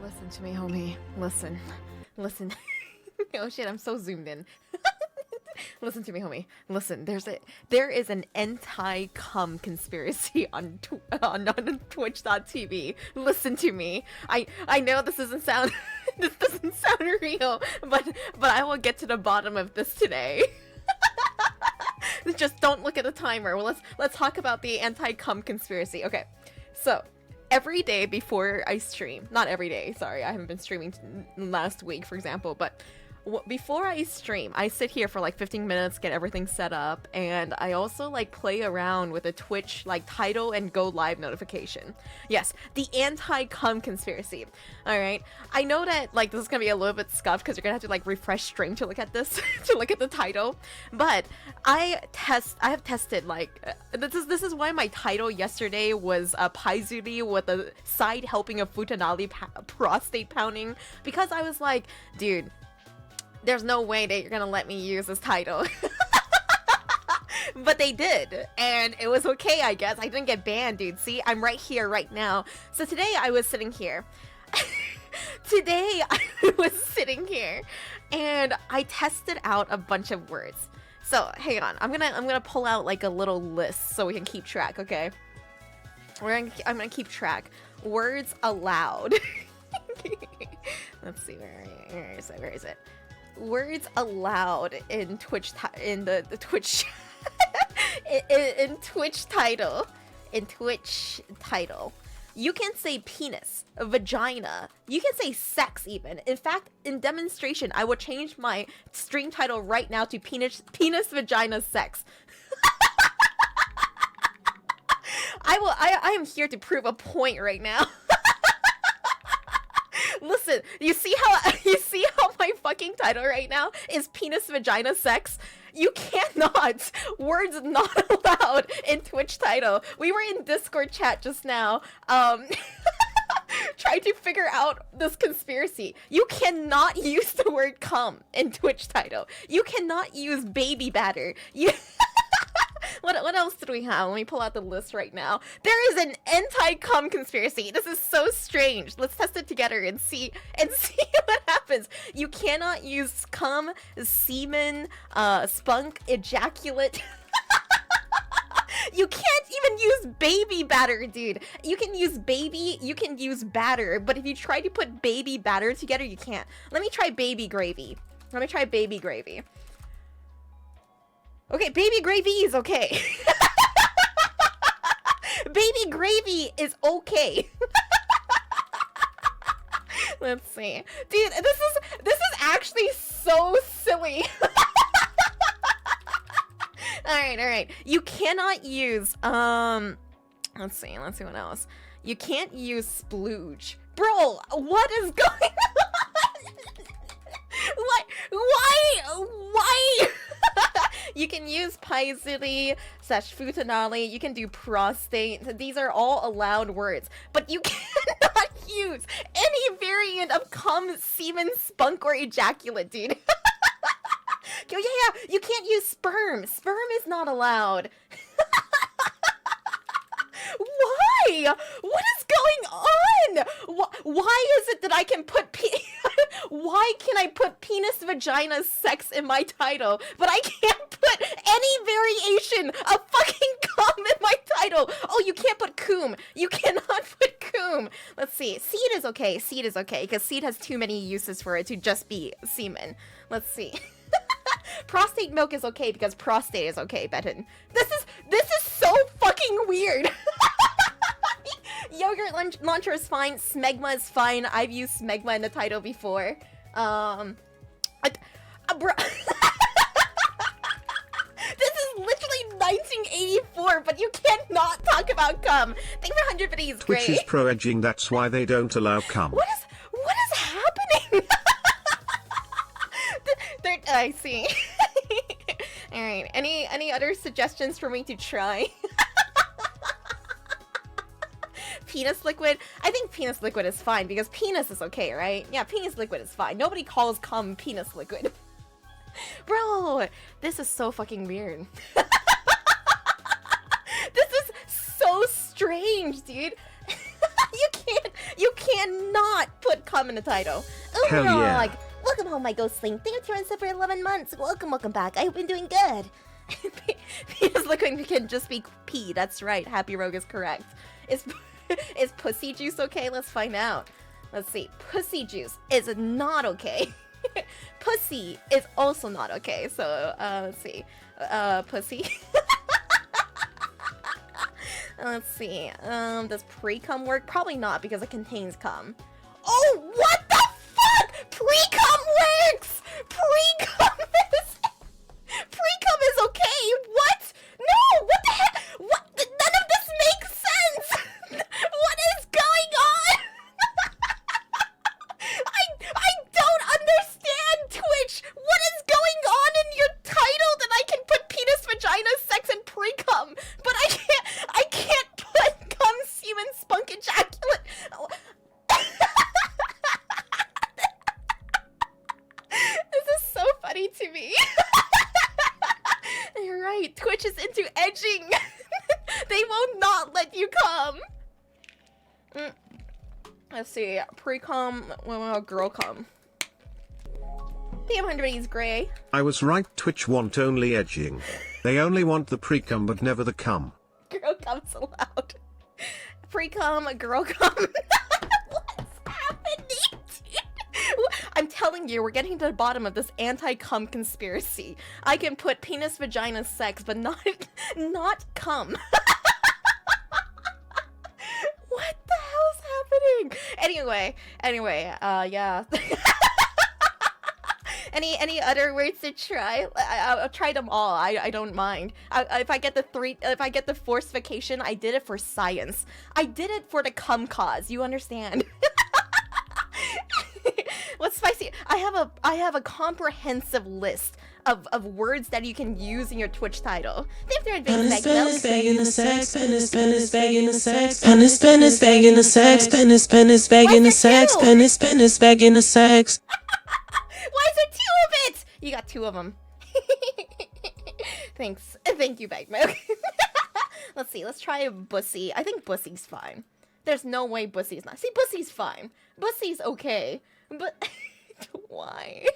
Listen to me, homie. Listen. Listen. Oh shit, I'm so zoomed in. Listen to me, homie. Listen, there is an anti-cum conspiracy on Twitch.tv. Listen to me. I know this doesn't sound this doesn't sound real, but I will get to the bottom of this today. Just don't look at the timer. Well, let's talk about the anti-cum conspiracy. Okay, so every day before I stream, not every day. Sorry, I haven't been streaming last week, for example, but before I stream, I sit here for like 15 minutes, get everything set up, and I also like play around with a Twitch like title and go live notification. Yes, the anti-cum conspiracy. All right, I know that like this is gonna be a little bit scuffed because you're gonna have to like refresh stream to look at this, to look at the title. But I have tested like this is why my title yesterday was Paizuri with a side helping of Futanali prostate pounding, because I was like, dude, there's no way that you're gonna let me use this title. But they did, and it was okay, I guess. I didn't get banned, dude. See, I'm right here right now. So today I was sitting here. Today I was sitting here and I tested out a bunch of words. So hang on, I'm gonna pull out like a little list so we can keep track, okay? I'm gonna keep track. Words aloud. Let's see, where is it? Words allowed in Twitch in the Twitch in Twitch title. You can say penis, vagina. You can say sex even. In fact, in demonstration, I will change my stream title right now to penis vagina sex. I am here to prove a point right now. Listen, you see how my fucking title right now is penis vagina sex? You cannot. Words not allowed in Twitch title. We were in Discord chat just now, trying to figure out this conspiracy. You cannot use the word cum in Twitch title. You cannot use baby batter. What else do we have? Let me pull out the list right now. There is an anti-cum conspiracy. This is so strange. Let's test it together and see what happens. You cannot use cum, semen, spunk, ejaculate. You can't even use baby batter, dude. You can use baby, you can use batter, but if you try to put baby batter together, you can't. Let me try baby gravy. Okay, baby gravy is okay. Baby gravy is okay. Let's see. Dude, this is actually so silly. Alright. You cannot use let's see what else. You can't use splooge. Bro, what is going on? Why? You can use paizuri / futanali. You can do prostate. These are all allowed words, but you cannot use any variant of cum, semen, spunk, or ejaculate, dude. Yeah. You can't use sperm. Sperm is not allowed. Why? What is going on? Why is it that I can put why can I put penis vagina sex in my title, but I can't put any variation of fucking cum in my title? Oh, you can't put coom. You cannot put coom. Let's see. Seed is okay. Because seed has too many uses for it to just be semen. Let's see. Prostate milk is okay because prostate is okay, Betten. This is so fucking weird. Yogurt launcher is fine. Smegma is fine. I've used smegma in the title before. Bro. This is literally 1984, but you cannot talk about cum. Thank you for 100 videos. Twitch is pro-edging, that's why they don't allow cum. What is happening? I see. Alright, any other suggestions for me to try? Penis liquid? I think penis liquid is fine because penis is okay, right? Yeah, penis liquid is fine. Nobody calls cum penis liquid. Bro, this is so fucking weird. This is so strange, dude. You cannot put put cum in the title. Hell yeah. Like, welcome home, my ghostling. Thank you for tuning in for 11 months. Welcome back. I hope you're doing good. Penis looking can just be pee. That's right. Happy Rogue is correct. Is pussy juice okay? Let's find out. Let's see. Pussy juice is not okay. Pussy is also not okay. So, let's see. Pussy. Let's see. Does pre-cum work? Probably not because it contains cum. Oh, what the fuck? Pre-cum works! Pre-cum is okay! What? No! What the heck? What? None of this makes sense! What is going on? I don't understand, Twitch! What is going on in your title that I can put penis, vagina, sex, and pre-cum, but I can't put cum, semen, spunk, ejaculate. This is so funny to me. You're right. Twitch is into edging. They will not let you come. Let's see. Pre-cum, girl cum. Damn, 100 gray. I was right, Twitch want only edging. They only want the pre-cum but never the cum. Girl cum's allowed. Pre-cum, girl cum. What's happening? I'm telling you, we're getting to the bottom of this anti-cum conspiracy. I can put penis, vagina, sex, but not cum. What the hell's happening? Anyway, yeah. Any other words to try? I'll try them all. I don't mind. If I get the forced vacation, I did it for science. I did it for the cum cause. You understand? What's spicy? I have a comprehensive list of words that you can use in your Twitch title. Penis begging the sex, penis begging the sex, penis begging the sex, penis begging the sex, penis begging the sex. Why is there two of it? You got two of them. Thanks. Thank you, Bagmo. Let's see. Let's try Bussy. I think Bussy's fine. There's no way Bussy's not. See, Bussy's fine. Bussy's okay. But why?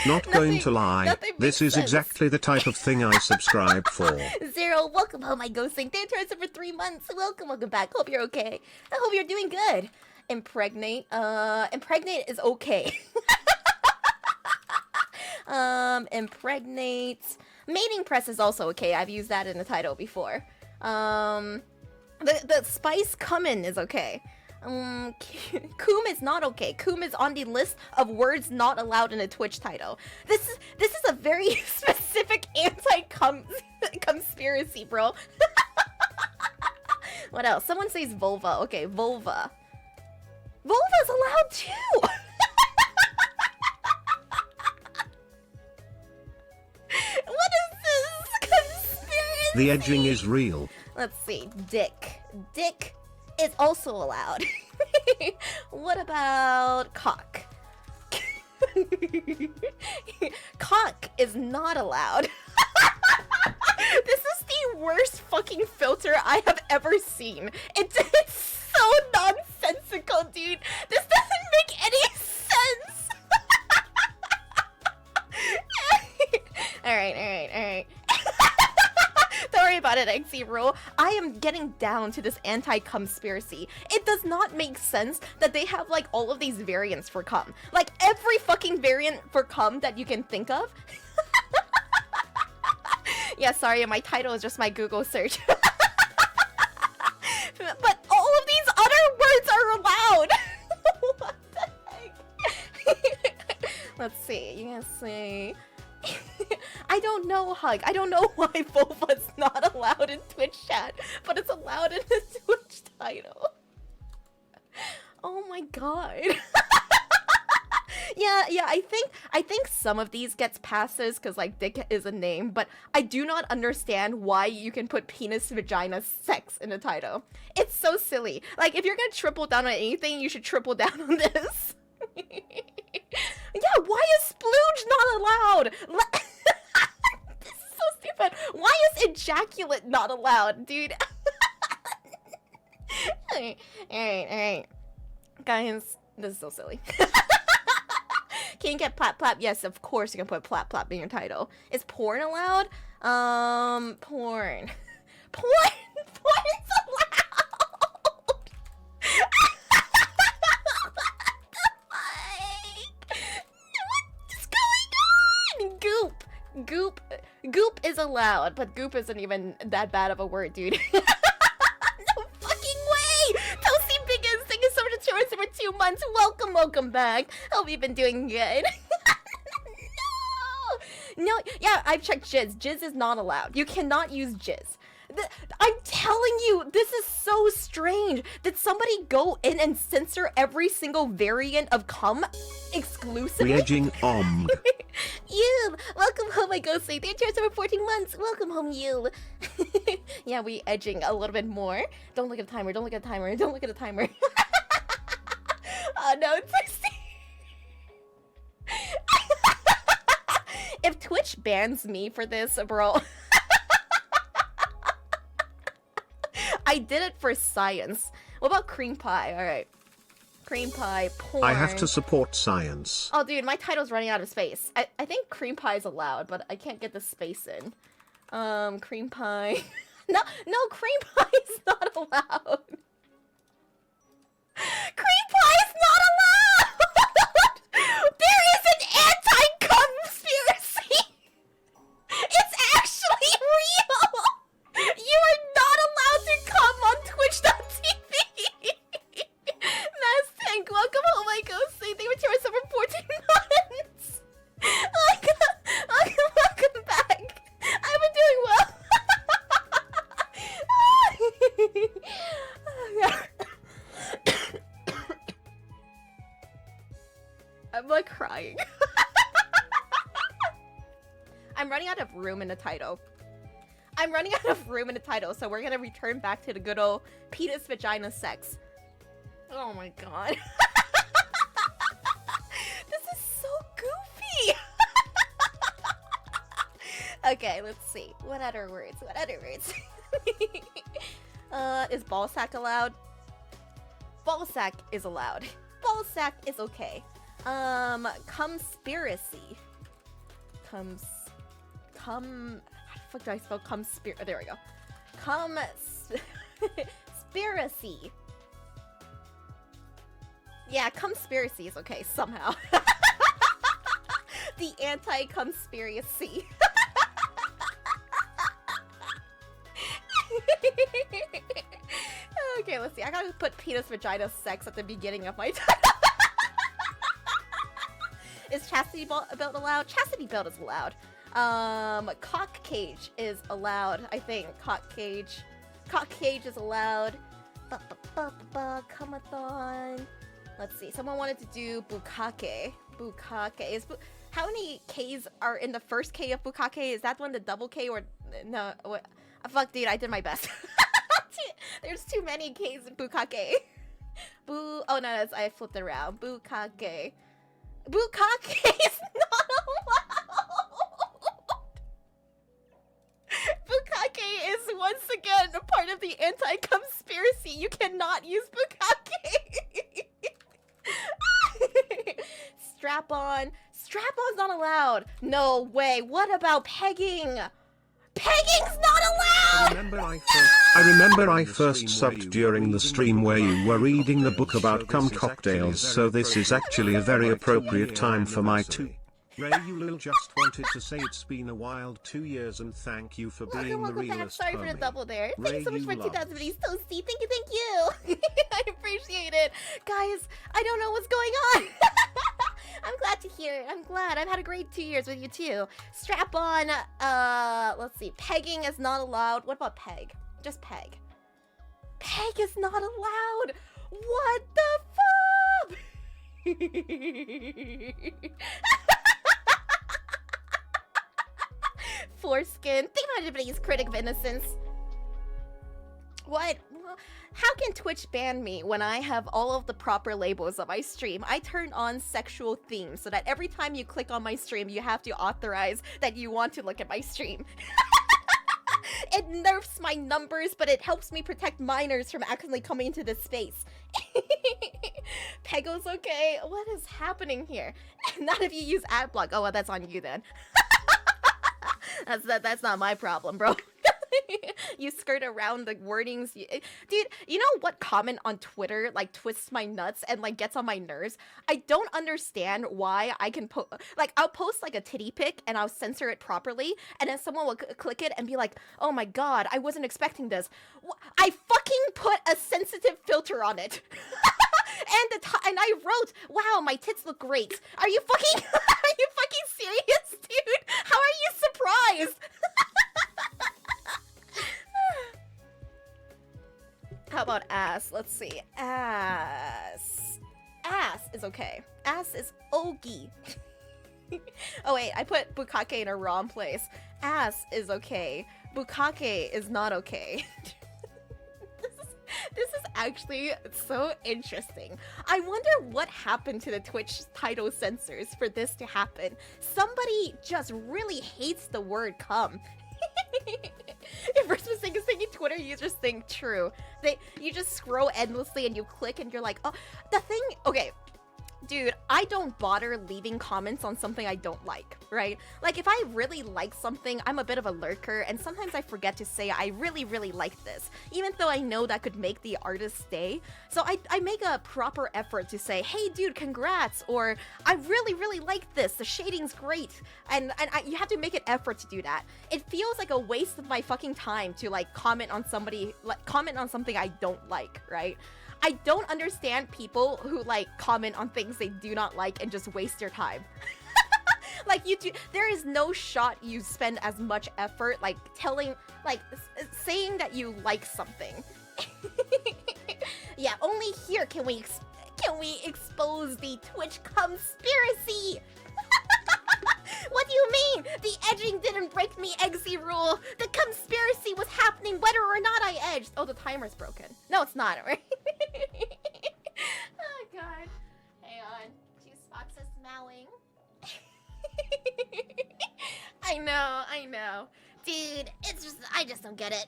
Not going to lie, this is exactly the type of thing I subscribe for. Zero, welcome home, my ghostling. Thanks for 3 months. Welcome back. Hope you're okay. I hope you're doing good. Impregnate is okay. Impregnate. Mating press is also okay. I've used that in the title before. The spice cumin is okay. Coom is not okay. Coom is on the list of words not allowed in a Twitch title. This is a very specific conspiracy, bro. What else? Someone says vulva. Okay, vulva. Vulva's allowed too. What is this conspiracy? The edging is real. Let's see. Dick. Dick is also allowed. What about cock? Cock is not allowed. This is the worst fucking filter I have ever seen. It's so nonsensical, dude. This doesn't make any sense. Alright. Don't worry about it, XC Rule. I am getting down to this anti-conspiracy. It does not make sense that they have like all of these variants for cum. Like every fucking variant for cum that you can think of. Yeah, sorry, my title is just my Google search. But all of these other words are allowed. What the heck? Let's see. You can say. I don't know, Hug. I don't know why vulva's not allowed in Twitch chat, but it's allowed in the Twitch title. Oh my god. Yeah, I think some of these gets passes because like dick is a name, but I do not understand why you can put penis, vagina, sex in the title. It's so silly. Like if you're gonna triple down on anything, you should triple down on this. Yeah, why is splooge not allowed? This is so stupid. Why is ejaculate not allowed, dude? Alright. Guys, this is so silly. Can you get plap plap? Yes, of course you can put plap plap in your title. Is porn allowed? Porn. Porn's allowed! What is going on? Goop is allowed, but goop isn't even that bad of a word, dude. No fucking way! Toasty Biggins, thank you so much for joining us for 2 months. Welcome back. Hope you've been doing good. No, yeah, I've checked jizz. Jizz is not allowed. You cannot use jizz. I'm telling you, this is so strange. Did somebody go in and censor every single variant of cum exclusively? Re-edging omg. You, welcome home, my ghostly. Thank you for 14 months. Welcome home, you. Yeah, we edging a little bit more. Don't look at the timer. Don't look at the timer. Don't look at the timer. Oh no, it's If Twitch bans me for this, bro. I did it for science. What about cream pie? Alright. Cream pie, porn. I have to support science. Oh, dude, my title's running out of space. I think cream pie is allowed, but I can't get the space in. Cream pie. No, cream pie is not allowed. Cream pie is not allowed! There is an anti-conspiracy! It's actually real! You are not allowed to come on Twitch.tv! Mass Tank, welcome home, my ghostly. Thank you for joining us for 14 months! Welcome back! I've been doing well! I'm like crying. I'm running out of room in the title. So we're gonna return back to the good old penis, vagina, sex. Oh my god. This is so goofy. Okay, let's see. What other words? Is ball sack allowed? Ball sack is allowed. Ball sack is okay. Conspiracy. How the fuck do I spell conspiracy? There we go. Conspiracy. Yeah, conspiracy is okay somehow. The anti-conspiracy. Okay, let's see. I gotta put penis, vagina, sex at the beginning of my title. Is chastity belt allowed? Chastity belt is allowed. Cock cage is allowed, I think. Cock cage is allowed. Come-a-thon. Let's see. Someone wanted to do bukake. How many K's are in the first K of bukake? Is that one the double K or no? What? Fuck, dude. I did my best. There's too many K's in bukake. Oh no, I flipped it around. Bukake. Bukake is not allowed! Bukake is once again a part of the anti-conspiracy. You cannot use bukake! Strap-on. Strap-on's not allowed! No way! What about pegging? Pegging's not allowed! I remember I first subbed during the stream where you were reading the book about cum cocktails, so this is actually a very appropriate time for my Reiyuthon just wanted to say it's been a wild 2 years and thank you for being the realest. Sorry for the double there. Thank you so much for 2,000 videos, Toasty. Thank you. I appreciate it. Guys, I don't know what's going on. I'm glad to hear it. I'm glad. I've had a great 2 years with you too. Strap on. Let's see. Pegging is not allowed. What about peg? Just peg. Peg is not allowed. What the fuck? Foreskin. Think about everybody's critic of innocence. What? How can Twitch ban me when I have all of the proper labels of my stream? I turn on sexual themes so that every time you click on my stream, you have to authorize that you want to look at my stream. It nerfs my numbers, but it helps me protect minors from accidentally coming into this space. Pego's okay. What is happening here? Not if you use adblock. Oh, well, that's on you then. That's not my problem, bro. You skirt around the wordings. Dude, you know what comment on Twitter like twists my nuts and like gets on my nerves? I don't understand why I can like I'll post like a titty pic and I'll censor it properly, and then someone will click it and be like, "Oh my god, I wasn't expecting this." I fucking put a sensitive filter on it. And I wrote, "Wow, my tits look great." Are you fucking serious, dude? How are you surprised? How about ass? Let's see. Ass. Ass is okay. Ass is ogi. Oh wait, I put bukake in a wrong place. Ass is okay. Bukake is not okay. This is actually so interesting. I wonder what happened to the Twitch title censors for this to happen. Somebody just really hates the word cum. If first mistake is thinking Twitter users think true. You just scroll endlessly and you click and you're like, oh, the thing, okay. Dude, I don't bother leaving comments on something I don't like, right? Like, if I really like something, I'm a bit of a lurker, and sometimes I forget to say I really, really like this, even though I know that could make the artist's day. So I make a proper effort to say, hey, dude, congrats, or I really, really like this, the shading's great, and you have to make an effort to do that. It feels like a waste of my fucking time to, like, comment on something I don't like, right? I don't understand people who like comment on things they do not like and just waste your time. Like there is no shot you spend as much effort like saying that you like something. Yeah, only here can we expose the Twitch conspiracy. What do you mean? The edging didn't break me, Eggsy rule. The conspiracy was happening whether or not I edged. Oh, the timer's broken. No, it's not, right? Oh, God. Hang on. Juice box is mowing. I know. Dude, it's just, I just don't get it.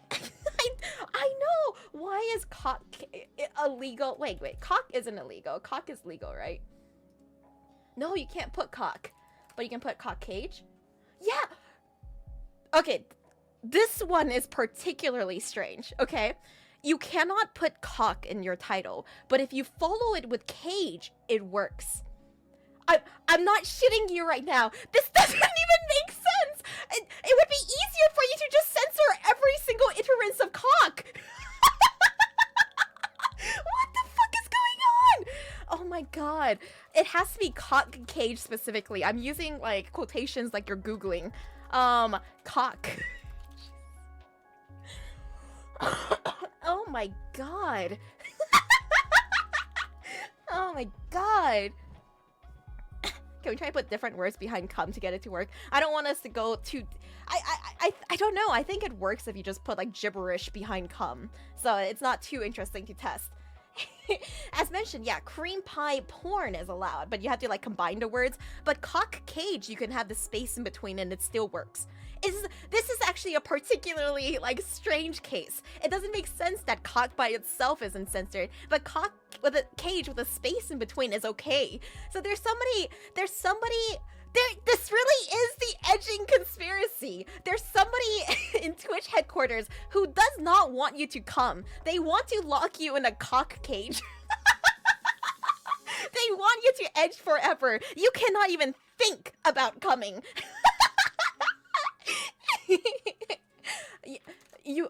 I know. Why is cock illegal? Wait. Cock isn't illegal. Cock is legal, right? No, you can't put cock. But you can put cock cage? Yeah! Okay, this one is particularly strange, okay? You cannot put cock in your title, but if you follow it with cage, it works. I'm not shitting you right now. This doesn't even make sense! It would be easier for you to just censor every single iterance of cock! What the fuck is going on? Oh my god. It has to be cock cage specifically. I'm using like quotations like you're Googling. Cock. Oh my god. Oh my god. Can we try to put different words behind cum to get it to work? I don't want us to go too... I don't know. I think it works if you just put like gibberish behind cum. So it's not too interesting to test. As mentioned, yeah, cream pie porn is allowed, but you have to like combine the words. But cock cage, you can have the space in between and it still works. This is actually a particularly like strange case. It doesn't make sense that cock by itself isn't censored, but cock with a cage with a space in between is okay. So there's somebody this really is the edging conspiracy. There's somebody in Twitch headquarters who does not want you to come. They want to lock you in a cock cage. They want you to edge forever. You cannot even think about coming.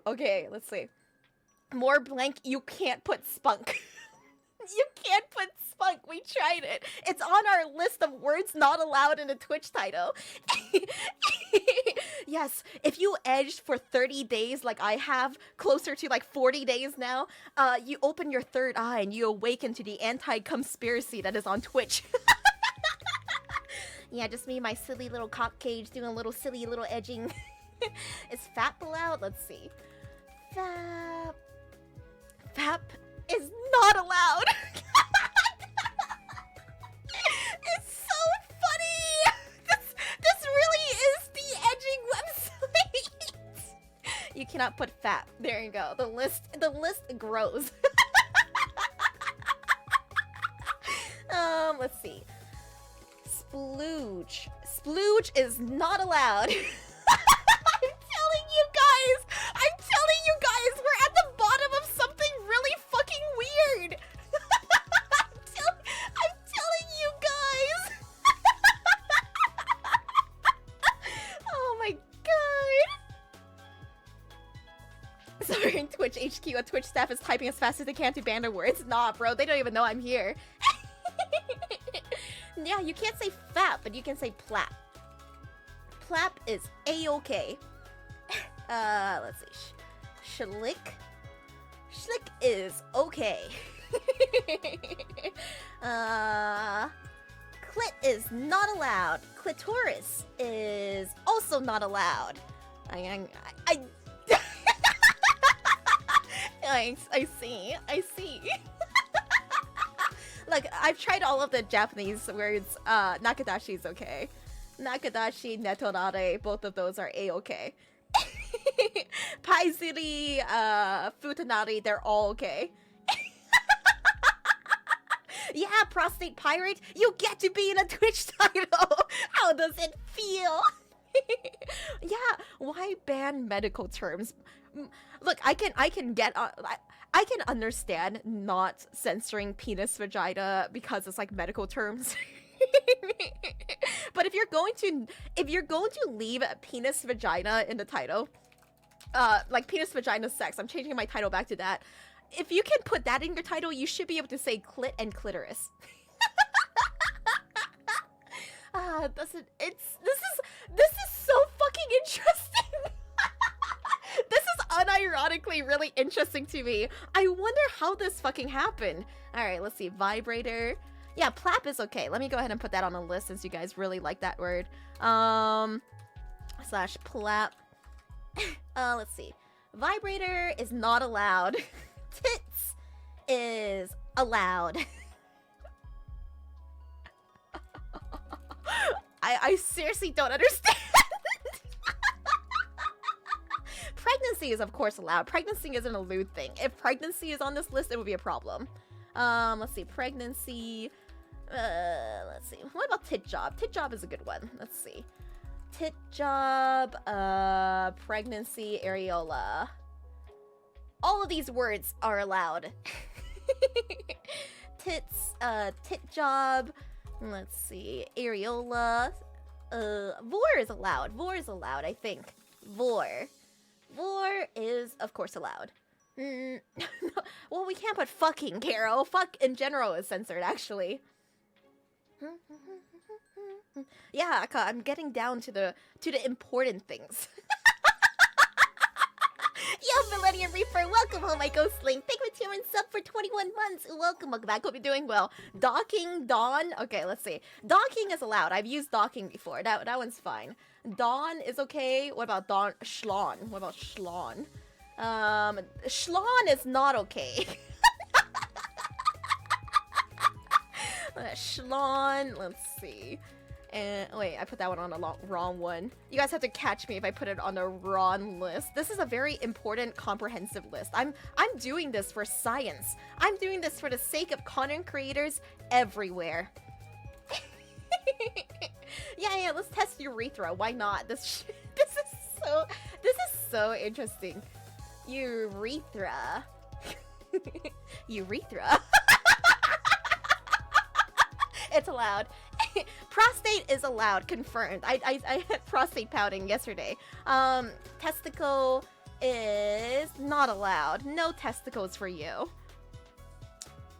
Okay, let's see. More blank, you can't put spunk. You can't put spunk. We tried it. It's on our list of words not allowed in a Twitch title. Yes, if you edged for 30 days like I have, closer to like 40 days now, you open your third eye and you awaken to the anti-conspiracy that is on Twitch. Yeah, just me, my silly little cock cage, doing a little silly little edging. Is FAP allowed? Let's see. FAP is not allowed. It's so funny. This really is the edging website. You cannot put fat. There you go. The list grows. Let's see. Splooge. Splooge is not allowed. I'm telling you guys, we're at the bottom of something really fucking weird. I'm telling you guys. Oh my god. Sorry, Twitch HQ, a Twitch staff is typing as fast as they can to ban the words. Nah, bro, they don't even know I'm here. Yeah, you can't say fat, but you can say plap. Plap is a-okay. Let's see. Schlick. Schlick is okay. Clit is not allowed. Clitoris is also not allowed. I see. Look, I've tried all of the Japanese words. Nakadashi is okay. Nakadashi, netorare, both of those are a-okay. Paizuri, futanari, they're all okay. Yeah, prostate pirate, you get to be in a Twitch title. How does it feel? Yeah, why ban medical terms? Look, I can get I can understand not censoring penis vagina because it's like medical terms. But if you're going to leave penis vagina in the title, like penis vagina sex, I'm changing my title back to that. If you can put that in your title, you should be able to say clit and clitoris. This is so fucking interesting. This is unironically really interesting to me. I wonder how this fucking happened. Alright, let's see. Vibrator. Yeah, plap is okay. Let me go ahead and put that on a list since you guys really like that word. Slash plap. Let's see. Vibrator is not allowed. Tits is allowed. I seriously don't understand. Pregnancy is of course allowed. Pregnancy isn't a lewd thing. If pregnancy is on this list, it would be a problem. Let's see. Pregnancy. Let's see. What about tit job? Tit job is a good one. Let's see. Tit job, pregnancy, areola. All of these words are allowed. Tits, tit job. Let's see. Areola. Vor is allowed. Vor is allowed, I think. Vor. Vor is, of course, allowed. Well, we can't put fucking, Carol. Fuck in general is censored, actually. Yeah, I'm getting down to the important things. Yo, Millennium Reaper, welcome home, my Ghostling. Thank you for tuning sub for 21 months. Welcome back. Hope you're doing well. Docking, Dawn. Okay, let's see. Docking is allowed. I've used docking before. That one's fine. Dawn is okay. What about Dawn? Schlon. What about Schlon? Schlon is not okay. Schlon. Let's see. And wait, I put that one on the wrong one. You guys have to catch me if I put it on the wrong list. This is a very important, comprehensive list. I'm doing this for science. I'm doing this for the sake of content creators everywhere. Yeah, let's test urethra. Why not? This is so interesting. Urethra. Urethra. It's allowed. Prostate is allowed, confirmed. I had prostate pouting yesterday. Testicle is not allowed. No testicles for you.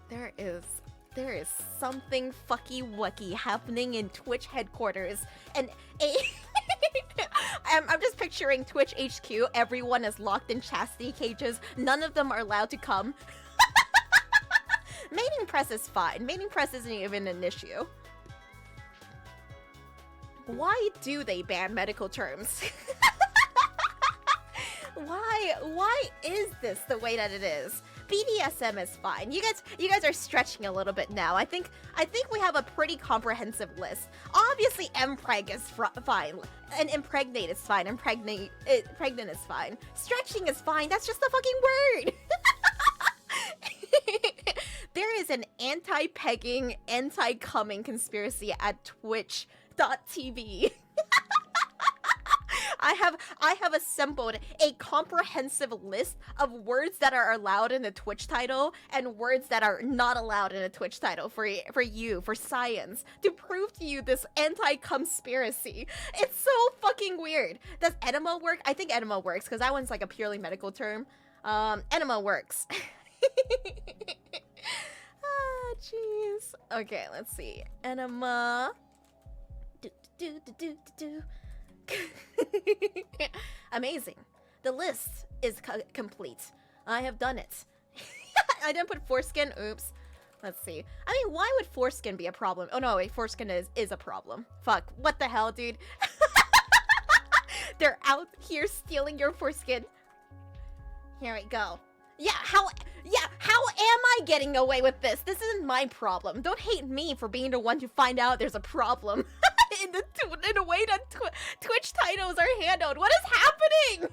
There is something fucky wucky happening in Twitch headquarters, and I'm just picturing Twitch HQ. Everyone is locked in chastity cages. None of them are allowed to come. Mating press is fine. Mating press isn't even an issue. Why do they ban medical terms? Why is this the way that it is? BDSM is fine. You guys are stretching a little bit now. I think we have a pretty comprehensive list. Obviously, impreg is fine, and impregnate is fine. Pregnant is fine. Stretching is fine. That's just a fucking word. There is an anti-pegging, anti-cumming conspiracy at Twitch.tv. I have assembled a comprehensive list of words that are allowed in the Twitch title and words that are not allowed in a Twitch title for science, to prove to you this anti-conspiracy. It's so fucking weird. Does enema work? I think enema works, because that one's like a purely medical term. Enema works. Ah, jeez. Okay, let's see. Enema. Amazing. The list is complete. I have done it. I didn't put foreskin. Oops. Let's see. I mean, why would foreskin be a problem? Oh no, wait, foreskin is a problem. Fuck. What the hell, dude? They're out here stealing your foreskin. Here we go. Yeah, how am I getting away with this? This isn't my problem. Don't hate me for being the one to find out there's a problem in the way that Twitch titles are handled. What is happening?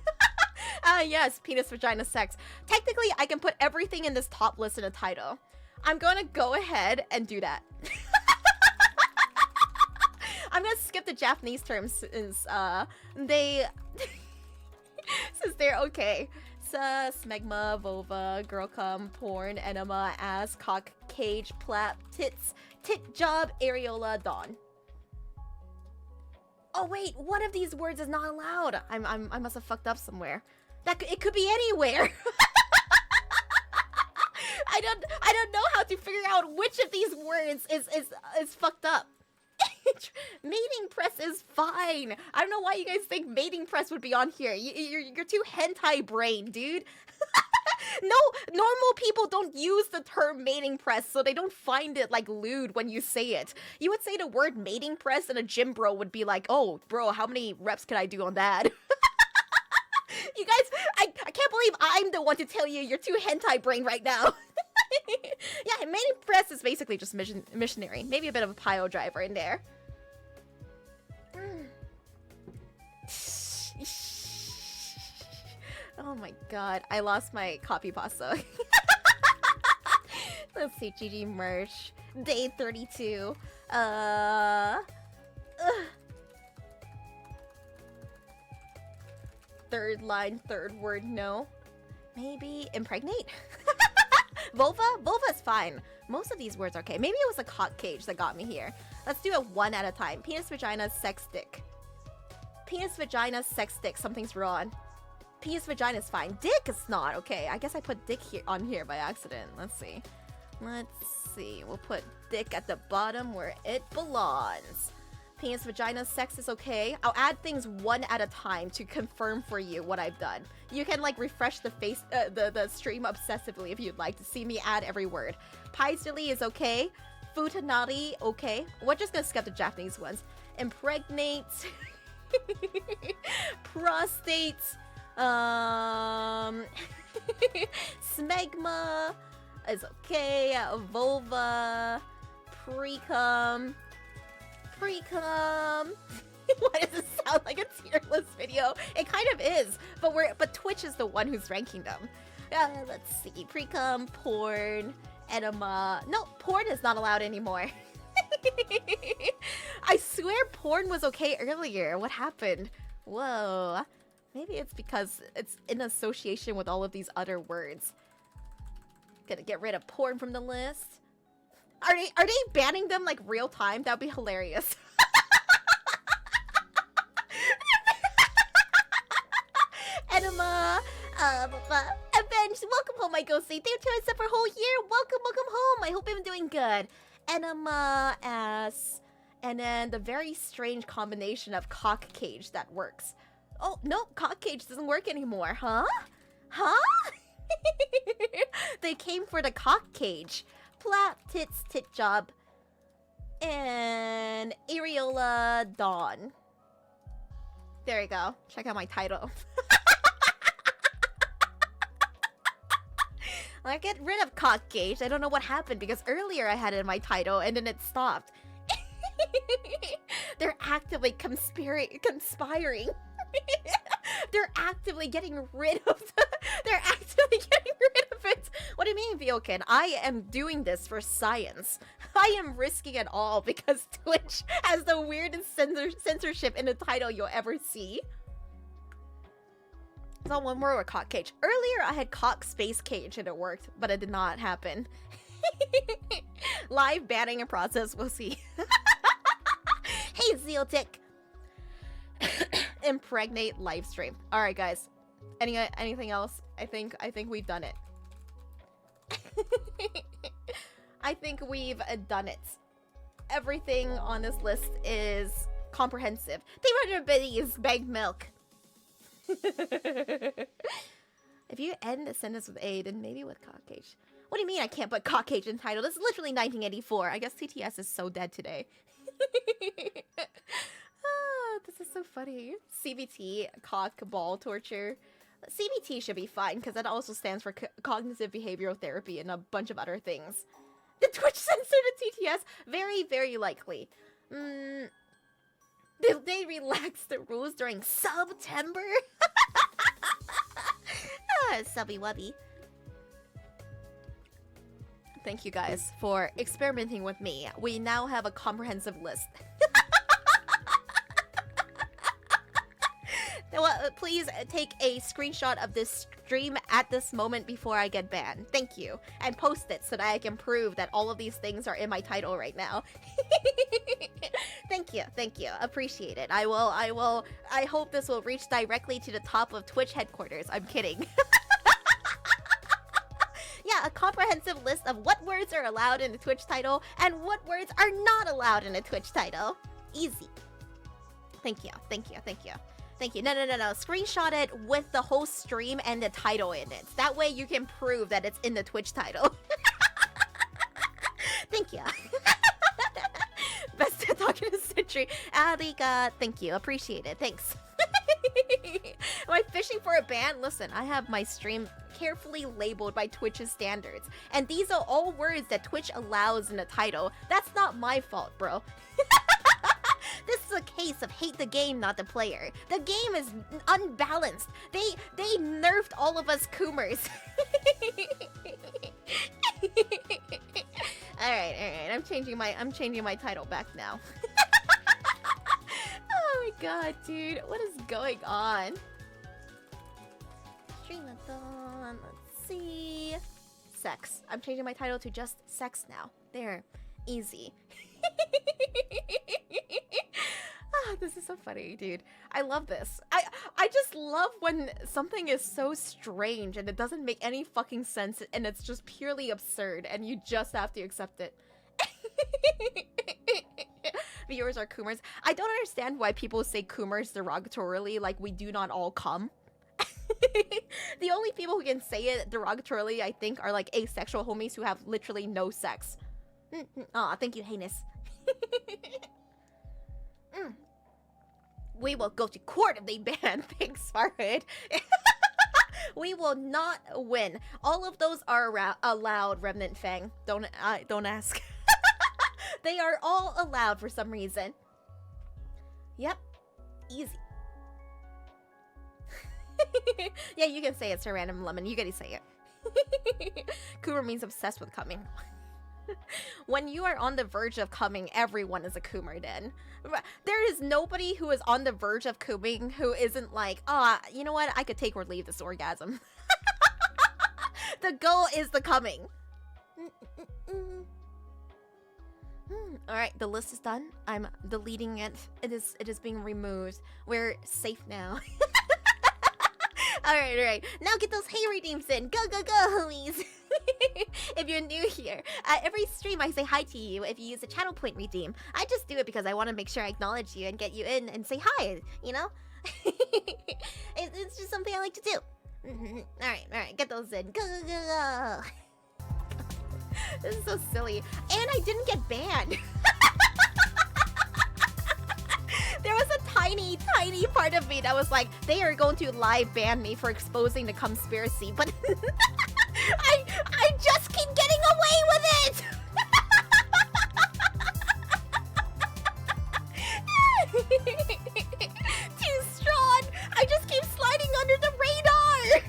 Yes, penis, vagina, sex. Technically, I can put everything in this top list in a title. I'm gonna go ahead and do that. I'm gonna skip the Japanese terms since since they're okay. Smegma, vulva, girl cum, porn, enema, ass, cock, cage, plap, tits, tit job, areola, dawn. Oh wait, one of these words is not allowed. I must have fucked up somewhere. It could be anywhere. I don't know how to figure out which of these words is fucked up. Mating press is fine. I don't know why you guys think mating press would be on here. You're too hentai brain, dude. No, normal people don't use the term mating press, so they don't find it like lewd when you say it. You would say the word mating press, and a gym bro would be like, "Oh, bro, how many reps can I do on that?" You guys, I can't believe I'm the one to tell you you're too hentai brain right now. Yeah, mating press is basically just missionary. Maybe a bit of a pile driver in there. Oh my god, I lost my copy pasta. Let's see, GG merch. Day 32. Third line, third word, no. Maybe impregnate? Vulva? Vulva's fine. Most of these words are okay. Maybe it was a cock cage that got me here. Let's do it one at a time. Penis, vagina, sex stick. Penis, vagina, sex stick. Something's wrong. Penis, vagina is fine. Dick is not. Okay, I guess I put dick on here by accident. Let's see. We'll put dick at the bottom where it belongs. Penis, vagina, sex is okay. I'll add things one at a time to confirm for you what I've done. You can like refresh the stream obsessively if you'd like to see me add every word. Paisili is okay. Futanari, okay. We're just gonna skip the Japanese ones. Impregnate. Prostate. Smegma is okay. Vulva. Precum. Why does it sound like a tier list video? It kind of is, but Twitch is the one who's ranking them. Let's see. Precum, porn, enema. No, porn is not allowed anymore. I swear porn was okay earlier. What happened? Whoa. Maybe it's because it's in association with all of these other words. Gonna get rid of porn from the list. Are they banning them like real time? That would be hilarious. Enema, Avenged, welcome home, my ghosty. Thank you for a whole year. Welcome home. I hope I'm doing good. Enema, ass, and then the very strange combination of cock cage that works. Oh no, cock cage doesn't work anymore, huh? They came for the cock cage. Plap, tits, tit job, and areola dawn. There you go. Check out my title. I I get rid of cock gauge. I don't know what happened because earlier I had it in my title and then it stopped. They're actively conspiring. They're actively getting rid of they're actively getting rid of it. What do you mean, Viokin? I am doing this for science. I am risking it all because Twitch has the weirdest censorship in the title you'll ever see. It's all one word with cock cage. Earlier I had cock space cage and it worked, but it did not happen. Live banning in process, we'll see. Hey, Zealtic. Impregnate live stream. All right, guys. Anything else? I think we've done it. I think we've done it. Everything on this list is comprehensive. 300 biddies, bag milk. If you end the sentence with A, then maybe with cock cage. What do you mean I can't put cock cage in title? This is literally 1984. I guess TTS is so dead today. This is so funny. CBT, cock ball torture. CBT should be fine because that also stands for cognitive behavioral therapy and a bunch of other things. Did Twitch censor the TTS? Very, very likely. Did they relax the rules during September? Subby wubby. Thank you guys for experimenting with me. We now have a comprehensive list. Well, please take a screenshot of this stream at this moment before I get banned. Thank you. And post it so that I can prove that all of these things are in my title right now. Thank you. Thank you. Appreciate it. I hope this will reach directly to the top of Twitch headquarters. I'm kidding. Yeah, a comprehensive list of what words are allowed in the Twitch title and what words are not allowed in a Twitch title. Easy. Thank you. Thank you. Thank you. Thank you. No. Screenshot it with the whole stream and the title in it. That way you can prove that it's in the Twitch title. Thank you. Best talk in a century. Alika, thank you. Appreciate it. Thanks. Am I fishing for a ban? Listen, I have my stream carefully labeled by Twitch's standards. And these are all words that Twitch allows in the title. That's not my fault, bro. This is a case of hate the game, not the player. The game is unbalanced. They nerfed all of us Coomers. Alright. I'm changing my title back now. Oh my god, dude. What is going on? Streamathon. Let's see. Sex. I'm changing my title to just sex now. There. Easy. This is so funny, dude. I love this. I just love when something is so strange and it doesn't make any fucking sense and it's just purely absurd and you just have to accept it. Viewers are Coomers. I don't understand why people say Coomers derogatorily like we do not all come. The only people who can say it derogatorily, I think, are like asexual homies who have literally no sex. Aw, thank you, heinous. We will go to court if they ban. Thanks, Farhood. We will not win. All of those are allowed, Remnant Fang. Don't ask. They are all allowed for some reason. Yep. Easy. Yeah, you can say it, Sir Random Lemon. You gotta say it. Coomer means obsessed with coming. When you are on the verge of coming, everyone is a Coomer then. There is nobody who is on the verge of coming who isn't like, you know what? I could take or leave this orgasm. The goal is the coming. Alright, the list is done. I'm deleting it. It is being removed. We're safe now. Alright. Now get those hay redeems in. Go, homies. If you're new here, every stream I say hi to you if you use a channel point redeem. I just do it because I want to make sure I acknowledge you and get you in and say hi, you know? It's just something I like to do. Alright, get those in. Go. This is so silly. And I didn't get banned. There was a tiny part of me that was like, they are going to live ban me for exposing the conspiracy, but I just keep getting away with it. Too strong. I just keep sliding under the radar.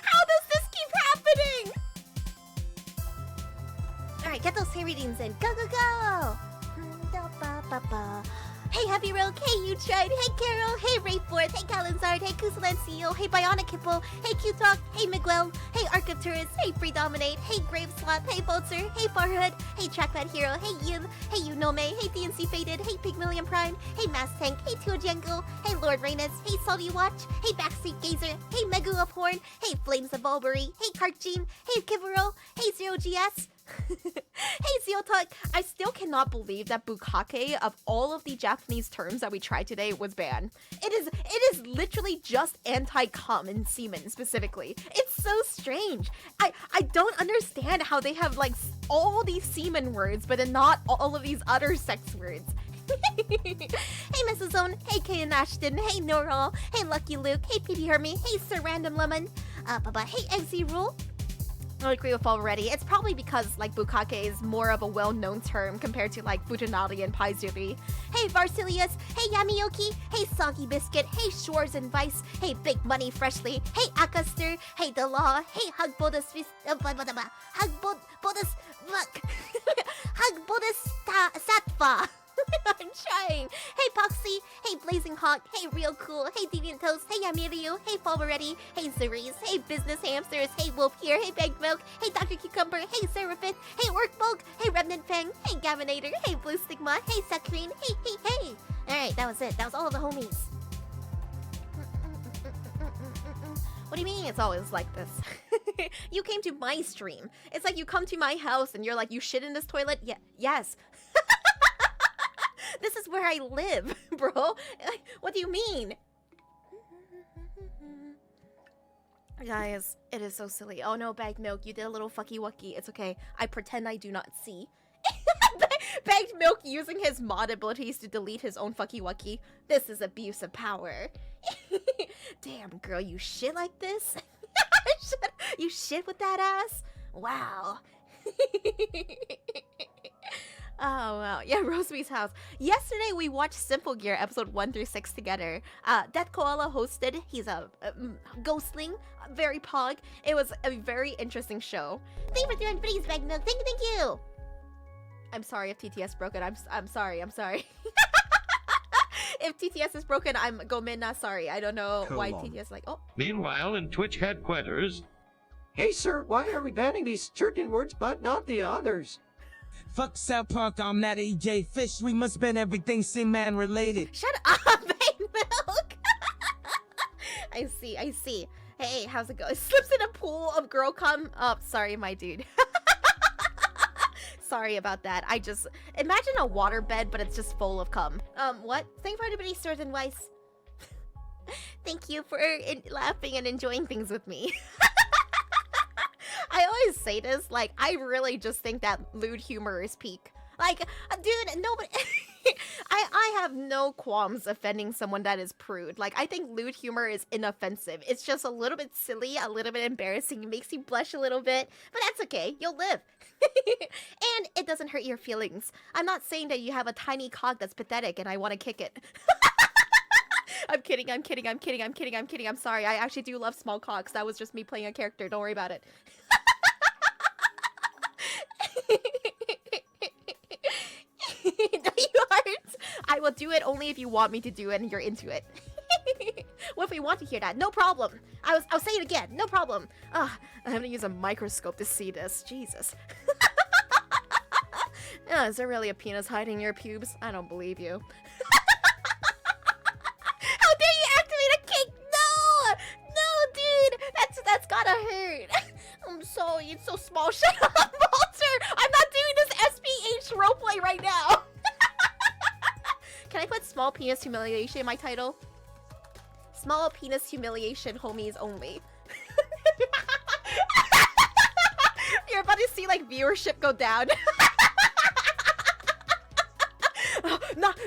How does this keep happening? Alright, get those hair readings in. Go, go, go! Hey, Happy Rogue. Hey, You Tried. Hey, Carol. Hey, Rayforth. Hey, Calanzard. Hey, Kusalancio. Hey, Bionic Hippo. Hey, Q-Talk. Hey, Miguel. Hey, Arc of Tourists. Hey, Free Dominate. Hey, Grave Sloth. Hey, Bolzer. Hey, Farhood. Hey, Trackpad Hero. Hey, Yun. Hey, Unome. Hey, DNC Faded. Hey, Pygmalion Prime. Hey, Mass Tank. Hey, Tuojango. Hey, Lord Rainus. Hey, Salty Watch. Hey, Backstreet Gazer. Hey, Megu of Horn. Hey, Flames of Bulbury. Hey, Karkjean. Hey, Kivero. Hey, Zero GS. Hey, Zeotalk, I still cannot believe that bukkake, of all of the Japanese terms that we tried today, was banned. It is literally just anti-cum and semen specifically. It's so strange. I don't understand how they have like all these semen words, but then not all of these other sex words. Hey, Mrs. Zone. Hey, Kayan Ashton. Hey, Noral. Hey, Lucky Luke. Hey, PP Hermy. Hey, Sir Random Lemon. Hey, Eggsy Rule. I agree with already. It's probably because like bukkake is more of a well-known term compared to like futanari and paizuri. Hey, Varsilius. Hey, Yamioki. Hey, Soggy Biscuit. Hey, Shores and Vice. Hey, Big Money Freshly. Hey, Akaster. Hey, The Law. Hey, Hugbodas Satfa. I'm trying. Hey, Poxy. Hey, Blazing Hawk. Hey, Real Cool. Hey, Deviant Toast. Hey, Yamiriu. Hey, Falvaretti. Hey, Cerise. Hey, Business Hamsters. Hey, Wolf here. Hey, Bagged Milk. Hey, Dr. Cucumber. Hey, Seraphith. Hey, Workbulk. Hey, Remnant Fang. Hey, Gavinator. Hey, Blue Stigma. Hey, Saccharine. Hey, hey, hey. Alright, that was it. That was all of the homies. What do you mean it's always like this? You came to my stream. It's like you come to my house and you're like, you shit in this toilet? Yeah, yes. This is where I live, bro. What do you mean? Guys, it is so silly. Oh no, Bagged Milk, you did a little fucky wucky. It's okay. I pretend I do not see. Bagged Milk using his mod abilities to delete his own fucky wucky. This is abuse of power. Damn, girl, you shit like this? You shit with that ass? Wow. Oh, wow. Yeah, Rosebee's house. Yesterday, we watched Simple Gear episode 1 through 6 together. Death Koala hosted. He's a ghostling, very pog. It was a very interesting show. Thank you for doing please, Bagged Milk. Thank you, thank you. I'm sorry if TTS broke it. I'm sorry. If TTS is broken, I'm gomena sorry. I don't know why TTS like, oh. Meanwhile, in Twitch headquarters. Hey, sir, why are we banning these certain words but not the others? Fuck South Park, I'm not EJ Fish. We must ban everything Seaman related. Shut up, Bagged Milk. I see. Hey, how's it going? Slips in a pool of girl cum. Oh, sorry, my dude. Sorry about that. I just imagine a waterbed, but it's just full of cum. What? Thank you for everybody, Stars and Weiss. Thank you for laughing and enjoying things with me. I always say this, like, I really just think that lewd humor is peak. Like, dude, nobody... I have no qualms offending someone that is prude. Like, I think lewd humor is inoffensive. It's just a little bit silly, a little bit embarrassing. It makes you blush a little bit, but that's okay. You'll live. And it doesn't hurt your feelings. I'm not saying that you have a tiny cock that's pathetic and I want to kick it. I'm kidding. I'm sorry. I actually do love small cocks. That was just me playing a character. Don't worry about it. I will do it only if you want me to do it and you're into it. What if we want to hear that? No problem. I'll say it again. No problem. I'm gonna use a microscope to see this. Jesus. Is there really a penis hiding your pubes? I don't believe you. How dare you activate a cake? No, dude. That's gotta hurt. I'm sorry. It's so small. Shut up, Walter. I'm not doing this SPH roleplay right now. Can I put small penis humiliation in my title? Small penis humiliation, homies only. You're about to see like viewership go down.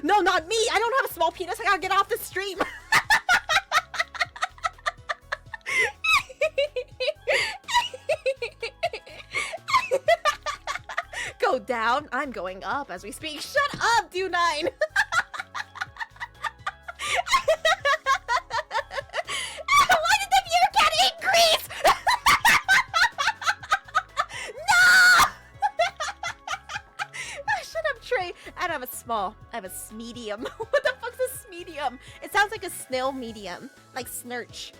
No, not me. I don't have a small penis. I gotta get off the stream. down. I'm going up as we speak. Shut up, Do9. Why did the view count increase? No! Shut up, Trey. I don't have a small. I have a medium. What the fuck's a medium? It sounds like a snail medium, like snurch.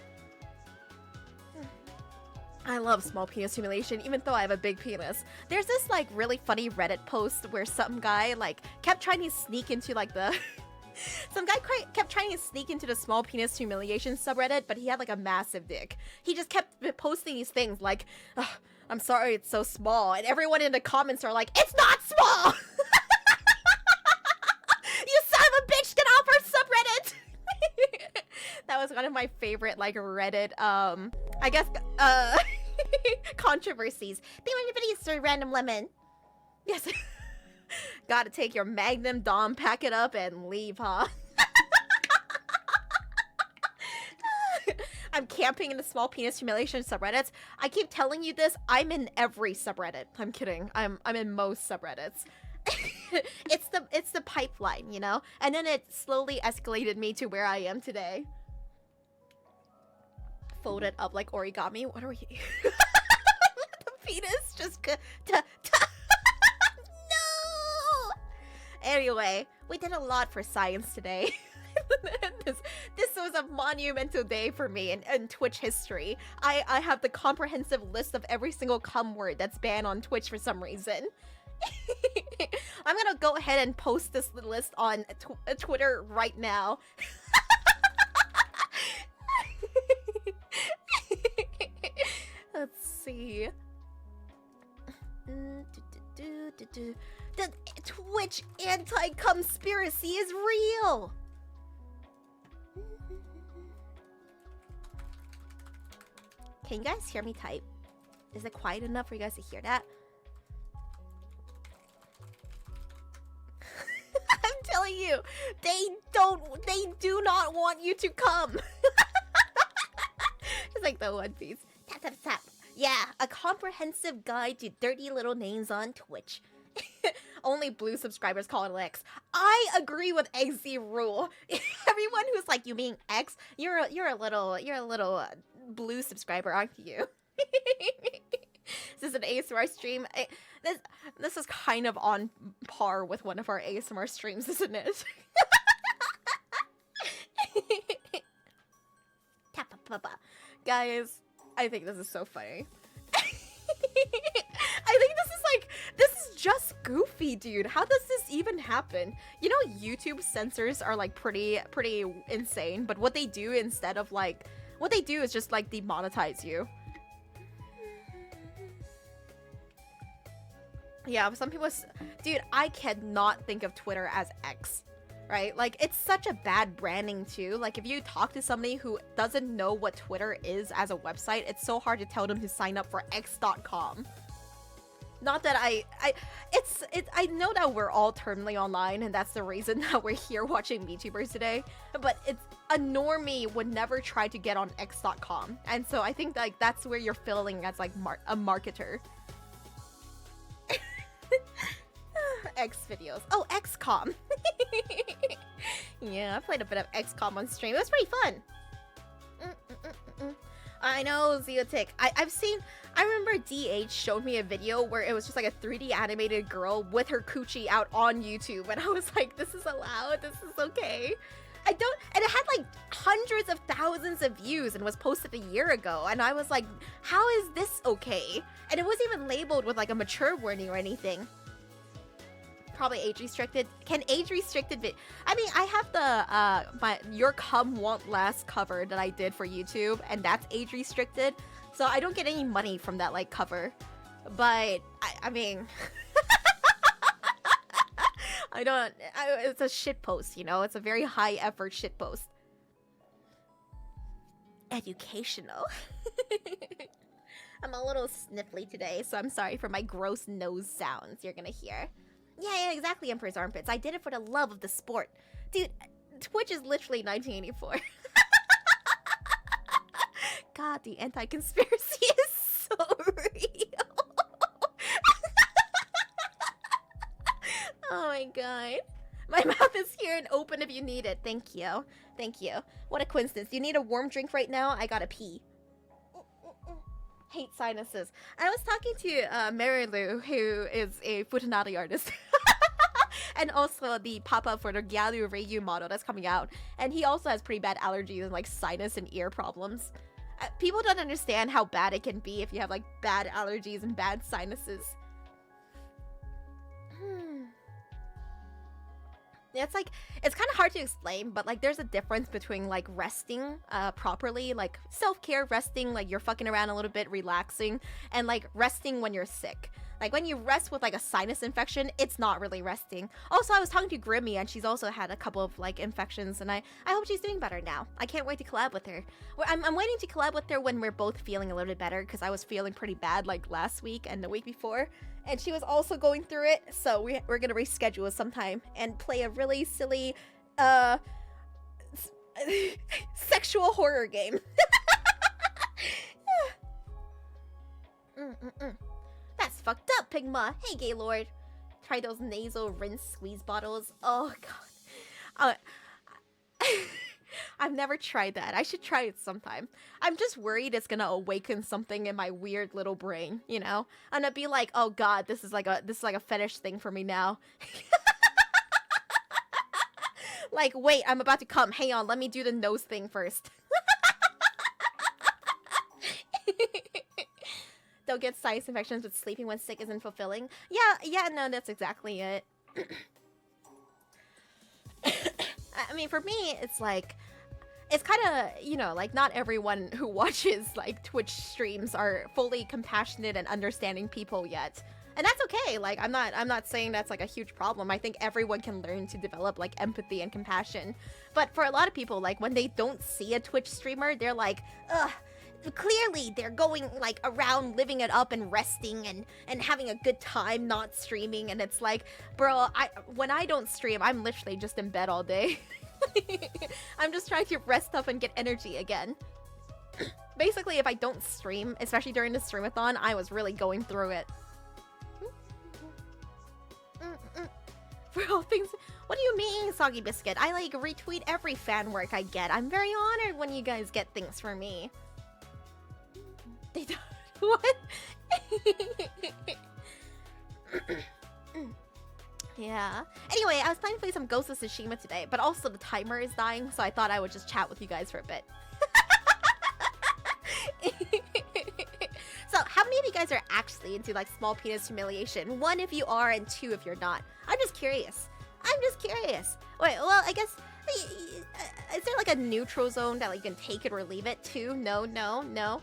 I love small penis simulation, even though I have a big penis. There's this like really funny Reddit post where some guy like kept trying to sneak into like the some guy kept trying to sneak into the small penis humiliation subreddit, but he had like a massive dick. He just kept posting these things like, "Ugh, I'm sorry it's so small," and everyone in the comments are like, "It's not small!" You son of a bitch, get off our subreddit! That was one of my favorite like Reddit I guess controversies. Be random lemon. Yes. Gotta take your Magnum Dom, pack it up, and leave, huh? I'm camping in the small penis humiliation subreddits. I keep telling you this. I'm in every subreddit. I'm kidding. I'm in most subreddits. It's the pipeline, you know? And then it slowly escalated me to where I am today. Folded up like origami. What are we? The penis just no. Anyway, we did a lot for science today. This was a monumental day for me in Twitch history. I have the comprehensive list of every single cum word that's banned on Twitch for some reason. I'm gonna go ahead and post this list on Twitter right now. Let's see. The Twitch anti-conspiracy is real! Can you guys hear me type? Is it quiet enough for you guys to hear that? I'm telling you, they do not want you to come. It's like the One Piece. Tap, tap, tap. Yeah, a comprehensive guide to dirty little names on Twitch. Only blue subscribers call it X. I agree with XZ rule. Everyone who's like, you mean X? You're a little blue subscriber, aren't you? Is this an ASMR stream? This is kind of on par with one of our ASMR streams, isn't it? Guys, I think this is so funny. I think this is just goofy, dude. How does this even happen? You know, YouTube censors are like pretty insane, but what they do instead of like, what they do is just like demonetize you. Yeah, some people, dude, I cannot think of Twitter as X. Right? Like, it's such a bad branding too. Like, if you talk to somebody who doesn't know what Twitter is as a website, it's so hard to tell them to sign up for x.com. Not that I know that we're all terminally online and that's the reason that we're here watching VTubers today, but it's a normie would never try to get on x.com. And so I think like that's where you're feeling as like a marketer. X videos. Oh, XCOM. Yeah, I played a bit of XCOM on stream. It was pretty fun. I know, Zeotic. I remember DH showed me a video where it was just like a 3D animated girl with her coochie out on YouTube, and I was like, this is allowed, this is okay. And it had like hundreds of thousands of views and was posted a year ago, and I was like, how is this okay? And it wasn't even labeled with like a mature warning or anything. Probably age restricted. Can age restricted be? I mean, I have the Your Cum Won't Last cover that I did for YouTube, and that's age restricted, so I don't get any money from that like cover. But I mean, it's a shit post, you know. It's a very high effort shit post. Educational. I'm a little sniffly today, so I'm sorry for my gross nose sounds you're gonna hear. Yeah, exactly, Emperor's Armpits. I did it for the love of the sport. Dude, Twitch is literally 1984. God, the anti-conspiracy is so real. my god. My mouth is here and open if you need it. Thank you. Thank you. What a coincidence. You need a warm drink right now? I gotta pee. Hate sinuses. I was talking to Mary Lou, who is a Futanari artist. And also the pop-up for the Gyaru Reiyu model that's coming out. And he also has pretty bad allergies and like sinus and ear problems. People don't understand how bad it can be if you have like bad allergies and bad sinuses. It's like, it's kind of hard to explain, but like there's a difference between like resting properly, like self-care resting, like you're fucking around a little bit, relaxing, and like resting when you're sick. Like when you rest with like a sinus infection, it's not really resting. Also, I was talking to Grimmy and she's also had a couple of like infections, and I hope she's doing better now. I can't wait to collab with her. I'm waiting to collab with her when we're both feeling a little bit better, because I was feeling pretty bad like last week and the week before. And she was also going through it, so we're gonna reschedule sometime and play a really silly, sexual horror game. That's fucked up, Pigma. Hey, Gaylord. Try those nasal rinse squeeze bottles. Oh god. I've never tried that. I should try it sometime. I'm just worried it's gonna awaken something in my weird little brain, you know? I'm gonna be like, oh god, this is like a fetish thing for me now. Like, wait, I'm about to come. Hang on, let me do the nose thing first. Don't get sinus infections, but sleeping when sick isn't fulfilling. Yeah, no, that's exactly it. I mean, for me, it's like, it's kind of, you know, like not everyone who watches like Twitch streams are fully compassionate and understanding people yet. And that's okay. Like, I'm not saying that's like a huge problem. I think everyone can learn to develop like empathy and compassion. But for a lot of people, like when they don't see a Twitch streamer, they're like, ugh, clearly they're going like around living it up and resting and having a good time not streaming. And it's like, bro, when I don't stream, I'm literally just in bed all day. I'm just trying to rest up and get energy again. Basically, if I don't stream, especially during the streamathon, I was really going through it. For all things, what do you mean, Soggy Biscuit? I like retweet every fan work I get. I'm very honored when you guys get things for me. They don't. What? Yeah. Anyway, I was planning to play some Ghost of Tsushima today, but also the timer is dying, so I thought I would just chat with you guys for a bit. So, how many of you guys are actually into like small penis humiliation? 1 if you are, and 2 if you're not. I'm just curious. Wait, well, I guess, is there like a neutral zone that like you can take it or leave it? 2? No.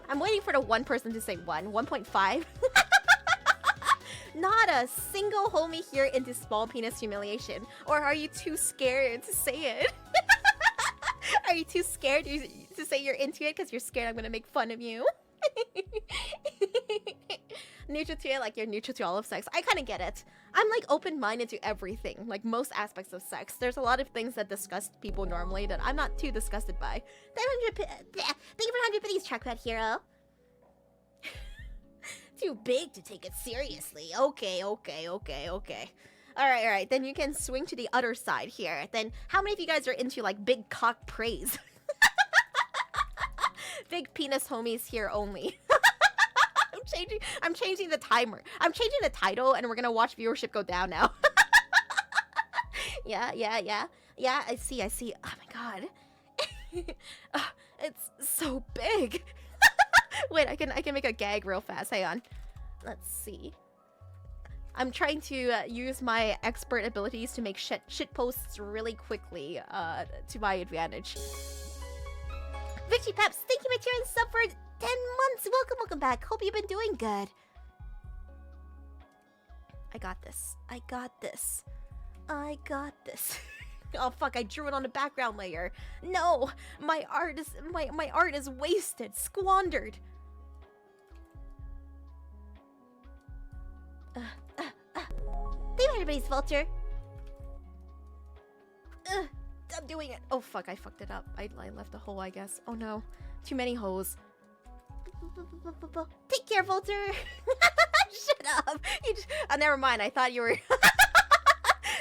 I'm waiting for the 1 person to say 1. 1.5? Not a single homie here into small penis humiliation. Or are you too scared to say it? Are you too scared to say you're into it because you're scared I'm gonna make fun of you? Neutral to it, like you're neutral to all of sex. I kind of get it. I'm like open-minded to everything, like most aspects of sex. There's a lot of things that disgust people normally that I'm not too disgusted by. Thank you for 100 pennies, Trackpad Hero. Too big to take it seriously. Okay. Alright, then you can swing to the other side here. Then how many of you guys are into like big cock praise? Big penis homies here only. I'm changing the timer. I'm changing the title and we're gonna watch viewership go down now. Yeah, I see. Oh my god. It's so big. Wait, I can make a gag real fast. Hang on. Let's see. I'm trying to use my expert abilities to make shit posts really quickly to my advantage. Vichy Peps, thank you for cheering sub for 10 months. Welcome back. Hope you've been doing good. I got this. Oh fuck, I drew it on the background layer. No, my art is wasted, squandered. Thank you, everybody's Vulture. I'm doing it. Oh fuck, I fucked it up. I left a hole, I guess. Oh no, too many holes. Take care, Vulture. Shut up. Never mind. I thought you were.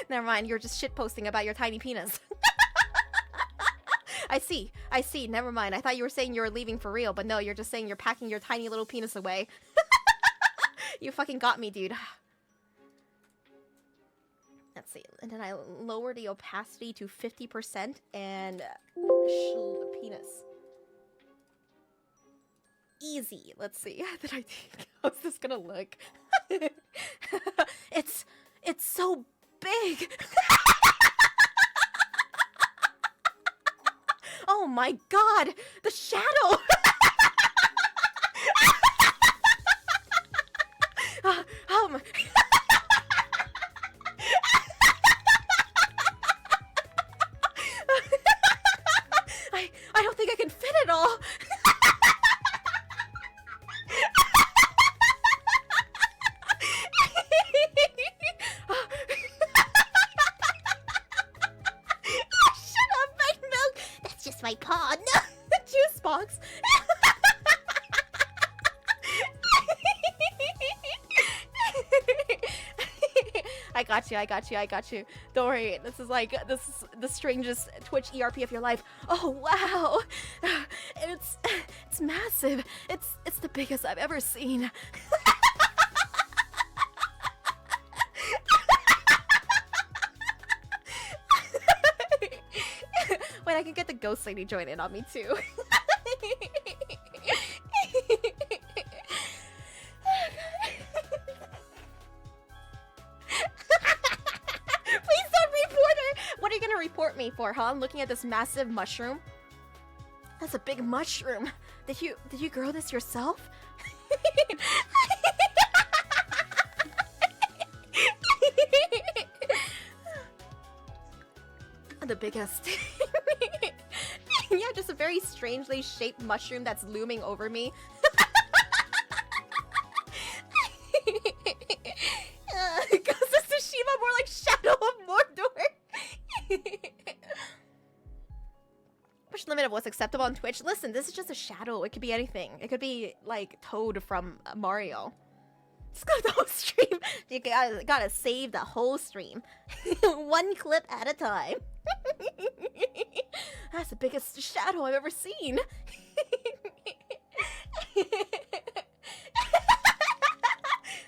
Never mind, you're just shitposting about your tiny penis. I see. Never mind. I thought you were saying you were leaving for real, but no, you're just saying you're packing your tiny little penis away. You fucking got me, dude. Let's see. And then I lower the opacity to 50% and penis. Easy. Let's see. Did I think? How's this gonna look? It's so big. Oh my god, the shadow. I don't think I can fit it all. My paw. No, juice box. I got you. Don't worry. This is the strangest Twitch ERP of your life. Oh wow. It's massive. It's the biggest I've ever seen. Wait, I can get the ghost lady join in on me too. Please don't report her! What are you gonna report me for, huh? I'm looking at this massive mushroom. That's a big mushroom. Did you grow this yourself? The biggest. Yeah, just a very strangely shaped mushroom that's looming over me. Ghost of Tsushima, more like Shadow of Mordor. Push limit of what's acceptable on Twitch. Listen, this is just a shadow. It could be anything. It could be like Toad from Mario. Just got the whole stream. You gotta save the whole stream. One clip at a time. That's the biggest shadow I've ever seen.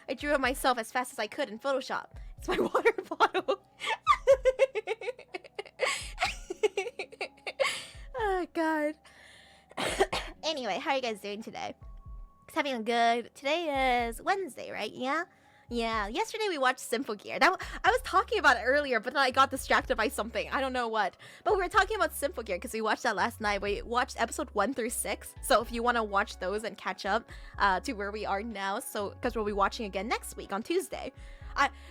I drew it myself as fast as I could in Photoshop. It's my water bottle. Oh god. Anyway, how are you guys doing today? Having a good. Today is Wednesday, right? Yeah. Yesterday we watched Simple Gear. I was talking about it earlier, but then I got distracted by something. I don't know what. But we were talking about Simple Gear because we watched that last night. We watched episode 1 through 6. So if you want to watch those and catch up to where we are now, so because we'll be watching again next week on Tuesday.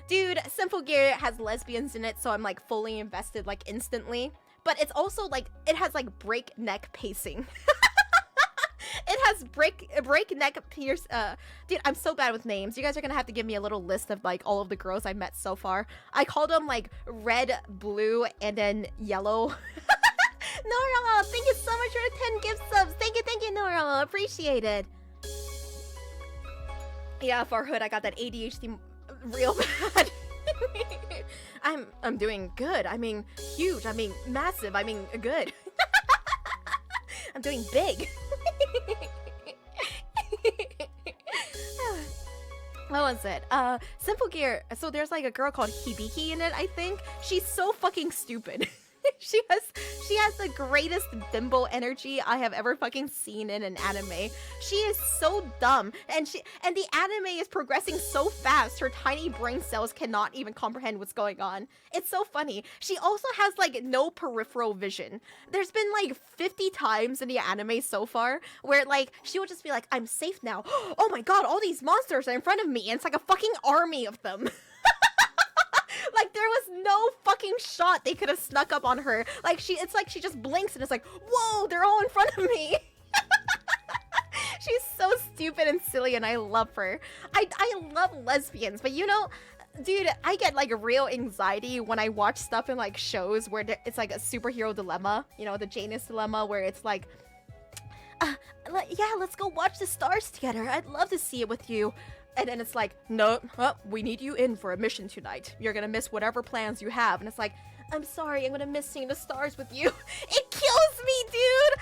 Dude, Simple Gear has lesbians in it, so I'm like fully invested like instantly. But it's also like it has like breakneck pacing. It has breakneck pierce. Dude, I'm so bad with names. You guys are gonna have to give me a little list of like all of the girls I met so far. I called them like red, blue, and then yellow. Nora, thank you so much for the 10 gift subs. Thank you, Nora. Appreciate it. Yeah, for Hood, I got that ADHD real bad. I'm doing good. I mean, huge. I mean, massive. I mean, good. I'm doing big. What was it? Simple Gear. So there's like a girl called Hibiki in it, I think. She's so fucking stupid. She has the greatest bimbo energy I have ever fucking seen in an anime. She is so dumb, and the anime is progressing so fast. Her tiny brain cells cannot even comprehend what's going on. It's so funny. She also has like no peripheral vision. There's been like 50 times in the anime so far where like she will just be like, "I'm safe now." Oh my god, all these monsters are in front of me, and it's like a fucking army of them. Like there was no fucking shot they could have snuck up on her. Like it's like she just blinks and it's like, whoa, they're all in front of me. She's so stupid and silly, and I love her. I love lesbians, but you know, dude, I get like real anxiety when I watch stuff in like shows where it's like a superhero dilemma. You know, the Janus dilemma, where it's like, yeah, let's go watch the stars together. I'd love to see it with you. And then it's like, no, we need you in for a mission tonight. You're gonna miss whatever plans you have. And it's like, I'm sorry, I'm gonna miss seeing the stars with you. It kills me, dude!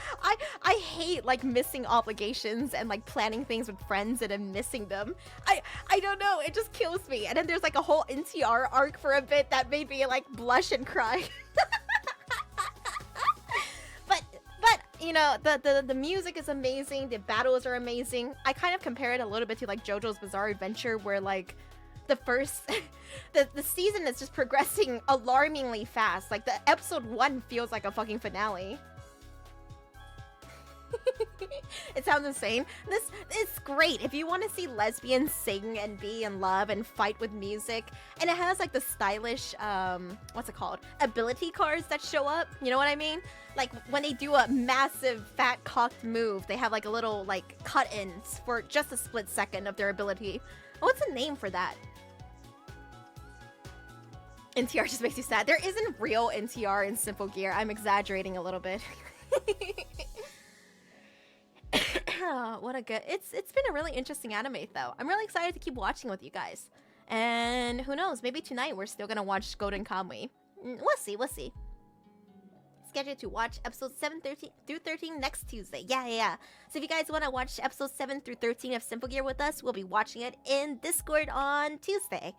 I hate, like, missing obligations and, like, planning things with friends and then missing them. I don't know, it just kills me. And then there's, like, a whole NTR arc for a bit that made me, like, blush and cry. But you know, the music is amazing, the battles are amazing. I kind of compare it a little bit to, like, JoJo's Bizarre Adventure, where, like, the first the season is just progressing alarmingly fast. Like, the episode 1 feels like a fucking finale. It sounds insane. This is great if you want to see lesbians sing and be in love and fight with music. And it has, like, the stylish what's it called, ability cards that show up, you know what I mean? Like, when they do a massive fat cocked move, they have, like, a little, like, cut-ins for just a split second of their ability. What's the name for that? NTR just makes you sad. There isn't real NTR in Simple Gear. I'm exaggerating a little bit. What a good... It's been a really interesting anime, though. I'm really excited to keep watching with you guys. And who knows, maybe tonight we're still gonna watch Golden Kamuy. We'll see, we'll see. Scheduled to watch episodes 7 through 13 next Tuesday. Yeah. So if you guys want to watch episodes 7 through 13 of Simple Gear with us, we'll be watching it in Discord on Tuesday.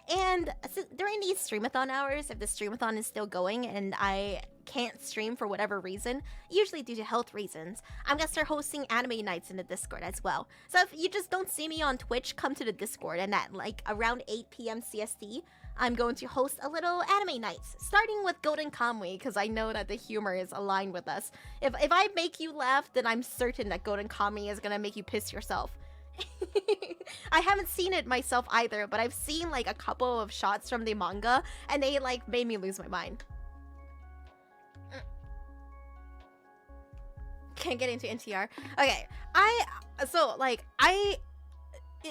And so during these streamathon hours, if the streamathon is still going and I can't stream for whatever reason, usually due to health reasons, I'm gonna start hosting anime nights in the Discord as well. So if you just don't see me on Twitch, come to the Discord, and at like around 8 p.m. CST, I'm going to host a little anime nights, starting with Golden Kamuy, because I know that the humor is aligned with us. If I make you laugh, then I'm certain that Golden Kamuy is gonna make you piss yourself. I haven't seen it myself either, but I've seen like a couple of shots from the manga, and they like made me lose my mind. Can't get into NTR. Okay,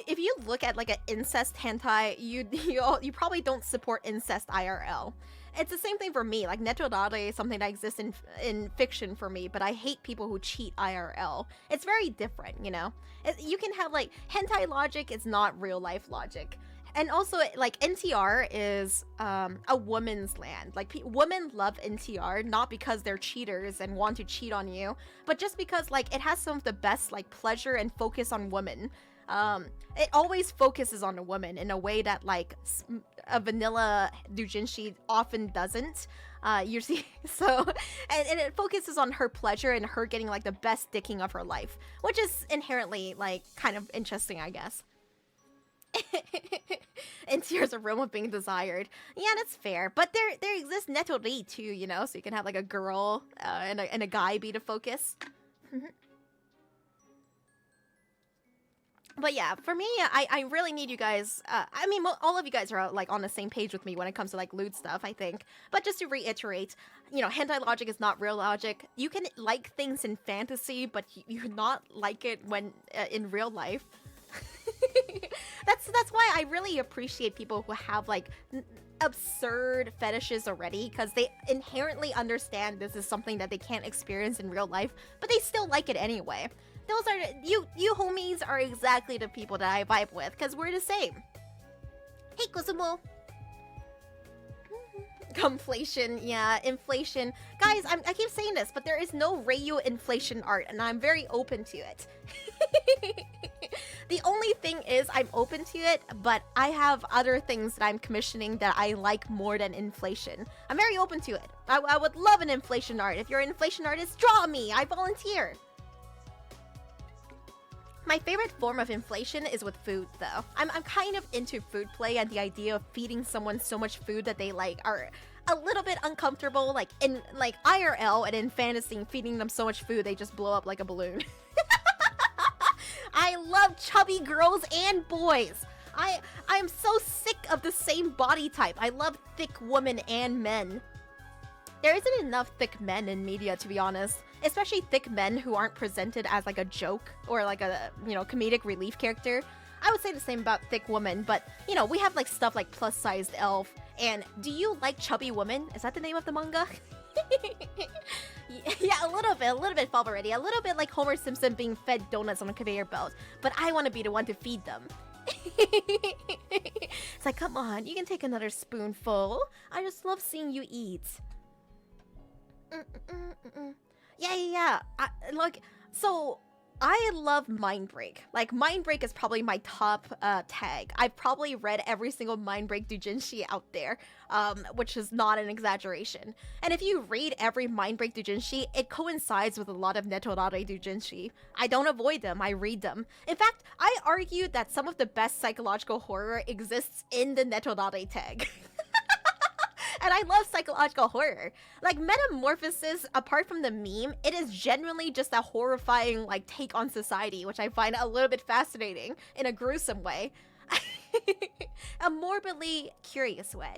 if you look at like an incest hentai, you probably don't support incest IRL. It's the same thing for me. Like, netorare is something that exists in fiction for me, but I hate people who cheat IRL. It's very different, you know? You can have, like, hentai logic is not real life logic. And also, like, NTR is a woman's land. Like, women love NTR, not because they're cheaters and want to cheat on you, but just because, like, it has some of the best, like, pleasure and focus on women. It always focuses on a woman in a way that, like, a vanilla doujinshi often doesn't. Usually, so, and it focuses on her pleasure and her getting, like, the best dicking of her life, which is inherently, like, kind of interesting, I guess. NTR's a realm of being desired. Yeah, that's fair. But there exists netori too, you know, so you can have, like, a girl and a guy be the focus. But yeah, for me, I really need you guys, I mean, all of you guys are, like, on the same page with me when it comes to, like, lewd stuff, I think. But just to reiterate, you know, hentai logic is not real logic. You can like things in fantasy, but you not like it when, in real life. That's why I really appreciate people who have, like, absurd fetishes already, because they inherently understand this is something that they can't experience in real life, but they still like it anyway. Those are you homies are exactly the people that I vibe with, because we're the same. Hey, Kusumo. Inflation, yeah, inflation. Guys, I keep saying this, but there is no Reiyu inflation art, and I'm very open to it. The only thing is I'm open to it, but I have other things that I'm commissioning that I like more than inflation. I'm very open to it. I would love an inflation art. If you're an inflation artist, draw me. I volunteer. My favorite form of inflation is with food, though. I'm kind of into food play and the idea of feeding someone so much food that they, like, are a little bit uncomfortable, like in, like, IRL, and in fantasy, feeding them so much food they just blow up like a balloon. I love chubby girls and boys. I'm so sick of the same body type. I love thick women and men. There isn't enough thick men in media, to be honest. Especially thick men who aren't presented as, like, a joke or, like, a, you know, comedic relief character. I would say the same about thick women, but, you know, we have, like, stuff like plus-sized elf. And do you like chubby women? Is that the name of the manga? Yeah, a little bit Fall already. A little bit like Homer Simpson being fed donuts on a conveyor belt. But I want to be the one to feed them. It's like, come on, you can take another spoonful. I just love seeing you eat. Yeah. Look, so I love Mind Break. Like, Mind Break is probably my top tag. I've probably read every single Mind Break doujinshi out there, which is not an exaggeration. And if you read every Mind Break doujinshi, it coincides with a lot of Netorare doujinshi. I don't avoid them, I read them. In fact, I argue that some of the best psychological horror exists in the Netorare tag. And I love psychological horror. Like, Metamorphosis, apart from the meme, it is genuinely just a horrifying, like, take on society, which I find a little bit fascinating in a gruesome way. A morbidly curious way.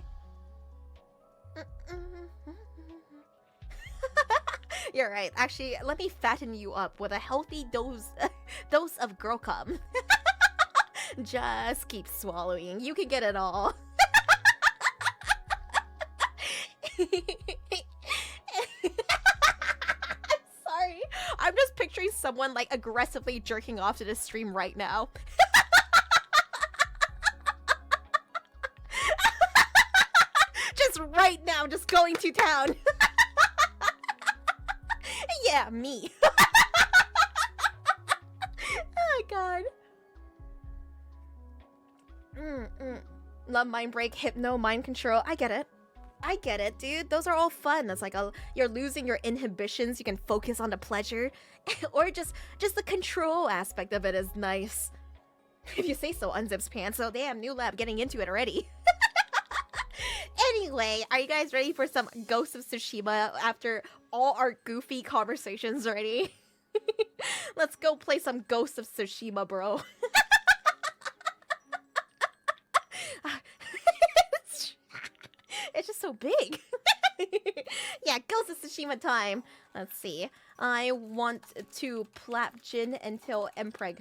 You're right. Actually, let me fatten you up with a healthy dose of girl cum. Just keep swallowing. You can get it all. I'm sorry. I'm just picturing someone like aggressively jerking off to the stream right now. Just right now, just going to town. Yeah, me. Oh god. Love Mind Break, Hypno, Mind Control. I get it, dude. Those are all fun. That's like you're losing your inhibitions. You can focus on the pleasure, or just the control aspect of it is nice. If you say so, Unzips Pants. So damn, new lab getting into it already. Anyway, are you guys ready for some Ghost of Tsushima after all our goofy conversations already? Let's go play some Ghost of Tsushima, bro. It's just so big. Yeah, Ghost of Tsushima time. Let's see. I want to plap Jin until Empreg.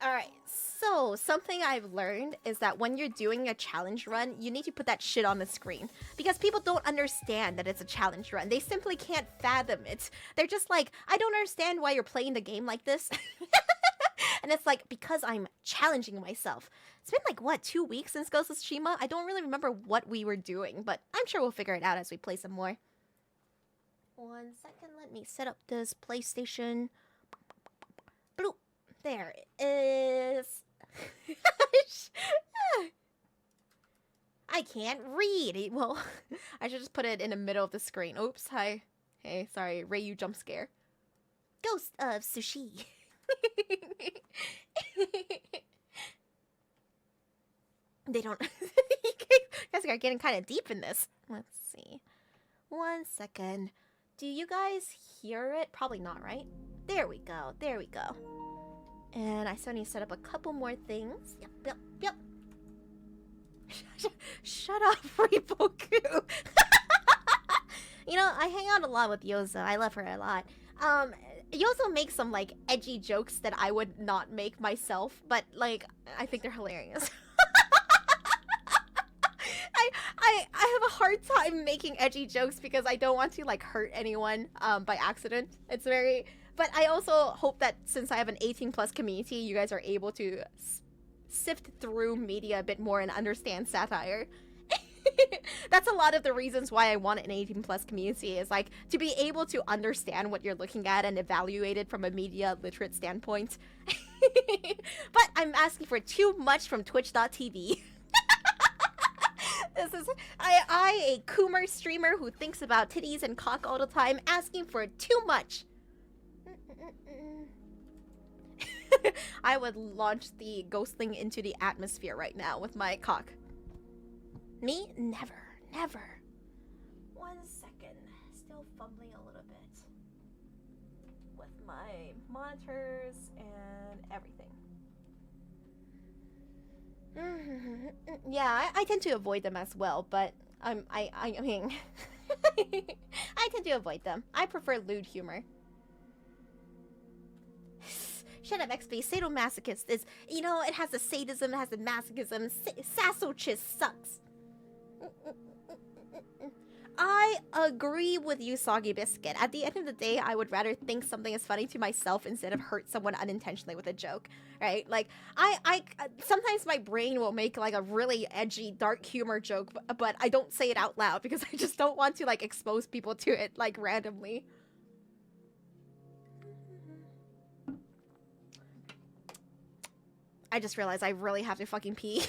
Alright, so something I've learned is that when you're doing a challenge run, you need to put that shit on the screen. Because people don't understand that it's a challenge run. They simply can't fathom it. They're just like, I don't understand why you're playing the game like this. And it's like, because I'm challenging myself. It's been like, what, 2 weeks since Ghost of Tsushima? I don't really remember what we were doing, but I'm sure we'll figure it out as we play some more. 1 second, let me set up this PlayStation. Bloop. There it is. I can't read. Well, I should just put it in the middle of the screen. Oops, hi. Hey, sorry, Reiyu jump scare. Ghost of Sushi. They don't. You guys are getting kind of deep in this. Let's see. 1 second. Do you guys hear it? Probably not, right? There we go. There we go. And I still need to set up a couple more things. Yep. Shut up, Ripoku. You know, I hang out a lot with Yozo. I love her a lot. Yozo makes some, like, edgy jokes that I would not make myself, but, like, I think they're hilarious. I have a hard time making edgy jokes because I don't want to, like, hurt anyone by accident. It's very... But I also hope that since I have an 18+ community, you guys are able to sift through media a bit more and understand satire. That's a lot of the reasons why I want an 18+ community, is like to be able to understand what you're looking at and evaluate it from a media literate standpoint. But I'm asking for too much from twitch.tv. This is I, a Coomer streamer who thinks about titties and cock all the time, asking for too much. I would launch the ghostling into the atmosphere right now with my cock. Me? Never. 1 second. Still fumbling a little bit with my monitors and everything. Yeah, I tend to avoid them as well, but I mean, I tend to avoid them. I prefer lewd humor. Shut up, XP. Sadomasochist is, you know, it has the sadism, it has the masochism. Sasochist sucks. I agree with you, Soggy Biscuit. At the end of the day, I would rather think something is funny to myself instead of hurt someone unintentionally with a joke, right? Like, I sometimes my brain will make like a really edgy, dark humor joke, but I don't say it out loud because I just don't want to like expose people to it like randomly. I just realized I really have to fucking pee.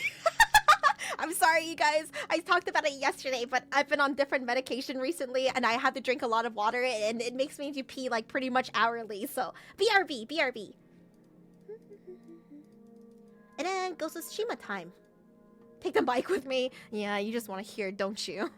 I'm sorry, you guys. I talked about it yesterday, but I've been on different medication recently, and I have to drink a lot of water, and it makes me need to pee like pretty much hourly. So BRB, BRB. And then goes to Tsushima time. Take the bike with me. Yeah, you just want to hear, don't you?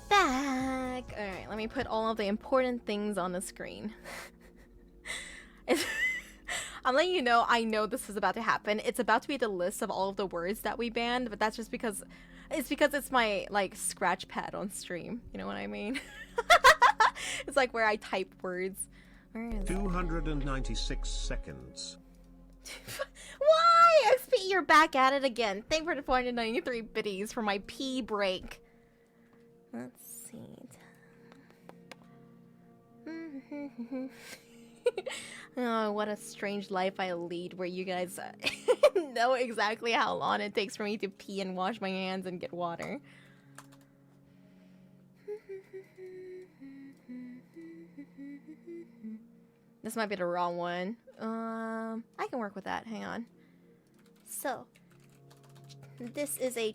back. All right, let me put all of the important things on the screen. I'm letting you know, I know this is about to happen. It's about to be the list of all of the words that we banned, but that's just because it's my like scratch pad on stream. You know what I mean? It's like where I type words. Where is 296 seconds. Why? XP, you're back at it again. Thank you for the 493 biddies for my pee break. Let's see. Oh, what a strange life I lead where you guys know exactly how long it takes for me to pee and wash my hands and get water. This might be the wrong one. I can work with that. Hang on. So, this is a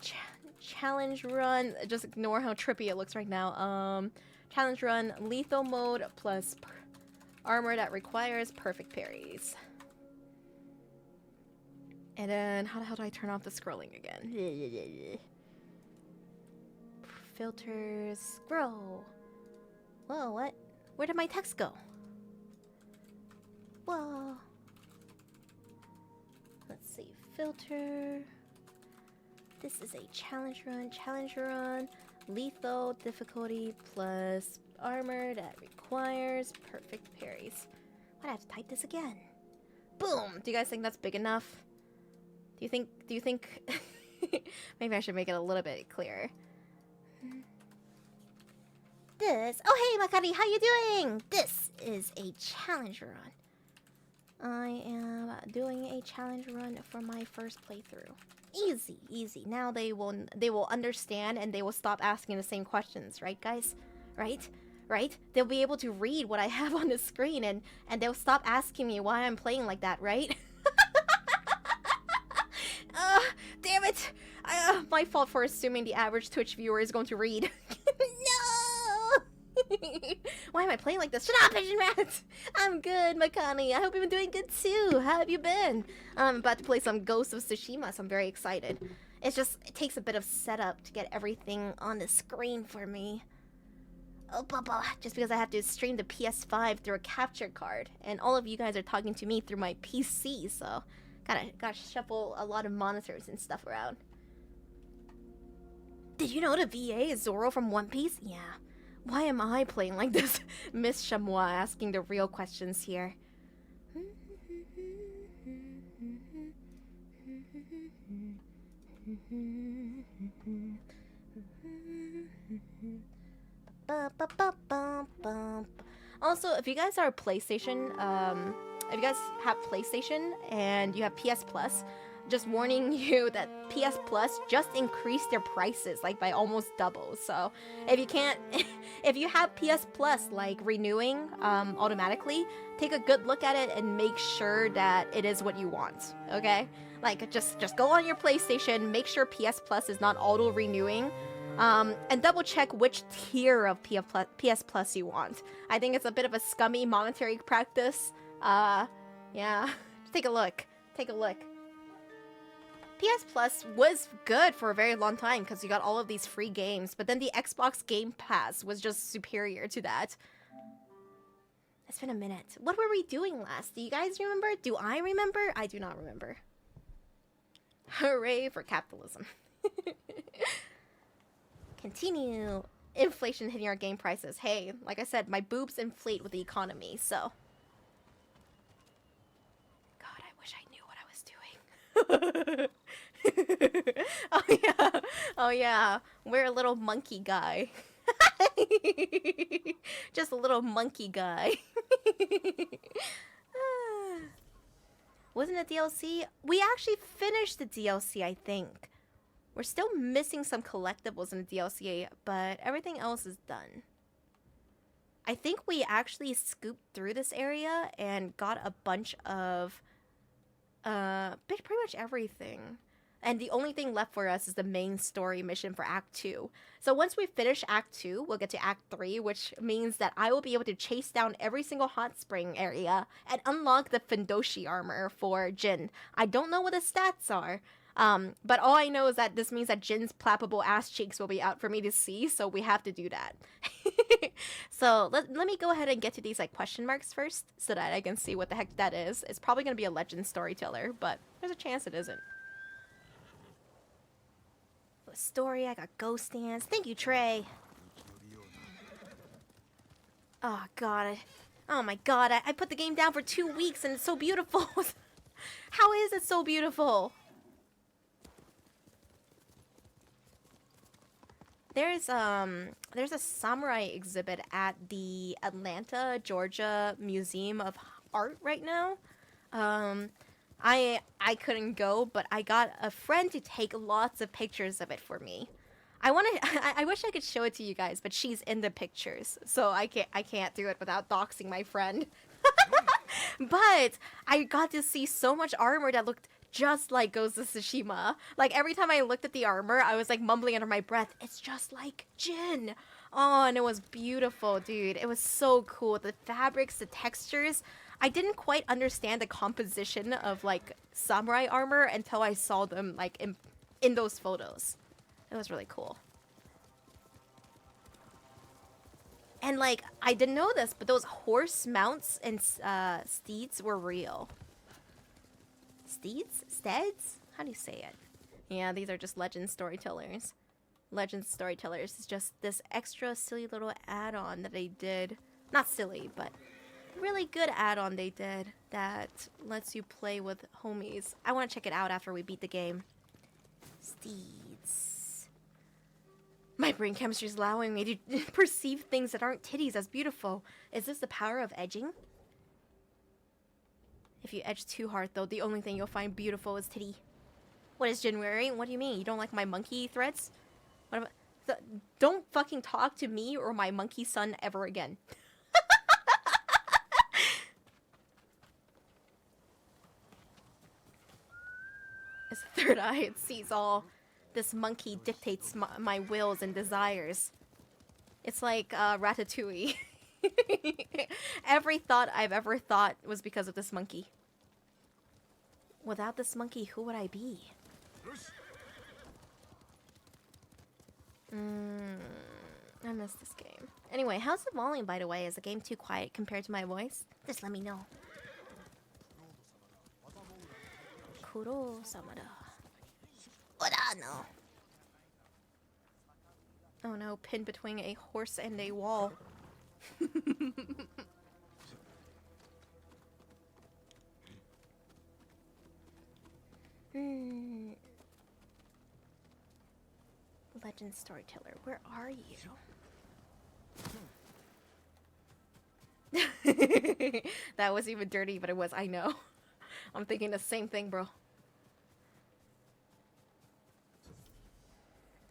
challenge run. Just ignore how trippy it looks right now. Challenge run, lethal mode plus armor that requires perfect parries. And then, how the hell do I turn off the scrolling again? Filters, scroll. Whoa, what? Where did my text go? Whoa. Let's see, filter. This is a challenge run, lethal difficulty plus armor that requires perfect parries. Why'd I have to type this again? Boom! Do you guys think that's big enough? Do you think maybe I should make it a little bit clearer. This, oh hey Makari, how you doing? This is a challenge run. I am doing a challenge run for my first playthrough. Easy, easy. Now they will understand and they will stop asking the same questions, right guys? Right? Right? They'll be able to read what I have on the screen and they'll stop asking me why I'm playing like that, right? Damn it! My fault for assuming the average Twitch viewer is going to read. No! Why am I playing like this? Shut up, Asian Rat! I'm good, Makani. I hope you've been doing good too. How have you been? I'm about to play some Ghost of Tsushima, so I'm very excited. It takes a bit of setup to get everything on the screen for me. Oh, Papa, just because I have to stream the PS5 through a capture card, and all of you guys are talking to me through my PC, so gotta shuffle a lot of monitors and stuff around. Did you know the VA is Zoro from One Piece? Yeah. Why am I playing like this? Miss Chamois asking the real questions here. Also, if you guys are PlayStation, if you guys have PlayStation and you have PS Plus, just warning you that PS Plus just increased their prices like by almost double. So if you can't, if you have PS Plus like renewing automatically, take a good look at it and make sure that it is what you want. Okay, like just go on your PlayStation, make sure PS Plus is not auto renewing. And double check which tier of PS Plus you want. I think it's a bit of a scummy monetary practice. Yeah, take a look. Take a look. PS Plus was good for a very long time because you got all of these free games, but then the Xbox Game Pass was just superior to that. It's been a minute. What were we doing last? Do you guys remember? Do I remember? I do not remember. Hooray for capitalism. Continue. Inflation hitting our game prices. Hey, like I said, my boobs inflate with the economy, so. God, I wish I knew what I was doing. Oh yeah. Oh yeah. We're a little monkey guy. Just a little monkey guy. Wasn't it DLC? We actually finished the DLC, I think. We're still missing some collectibles in the DLC, but everything else is done. I think we actually scooped through this area and got a bunch of pretty much everything. And the only thing left for us is the main story mission for Act 2. So once we finish Act 2, we'll get to Act 3, which means that I will be able to chase down every single hot spring area and unlock the Fundoshi armor for Jin. I don't know what the stats are, But all I know is that this means that Jin's plappable ass cheeks will be out for me to see, so we have to do that. So let me go ahead and get to these like question marks first, so that I can see what the heck that is. It's probably gonna be a legend storyteller, but there's a chance it isn't. Story, I got ghost dance. Thank you, Trey. Oh god. Oh my god, I put the game down for 2 weeks and it's so beautiful. How is it so beautiful? There's a samurai exhibit at the Atlanta, Georgia Museum of Art right now. I couldn't go, but I got a friend to take lots of pictures of it for me. I wish I could show it to you guys, but she's in the pictures, so I can't do it without doxing my friend. But I got to see so much armor that looked just like Ghost of Tsushima. Like every time I looked at the armor, I was like mumbling under my breath, "It's just like Jin." Oh, and it was beautiful, dude. It was so cool. The fabrics, the textures. I didn't quite understand the composition of like samurai armor until I saw them like in those photos. It was really cool. And like I didn't know this, but those horse mounts and steeds were real. Steeds? Steads? How do you say it? Yeah, these are just legend storytellers. Legend storytellers is just this extra silly little add-on that they did. Not silly, but really good add-on they did that lets you play with homies. I want to check it out after we beat the game. Steeds. My brain chemistry is allowing me to perceive things that aren't titties as beautiful. Is this the power of edging? If you edge too hard, though, the only thing you'll find beautiful is titty. What is Jin wearing? What do you mean? You don't like my monkey threads? What about... Don't fucking talk to me or my monkey son ever again. It's a third eye. It sees all. This monkey dictates my wills and desires. It's like Ratatouille. Every thought I've ever thought was because of this monkey. Without this monkey, who would I be? I miss this game. Anyway, how's the volume, by the way? Is the game too quiet compared to my voice? Just let me know. Kuro-sama da. No. Oh no, pinned between a horse and a wall. Legend storyteller, where are you? That was even dirty, but it was, I know. I'm thinking the same thing, bro.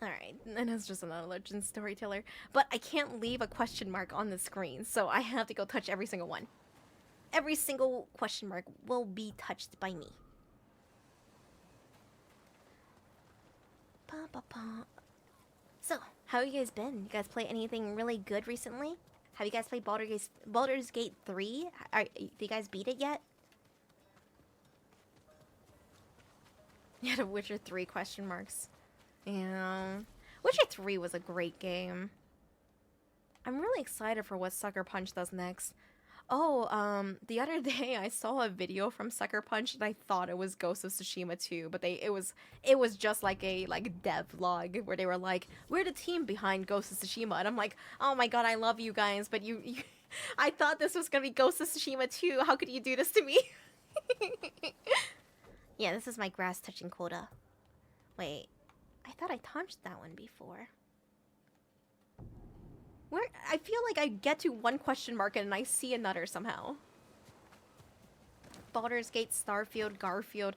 Alright, and it's just another legend storyteller. But I can't leave a question mark on the screen, so I have to go touch every single one. Every single question mark will be touched by me. So, how have you guys been? You guys play anything really good recently? Have you guys played Baldur's Gate 3? Do you guys beat it yet? Yeah, The Witcher 3 question marks. Yeah. Witcher 3 was a great game. I'm really excited for what Sucker Punch does next. Oh, the other day I saw a video from Sucker Punch and I thought it was Ghost of Tsushima 2, but it was just like a dev log where they were like, "We're the team behind Ghost of Tsushima," and I'm like, "Oh my god, I love you guys, but you I thought this was gonna be Ghost of Tsushima 2. How could you do this to me?" Yeah, this is my grass touching quota. Wait, I thought I touched that one before. Where I feel like I get to one question mark and I see another somehow. Baldur's Gate, Starfield, Garfield.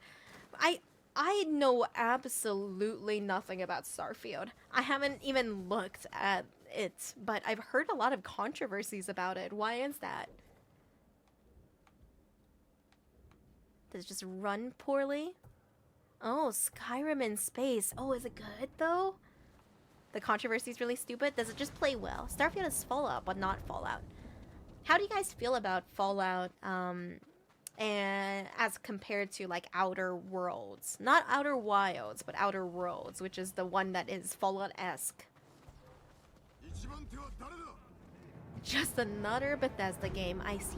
I know absolutely nothing about Starfield. I haven't even looked at it, but I've heard a lot of controversies about it. Why is that? Does it just run poorly? Oh, Skyrim in space. Oh, is it good though? The controversy is really stupid. Does it just play well? Starfield is Fallout, but not Fallout. How do you guys feel about Fallout and as compared to like Outer Worlds, not Outer Wilds, but Outer Worlds, which is the one that is Fallout-esque. Just another Bethesda game, I see.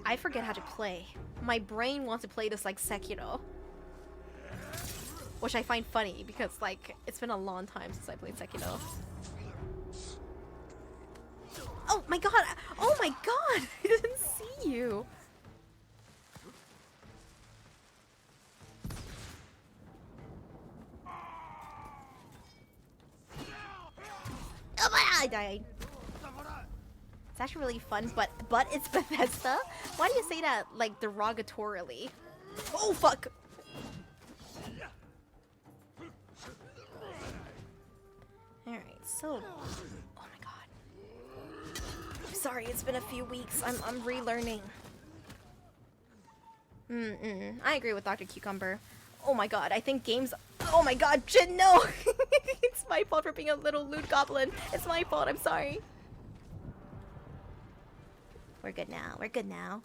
I forget how to play. My brain wants to play this like Sekiro. Which I find funny because like it's been a long time since I played Sekiro. Oh my god! Oh my god! I didn't see you! Oh my god! I died. It's actually really fun, but it's Bethesda? Why do you say that like derogatorily? Oh fuck! Alright, so oh my god. I'm sorry, it's been a few weeks. I'm relearning. I agree with Dr. Cucumber. Oh my god, I think games. Oh my god, Jin, no! It's my fault for being a little loot goblin. It's my fault, I'm sorry. We're good now. We're good now.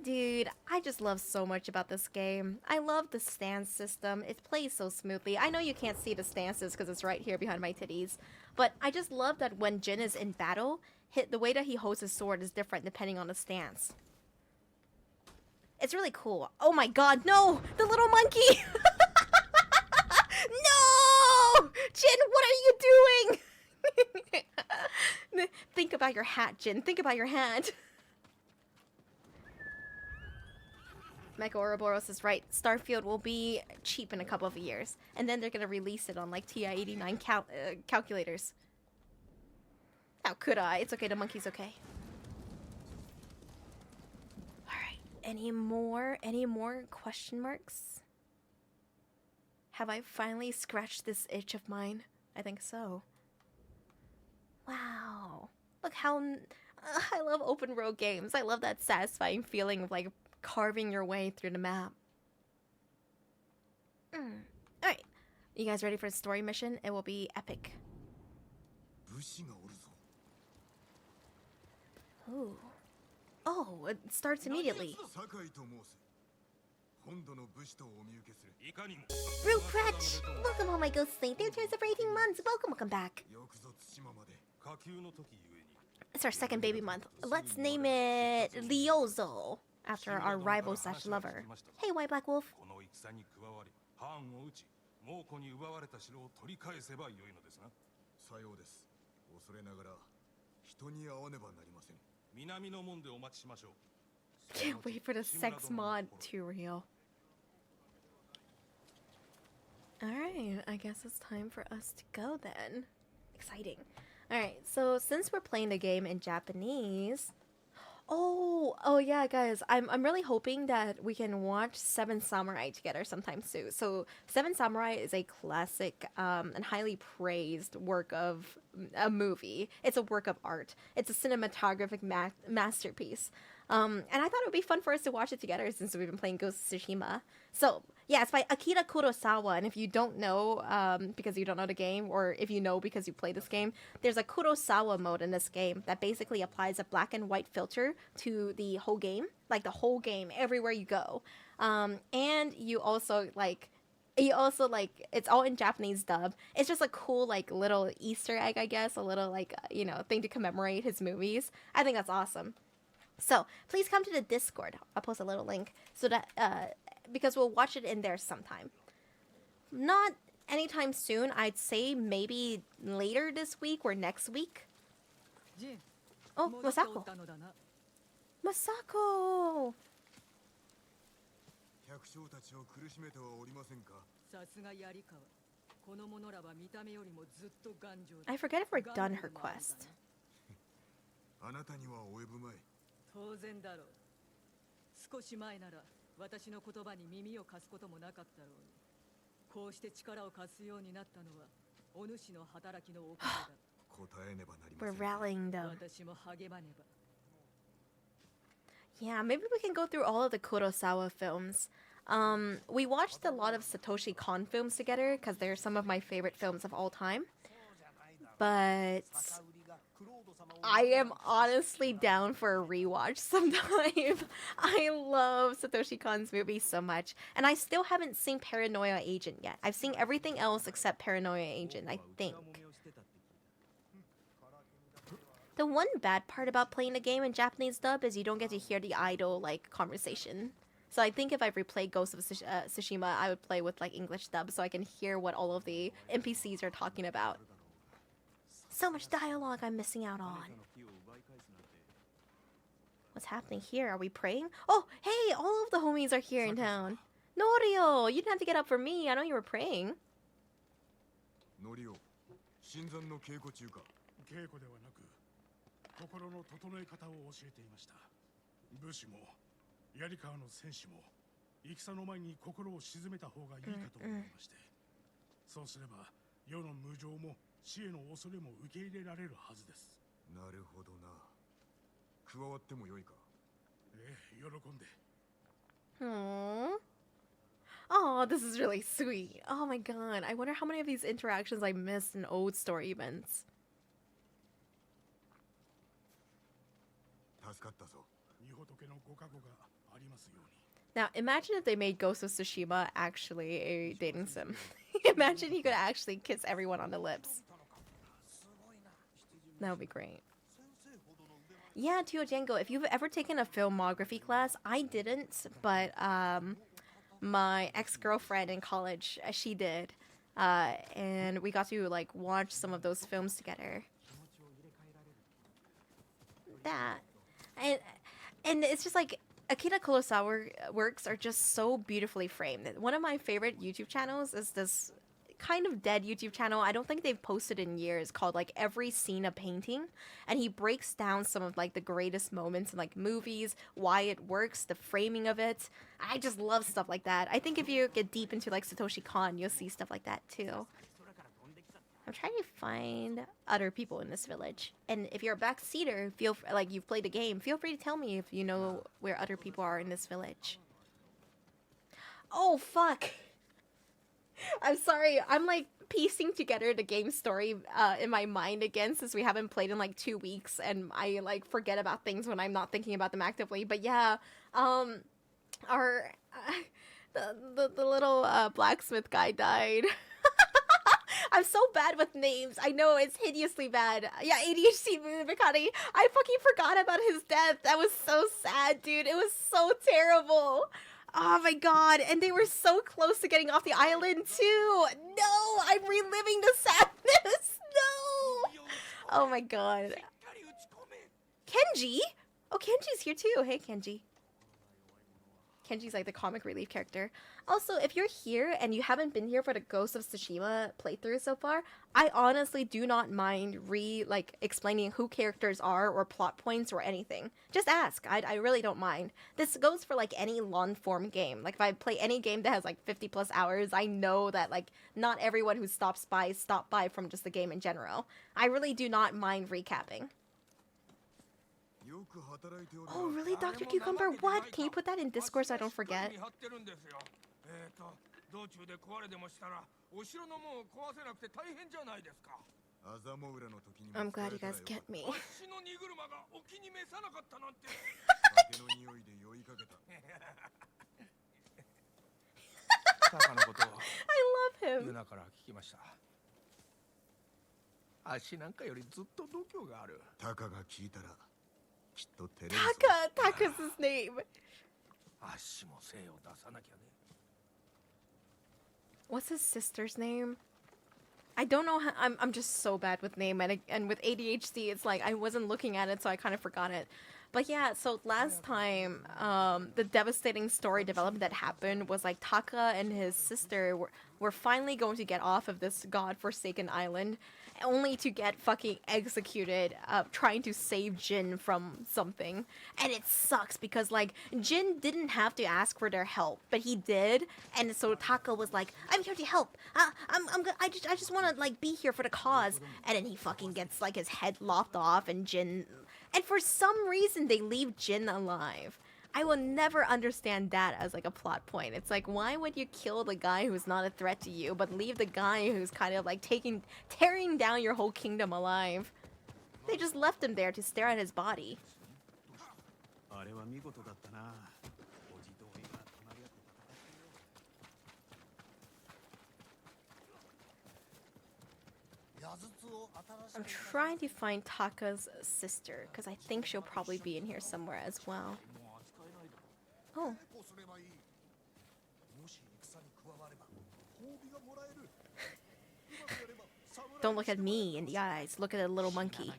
Dude, I just love so much about this game. I love the stance system. It plays so smoothly. I know you can't see the stances because it's right here behind my titties. But I just love that when Jin is in battle, the way that he holds his sword is different depending on the stance. It's really cool. Oh my god, no! The little monkey! No! Jin, what are you doing? Think about your hat, Jin. Think about your hat. Mecha Ouroboros is right. Starfield will be cheap in a couple of years. And then they're gonna release it on like TI-89 calculators. How could I? It's okay, the monkey's okay. Alright, any more question marks? Have I finally scratched this itch of mine? I think so. Wow. Look how... I love open world games. I love that satisfying feeling of like carving your way through the map. Alright. You guys ready for the story mission? It will be epic. Ooh. Oh, it starts immediately. Rupretch! Welcome home, my Ghostlings. 3 times for 18 months. Welcome back. It's our second baby month. Let's name it Lyozo, after our rival / lover. Hey, White Black Wolf. Can't wait for the sex mod to real. Alright, I guess it's time for us to go then. Exciting. Alright, so since we're playing the game in Japanese... Oh yeah, guys, I'm really hoping that we can watch Seven Samurai together sometime soon. So Seven Samurai is a classic and highly praised work of a movie. It's a work of art. It's a cinematographic masterpiece. And I thought it would be fun for us to watch it together since we've been playing Ghost of Tsushima. So yeah, it's by Akira Kurosawa, and if you don't know because you don't know the game, or if you know because you play this game, there's a Kurosawa mode in this game that basically applies a black and white filter to the whole game, like the whole game, everywhere you go. And you also like, it's all in Japanese dub. It's just a cool like little Easter egg, I guess, a little like thing to commemorate his movies. I think that's awesome. So please come to the Discord. I'll post a little link so that because we'll watch it in there sometime. Not anytime soon. I'd say maybe later this week or next week. Oh, Masako. Masako! I forget if we're done her quest. 当然だろう。少し前なら私の言葉に耳を貸すこともなかったろうに。こうして力を貸すようになったのはお主の働きのおかげだ。答えねばなりません。 We're rallying though. 私も励まねば。 Yeah, maybe we can go through all of the Kurosawa films. We watched a lot of Satoshi Kon films together because they're some of my favorite films of all time. But I am honestly down for a rewatch sometime. I love Satoshi Kon's movie so much. And I still haven't seen Paranoia Agent yet. I've seen everything else except Paranoia Agent, I think. The one bad part about playing a game in Japanese dub is you don't get to hear the idle, like, conversation. So I think if I replayed Ghost of Tsushima, I would play with, like, English dub so I can hear what all of the NPCs are talking about. So much dialogue I'm missing out on. What's happening here? Are we praying? Oh, hey, all of the homies are here in town. Norio, you didn't have to get up for me. I know you were praying. ノリオ、新参の稽古中か。稽古ではなく、心の整え方を教えていました。武士も、槍川の戦士も、戦の前に心を鎮めた方がいいかと思いまして。そうすれば、世の無常も死への恐れも受け入れられるはずです。なるほどな。加わってもよいか。ええ、喜んで。Aww. Oh, this is really sweet. Oh my god. I wonder how many of these interactions I missed in old story events. 助かったぞ。御仏のご加護がありますように。Now, imagine if they made Ghost of Tsushima actually a dating sim. Imagine he could actually kiss everyone on the lips. That would be great. Yeah, Tio Django, if you've ever taken a filmography class, I didn't, but my ex-girlfriend in college, she did. And we got to like watch some of those films together. That. And it's just like Akira Kurosawa works are just so beautifully framed. One of my favorite YouTube channels is this kind of dead YouTube channel. I don't think they've posted in years, called like Every Scene a Painting, and he breaks down some of like the greatest moments in like movies, why it works, the framing of it. I just love stuff like that. I think if you get deep into like Satoshi Kon, you'll see stuff like that too. I'm trying to find other people in this village, and if you're a backseater, feel like you've played the game, feel free to tell me if you know where other people are in this village. Oh fuck. I'm sorry, I'm like piecing together the game story in my mind again, since we haven't played in like 2 weeks and I like forget about things when I'm not thinking about them actively. But yeah, our the little blacksmith guy died. I'm so bad with names. I know it's hideously bad. Yeah, ADHD Mikati. I fucking forgot about his death. That was so sad, dude. It was so terrible. Oh my god, and they were so close to getting off the island too. No, I'm reliving the sadness. No. Oh my god. Kenji? Oh, Kenji's here too. Hey, Kenji. Kenji's like the comic relief character. Also, if you're here and you haven't been here for the Ghost of Tsushima playthrough so far, I honestly do not mind explaining who characters are or plot points or anything. Just ask. I really don't mind. This goes for like any long form game. Like if I play any game that has like 50 plus hours, I know that like not everyone who stopped by from just the game in general. I really do not mind recapping. Oh, really, Dr. Cucumber? What? Can you put that in Discord so I don't forget? I'm glad you guys get me. I love him. Taka's his name. What's his sister's name? I don't know how. I'm just so bad with name, and with ADHD, it's like I wasn't looking at it, so I kind of forgot it. But yeah, so last time, the devastating story development that happened was like Taka and his sister were finally going to get off of this godforsaken island, only to get fucking executed trying to save Jin from something. And it sucks because like Jin didn't have to ask for their help, but he did. And so Taka was like, I'm here to help. I just want to like be here for the cause. And then he fucking gets like his head lopped off, and Jin, and for some reason they leave Jin alive. I will never understand that as like a plot point. It's like, why would you kill the guy who's not a threat to you, but leave the guy who's kind of like tearing down your whole kingdom alive? They just left him there to stare at his body. あれは見事だったな。おじとおいが隣り合って戦って I'm trying to find Taka's sister, because I think she'll probably be in here somewhere as well. Oh. Don't look at me in the eyes. Look at a little monkey.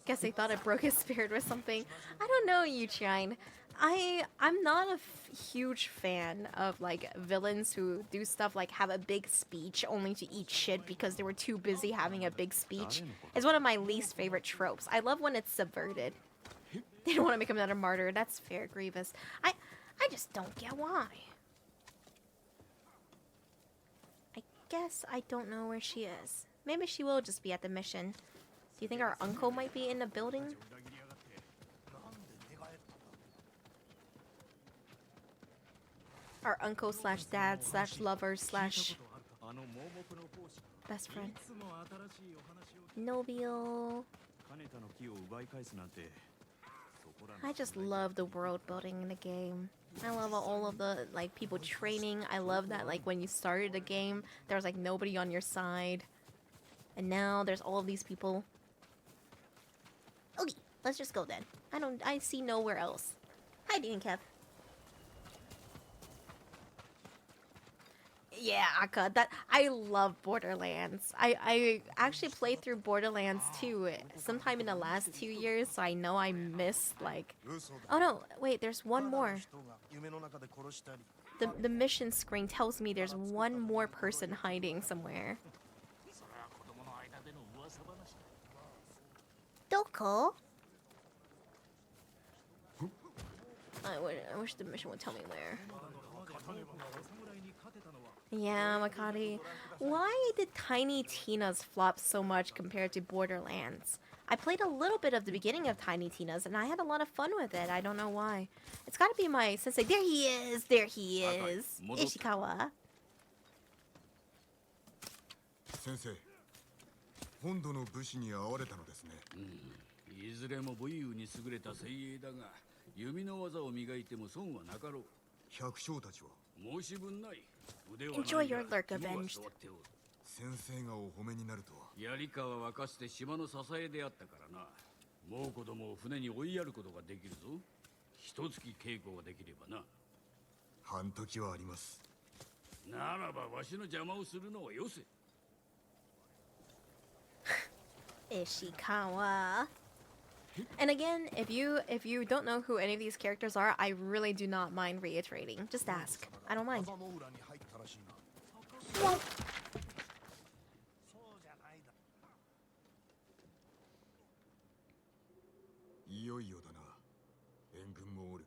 Guess they thought it broke his spirit or something. I don't know, Yuchine. I'm not a huge fan of like villains who do stuff like have a big speech only to eat shit because they were too busy having a big speech. It's one of my least favorite tropes. I love when it's subverted. They don't want to make him another martyr. That's fair, Grievous. I just don't get why. I guess I don't know where she is. Maybe she will just be at the mission. Do you think our uncle might be in the building? Our uncle slash dad slash lover slash best friend. Nobile. I just love the world building in the game. I love all of the like people training. I love that like when you started the game, there was like nobody on your side. And now there's all of these people. Okay, let's just go then. I see nowhere else. Hi, Dean Kev. Yeah, Akka, I love Borderlands. I actually played through Borderlands 2 sometime in the last 2 years, so I know I missed like. Oh no, wait, there's one more. The mission screen tells me there's one more person hiding somewhere. Doko? I wish the mission would tell me where. Yeah, Makati. Why did Tiny Tina's flop so much compared to Borderlands? I played a little bit of the beginning of Tiny Tina's and I had a lot of fun with it. I don't know why. It's gotta be my sensei. There he is! There he is! Ishikawa. Sensei, 本土の武士に会われたのですね。いずれも武勇に優れた精鋭だが、弓の技を磨いても損はなかろう。百姓たちは。申し分ない。 Enjoy your lurk avenged. 先生がお褒めになるとは。槍川はかつて島の支えであったからな。もう子供を船に追いやることができるぞ。一月稽古ができればな。半時はあります。ならばわしの邪魔をするのはよせ。Ishikawa. And again, if you don't know who any of these characters are, I really do not mind reiterating. Just ask. I don't mind. Well, いよいよだな。援軍もおる。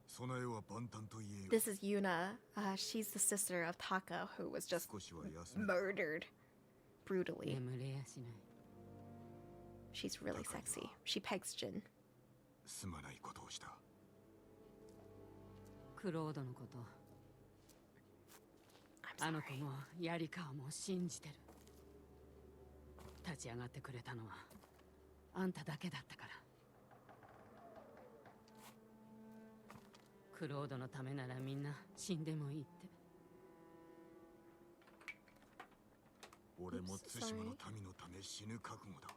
備えは万端と言えよ。 this is Yuna. She's the sister of Taka, who was just murdered brutally. She's really sexy. She pegs Jin. すまないことをした。クロードのこと。あの子も槍川も信じてる。立ち上がってくれたのはあんただけだったから。クロードのためならみんな死んでもいいって。俺も対馬の民のため死ぬ覚悟だ。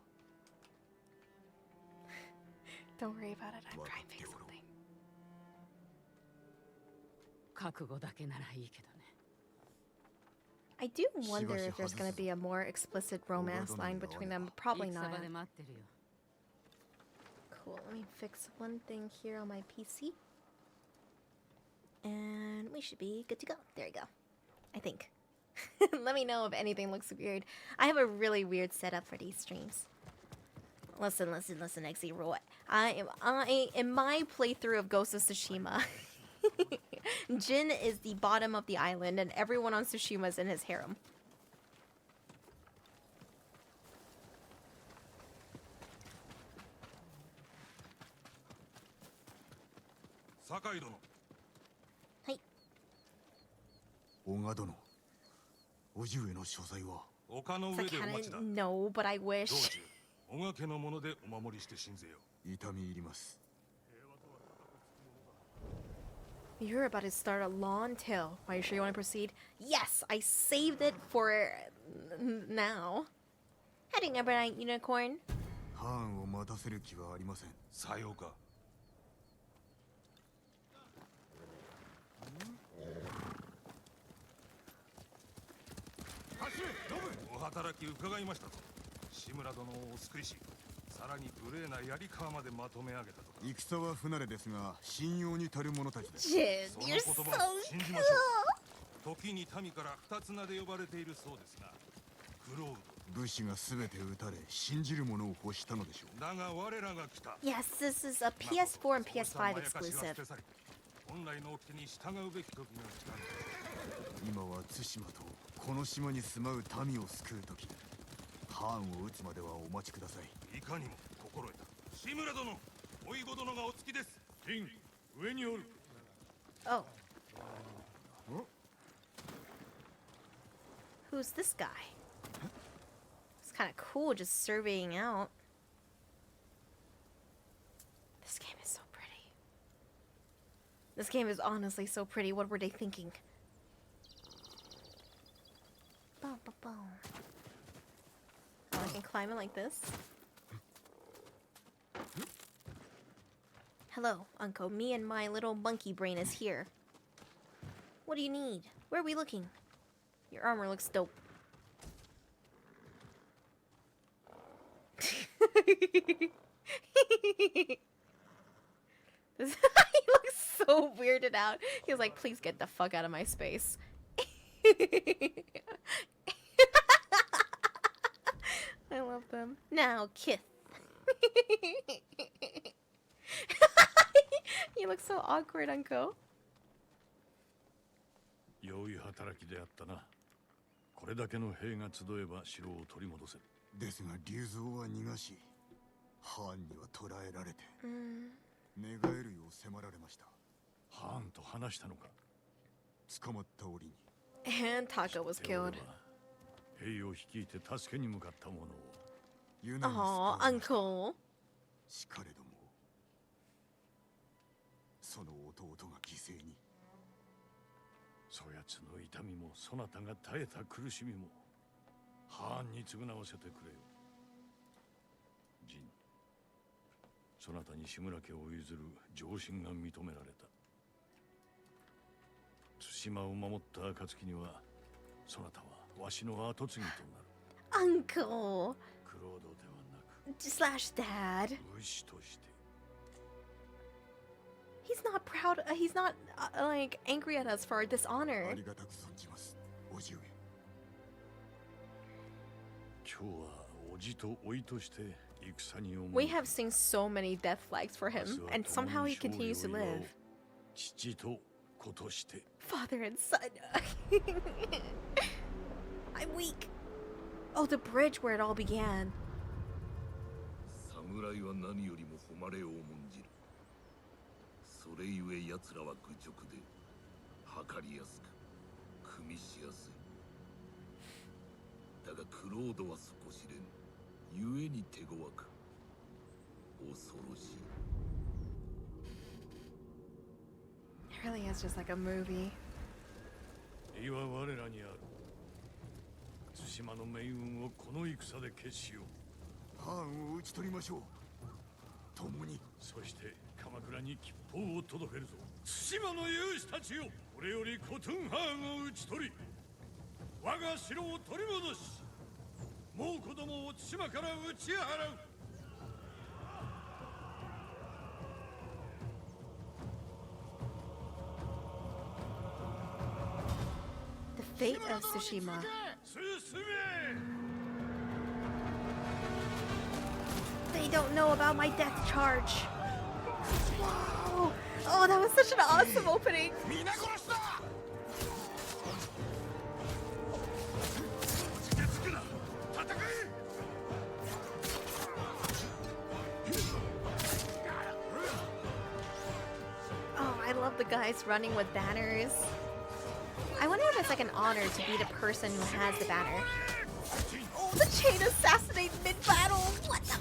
Don't worry about it. I'm trying to fix something. 覚悟だけならいいけどね。I do wonder if there's gonna be a more explicit romance line between them. Probably not. Cool. Let me fix one thing here on my PC. And we should be good to go. There you go. I think. Let me know if anything looks weird. I have a really weird setup for these streams. Listen, XE Roy. In my playthrough of Ghost of Tsushima, Jin is the bottom of the island and everyone on Tsushima is in his harem. Sakai殿. Hi. 小賀殿。おじ上の所在は。I kind of know, but I wish. おがけのものでお守りして信ぜよ。痛み入ります。 You're about to start a long tale. Are you sure you want to proceed? Yes, I saved it for now. Heading overnight, unicorn. ハーンを待たせる気はありません。さようか。お働き伺いましたぞ。志村殿をお救いし、さらに無礼な槍川までまとめ上げたとか。戦は不慣れですが、信用に足る者たちです。Jin, その you're 言 so 葉を信じましょう。時に民から二つ名で呼ばれているそうですが、クロード。武士がすべて撃たれ、信じる者を欲したのでしょう。だが我らが来た。Yes, this is a PS4 and PS5 exclusive. 本来の掟に従うべき時が来た。今は対馬とこの島に住まう民を救う時。ハーンを撃つまではお待ちください。いかにも心得た。志村殿、おいご殿がお付きです。キン、上におる。Oh. Who's this guy? It's kind of cool just surveying out. This game is so pretty. This game is honestly so pretty. What were they thinking? Boom, boom, boom. Oh, I can climb it like this. Hello, Uncle. Me and my little monkey brain is here. What do you need? Where are we looking? Your armor looks dope. He looks so weirded out. He was like, please get the fuck out of my space. I love them. Now, Kith. You look so awkward, Uncle. 良い働きであったな。これだけの兵が集えば城を取り戻せる。ですが竜蔵は逃がし、ハーンには捕らえられて、寝返るよう迫られました。ハーンと話したのか。捕まった折に。And Taka was killed. 兵を率いて助けに向かった者を。Oh, Uncle. しかれども、その弟が犠牲に。そやつの痛みもそなたが耐えた苦しみもハーンに償わせてくれよ。ジン、そなたに志村家を譲る上申が認められた。対馬を守った暁にはそなたはわしの跡継ぎとなる。Uncle. クロードではなく Slash Dad. 武士として。He's not proud. He's not like angry at us for our dishonor. ありがたく存じます、おじ上。今日はおじとおいとして戦に思う。 We have seen so many death flags for him, and somehow he continues to live. 父と子として。 Father and son. I'm weak. Oh, the bridge where it all began. 侍は何よりも誉れを重んじる。それゆえ奴らは愚直で測りやすく組みしやすい。だがクロードは底知れぬ。ゆえに手強く恐ろしい。 It really is just like a movie. 利は我らにある。対馬の命運をこの戦で決しよう。ハーンを討ち取りましょう。共に。そして鎌倉に吉報を届けるぞ。対馬の勇士たちよ、これよりコトゥンハーンを討ち取り、我が城を取り戻し、もう子供を対馬から打ち払う。The fate of Tsushima. They don't know about my death charge. Wow. Oh, that was such an awesome opening. Oh, I love the guys running with banners. I wonder if it's like an honor to be the person who has the banner. Oh, the chain assassinate mid-battle! What the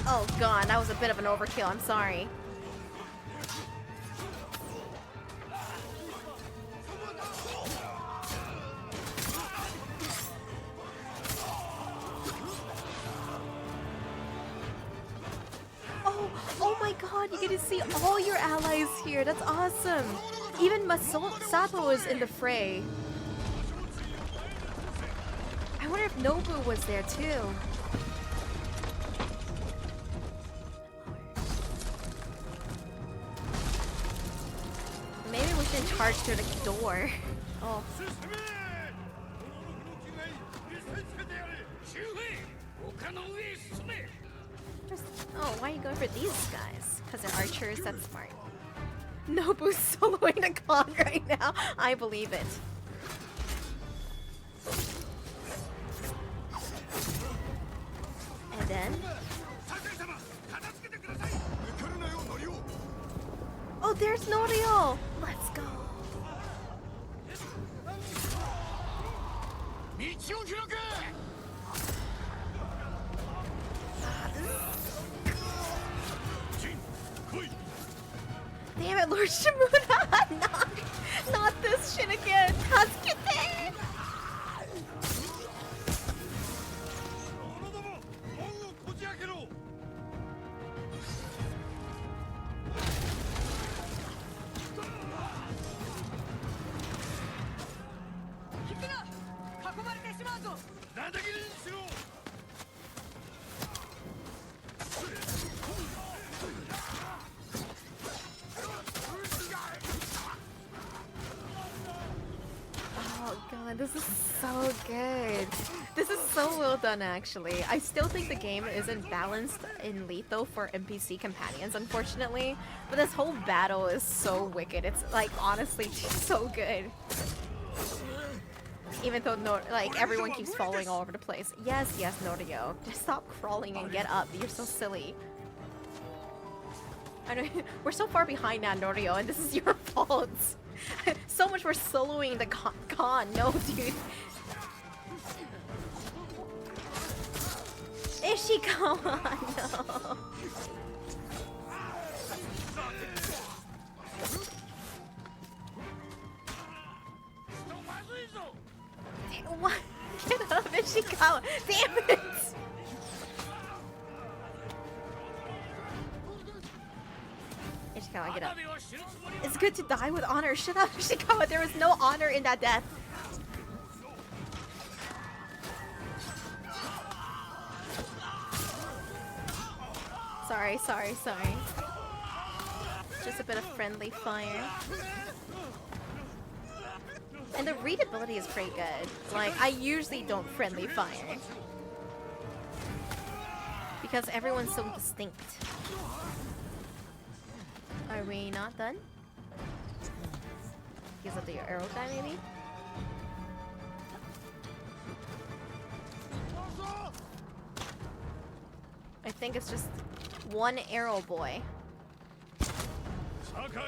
Oh god, that was a bit of an overkill, I'm sorry. Oh my god, you get to see all your allies here. That's awesome. Even Masato is in the fray. I wonder if Nobu was there too. Maybe we should charge through the door. Oh. Oh, why are you going for these guys? Because they're archers, that's smart. Nobu's soloing the con right now. I believe it. And then... Oh, there's Norio! Let's go! Damn it, Lord Shimura! Not this shit again! Tasukete! This is so good. This is so well done, actually. I still think the game isn't balanced in lethal for NPC companions, unfortunately. But this whole battle is so wicked. It's like honestly so good. Even though like everyone keeps falling all over the place. Yes, Norio. Just stop crawling and get up. You're so silly. I know we're so far behind now, Norio, and this is your fault. So much for soloing the con. No, dude. Ishikawa, no. What? Get up, Ishikawa. Damn it. Ishikawa, get up. It's good to die with honor. Shut up, Ishikawa. There was no honor in that death. Sorry. Just a bit of friendly fire. And the readability is pretty good. Like, I usually don't friendly fire. Because everyone's so distinct. Are we not done? Use up the arrow guy, maybe? I think it's just one arrow boy.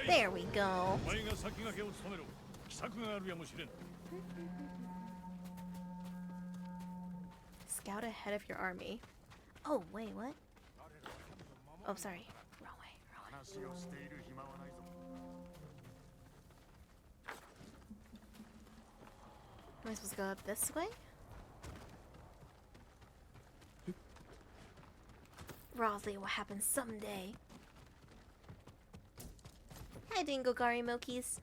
There we go. Scout ahead of your army. Oh, wait, what? Oh, sorry. Wrong way. Am I supposed to go up this way? Rosalie will happen someday. Hi, Dingogari Milkies.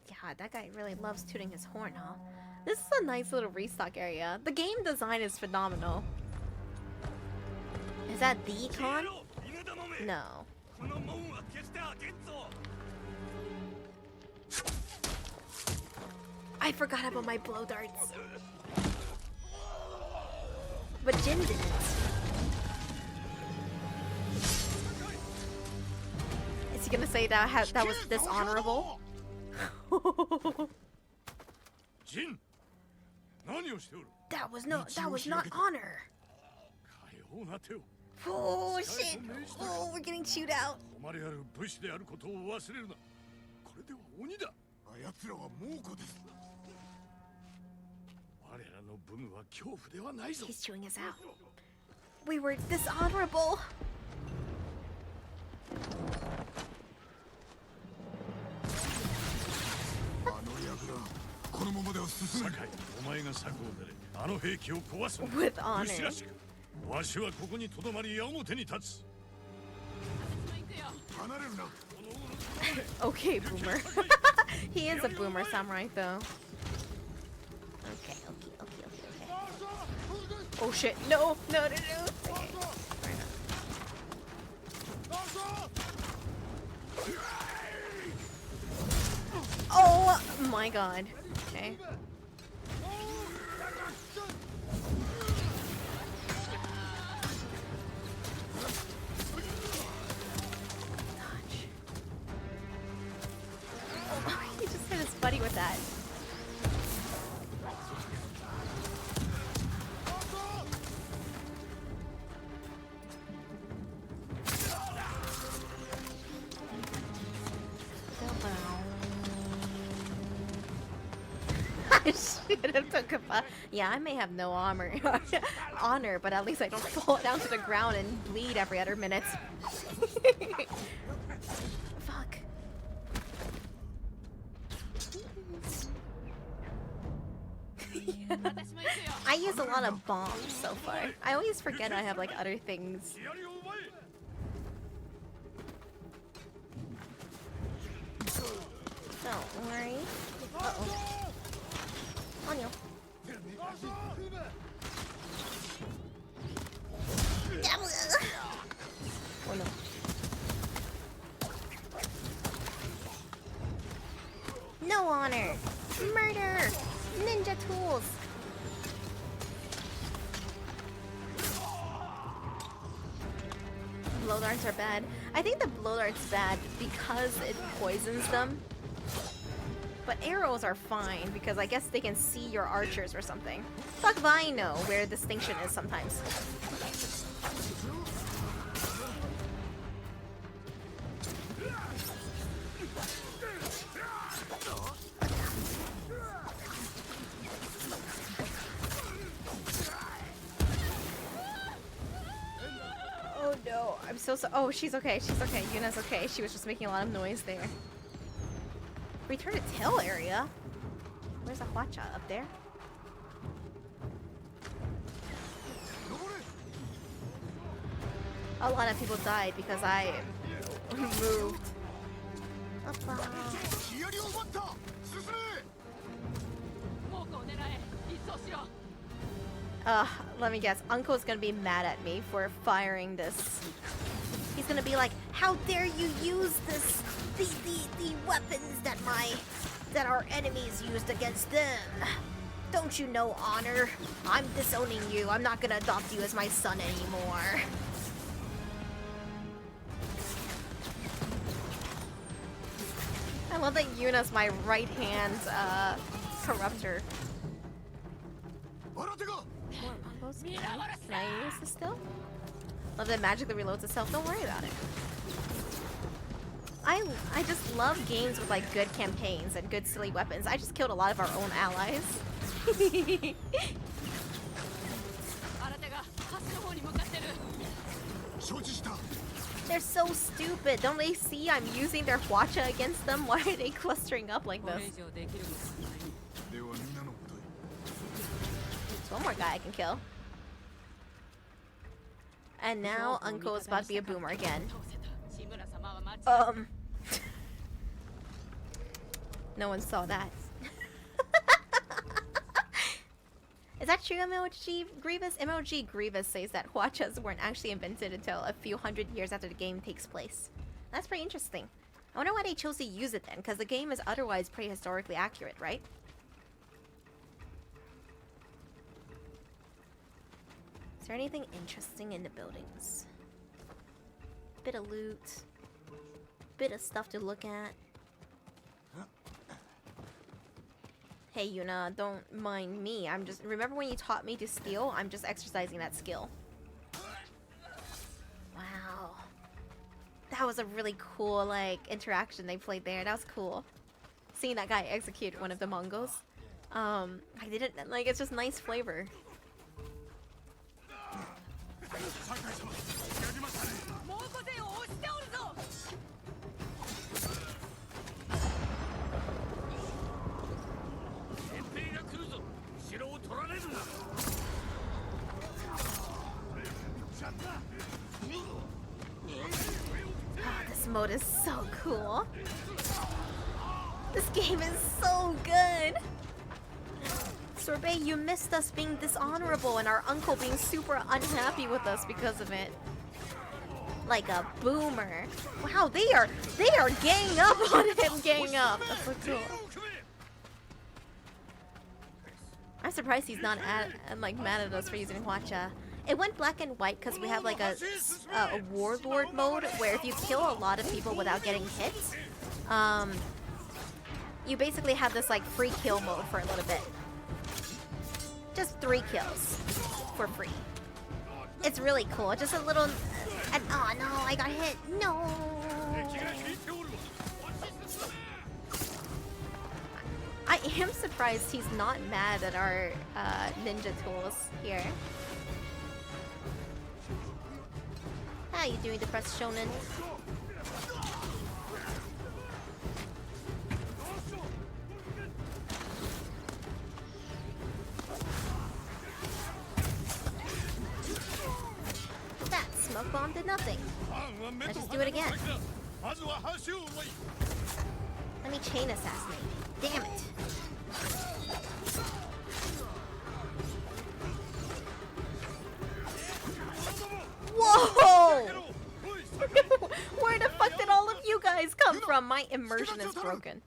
Yeah, that guy really loves tooting his horn, huh? This is a nice little restock area. The game design is phenomenal. Is that the con? No. I forgot about my blow darts. But Jin didn't. Is he gonna say that that was dishonorable? Jin, that was not honor. Oh shit! Oh, we're getting chewed out. それでは鬼だ。あやつらは猛虎です。我らの武具は恐怖ではないぞ。 He's chewing us out. We were dishonorable. あの櫓、このままでは進めない。酒井、お前が策を練れ。あの兵器を壊す。 With honor. 武士らしく。わしはここにとどまり矢面に立つ。離れるな。 Okay, boomer. He is a boomer samurai, though. Okay. Oh shit! No! Okay. Oh my god. Okay. Oh, he just hit his buddy with that. I should have took a yeah, I may have no honor, but at least I don't fall down to the ground and bleed every other minute. Fuck. I use a lot of bombs so far. I always forget I have like other things. Don't worry. Uh-oh. On you. Oh no. No honor! Murder! Ninja tools! Blow darts are bad. I think the blow dart's bad because it poisons them. But arrows are fine because I guess they can see your archers or something. Fuck if I know where distinction is sometimes. Oh no, I'm so oh, she's okay, Yuna's okay. She was just making a lot of noise there. Return to tail area? Where's the Hwacha? Up there? A lot of people died because I moved. Let me guess. Uncle's gonna be mad at me for firing this. He's gonna be like, how dare you use this, the weapons that our enemies used against them. Don't you know honor? I'm disowning you. I'm not gonna adopt you as my son anymore. I love that Yuna's my right hand corruptor. Can I use this still? Love that magically reloads itself. Don't worry about it. I just love games with like good campaigns and good silly weapons. I just killed a lot of our own allies. They're so stupid. Don't they see I'm using their Hwacha against them? Why are they clustering up like this? There's one more guy I can kill. And now Uncle is about to be a boomer again. No one saw that. Is that true, MLG Grievous? MLG Grievous says that Hwachas weren't actually invented until a few hundred years after the game takes place. That's pretty interesting. I wonder why they chose to use it then, because the game is otherwise pretty historically accurate, right? Is there anything interesting in the buildings? Bit of loot. Bit of stuff to look at. Hey Yuna, don't mind me. I'm just... Remember when you taught me to steal? I'm just exercising that skill. Wow. That That was a really cool like interaction they played there. That was cool. Seeing that guy execute one of the Mongols. I didn't like. It's just nice flavor. This mode is so cool. This game is so good. Sorbet, you missed us being dishonorable and our uncle being super unhappy with us because of it. Like a boomer. Wow, they are ganging up on him, ganging up. That's so cool. I'm surprised he's not like mad at us for using Hwacha. It went black and white because we have like a warlord mode where if you kill a lot of people without getting hit, you basically have this like free kill mode for a little bit. Just 3 kills for free. It's really cool. Just a little. And oh no, I got hit. No. I am surprised he's not mad at our ninja tools here. How you doing, depressed shonen? That smoke bomb did nothing. Let's just do it again. Let me chain assassinate. Damn it. Whoa! Where the fuck did all of you guys come from? My immersion is broken.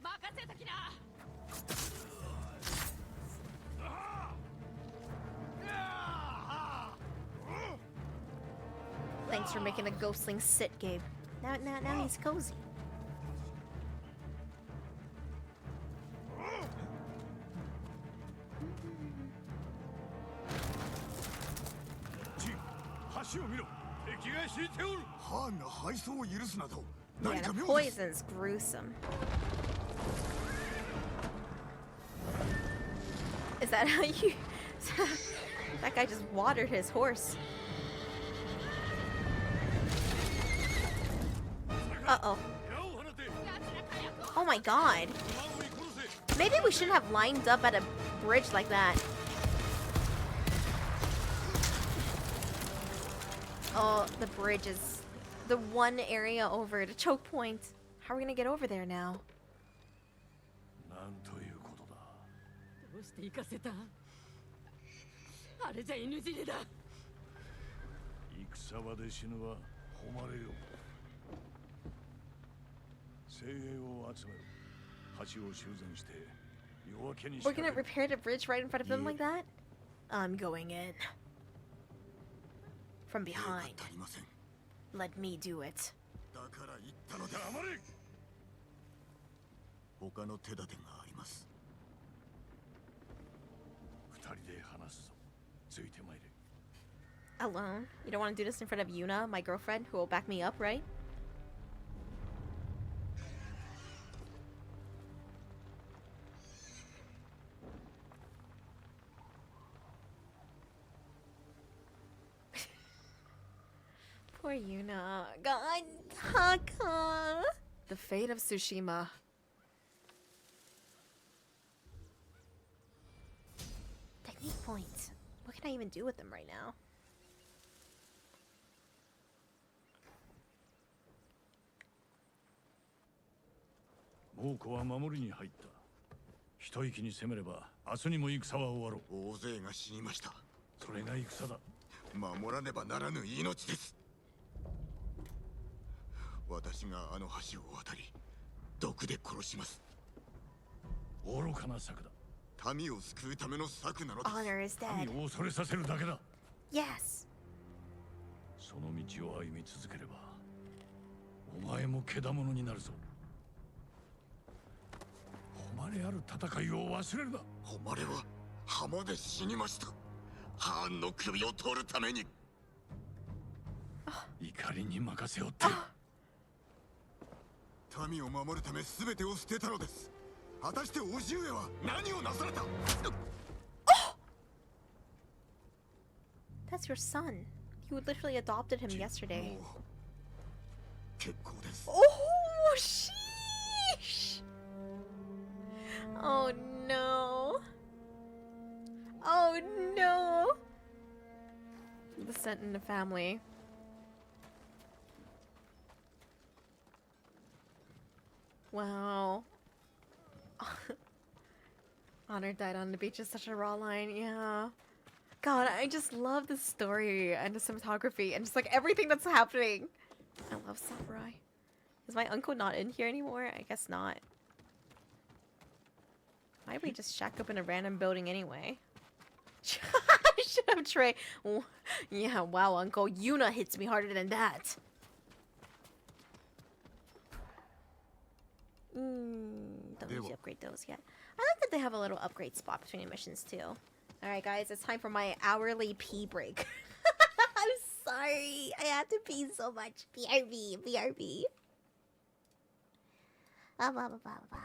Thanks for making a Ghostling sit, Gabe. Now he's cozy. Yeah, the poison's gruesome. Is that how you... That guy just watered his horse. Uh-oh. Oh my god. Maybe we shouldn't have lined up at a bridge like that. Oh, the bridge is the one area over the choke point. How are we gonna get over there now? We're gonna repair the bridge right in front of them like that? I'm going in. From behind. Let me do it. Alone? You don't want to do this in front of Yuna, my girlfriend, who will back me up, right? Poor Yuna. God, Taka. The fate of Tsushima. Technique points. What can I even do with them right now? Honor is dead. Yes. 民を守るため全てを捨てたのです。果たして叔父上は何をなされた？ That's your son. You literally adopted him yesterday. 結構です。 Oh, sheesh! Oh no. Oh no. The scent in the family. Wow. Honor died on the beach is such a raw line, yeah. God, I just love the story and the cinematography and just like everything that's happening. I love Samurai. Is my uncle not in here anymore? I guess not. Why did we just shack up in a random building anyway? Shut up, Trey. Yeah, wow, Uncle. Yuna hits me harder than that. Don't usually upgrade those yet. I like that they have a little upgrade spot between missions too. Alright guys, it's time for my hourly pee break. I'm sorry. I have to pee so much. BRB, BRB. Blah, blah, blah, blah, blah.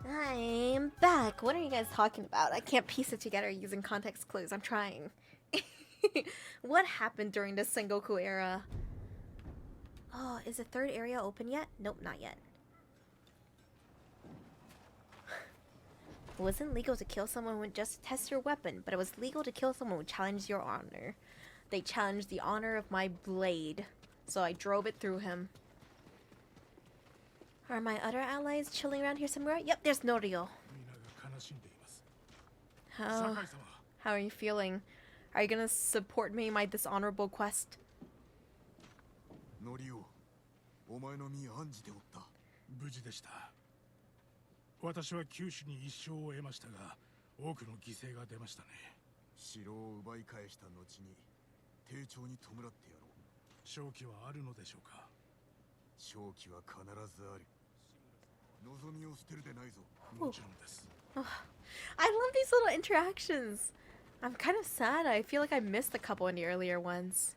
I'm back. What are you guys talking about? I can't piece it together using context clues. I'm trying. What happened during the Sengoku era? Oh, is the third area open yet? Nope, not yet. It wasn't legal to kill someone with just to test your weapon, but it was legal to kill someone who challenged your honor. They challenged the honor of my blade, so I drove it through him. Are my other allies chilling around here somewhere? Yep, there's Norio. How are you feeling? Are you gonna support me in my dishonorable quest? ノリオ、お前の身案じておった。無事でした。私は九死に一生を得ましたが、多くの犠牲が出ましたね。城を奪い返した後に丁重に弔ってやろう。勝機はあるのでしょうか。勝機は必ずある。望みを捨てるでないぞ。もちろんです。I love these little interactions. I'm kind of sad. I feel like I missed a couple in the earlier ones.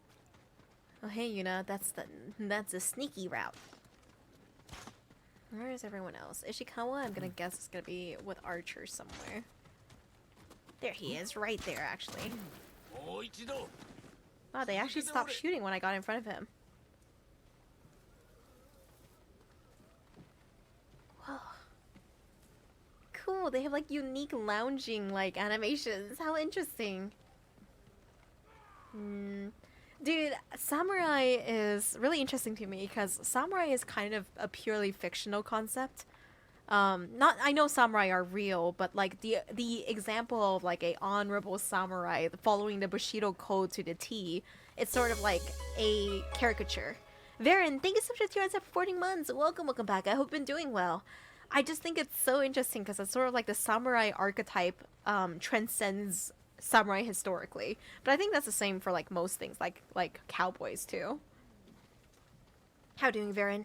Oh hey Yuna, that's a sneaky route. Where is everyone else? Ishikawa, I'm gonna guess it's gonna be with Archer somewhere. There he is, right there actually. Wow, they actually stopped shooting when I got in front of him. Whoa. Cool, they have like unique lounging like animations. How interesting. Dude, samurai is really interesting to me because samurai is kind of a purely fictional concept. I know samurai are real, but like the example of like a honorable samurai following the Bushido code to the T, it's sort of like a caricature. Varen, thank you so much for 14 months. Welcome back. I hope you've been doing well. I just think it's so interesting because it's sort of like the samurai archetype transcends samurai historically, but I think that's the same for like most things, like cowboys too. How doing, Varen?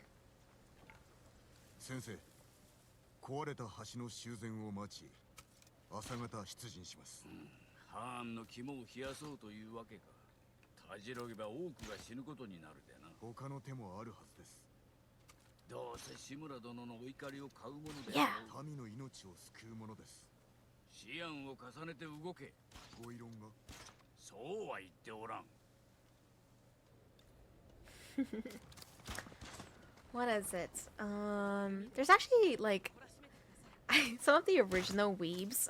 先生、壊れた橋の修繕を待ち、朝方出陣します。ハーンの肝を冷やそうというわけか。たじろげば多くが死ぬことになるでな。他の手もあるはずです。どうせ志村殿のお怒りを買うもので、民の命を救うものです。思案を重ねて動け。ご異論が。そうは言っておらん。What is it? There's actually like some of the original weebs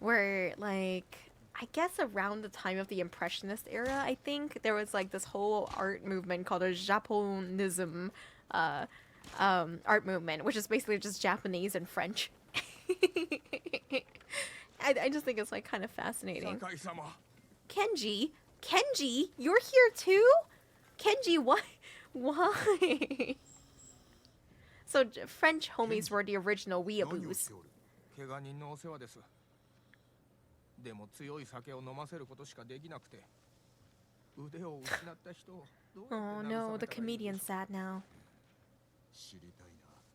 were like, I guess around the time of the Impressionist era, I think there was like this whole art movement called a Japonism art movement, which is basically just Japanese and French. I just think it's like kind of fascinating. Kenji, you're here too? Kenji, why? So French homies were the original weeaboos. 怪我人のお世話です。でも強い酒を飲ませることしかできなくて、腕を失った人をどうやって Oh no, the comedian's sad now. 知りたい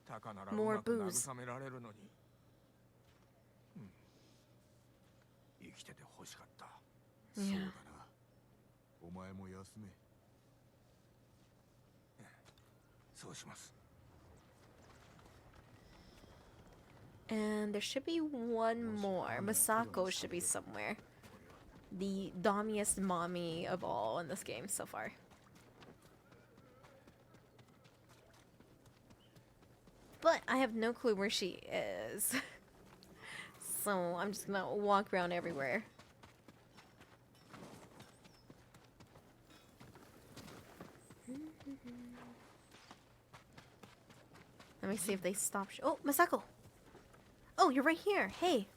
な。高ならうまく慰められるのに。生きてて欲しかった。そうだな。お前も休め。そうします。 And there should be one more. Masako should be somewhere. The dommiest mommy of all in this game so far. But I have no clue where she is. So I'm just gonna walk around everywhere. Let me see if they stop. Oh, Masako! Oh, you're right here. Hey.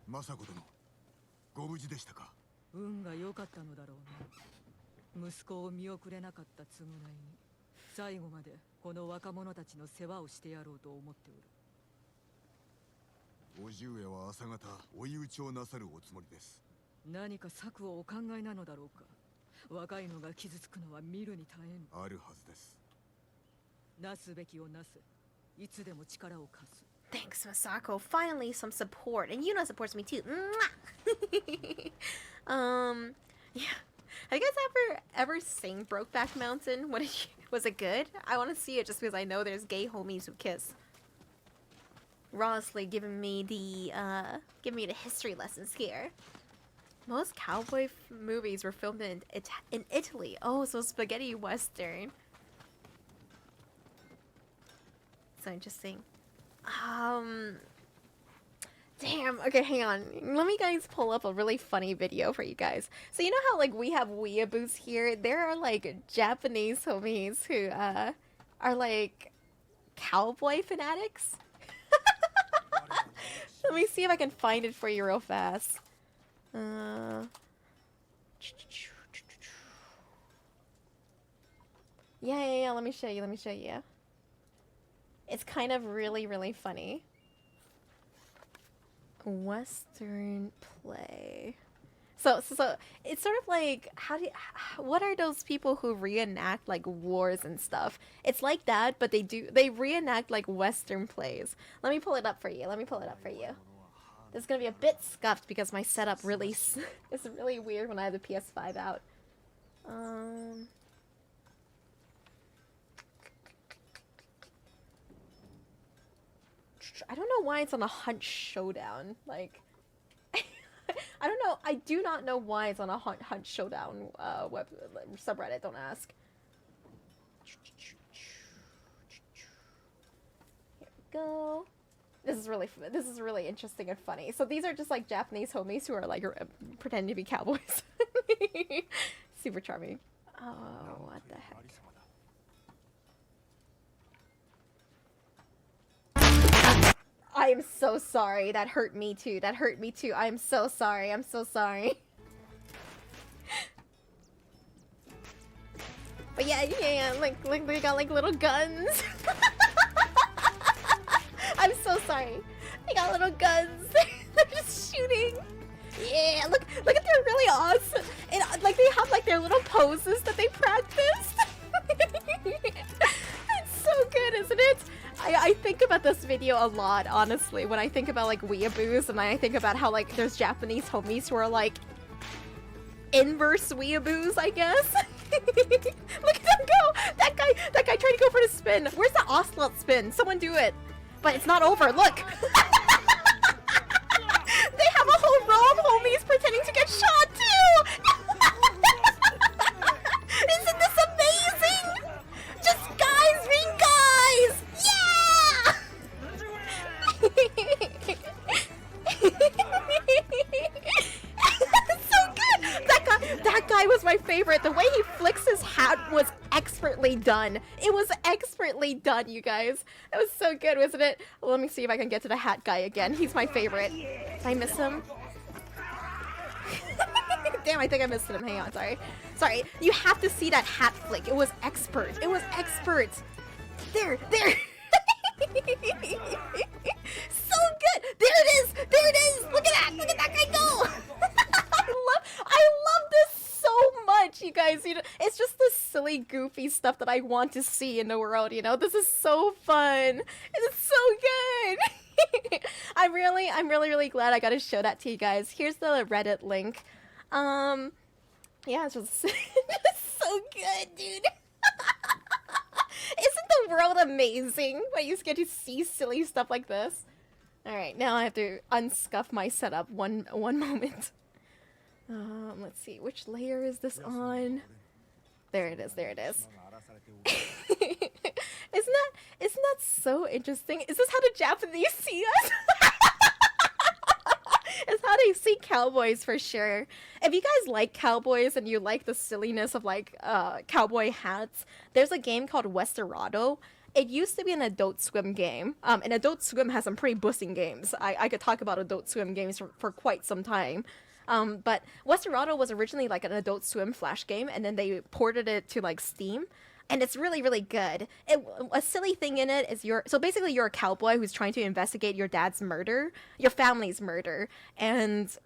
政子殿、ご無事でしたか。運が良かったのだろうな。息子を見送れなかった償いに、最後までこの若者たちの世話をしてやろうと思っておる。おじ上は朝方追い打ちをなさるおつもりです。何か策をお考えなのだろうか。若いのが傷つくのは見るに耐えぬ。あるはずです。なすべきをなす。いつでも力を貸す。Thanks, Masako. Finally, some support, and Yuna supports me too. Yeah. Have you guys ever seen Brokeback Mountain? Was it good? I want to see it just because I know there's gay homies who kiss. Rosley giving me the history lessons here. Most cowboy movies were filmed in Italy. Oh, so spaghetti western. So interesting. Damn. Okay, hang on. Let me guys pull up a really funny video for you guys. So you know how like we have weeaboos here? There are like Japanese homies who are like cowboy fanatics. Let me see if I can find it for you real fast. Yeah. Let me show you. It's kind of really funny. Western play. So it's sort of like what are those people who reenact like wars and stuff? It's like that, but they reenact like Western plays. Let me pull it up for you. This is gonna be a bit scuffed because my setup really is really weird when I have the PS5 out. I don't know why it's on a Hunt Showdown. Like, I don't know. I do not know why it's on a Hunt Showdown subreddit. Don't ask. Here we go. This is really interesting and funny. So these are just like Japanese homies who are like pretending to be cowboys. Super charming. Oh, what the heck. I am so sorry. That hurt me too. I am so sorry. But yeah, like they got like little guns. I'm so sorry. They got little guns. They're just shooting. Yeah, look at they're really awesome. And like they have like their little poses that they practiced. It's so good, isn't it? I think about this video a lot, honestly, when I think about like weeaboos, and I think about how like there's Japanese homies who are like inverse weeaboos, I guess. Look at them go! That guy tried to go for the spin. Where's the ocelot spin? Someone do it. But it's not over. Look. They have a whole row of homies pretending to get shot too. Isn't this amazing? Just guys being guys. Yeah. So good. That guy was my favorite. The way he flicks his hat was expertly done. It was expertly done, you guys. That was so good, wasn't it? Well, let me see if I can get to the hat guy again. He's my favorite. Did I miss him? Damn, I think I missed him. Hang on, sorry. You have to see that hat flick. It was expert. There. So good. There it is. Look at that guy go. I love this so much, you guys. You know, it's just the silly, goofy stuff that I want to see in the world. You know, this is so fun. It's so good. I'm really glad I got to show that to you guys. Here's the Reddit link. Yeah, it's just so good, dude. Isn't the world amazing when you get to see silly stuff like this? All right, now I have to unscuff my setup. One moment. Let's see, which layer is this on? There it is. Isn't that so interesting? Is this how the Japanese see us? It's how they see cowboys for sure. If you guys like cowboys and you like the silliness of like cowboy hats, there's a game called Westerado. It used to be an Adult Swim game, and Adult Swim has some pretty boosting games. I could talk about Adult Swim games for quite some time. But Westerado was originally like an Adult Swim flash game, and then they ported it to like Steam, and it's really good. A silly thing in it is you're a cowboy who's trying to investigate your dad's murder, your family's murder, and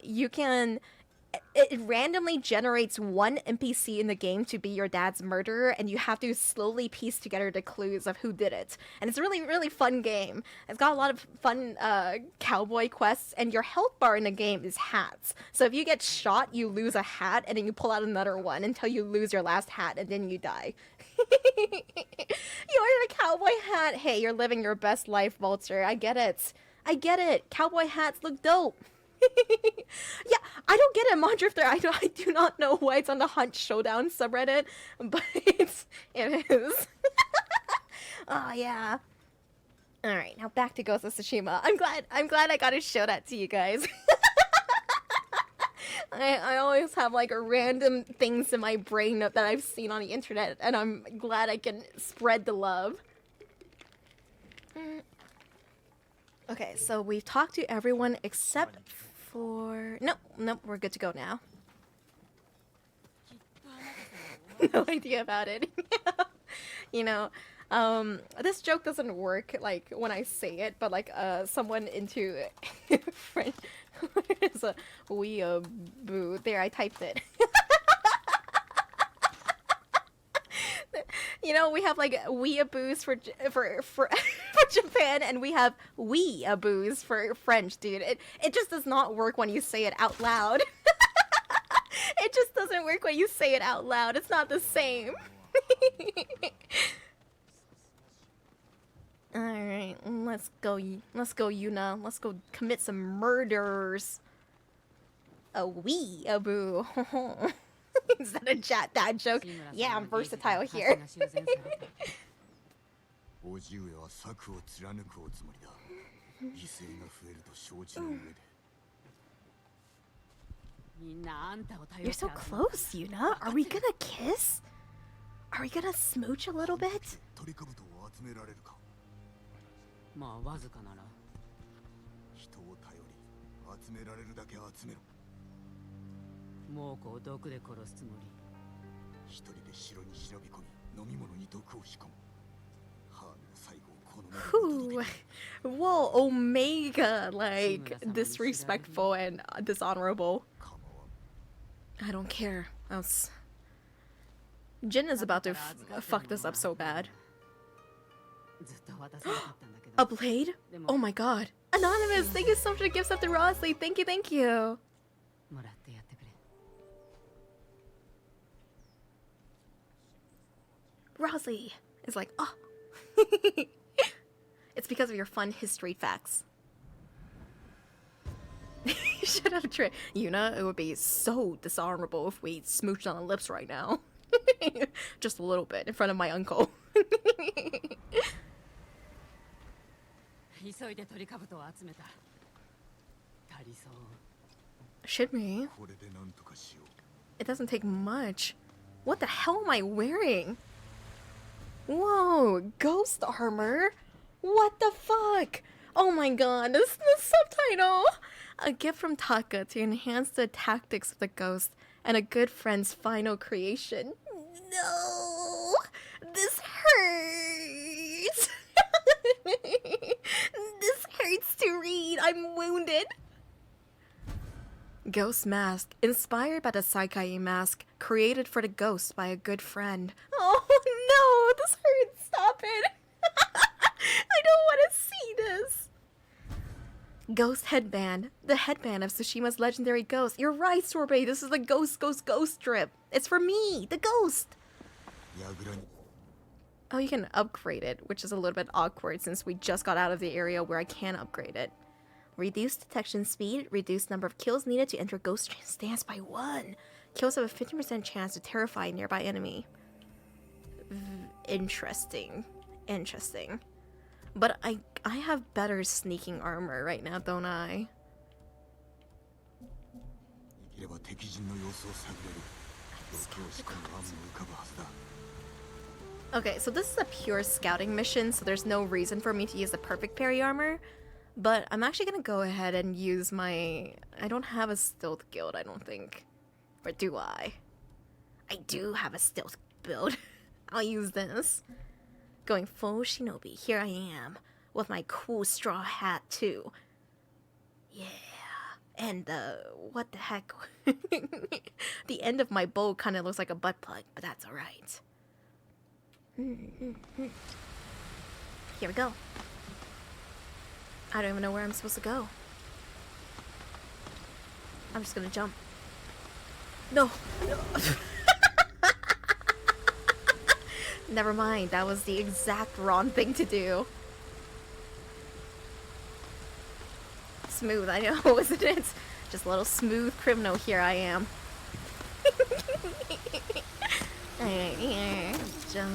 it randomly generates one NPC in the game to be your dad's murderer, and you have to slowly piece together the clues of who did it. And it's a really fun game. It's got a lot of fun cowboy quests, and your health bar in the game is hats. So if you get shot, you lose a hat, and then you pull out another one until you lose your last hat, and then you die. You ordered a cowboy hat? Hey, you're living your best life, Vulture. I get it. I get it. Cowboy hats look dope. Yeah, I don't get it, Mondrifter. I do not know why it's on the Hunt Showdown subreddit, but it is. Oh yeah. All right, now back to Ghost of Tsushima. I'm glad I got to show that to you guys. I always have like random things in my brain that I've seen on the internet, and I'm glad I can spread the love. Okay, so we've talked to everyone except for... Nope, we're good to go now. No idea about it. You know, this joke doesn't work, like, when I say it, but, like, someone into French is a weeaboo. There, I typed it. You know, we have, like, weeaboos for Japan, and we have weeaboos for French, dude. It just does not work when you say it out loud. It just doesn't work when you say it out loud. It's not the same. Alright, let's go, Yuna. Let's go commit some murders. A weeaboo. Is that a dad joke? Yeah, I'm versatile here. 叔父上は策を貫くおつもりだ。犠牲が増えると承知の上で。You're so close, Yuna. Are we gonna kiss? Are we gonna smooch a little bit? 鳥兜を集められるか。まあわずかなら。人を頼り、集められるだけ集めろ。猛虎を毒で殺すつもり。一人で城に忍び込み、飲み物に毒を仕込む。ハーンの最後をこの目で見届ける。 Whoa, Omega, like, disrespectful and dishonorable. I don't care. Jin is about to fuck this up so bad. A blade? Oh my god. Anonymous, thank you so much for the gifts up to Rosley. Thank you. Rosley is like, oh. It's because of your fun history facts. You should have tried. Yuna, it would be so dishonorable if we smooched on the lips right now. Just a little bit in front of my uncle. Should we? It doesn't take much. What the hell am I wearing? Whoa, ghost armor? What the fuck? Oh my god, this is the subtitle! A gift from Taka to enhance the tactics of the ghost and a good friend's final creation. No! This hurts! This hurts to read. I'm wounded. Ghost mask, inspired by the Saikai mask, created for the ghost by a good friend. Oh no, this hurts. Stop it. I don't want to see this. Ghost headband, the headband of Tsushima's legendary ghost. You're right, Sorbet. This is the ghost strip. It's for me, the ghost. Oh, you can upgrade it, which is a little bit awkward since we just got out of the area where I can upgrade it. Reduce detection speed, reduce number of kills needed to enter ghost stance by 1. Kills have a 50% chance to terrify a nearby enemy. Interesting. But I have better sneaking armor right now, don't I? Okay, so this is a pure scouting mission, so there's no reason for me to use the perfect parry armor. But I'm actually gonna go ahead and use my... I don't have a stealth guild, I don't think. Or do I? I do have a stealth build. I'll use this. Going full shinobi, here I am. With my cool straw hat, too. Yeah. And, what the heck? The end of my bow kind of looks like a butt plug, but that's alright. Here we go. I don't even know where I'm supposed to go. I'm just gonna jump. No. Never mind, that was the exact wrong thing to do. smooth, I know, isn't it? Just a little smooth criminal, here I am. Alright, here. Jump.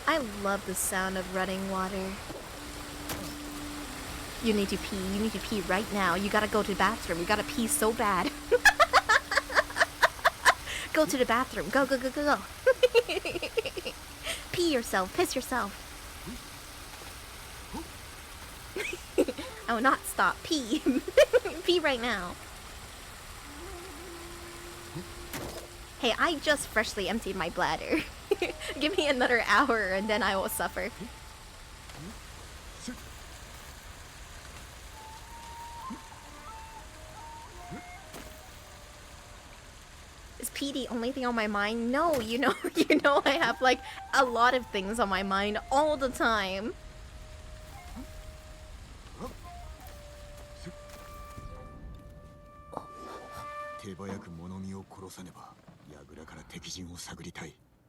I love the sound of running water. You need to pee. You need to pee right now. You gotta go to the bathroom. You gotta pee so bad. Go to the bathroom. Go, go, go, go, go. Pee yourself. Piss yourself. I will not stop. Pee. Pee right now. Hey, I just freshly emptied my bladder. Give me another hour and then I will suffer. Is pee the only thing on my mind? No, you know I have like a lot of things on my mind all the time.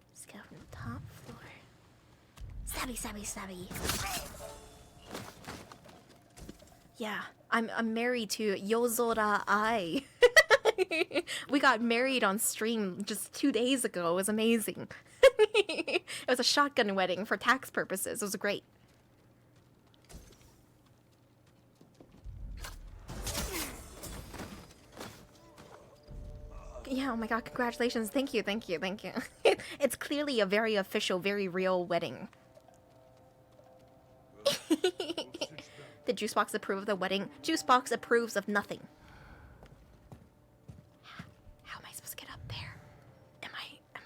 Let's go from the top floor. Stabby, stabby, stabby. Yeah, I'm married to Yozora Ai. We got married on stream just 2 days ago. It was amazing. It was a shotgun wedding for tax purposes. It was great. Yeah, oh my god, congratulations. Thank you, thank you, thank you. It's clearly a very official, very real wedding. Did Juicebox approve of the wedding? Juicebox approves of nothing. How am I supposed to get up there? Am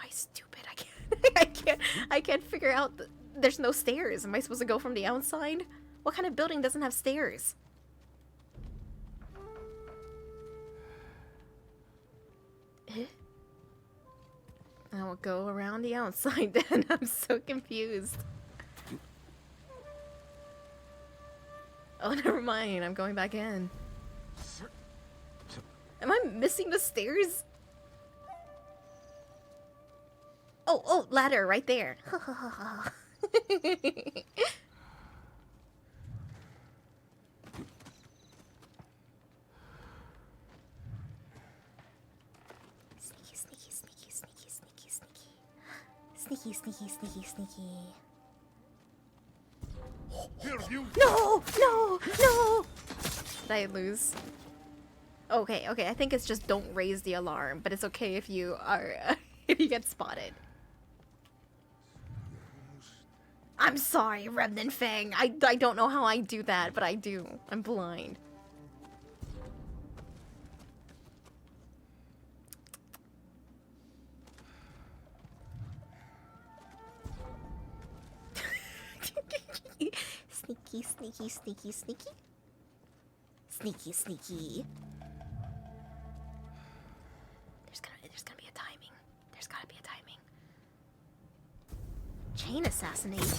I stupid? I can't figure out there's no stairs. Am I supposed to go from the outside? What kind of building doesn't have stairs? I will go around the outside then. I'm so confused. Oh, never mind. I'm going back in. Am I missing the stairs? Oh, ladder right there. Sneaky, sneaky, sneaky, sneaky. No! No! No! Did I lose? Okay, okay. I think it's just don't raise the alarm, but it's okay if you are if you get spotted. I'm sorry, Remnant Fang. I don't know how I do that, but I do. I'm blind. Sneaky, sneaky, sneaky, sneaky. Sneaky, sneaky. There's gonna be a timing. There's gotta be a timing. Chain assassinate.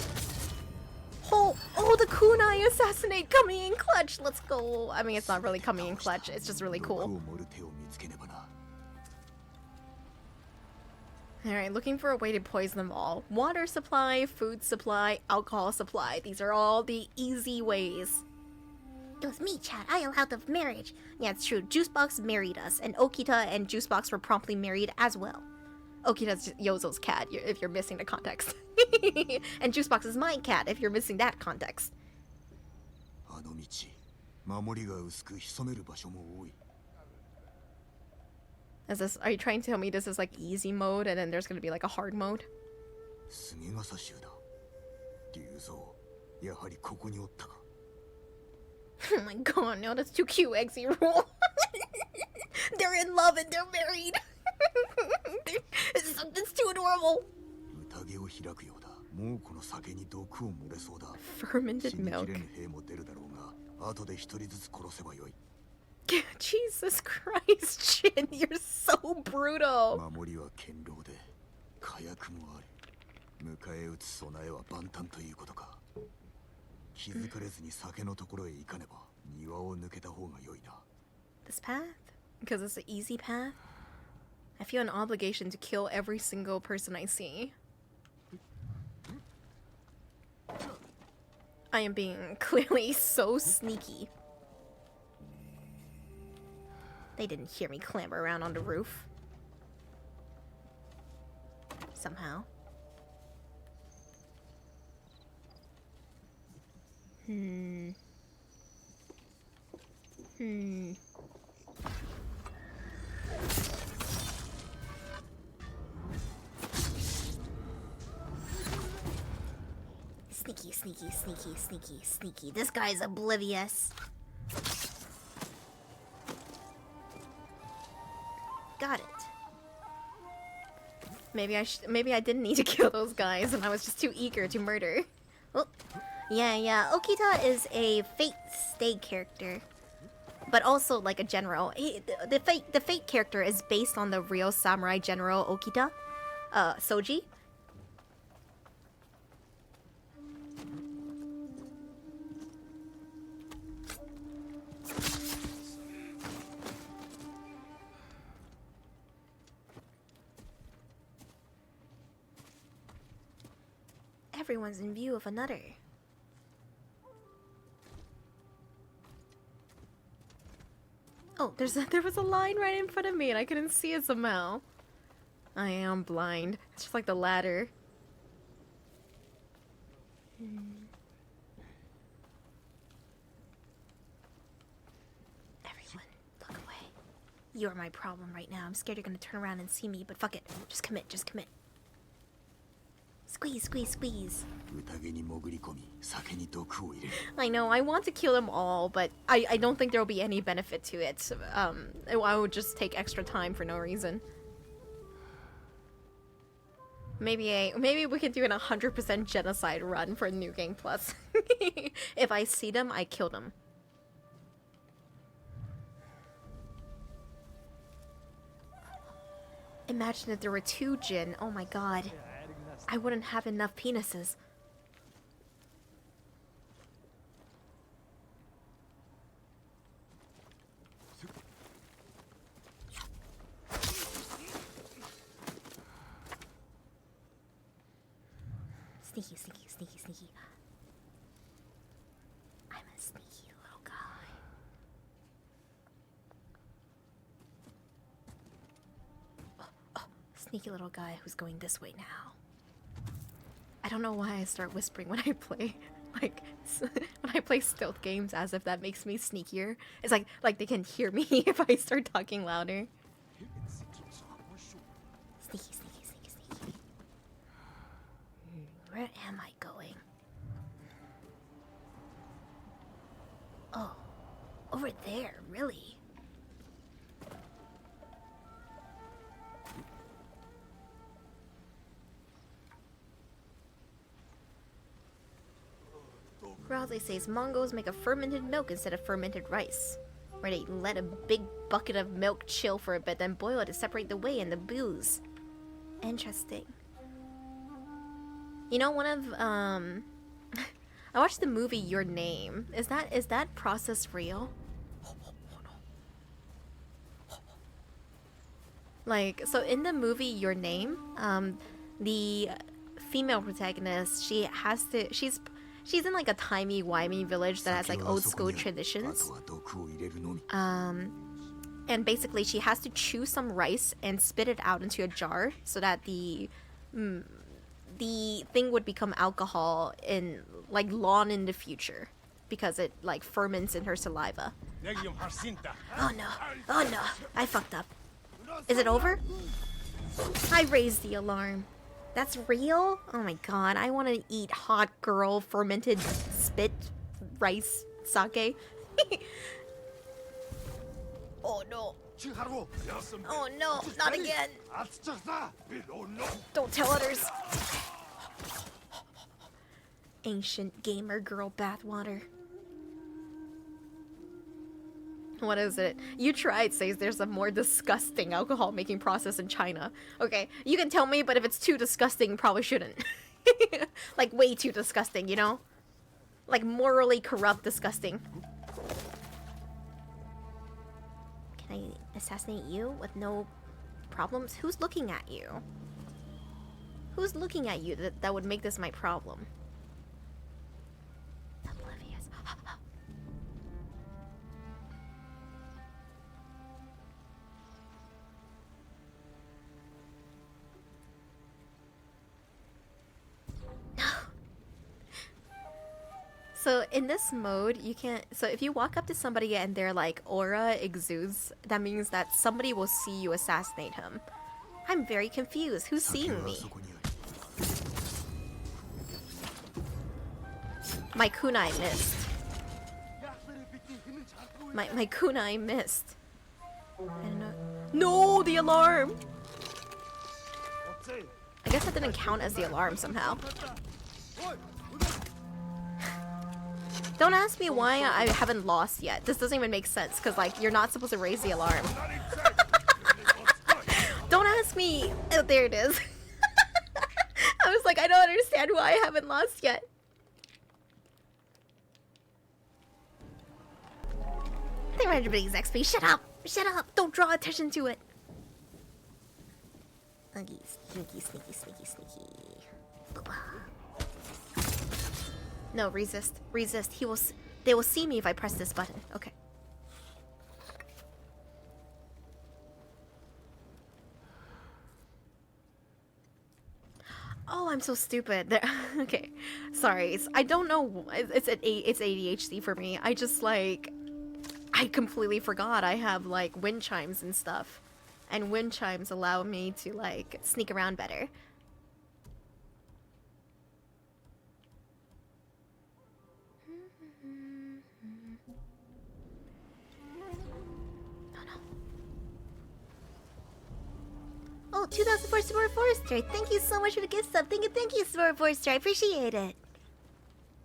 Oh, the kunai assassinate coming in clutch. Let's go. I mean, it's not really coming in clutch. It's just really cool. Alright, looking for a way to poison them all. Water supply, food supply, alcohol supply. These are all the easy ways. It was me, Chad. I am out of marriage. Yeah, it's true. Juicebox married us, and Okita and Juicebox were promptly married as well. Okita's Yozo's cat, if you're missing the context. And Juicebox is my cat, if you're missing that context. Is this, are you trying to tell me this is like easy mode and then there's gonna be like a hard mode? Oh my god, no, that's too cute, Eggsy Rule. They're in love and they're married. It's too adorable. Fermented milk. Jesus Christ, Shin, you're so brutal. This path? Because it's an easy path? I feel an obligation to kill every single person I see. I am being clearly so sneaky. They didn't hear me clamber around on the roof. Somehow. Hmm. Sneaky, sneaky, sneaky, sneaky, sneaky. This guy's oblivious. Got it. Maybe I didn't need to kill those guys and I was just too eager to murder. Oh. Yeah. Okita is a Fate Stay character. But also like a general. The Fate character is based on the real samurai general Okita. Soji. Everyone's in view of another. Oh, there was a line right in front of me and I couldn't see it somehow. I am blind. It's just like the ladder. Everyone, look away. You're my problem right now. I'm scared you're gonna turn around and see me, but fuck it. Just commit. Squeeze, squeeze, squeeze. I know, I want to kill them all, but I don't think there will be any benefit to it. I would just take extra time for no reason. Maybe we can do an 100% genocide run for New Game Plus. If I see them, I kill them. Imagine if there were 2 Jin. Oh my god. I wouldn't have enough penises. Sneaky, sneaky, sneaky, sneaky. I'm a sneaky little guy. Sneaky little guy who's going this way now. I don't know why I start whispering when I play, like, when I play stealth games, as if that makes me sneakier. It's like they can hear me if I start talking louder. Sneaky, sneaky, sneaky, sneaky. Where am I going? Oh, over there, really? Raleigh says Mongols make a fermented milk instead of fermented rice, where they let a big bucket of milk chill for a bit, then boil it to separate the whey and the booze. Interesting. You know, one of I watched the movie Your Name. Is that process real? Like, so in the movie Your Name, the female protagonist, she's in like a timey-wimey village that has like old school traditions. And basically she has to chew some rice and spit it out into a jar so that the thing would become alcohol in like long in the future because it like ferments in her saliva. Oh no, I fucked up. Is it over? I raised the alarm. That's real? Oh my god, I want to eat hot girl fermented spit rice sake. Oh no. Oh no, not again. Don't tell others. Ancient gamer girl bathwater. What is it? You tried says there's a more disgusting alcohol making process in China. Okay, you can tell me, but if it's too disgusting, probably shouldn't. Like way too disgusting, you know? Like morally corrupt disgusting. Can I assassinate you with no problems? Who's looking at you? Who's looking at you that would make this my problem? Oblivious. So in this mode, you can't. So if you walk up to somebody and their like aura exudes, that means that somebody will see you assassinate him. I'm very confused. Who's seeing me? My kunai missed. My kunai missed. I don't know. No, the alarm. I guess that didn't count as the alarm somehow. Don't ask me why I haven't lost yet. This doesn't even make sense, because, like, you're not supposed to raise the alarm. Don't ask me. Oh, there it is. I was like, I don't understand why I haven't lost yet. 300 bigs XP. Shut up! Shut up! Don't draw attention to it. Okay, sneaky, sneaky, sneaky, sneaky. No, resist. Resist. They will see me if I press this button. Okay. Oh, I'm so stupid. Okay. Sorry. I don't know. It's ADHD for me. I just, like... I completely forgot I have, like, wind chimes and stuff. And wind chimes allow me to, like, sneak around better. Oh, 2004 Super Forester. Thank you so much for the gift sub. Thank you, Super Forester. I appreciate it.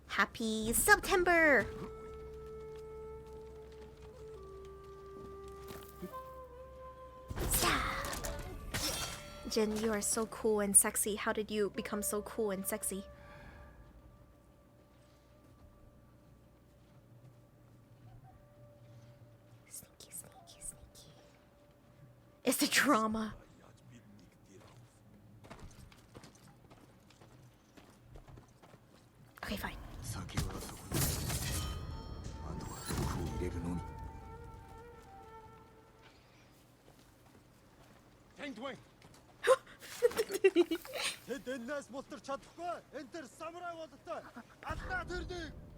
Happy September. Jin, you are so cool and sexy. How did you become so cool and sexy? Sneaky, sneaky, sneaky. It's the drama. Okay, fine.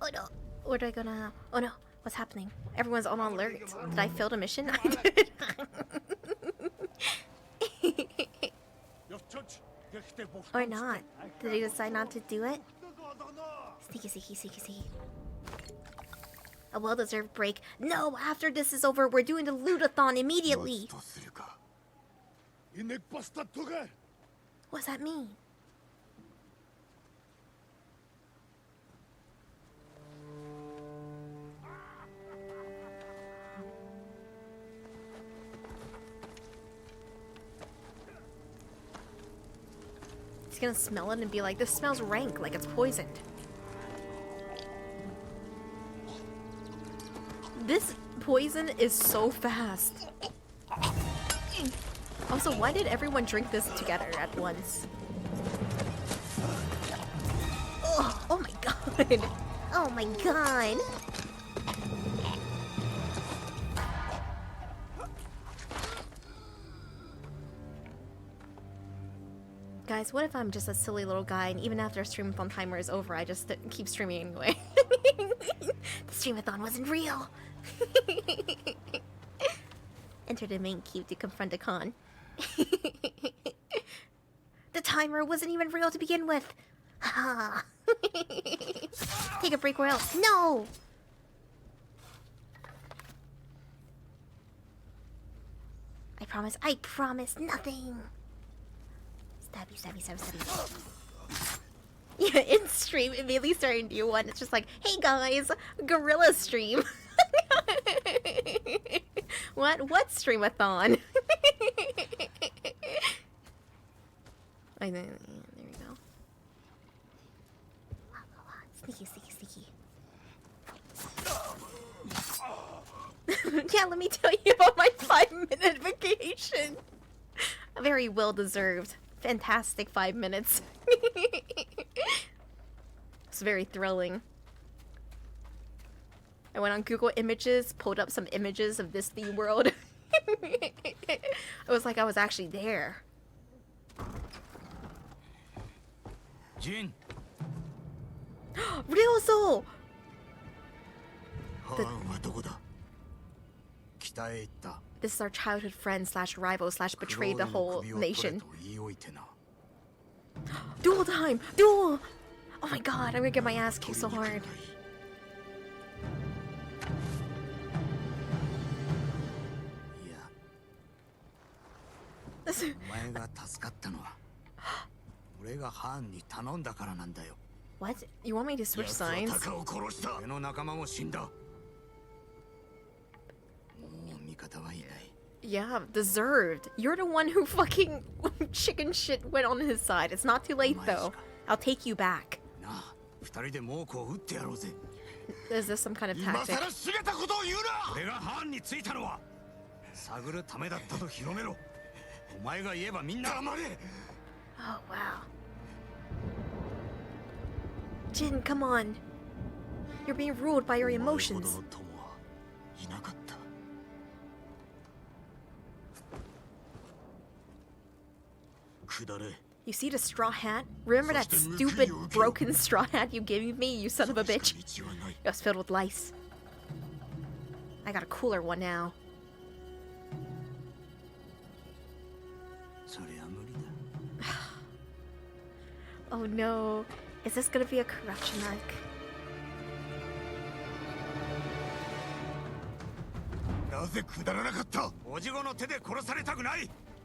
Oh no. What are I gonna... Oh no. What's happening? Everyone's on alert. Did I fail the mission? I did. Or not. Did they decide not to do it? Sneaky, sneaky, sneaky, sneaky. A well-deserved break. No, after this is over, we're doing the Reiyuthon immediately. What does that mean? He's gonna smell it and be like, this smells rank, like it's poisoned. This poison is so fast. Also, why did everyone drink this together at once? Oh, oh my god. Oh my god. Guys, what if I'm just a silly little guy and even after a streamathon timer is over, I just keep streaming anyway? The streamathon wasn't real. Enter the main queue to confront the con. The timer wasn't even real to begin with. Take a break or else. No! I promise nothing. Stabby, stabby, stabby, stabby. Yeah, in stream, immediately start a new one. It's just like, hey guys, gorilla stream. What streamathon? I know, there we go. Sneaky, sneaky, sneaky. Yeah, let me tell you about my 5-minute vacation. A very well-deserved, fantastic 5 minutes. It's very thrilling. I went on Google Images, pulled up some images of this theme world. It was like I was actually there. Jin! Reiyuthon! This is our childhood friend slash rival slash betrayed the whole nation. Duel time! Duel! Oh my god, I'm gonna get my ass kicked so hard. What? You want me to switch sides? Yeah, deserved. You're the one who fucking chicken shit went on his side. It's not too late though. I'll take you back. Is this some kind of tactic? Oh wow. Jin, come on. You're being ruled by your emotions. You see the straw hat? Remember that stupid broken straw hat you gave me, you son of a bitch? It was filled with lice. I got a cooler one now. Oh no. Is this gonna be a corruption arc?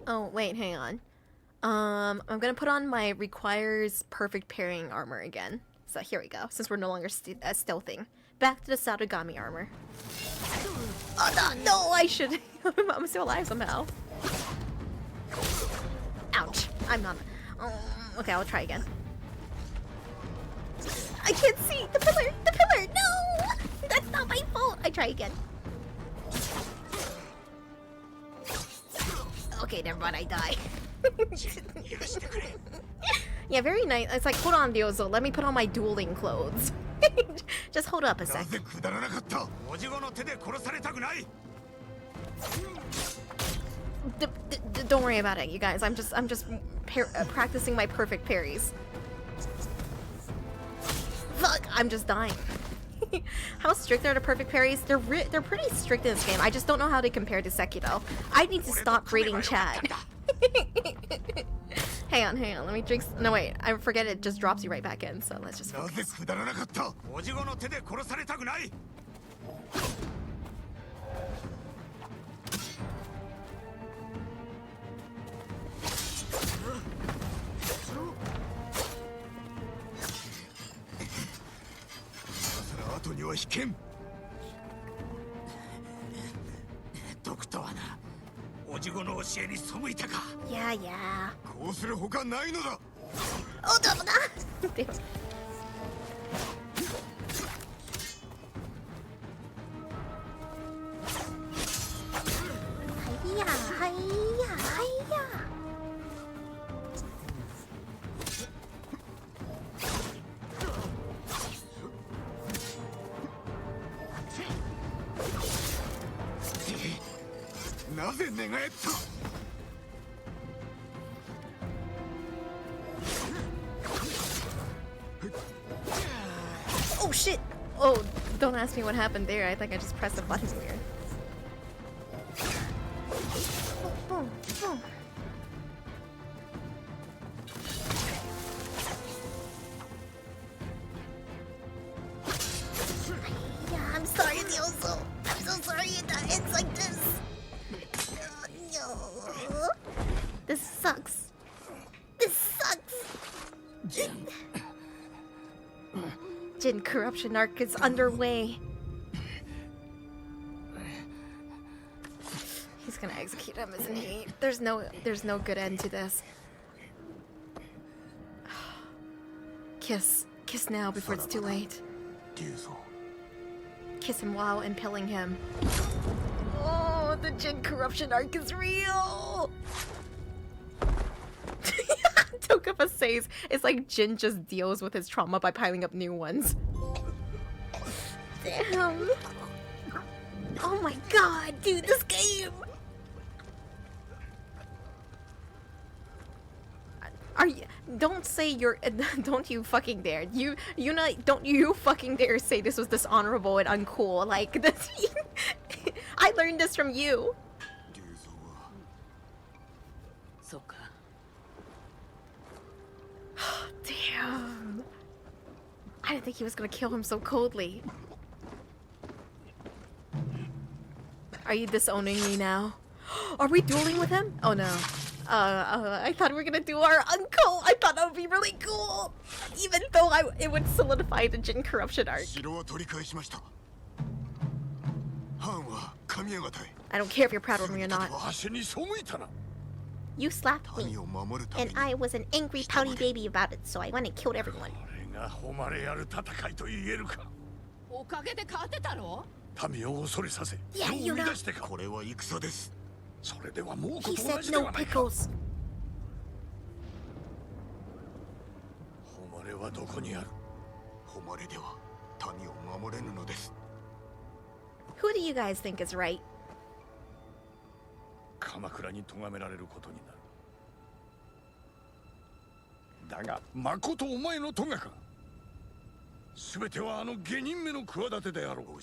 Oh, wait, hang on. I'm gonna put on my requires perfect pairing armor again. So here we go, since we're no longer stealthing. Back to the Sarugami armor. Oh no, I should. I'm still alive somehow. Ouch. I'm not. Okay, I'll try again. I can't see! The pillar! The pillar! No! That's not my fault! I try again. Okay, never mind, I die. Yeah, very nice. It's like, hold on, Ryozo, let me put on my dueling clothes. Just hold up a sec. Don't worry about it, you guys. I'm just practicing my perfect parries. Fuck! I'm just dying. How strict are the perfect parries? They're pretty strict in this game. I just don't know how they compare to Sekiro. I need to stop rating Chad. Hang on. Let me drink. No wait, I forget it just drops you right back in. So let's just focus. Yeah. Oh, damn. Oh shit! Oh, don't ask me what happened there. I think I just pressed the button weird. Boom. Yeah, I'm sorry, Ryozo. I'm so sorry that it's like this. No. This sucks. Jin corruption arc is underway. He's gonna execute him, isn't he? There's no good end to this. Kiss now before it's too late. Kiss him while impaling him. Oh, the Jin corruption arc is real. Kokopa says it's like Jin just deals with his trauma by piling up new ones. Damn. Oh my god, dude, this game! Are you? Don't say you're. Don't you fucking dare. Don't you fucking dare say this was dishonorable and uncool. Like this. I learned this from you. Damn. I didn't think he was gonna kill him so coldly. Are you disowning me now? Are we dueling with him? Oh no. I thought we were gonna do our uncle. I thought that would be really cool. Even though it would solidify the Jin corruption arc. I don't care if you're proud of me or not. You slapped me, and I was an angry pouty baby about it, so I went and killed everyone. He said no pickles. Who do you guys think is right? 鎌倉に咎められることになる。だが、まことお前の咎か。すべてはあの下人目の企てであろう。クロ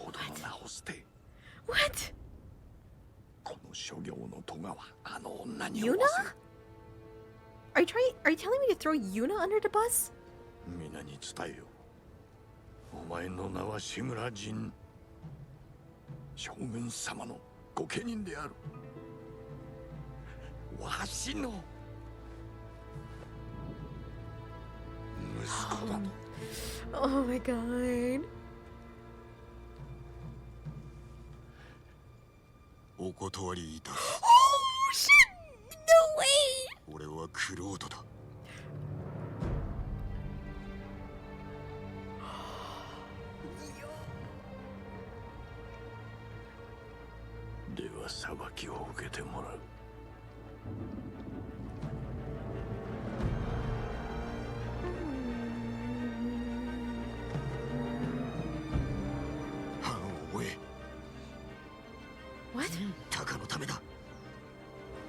ードの名を捨て。What? この諸行の咎はあの女に Yuna? Are you telling me to throw Yuna under the bus? 皆に伝えよ。お前の名は志村仁。将軍様の御家人である。わしの息子だと。Oh my god. お断りいたす。Oh shit! No way! 俺はクロードだ。では裁きを受けてもらう。藩を追え。What? タカのためだ。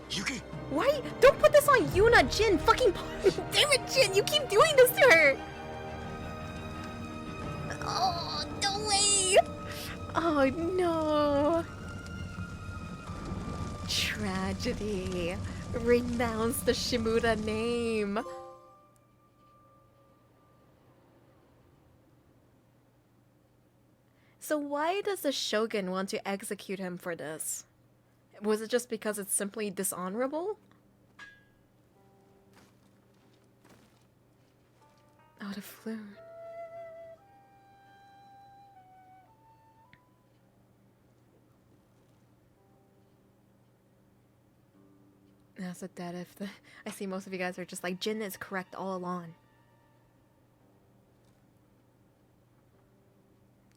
行け。 Why? Don't put this on Yuna, Jin. Fucking damn it, Jin! You keep doing this to her. Oh no way! Oh no! Tragedy. Renounce the Shimura name. So why does the Shogun want to execute him for this? Was it just because it's simply dishonorable? Out of flute. That's a dead if. I see most of you guys are just like, Jin is correct all along.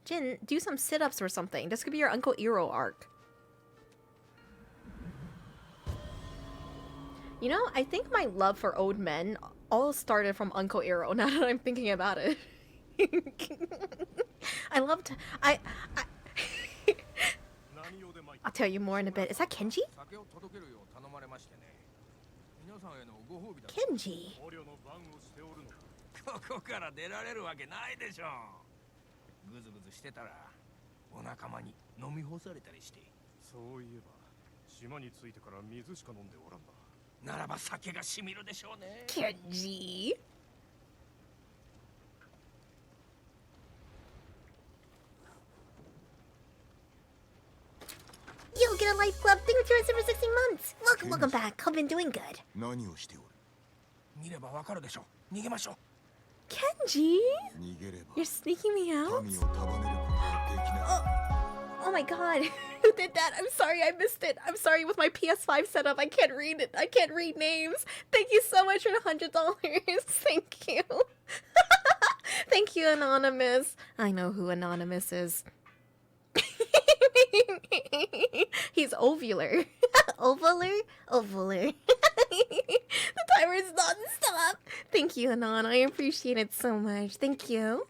Jin, do some sit-ups or something. This could be your Uncle Iroh arc. You know, I think my love for old men all started from Uncle Iroh, now that I'm thinking about it. I'll tell you more in a bit. Is that Kenji? Kenji? ここから出られるわけないでしょ。ぐずぐずしてたらお仲間に飲み干されたりして。そういえば島に着いてから水しか飲んでおらんな。ならば酒がしみるでしょうね。Kenji? Yo, get a life club. Thank you for 16 months. Welcome back. I've been doing good. 何をしておる。見ればわかるでしょ。逃げましょう。 Kenji? 逃げれば。 You're sneaking me out? 民を束ねることはできない。 Oh my god. Who did that? I'm sorry, I missed it. I'm sorry with my PS5 setup. I can't read it. I can't read names. Thank you so much for the $100. Thank you. Thank you, Anonymous. I know who Anonymous is. He's ovular. Ovular? Ovular. The Timer's non-stop. Thank you, Anon. I appreciate it so much. Thank you.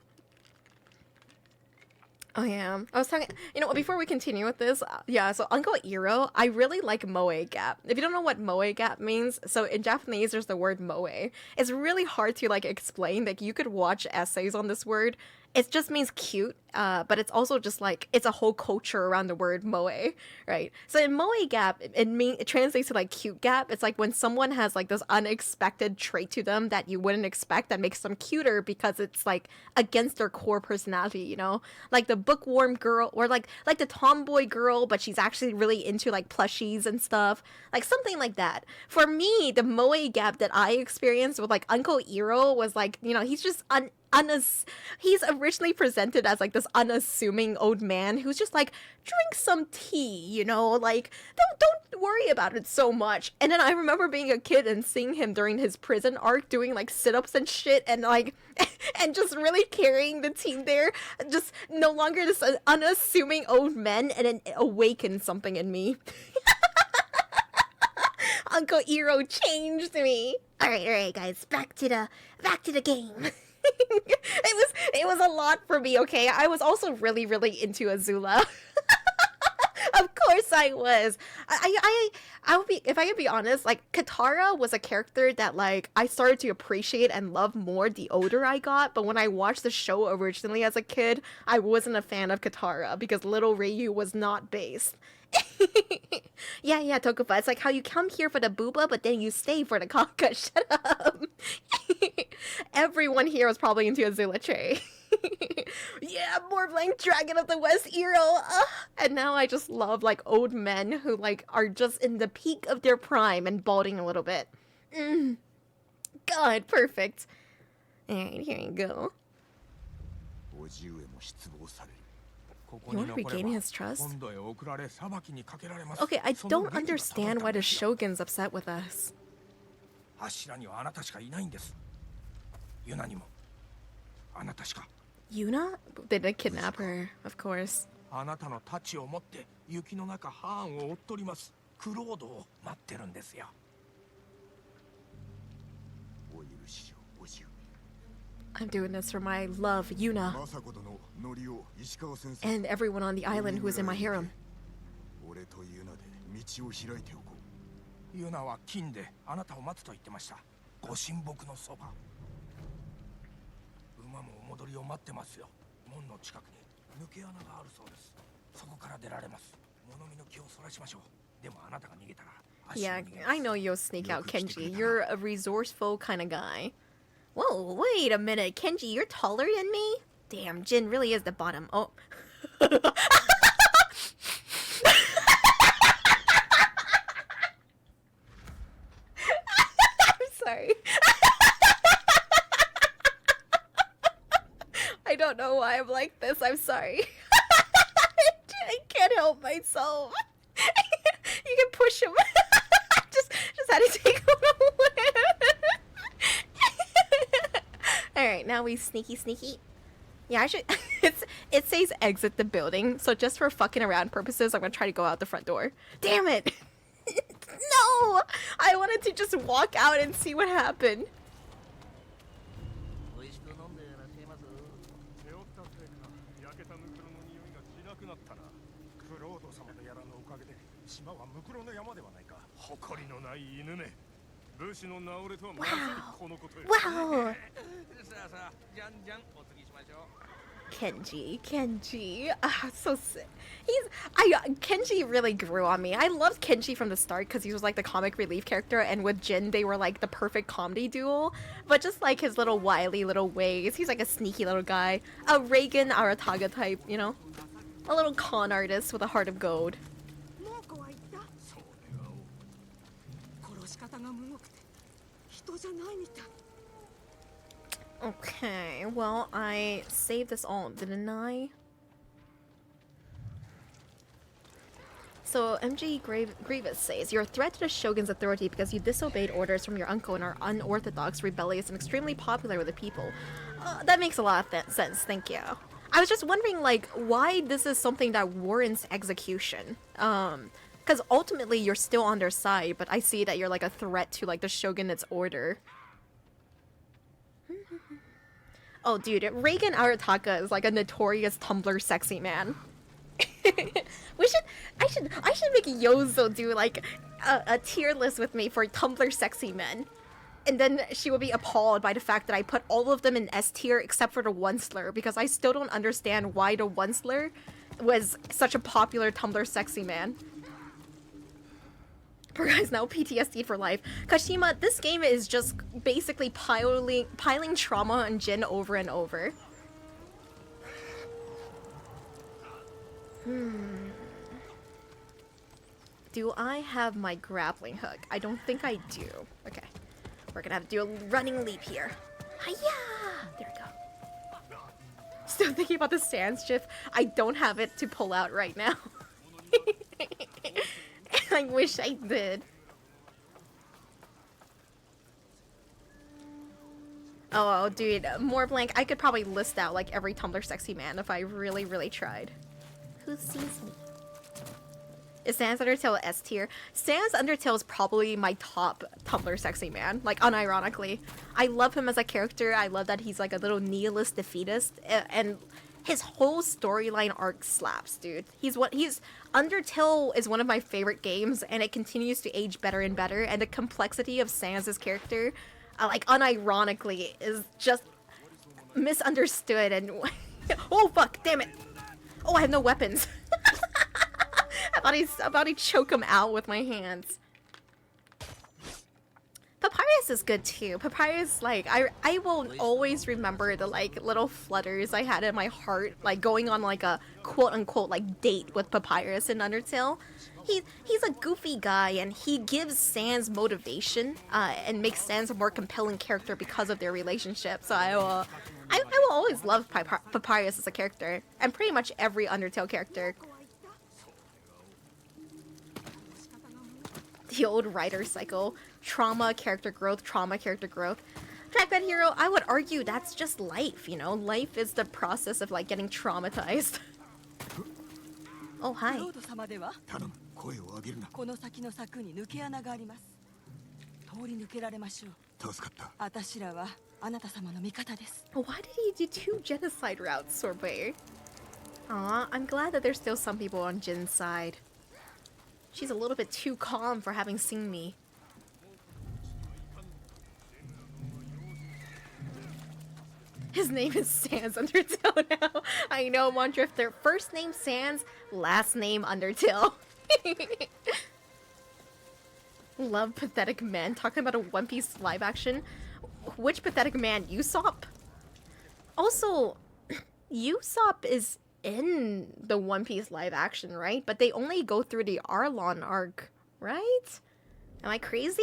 Oh yeah, I was talking. You know, before we continue with this, yeah. So Uncle Iro, I really like moe gap. If you don't know what moe gap means, so in Japanese there's the word moe. It's really hard to like explain. Like you could watch essays on this word. It just means cute, but it's also just like it's a whole culture around the word moe, right? So in moe gap, it translates to like cute gap. It's like when someone has like this unexpected trait to them that you wouldn't expect that makes them cuter because it's like against their core personality, you know, like the bookworm girl or like the tomboy girl, but she's actually really into like plushies and stuff, like something like that. For me, the moe gap that I experienced with like Uncle Iro was like, you know, he's just he's originally presented as like this unassuming old man who's just like, drink some tea, you know, like don't worry about it so much. And then I remember being a kid and seeing him during his prison arc doing like sit-ups and shit and like and just really carrying the team there, just no longer this unassuming old man, and it awakened something in me. Uncle Iro changed me. All right, guys, back to the game. it was a lot for me, okay? I was also really into Azula. Of course I was. I would be, if I could be honest, like Katara was a character that like I started to appreciate and love more the older I got, but when I watched the show originally as a kid, I wasn't a fan of Katara because little Reiyu was not based. Yeah, Tokupa. It's like how you come here for the booba, but then you stay for the kaka. Shut up. Everyone here was probably into Azula Tray. Yeah, more blank Dragon of the West Iro. And now I just love like old men who like are just in the peak of their prime and balding a little bit. God, perfect. Alright, here you go. You want to regain his trust? Okay, I don't understand why the Shogun's upset with us. Yuna? They did kidnap her, of course. I'm doing this for my love, Yuna. And everyone on the island who is in my harem. Yeah, I know you'll sneak out, Kenji. You're a resourceful kind of guy. Whoa, wait a minute, Kenji, you're taller than me? Damn, Jin really is the bottom. Oh. I'm sorry. I don't know why I'm like this. I'm sorry. I can't help myself. You can push him. just had to take him away. Alright, now we sneaky. Yeah, I should. It says exit the building, so just for fucking around purposes, I'm gonna try to go out the front door. Damn it! No! I wanted to just walk out and see what happened. Wow. Kenji. So sick. Kenji really grew on me. I loved Kenji from the start because he was like the comic relief character, and with Jin they were like the perfect comedy duo. But just like his little wily little ways, he's like a sneaky little guy. A Reagan Arataga type, you know? A little con artist with a heart of gold. Okay, well, I saved this all, didn't I? So, MG Grievous says, you're a threat to the Shogun's authority because you disobeyed orders from your uncle and are unorthodox, rebellious, and extremely popular with the people. That makes a lot of sense, thank you. I was just wondering, like, why this is something that warrants execution. Because ultimately you're still on their side, but I see that you're like a threat to like the shogunate's order. Oh, dude, Reagan Arataka is like a notorious Tumblr sexy man. I should make Yozo do like a tier list with me for Tumblr sexy men. And then she will be appalled by the fact that I put all of them in S tier except for the one slur, because I still don't understand why the one slur was such a popular Tumblr sexy man. Poor guy's now PTSD for life. Kashima, this game is just basically piling trauma on Jin over and over. Do I have my grappling hook? I don't think I do. Okay. We're gonna have to do a running leap here. Hiya! There we go. Still thinking about the Sans GIF. I don't have it to pull out right now. I wish I did. Oh, dude, more blank. I could probably list out like every Tumblr sexy man if I really, really tried. Who sees me? Is Sans Undertale S tier? Sans Undertale is probably my top Tumblr sexy man, like unironically. I love him as a character. I love that he's like a little nihilist defeatist, and his whole storyline arc slaps, dude. Undertale is one of my favorite games, and it continues to age better and better, and the complexity of Sans' character, like unironically, is just misunderstood and oh fuck, damn it. Oh, I have no weapons. I thought he'd choke him out with my hands. Papyrus is good too. Papyrus, like, I will always remember the like little flutters I had in my heart, like going on like a quote-unquote like date with Papyrus in Undertale. He's a goofy guy, and he gives Sans motivation and makes Sans a more compelling character because of their relationship. So I will always love Papyrus as a character, and pretty much every Undertale character. The old writer cycle. Trauma, character growth, trauma, character growth. Trackpad Hero, I would argue that's just life, you know? Life is the process of, like, getting traumatized. Oh, hi. Why did he do 2 genocide routes, Sorbet? Aw, I'm glad that there's still some people on Jin's side. She's a little bit too calm for having seen me. His name is Sans Undertale now. I know, Mondrifter. First name Sans, last name Undertale. Love pathetic men. Talking about a One Piece live action. Which pathetic man? Usopp? Also, Usopp is in the One Piece live action, right? But they only go through the Arlon arc, right? Am I crazy?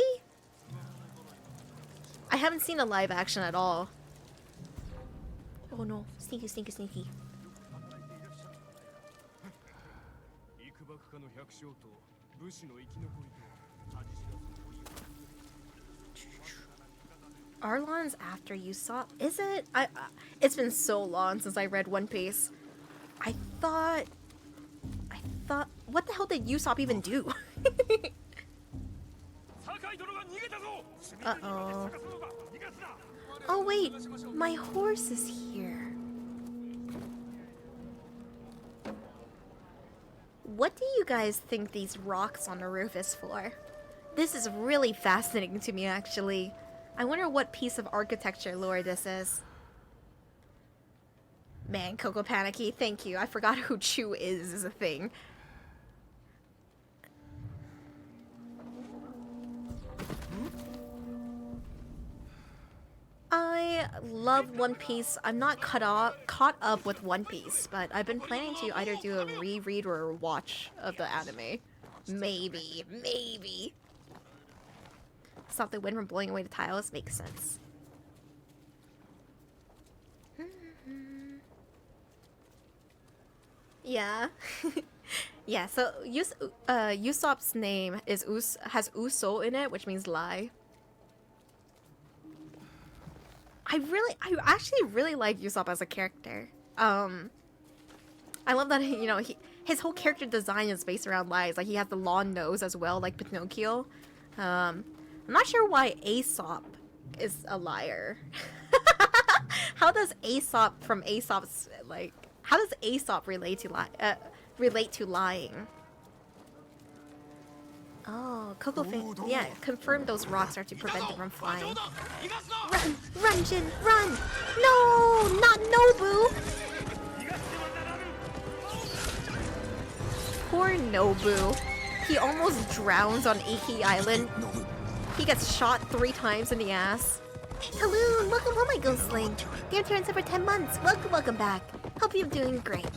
I haven't seen a live action at all. Oh no, sneaky, sneaky, sneaky. Arlon's after Usopp, is it? It's been so long since I read One Piece. I thought, what the hell did Usopp even do? Uh-oh. Oh wait, my horse is here. What do you guys think these rocks on the roof is for? This is really fascinating to me, actually. I wonder what piece of architecture lore this is. Man, Coco Panicky, thank you. I forgot who Chu is a thing. I love One Piece. I'm not caught up with One Piece, but I've been planning to either do a reread or a watch of the anime. Maybe. Stop the wind from blowing away the tiles. Makes sense. Yeah. Yeah, so Usopp's name is has Uso in it, which means lie. I actually really like Usopp as a character. I love that, you know, his whole character design is based around lies. Like he has the long nose as well, like Pinocchio. I'm not sure why Aesop is a liar. How does Aesop from Aesop's like? How does Aesop relate to lying? Oh, yeah, confirm those rocks are to prevent them from flying. Run! Run, Jin! Run! No! Not Nobu! Poor Nobu. He almost drowns on Iki Island. He gets shot 3 times in the ass. Hello! Welcome home, my Ghostling! Dear turns over 10 months. Welcome back. Hope you're doing great.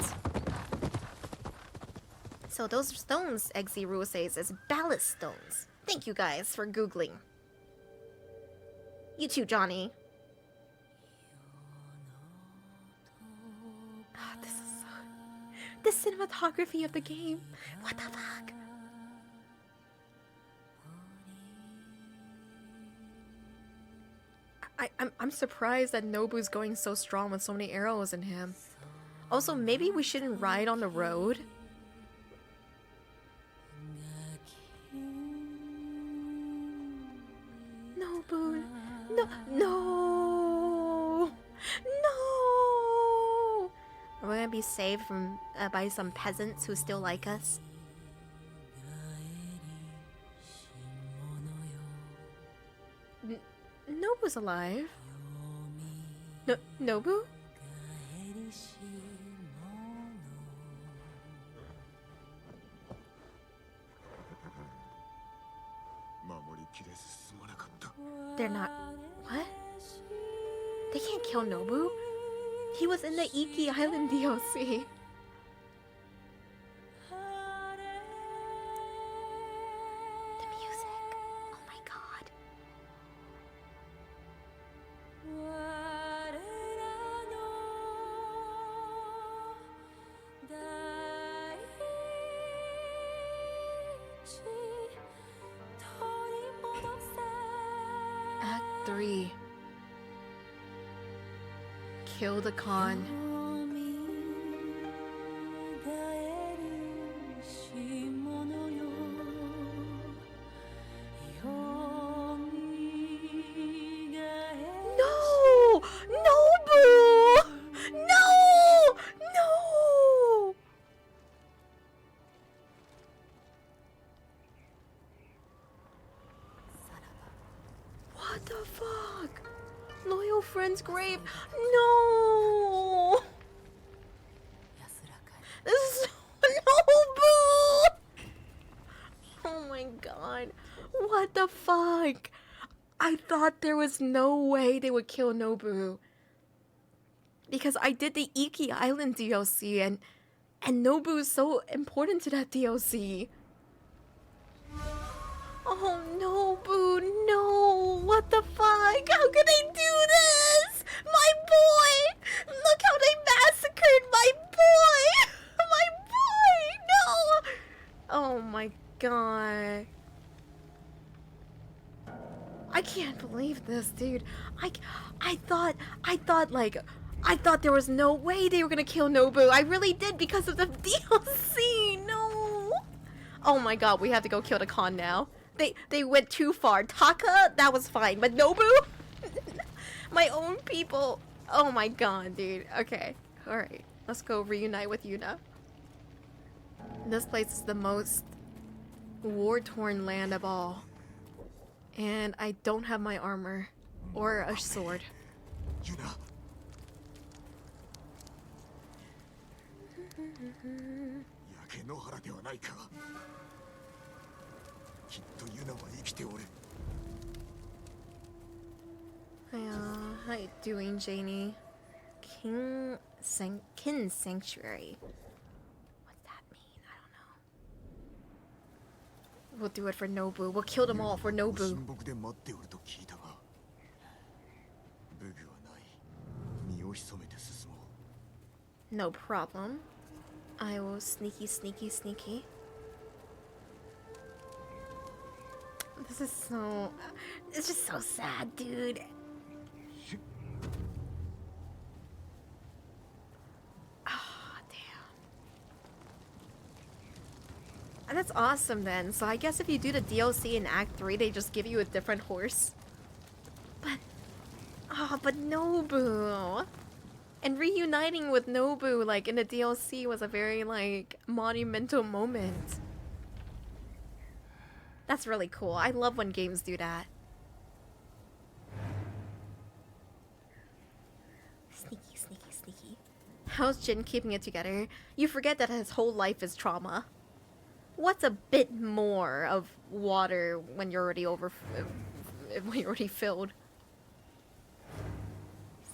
So those stones, Eggsy says, is ballast stones. Thank you guys for Googling. You too, Johnny. Oh, this is so... The cinematography of the game. What the fuck? I'm surprised that Nobu's going so strong with so many arrows in him. Also, maybe we shouldn't ride on the road. Nobu, no. We're gonna be saved from by some peasants who still like us. Nobu's alive. Nobu? They're not... What? They can't kill Nobu? He was in the Iki Island DLC. The music. Oh my god. Act 3. Kill the Khan. No! Nobu! No! No! What the fuck? Loyal friend's grave. No! This is Nobu! Oh my god. What the fuck? I thought there was no way they would kill Nobu. Because I did the Iki Island DLC and Nobu is so important to that DLC. Oh, Nobu, no! What the fuck? How could they do this? My boy! Look how they massacred my boy! My boy! No! Oh my god. I can't believe this, dude. I thought there was no way they were gonna kill Nobu. I really did because of the DLC. No. Oh my god, we have to go kill the Khan now. They went too far. Taka, that was fine, but Nobu? My own people. Oh my god, dude. Okay. Alright. Let's go reunite with Yuna. This place is the most war-torn land of all. And I don't have my armor. Or a sword. Yuna. How you doing, Janie? Kin Sanctuary. What's that mean? I don't know. We'll do it for Nobu. We'll kill them all for Nobu. No problem. I will sneaky. This is so... It's just so sad, dude. Oh, damn. That's awesome then. So I guess if you do the DLC in Act 3, they just give you a different horse. But Nobu. And reuniting with Nobu, like, in the DLC was a very, like, monumental moment. That's really cool. I love when games do that. Sneaky, sneaky, sneaky. How's Jin keeping it together? You forget that his whole life is trauma. What's a bit more of water when you're already when you're already filled?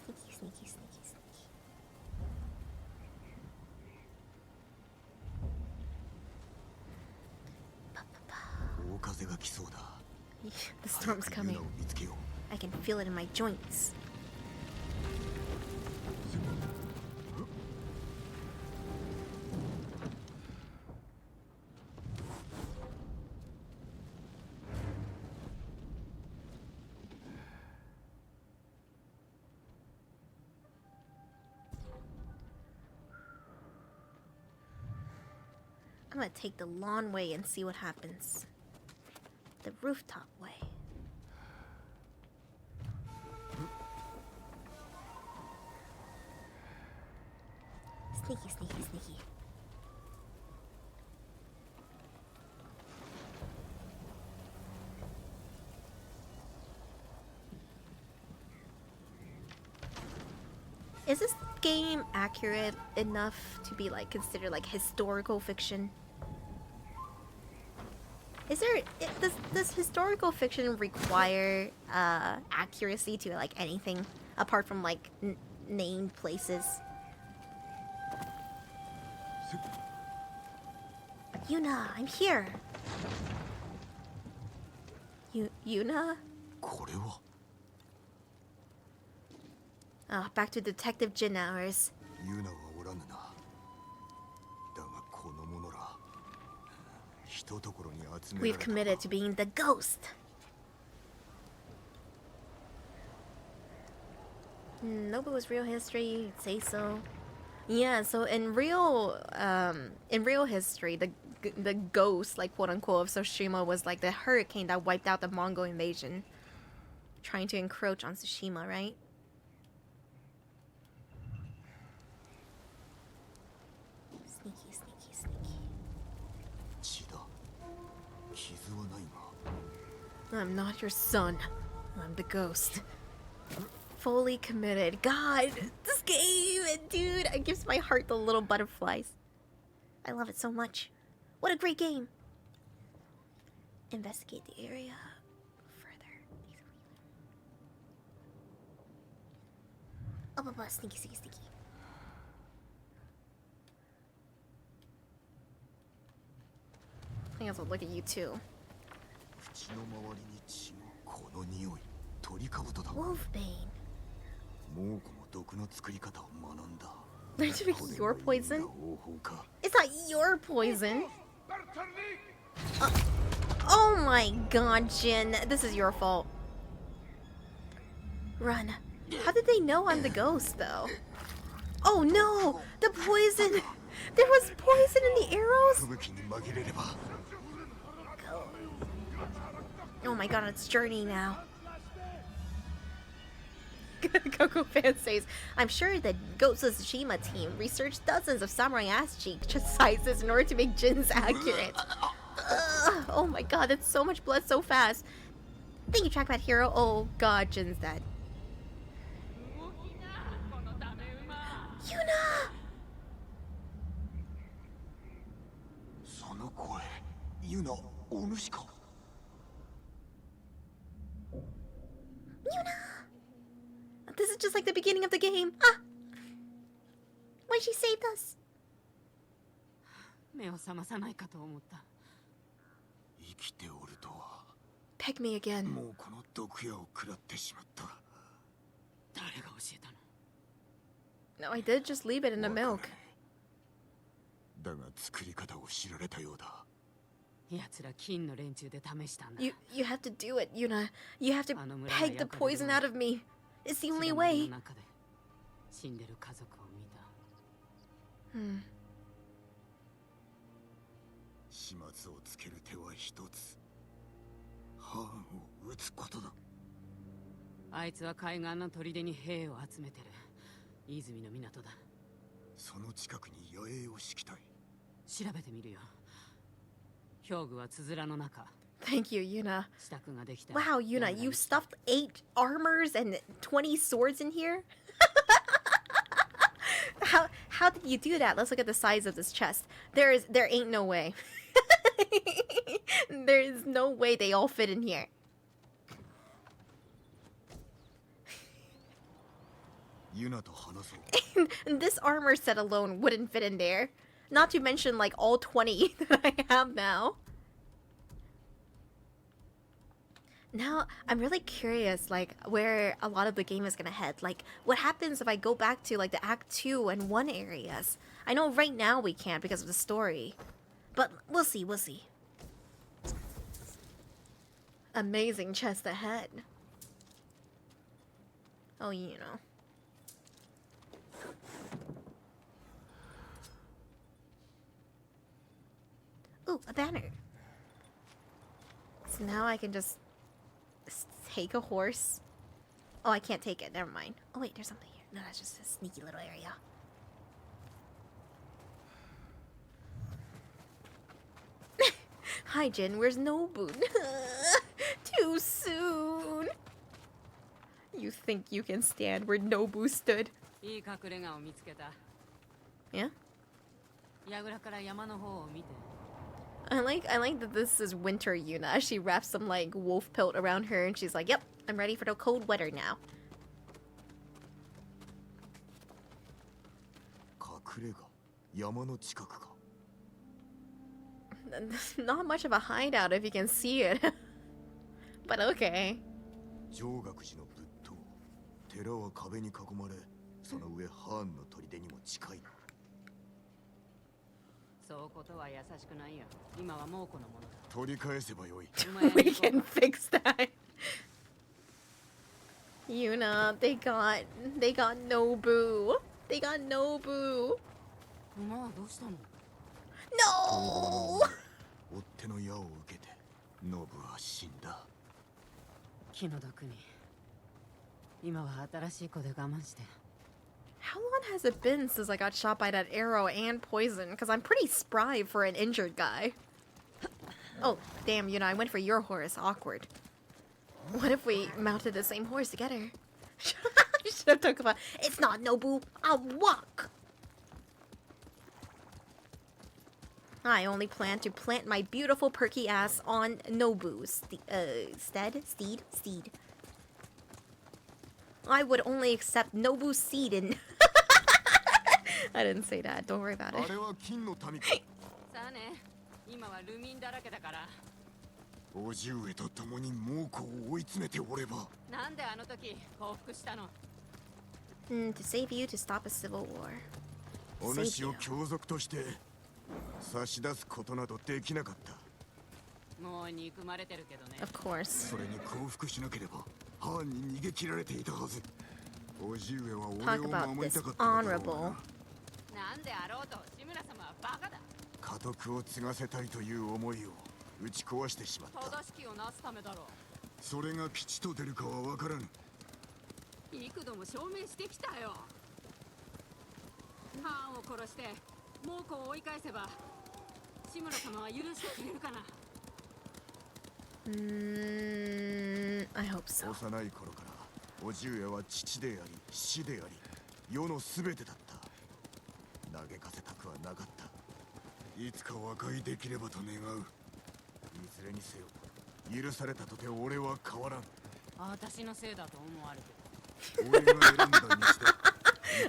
Sneaky, sneaky, sneaky, sneaky. The storm's coming. I can feel it in my joints. I'm gonna take the lawn way and see what happens. The rooftop way. Sneaky, sneaky, sneaky. Is this game accurate enough to be like considered like historical fiction? Is there does historical fiction require accuracy to like anything apart from like named places? Yuna, I'm here. Yuna? Oh, back to Detective Jin hours. We've committed to being the ghost. Nobu's real history, you'd say so. Yeah, so in real history, the ghost, like quote unquote, of Tsushima was like the hurricane that wiped out the Mongol invasion, trying to encroach on Tsushima, right? Sneaky, sneaky, sneaky. I'm not your son. I'm the ghost. Fully committed. God, this game, dude, it gives my heart the little butterflies. I love it so much. What a great game. Investigate the area further. Oh, sneaky, sneaky, sneaky. I think I'll look at you too. Wolfbane. Learn to make your poison? It's not your poison. Oh my god, Jin. This is your fault. Run. How did they know I'm the ghost, though? Oh no! The poison! There was poison in the arrows? Go. Oh my god, it's Journey now. Coco fan says, I'm sure the Ghost of Tsushima team researched dozens of samurai ass cheek sizes in order to make Jin's accurate. Oh my god, that's so much blood so fast. Thank you, Trackpad Hero. Oh god, Jin's dead. Yuna! Yuna! This is just like the beginning of the game. Ah! Why she saved us? Peg me again. No, I did just leave it in the milk. You have to do it, Yuna. You have to peg the poison out of me. It's the only way. 始末をつける手は一つ。ハーンを撃つことだ。あいつは海岸の砦に兵を集めてる。泉の港だ。その近くに野営を敷きたい。調べてみるよ。兵具はつづらの中。 Thank you, Yuna. 支度ができた。 Wow, Yuna, you stuffed 8 armors and 20 swords in here? How did you do that? Let's look at the size of this chest. There ain't no way. There is no way they all fit in here. And this armor set alone wouldn't fit in there. Not to mention like all 20 that I have now. Now, I'm really curious, like, where a lot of the game is gonna head. Like, what happens if I go back to, like, the Act 2 and 1 areas? I know right now we can't because of the story. But we'll see, we'll see. Amazing chest ahead. Oh, you know. Ooh, a banner. So now I can just take a horse. Oh, I can't take it. Never mind. Oh, wait, there's something here. No, that's just a sneaky little area. Hi, Jin. Where's Nobu? Too soon. You think you can stand where Nobu stood? Yeah? I like that this is winter Yuna. She wraps some like wolf pelt around her and she's like, yep, I'm ready for the cold weather now. Not much of a hideout if you can see it. But okay. We can fix that. Yuna, they got Nobu. They got Nobu. No! How long has it been since I got shot by that arrow and poison? Because I'm pretty spry for an injured guy. Oh, damn, Yuna, I went for your horse. Awkward. What if we mounted the same horse together? I should have talked about. It's not Nobu. I'll walk. I only plan to plant my beautiful perky ass on Nobu's steed. I would only accept Nobu's seed in. I didn't say that. Don't worry about it. To save you, to stop a civil war. Save you. Of course. Talk about this honorable. I hope so.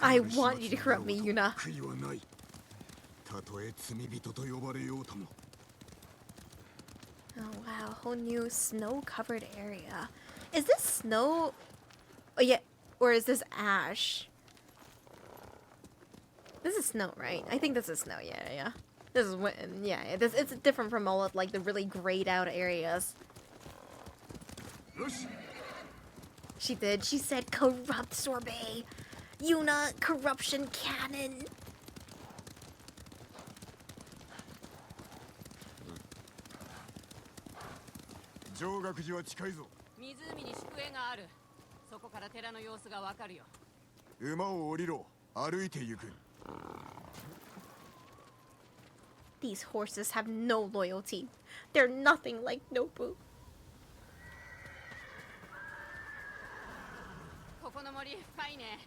I want you to corrupt me, Yuna. Oh wow, whole new snow-covered area. Is this snow? Oh yeah, or is this ash? This is snow, right? I think this is snow. Yeah. This is when, yeah. It's different from all of like the really grayed out areas. She did. She said corrupt sorbet. Yuna, corruption cannon. 上学寺は近いぞ。湖に宿営がある。そこから寺の様子がわかるよ。馬を降りろ。歩いて行く。These horses have no loyalty. They're nothing like Nobu. ここの森深いね。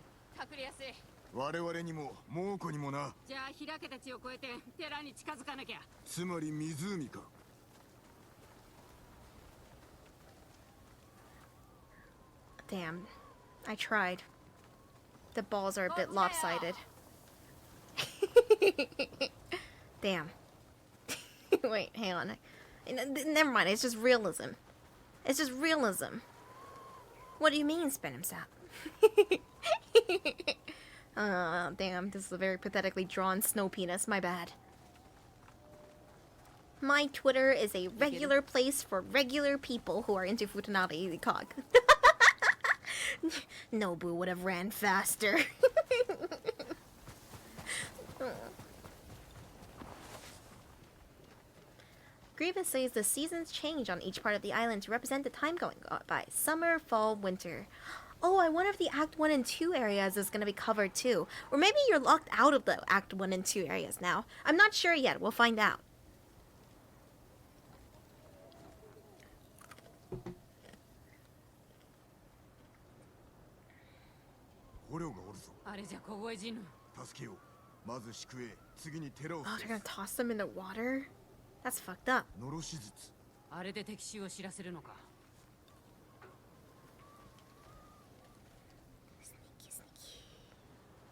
隠れやすい。我々にも猛虎にもな。じゃあ開けた地を越えて寺に近づかなきゃ。つまり湖か。Damn. I tried. The balls are a bit lopsided. Damn. Wait, hang on. Never mind, it's just realism. It's just realism. What do you mean, spin himself? Damn, this is a very pathetically drawn snow penis, my bad. My Twitter is a regular place for regular people who are into Futanari cock. Nobu would have ran faster. Grievous says the seasons change on each part of the island to represent the time going by. Summer, fall, winter. Oh, I wonder if the Act 1 and 2 areas is going to be covered too. Or maybe you're locked out of the Act 1 and 2 areas now. I'm not sure yet. We'll find out. Oh, they're gonna toss them in the water? That's fucked up.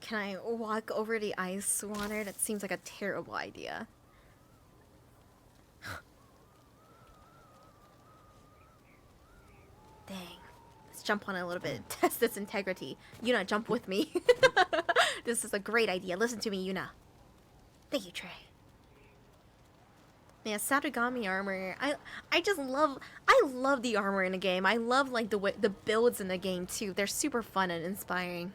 Can I walk over the ice water? That seems like a terrible idea. Dang. Let's jump on it a little bit. Test its integrity. Yuna, jump with me. This is a great idea. Listen to me, Yuna. Thank you, Trey. Yeah, Satagami armor. I love the armor in the game. I love like the builds in the game too. They're super fun and inspiring.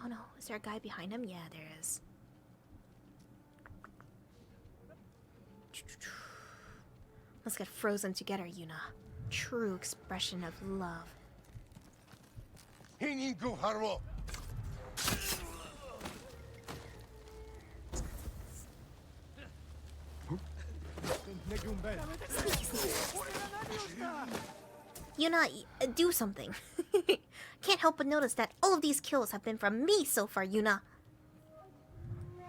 Oh no, is there a guy behind him? Yeah, there is. Let's get frozen together, Yuna. True expression of love. Yuna, do something. Can't help but notice that all of these kills have been from me so far, Yuna.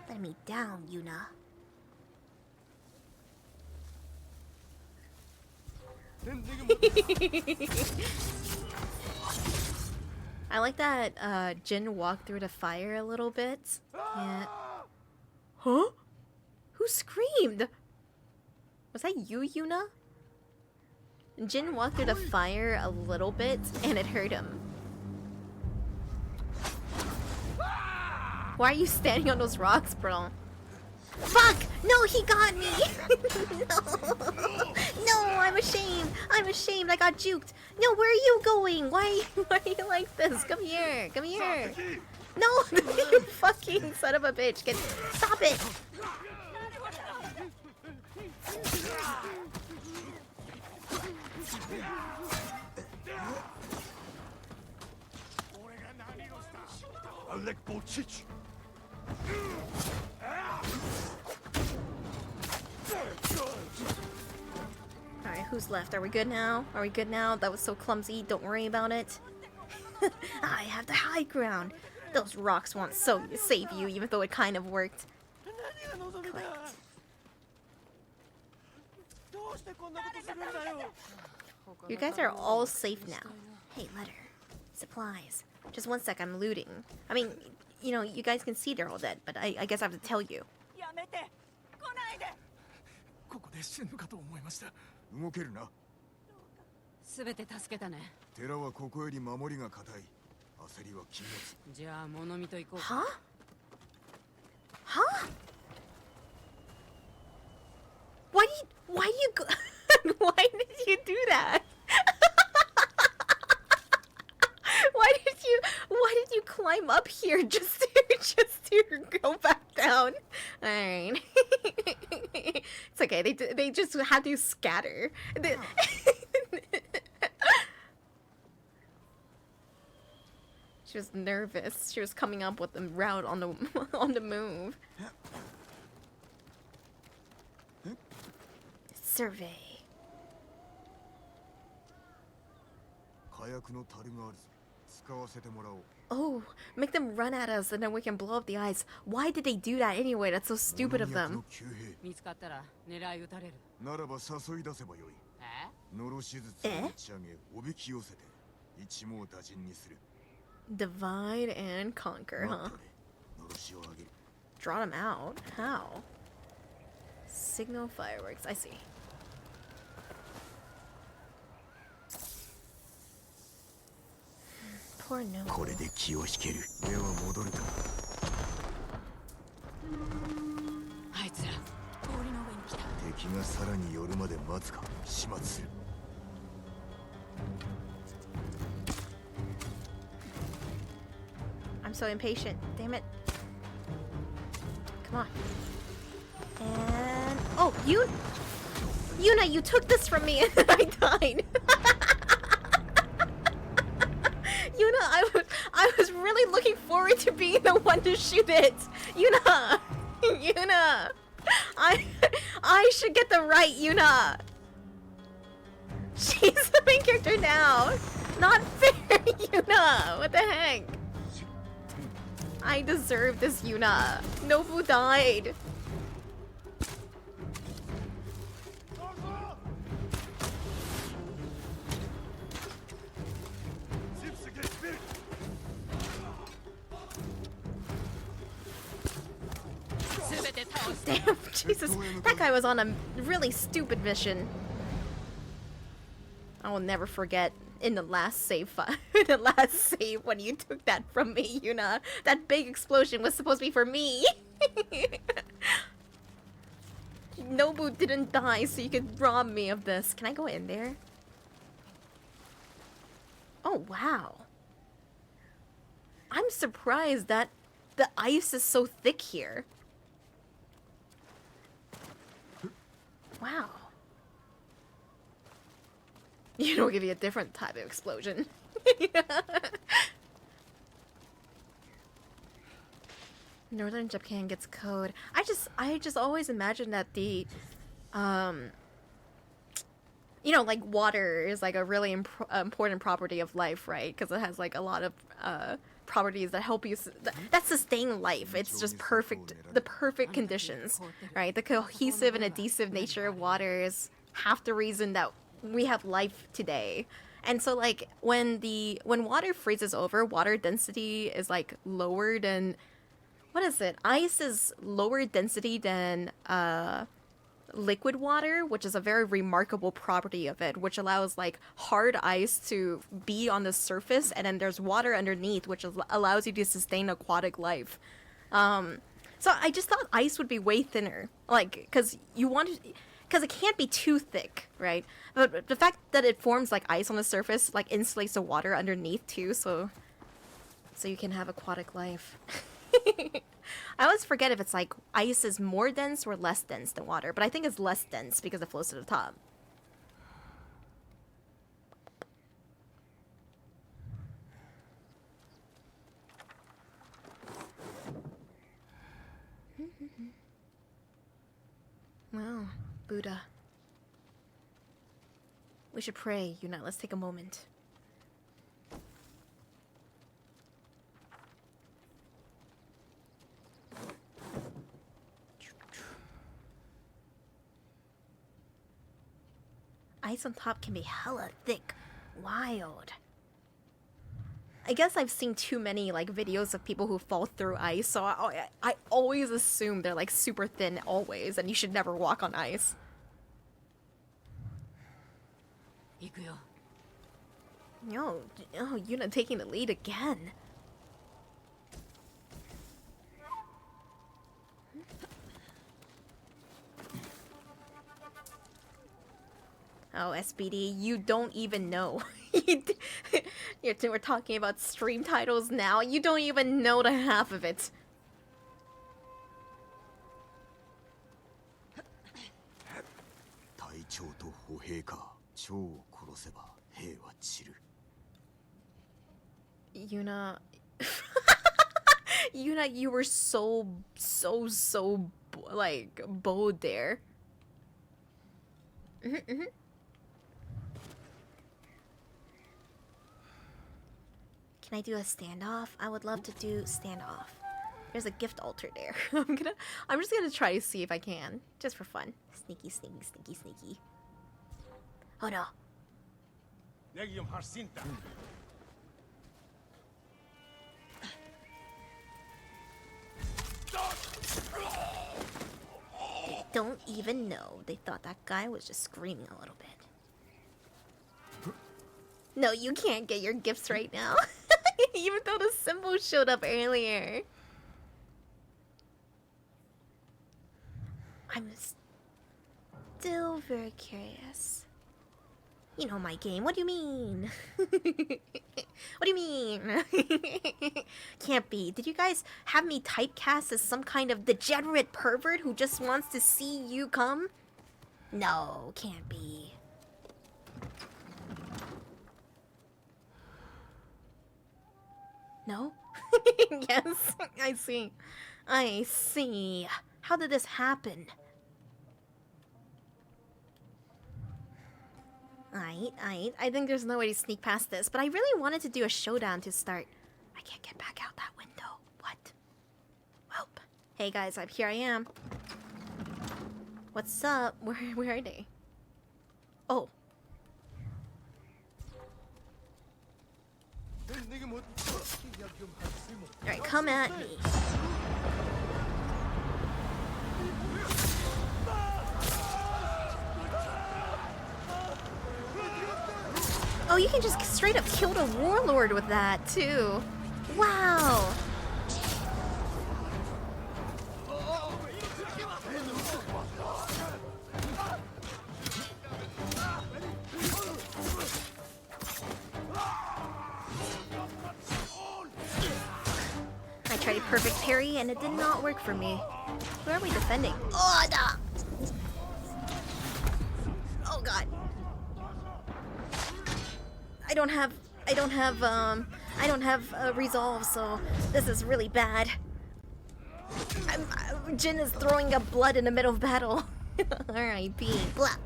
Let me down, Yuna. I like that Jin walked through the fire a little bit. Yeah. Huh? Who screamed? Was that you, Yuna? Jin walked through the fire a little bit and it hurt him. Why are you standing on those rocks, bro? Fuck! No, he got me! No! No, I'm ashamed! I'm ashamed, I got juked! No, where are you going? Why are you like this? Come here, come here! No! You fucking son of a bitch! Stop it! Alright, who's left? Are we good now? Are we good now? That was so clumsy. Don't worry about it. I have the high ground. Those rocks won't save you, even though it kind of worked. Clicked. You guys are all safe now. Hey, letter. Supplies. Just one sec, I'm looting. I mean, you know, you guys can see they're all dead, but I guess I have to tell you. ここで死ぬかと思いました。動けるな。すべて助けたね。寺はここより守りが固い。Huh? Huh? Why do you go why did you do that? Why did you climb up here just to go back down? Alright. It's okay, they just had to scatter. She was nervous. She was coming up with the route on the move. Survey. Oh, make them run at us and then we can blow up the ice. Why did they do that anyway? That's so stupid of them. Divide and conquer, huh? Draw them out? How? Signal fireworks, I see. Poor no. I'm so impatient. Damn it. Come on. And oh, Yuna, you took this from me and then I died. Yuna, I was really looking forward to being the one to shoot it. Yuna, Yuna, I should get the right Yuna. She's the main character now. Not fair, Yuna. What the heck? I deserve this, Yuna. Nobu died. Damn, Jesus. That guy was on a really stupid mission. I will never forget in the last save when you took that from me, Yuna. That big explosion was supposed to be for me. Nobu didn't die, so you could rob me of this. Can I go in there? Oh, wow. I'm surprised that the ice is so thick here. Wow. You know, give you a different type of explosion. Northern Japan gets code. I just always imagined that the, you know, like water is like a really important property of life, right? Because it has like a lot of properties that help you that sustain life. It's just perfect, the perfect conditions, right? The cohesive and adhesive nature of water is half the reason that we have life today. And so like when water freezes over, water density is like lower than, what is it? Ice is lower density than liquid water, which is a very remarkable property of it, which allows like hard ice to be on the surface, and then there's water underneath, which allows you to sustain aquatic life. So I just thought ice would be way thinner, like because it can't be too thick, right? But the fact that it forms like ice on the surface like insulates the water underneath too, so you can have aquatic life. I always forget if it's like ice is more dense or less dense than water, but I think it's less dense because it flows to the top. Wow, Buddha. We should pray, Yuna. Let's take a moment. Ice on top can be hella thick. Wild. I guess I've seen too many like videos of people who fall through ice, so I always assume they're like super thin always, and you should never walk on ice. No, oh, Yuna taking the lead again. Oh, SBD, you don't even know. We're talking about stream titles now. You don't even know the half of it. 隊長と歩兵か蝶を殺せば兵は散る Yuna... Yuna, you were so, like, bold there. Can I do a standoff? I would love to do standoff. There's a gift altar there. I'm just gonna try to see if I can. Just for fun. Sneaky, sneaky, sneaky, sneaky. Oh no. They don't even know. They thought that guy was just screaming a little bit. No, you can't get your gifts right now. Even though the symbol showed up earlier. I'm still very curious. You know my game. What do you mean? What do you mean? Can't be. Did you guys have me typecast as some kind of degenerate pervert who just wants to see you come? No, can't be. No? Yes, I see. I see. How did this happen? I think there's no way to sneak past this, but I really wanted to do a showdown to start. I can't get back out that window. What? Welp. Hey guys, here I am. What's up? Where are they? Oh. Alright, come at me. Oh, you can just straight up kill the warlord with that, too. Wow. I tried a perfect parry and it did not work for me. Where are we defending? Oh, no. Oh god. I don't have resolve, so this is really bad. Jin is throwing up blood in the middle of battle. R.I.P. Blah.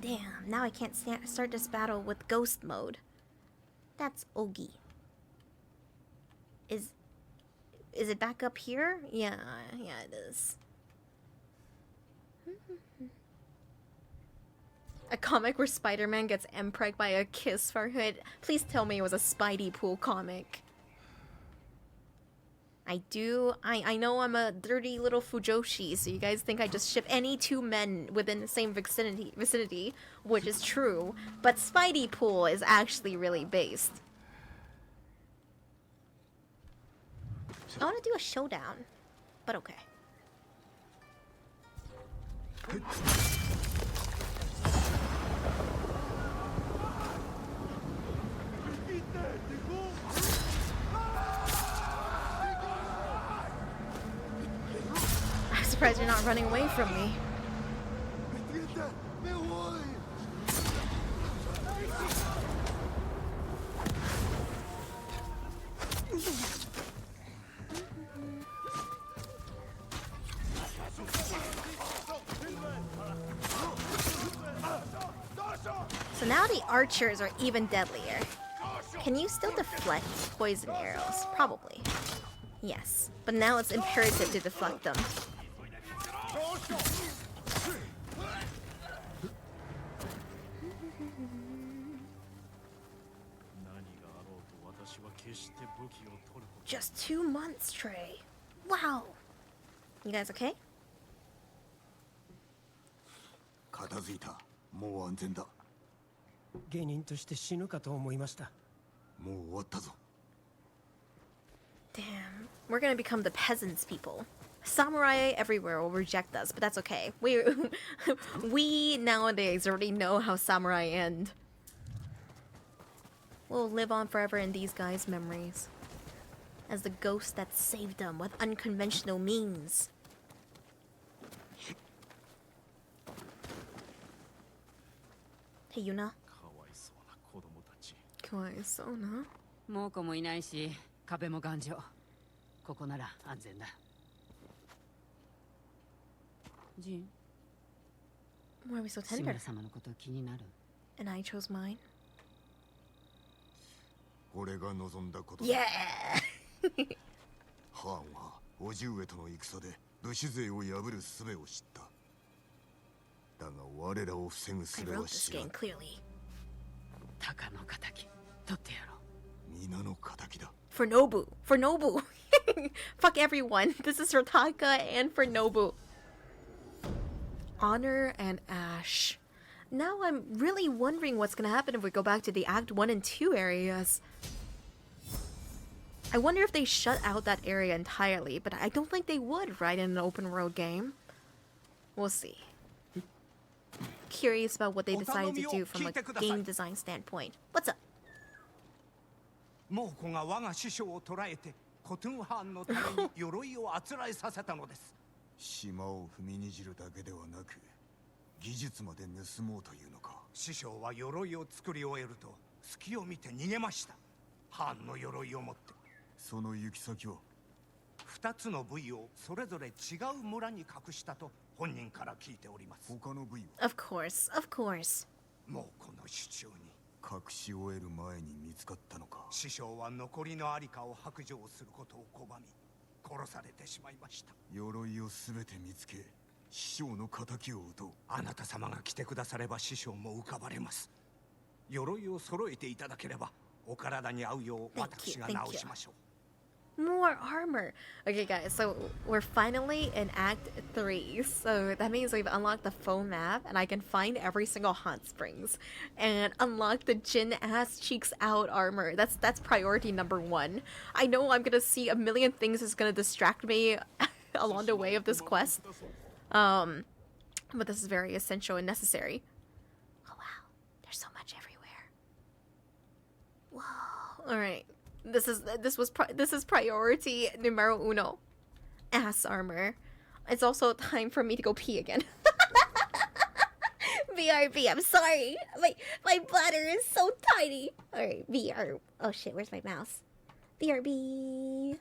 Damn, now I can't start this battle with ghost mode. That's Ogi. Is it back up here? Yeah, it is. A comic where Spider-Man gets empregged by a kiss for Hood. Please tell me it was a Spidey Pool comic. I know I'm a dirty little Fujoshi, so you guys think I just ship any two men within the same vicinity, which is true, but Spidey Pool is actually really based. I want to do a showdown, but okay. I'm surprised you're not running away from me. So now the archers are even deadlier. Can you still deflect poison arrows? Probably. Yes, but now it's imperative to deflect them. Just 2 months, Trey. Wow. You guys okay? 片付いた。もう安全だ。芸人として死ぬかと思いました。もう終わったぞ。 Damn, we're gonna become the peasants people. Samurai everywhere will reject us, but that's okay. We nowadays already know how samurai end. We'll live on forever in these guys' memories as the ghost that saved them with unconventional means. Hey, Yuna. かわいそうな子供たち。 Kawaii-sou-na. 猛虎もいないし、壁も頑丈。ここなら安全だ。ジン、 Why are we so 志 tender? 村様のこと気になる。 And I chose mine. 俺が望んだこと Yeah! ハーンは叔父上との戦で武士勢を破る術を知った。だが我らを防ぐ I 術 wrote は this 知ら game ん。 clearly. 鷹の仇、取ってやろう。皆の仇だ。 For Nobu! For Nobu! Fuck everyone! This is for Taka and for Nobu. Honor and Ash. Now I'm really wondering what's gonna happen if we go back to the Act 1 and 2 areas. I wonder if they shut out that area entirely, but I don't think they would, right, in an open world game. We'll see. Curious about what they decided to do from a game design standpoint. What's up? 猛虎が我が師匠を捕らえてコトゥンハーンのために鎧をあつらえさせたのです。島を踏みにじるだけではなく技術まで盗もうというのか。師匠は鎧を作り終えると隙を見て逃げました。ハーンの鎧を持って。その行き先は2つの部位をそれぞれ違う村に隠したと本人から聞いております。他の部位は Of course, of course. 猛虎の手中に。隠し終える前に見つかったのか。師匠は残りのありかを白状することを拒み殺されてしまいました。鎧をすべて見つけ師匠の仇を討とう。あなた様が来てくだされば師匠も浮かばれます。鎧を揃えていただければお体に合うよう私が直しましょう。 More armor. Okay, guys, so we're finally in Act 3. So that means we've unlocked the full map, and I can find every single hot springs and unlock the Jin ass cheeks out armor. That's priority number 1. I know I'm gonna see a million things that's gonna distract me along the way of this quest. But this is very essential and necessary. Oh wow, there's so much everywhere. Whoa. All right. This is priority numero uno. Ass armor. It's also time for me to go pee again. VRB, I'm sorry. My bladder is so tiny. Alright, VR. Oh shit, where's my mouse? VRB.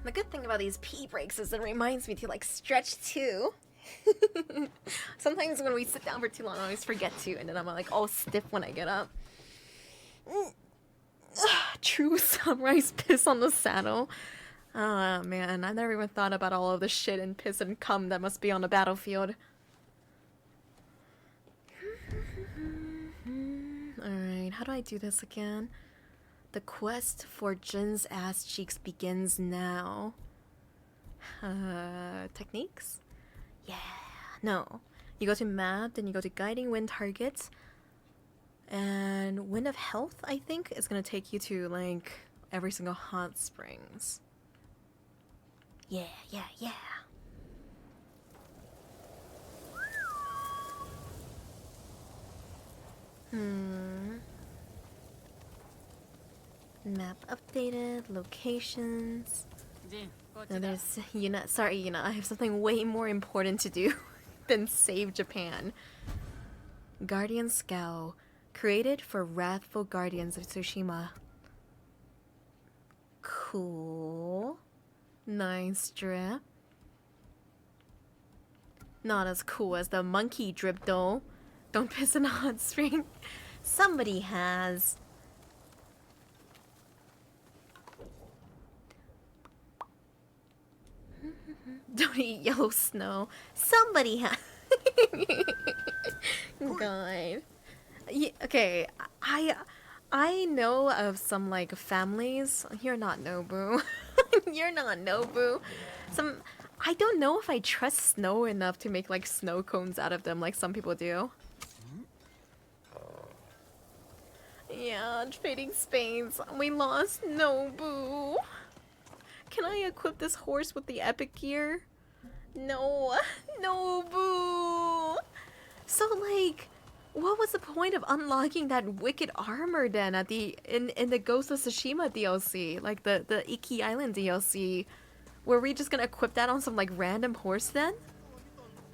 The good thing about these pee breaks is it reminds me to like stretch too. Sometimes when we sit down for too long, I always forget to, and then I'm like all stiff when I get up. True samurai's piss on the saddle. Oh man, I never even thought about all of the shit and piss and cum that must be on the battlefield. Alright, how do I do this again? The quest for Jin's ass cheeks begins now. Techniques? Yeah, no. You go to map, then you go to guiding wind targets. And Wind of Health, I think, is gonna take you to, like, every single hot springs. Yeah. Map updated, locations. No, there's Yuna. Sorry, Yuna. I have something way more important to do than save Japan. Guardian Scow, created for wrathful guardians of Tsushima. Cool. Nice drip. Not as cool as the monkey drip though. Don't piss in a hot spring. Somebody has. Don't eat yellow snow. Somebody has. God. Yeah, okay, I know of some like families. You're not Nobu. You're not Nobu. I don't know if I trust snow enough to make like snow cones out of them like some people do. Yeah, trading spades. We lost Nobu. Can I equip this horse with the epic gear? No. Nobu. So like, what was the point of unlocking that wicked armor then at in the Ghost of Tsushima DLC, like the Iki Island DLC? Were we just gonna equip that on some like random horse then?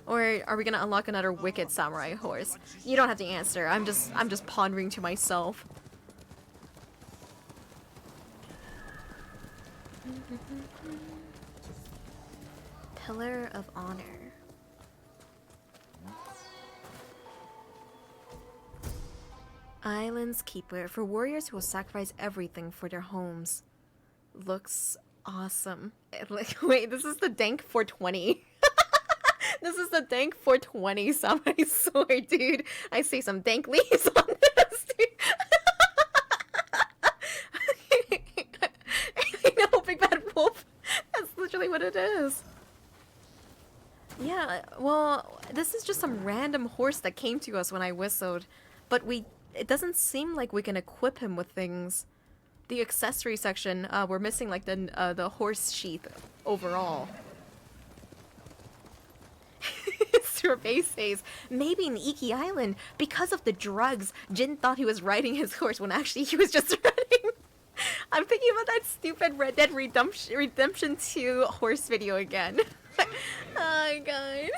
Or are we gonna unlock another wicked samurai horse? You don't have to answer. I'm just pondering to myself. Pillar of Honor. Island's Keeper, for warriors who will sacrifice everything for their homes. Looks awesome. Wait, this is the dank 420. This is the dank 420 samurai sword, dude. I see some dank leaves on this, dude. I know, Big Bad Wolf. That's literally what it is. Yeah, well, this is just some random horse that came to us when I whistled. But it doesn't seem like we can equip him with things. The accessory section, we're missing like the horse sheath overall. Survey says, maybe in Iki Island, because of the drugs, Jin thought he was riding his horse when actually he was just running. I'm thinking about that stupid Red Dead Redemption 2 horse video again. Oh god.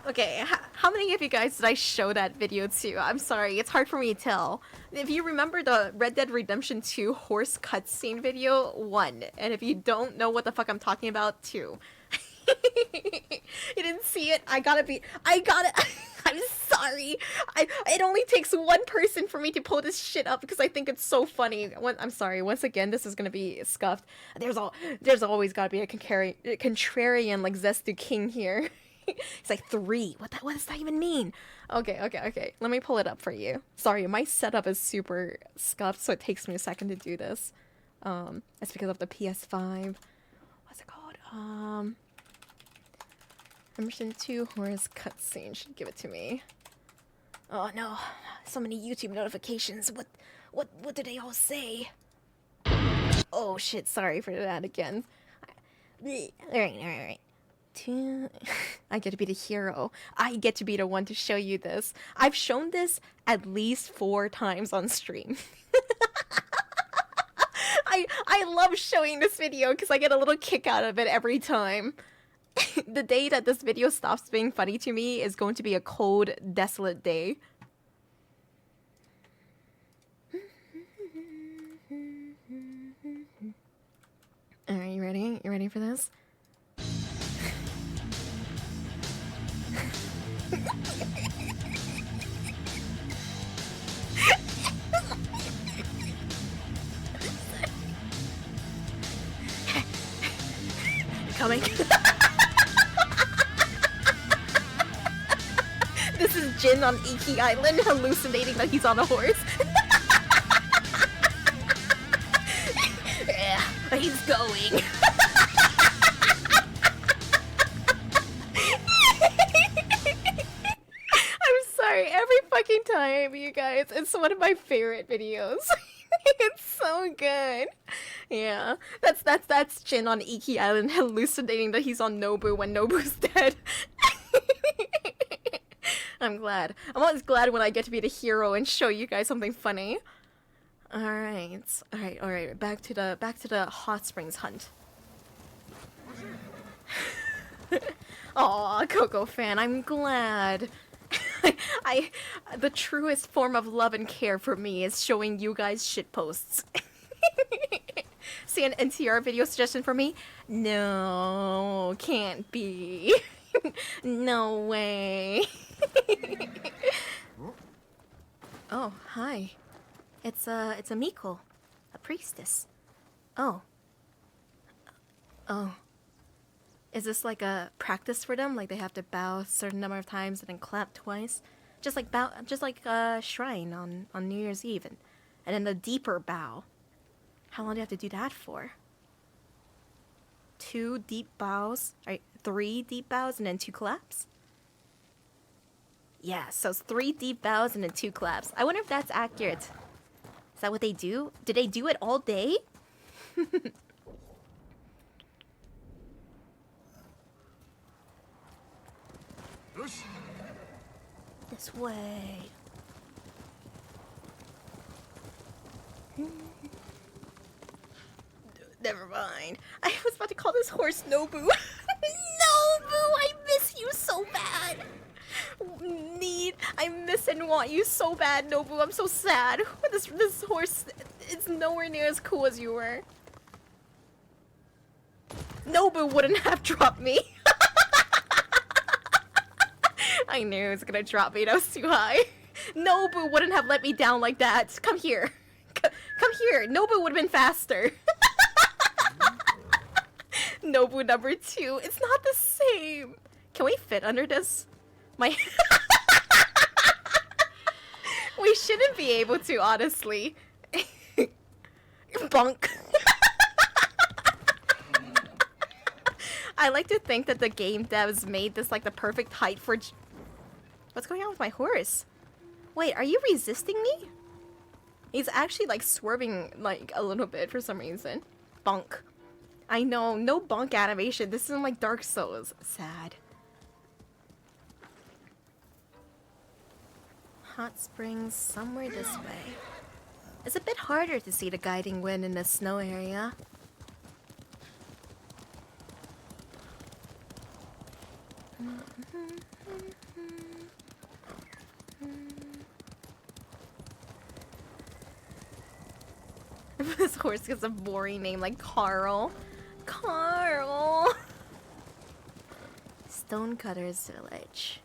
Okay, how many of you guys did I show that video to? I'm sorry, it's hard for me to tell. If you remember the Red Dead Redemption 2 horse cutscene video, 1. And if you don't know what the fuck I'm talking about, 2. You didn't see it? I got it. I'm sorry. It only takes one person for me to pull this shit up because I think it's so funny. I'm sorry. Once again, this is gonna be scuffed. There's always gotta be a contrarian like Zestu King here. It's like 3. What does that even mean? Okay. Let me pull it up for you. Sorry, my setup is super scuffed, so it takes me a second to do this. It's because of the PS5. What's it called? Immersion 2 horse cutscene. Should give it to me. Oh no, so many YouTube notifications. What do they all say? Oh shit, sorry for that again. Alright. I get to be the hero. I get to be the one to show you this. I've shown this at least 4 times on stream. I love showing this video because I get a little kick out of it every time. The day that this video stops being funny to me is going to be a cold, desolate day. Alright, you ready? You ready for this? Coming. This is Jin on Iki Island hallucinating that he's on a horse. Yeah, he's going. I'm sorry, every fucking time, you guys. It's one of my favorite videos. It's so good. Yeah, that's Jin on Iki Island hallucinating that he's on Nobu when Nobu's dead. I'm glad. I'm always glad when I get to be the hero and show you guys something funny. All right. Back to the hot springs hunt. Aw, Coco fan, I'm glad. The truest form of love and care for me is showing you guys shitposts. See an NTR video suggestion for me? No, can't be. No way. Oh, hi. It's a Miko, a priestess. Oh. Is this like a practice for them? Like they have to bow a certain number of times and then clap twice? Just like a shrine on New Year's Eve, and then the deeper bow. How long do you have to do that for? 2 deep bows, right? 3 deep bows and then 2 claps? Yeah, so it's 3 deep bows and then 2 claps. I wonder if that's accurate. Is that what they do? Did they do it all day? This way. Never mind. I was about to call this horse Nobu. Nobu, I miss you so bad. I miss and want you so bad, Nobu. I'm so sad. This horse is nowhere near as cool as you were. Nobu wouldn't have dropped me. I knew it was gonna drop me. That was too high. Nobu wouldn't have let me down like that. Come here. Come here. Nobu would have been faster. Nobu number 2. It's not the same. Can we fit under this? My... We shouldn't be able to, honestly. Bonk. I like to think that the game devs made this like the perfect height for... What's going on with my horse? Wait, are you resisting me? He's actually like swerving like a little bit for some reason. Bonk. I know, no bonk animation. This isn't like Dark Souls. Sad. Hot springs somewhere this way. It's a bit harder to see the guiding wind in the snow area. This horse gets a boring name like Carl. Carl! Stonecutter's Village.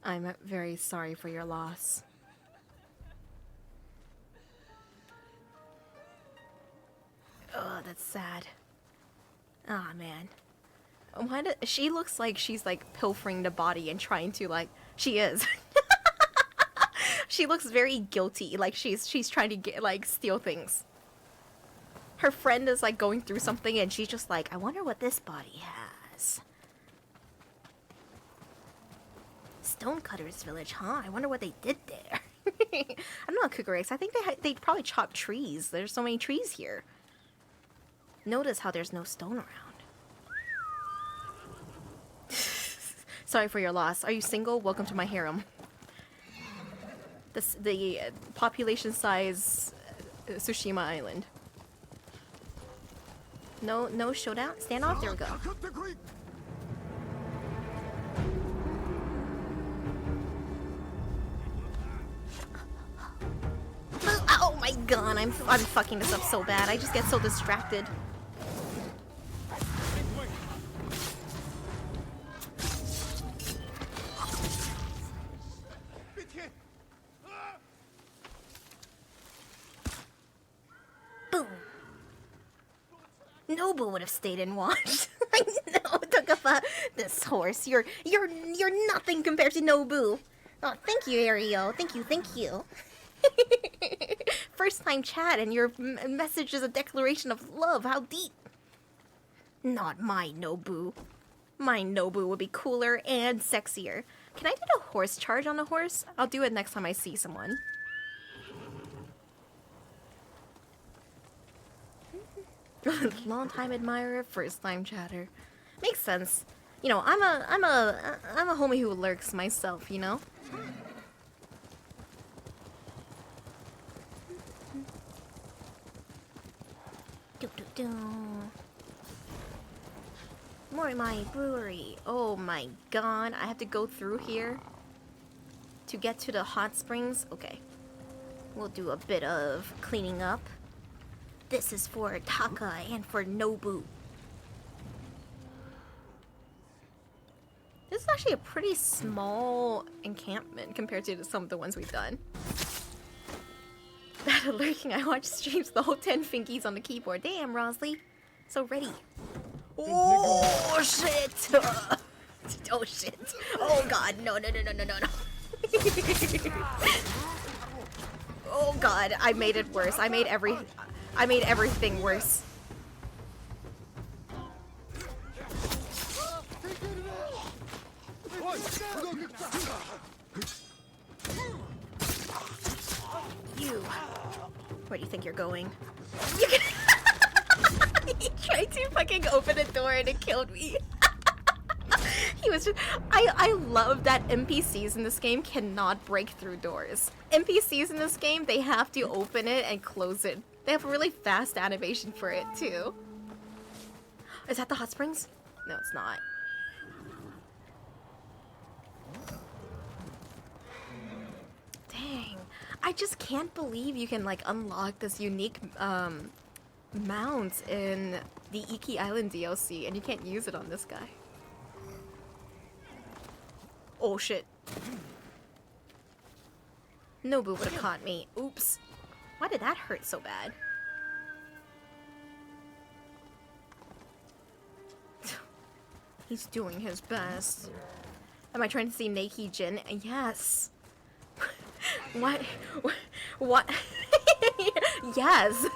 I'm very sorry for your loss. Oh, that's sad. Ah, oh, man. Why does she looks like she's like pilfering the body and trying to like she is. She looks very guilty, like she's trying to get like steal things. Her friend is like going through something and she's just like, I wonder what this body has. Stonecutter's Village, huh? I wonder what they did there. I don't know, Kukurix. I think they probably chopped trees. There's so many trees here. Notice how there's no stone around. Sorry for your loss. Are you single? Welcome to my harem. The population size Tsushima Island. No showdown? Standoff? There we go. god, I'm fucking this up so bad. I just get so distracted. Boom. Nobu would have stayed and watched. I know, Tokafa. This horse, you're nothing compared to Nobu. Oh, thank you, Ariel. Thank you. First time chat and your message is a declaration of love. How deep. Not my Nobu. My Nobu would be cooler and sexier. Can I do a horse charge on a horse? I'll do it next time I see someone. Long time admirer, first time chatter. Makes sense. You know, I'm a homie who lurks myself, you know? My brewery. Oh my god, I have to go through here to get to the hot springs. Okay. We'll do a bit of cleaning up. This is for Taka and for Nobu. This is actually a pretty small encampment compared to some of the ones we've done. That lurking, I watch streams the whole 10 fingies on the keyboard. Damn, Rosley. So ready. Oh, shit. Oh, shit. Oh, God. No. Oh, God. I made it worse. I made everything worse. You. Where do you think you're going? He tried to fucking open a door and it killed me. He was just... I love that NPCs in this game cannot break through doors. NPCs in this game, they have to open it and close it. They have a really fast animation for it, too. Is that the hot springs? No, it's not. Dang. I just can't believe you can, like, unlock this unique, mount in the Iki Island DLC, and you can't use it on this guy. Oh, shit. Nobu would have caught me. Oops. Why did that hurt so bad? He's doing his best. Am I trying to see Naked Jin? Yes. What? What? Yes.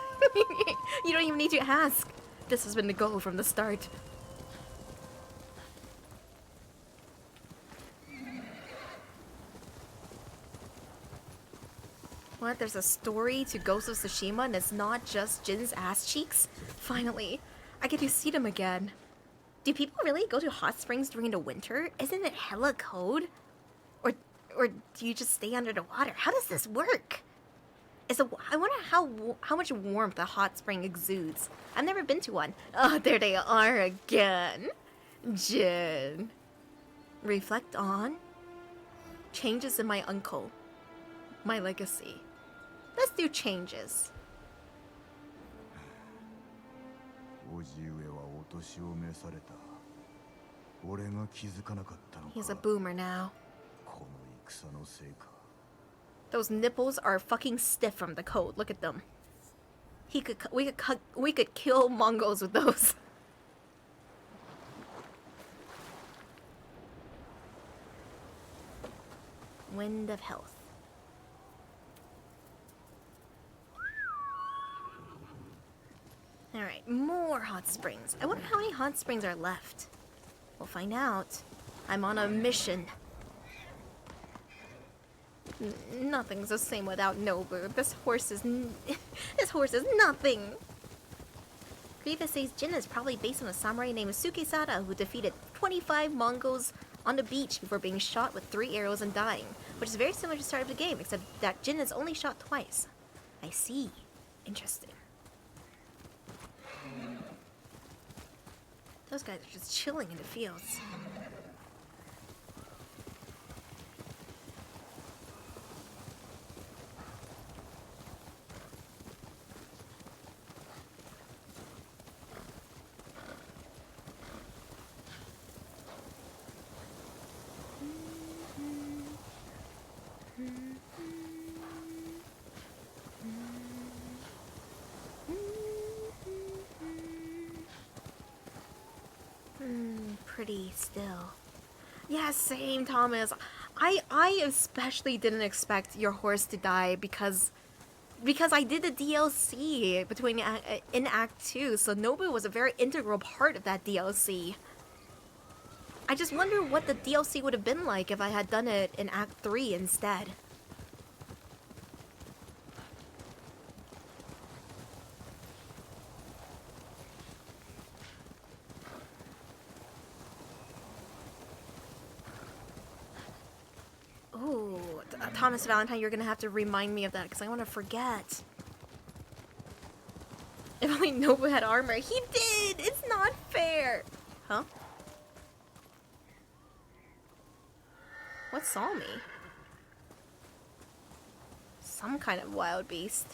You don't even need to ask. This has been the goal from the start. What? There's a story to Ghost of Tsushima and it's not just Jin's ass cheeks? Finally, I get to see them again. Do people really go to hot springs during the winter? Isn't it hella cold? Or do you just stay under the water? How does this work? I wonder how much warmth a hot spring exudes. I've never been to one. Oh, there they are again. Jin. Reflect on changes in my uncle. My legacy. Let's do changes. He's a boomer now. Those nipples are fucking stiff from the cold. Look at them. We could kill Mongols with those. Wind of health. Alright, more hot springs. I wonder how many hot springs are left. We'll find out. I'm on a mission. Nothing's the same without Nobu. This horse is nothing. Grievous says Jin is probably based on a samurai named Sukesada who defeated 25 Mongols on the beach before being shot with 3 arrows and dying, which is very similar to the start of the game, except that Jin is only shot twice. I see. Interesting. Those guys are just chilling in the fields. pretty still. Yeah, same, Thomas. I especially didn't expect your horse to die because I did the DLC between in Act 2, so Nobu was a very integral part of that DLC. I just wonder what the DLC would have been like if I had done it in Act 3 instead. Ooh, Thomas Valentine, you're gonna have to remind me of that because I want to forget. If only Nobu had armor. He did! It's not fair! Huh? What saw me? Some kind of wild beast.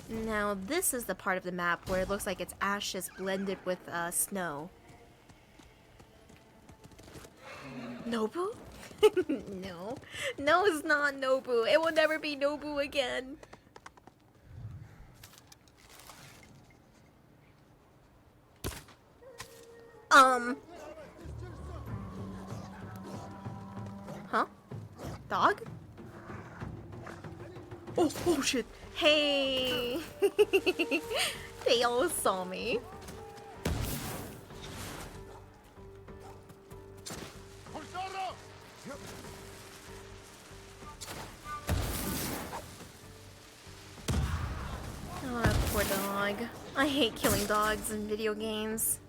Now, this is the part of the map where it looks like it's ashes blended with snow. Nobu? No. No, it's not Nobu. It will never be Nobu again. Huh? Dog? Oh shit. Hey! They all saw me. Oh, that poor dog. I hate killing dogs in video games.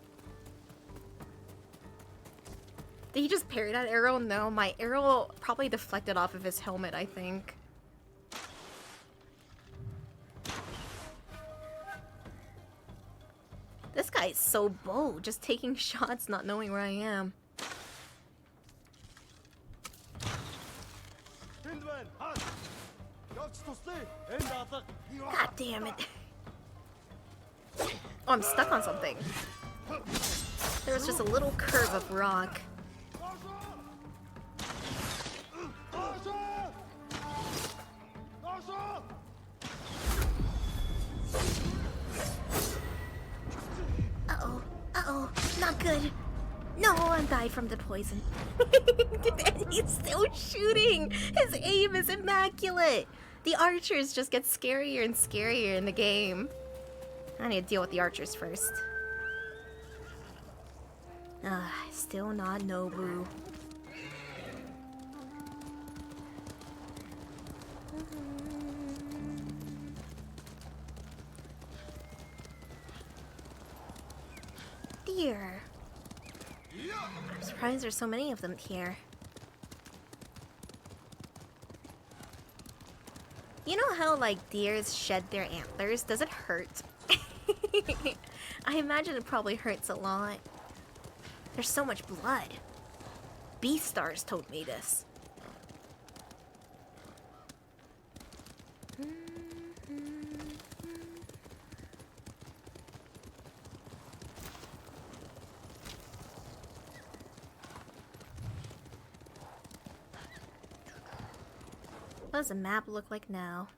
Did he just parry that arrow? No, my arrow probably deflected off of his helmet, I think. This guy's so bold, just taking shots, not knowing where I am. God damn it. Oh, I'm stuck on something. There was just a little curve of rock. Uh-oh. Uh-oh. Not good. No, I died from the poison. And he's still shooting. His aim is immaculate. The archers just get scarier and scarier in the game. I need to deal with the archers first. Still not Nobu. Deer. I'm surprised there's so many of them here. You know how, like, deers shed their antlers? Does it hurt? I imagine it probably hurts a lot. There's so much blood. Beastars told me this. What does the map look like now?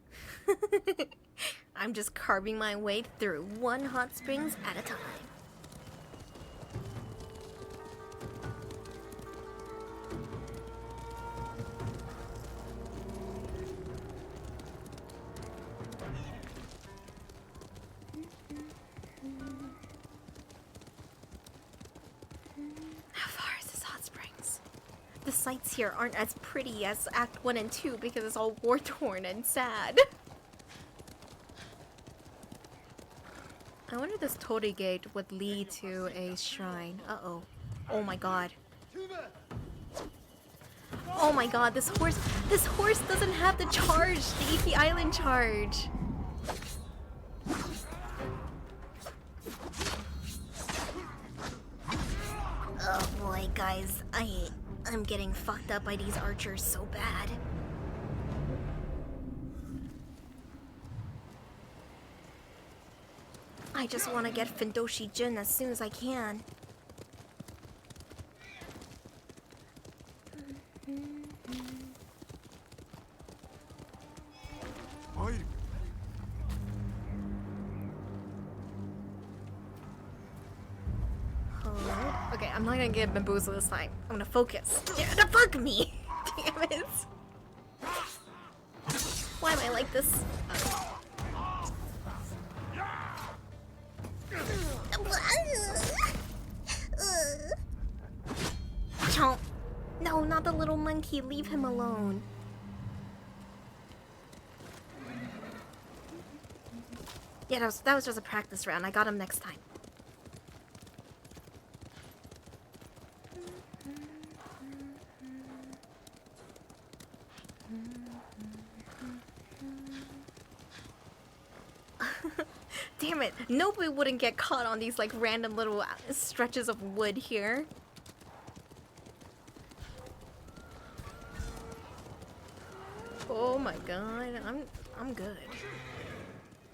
I'm just carving my way through one hot springs at a time. How far is this hot springs? The sights here aren't as pretty as Act 1 and 2 because it's all war-torn and sad. I wonder if this Torii Gate would lead to a shrine. Uh-oh. Oh my god. Oh my god, this horse doesn't have the charge, the EP Island charge. Oh boy, guys, I'm getting fucked up by these archers so bad. I just want to get Findoshi Jin as soon as I can. I'm not gonna get bamboozled this time. I'm gonna focus. Yeah, fuck me! Damn it! Why am I like this? Chomp! No, not the little monkey. Leave him alone. Yeah, that was just a practice round. I got him next time. Damn it. Nobody wouldn't get caught on these like random little stretches of wood here. Oh my god. I'm good.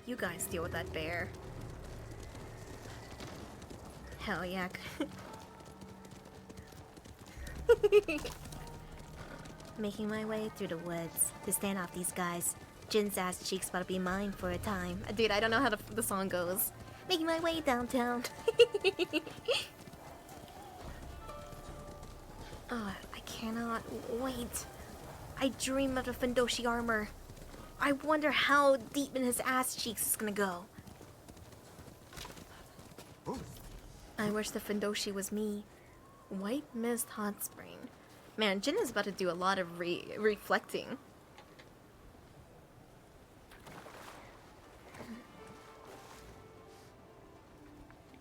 You guys deal with that bear. Hell yeah. Making my way through the woods to stand off these guys. Jin's ass cheeks about to be mine for a time. Dude, I don't know how the song goes. Making my way downtown. Oh, I cannot wait. I dream of the Fundoshi armor. I wonder how deep in his ass cheeks is gonna go. I wish the Fundoshi was me. White Mist Hot Spring. Man, Jin is about to do a lot of reflecting.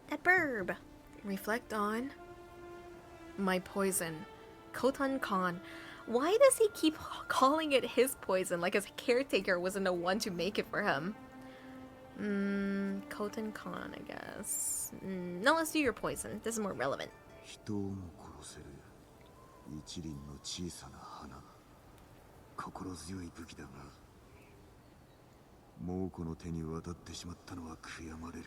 That burb. Reflect on my poison. Kotan Khan. Why does he keep calling it his poison like his caretaker wasn't the one to make it for him? Kotan Khan, I guess. No, let's do your poison. This is more relevant. 人をも殺せる一輪の小さな花心強い武器だが猛虎の手に渡ってしまったのは悔やまれる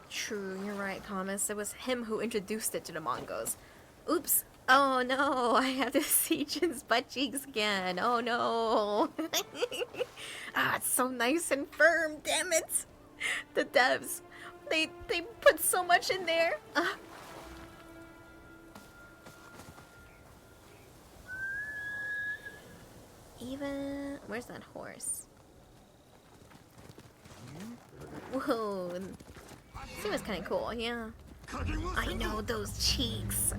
True, you're right, Thomas. It was him who introduced it to the Mongos. Oops. Oh no, I have to see Jin's butt cheeks again. Oh no. Ah, it's so nice and firm, damn it. The devs. They put so much in there. Even... Where's that horse? Whoa. It was kind of cool, yeah. I know those cheeks.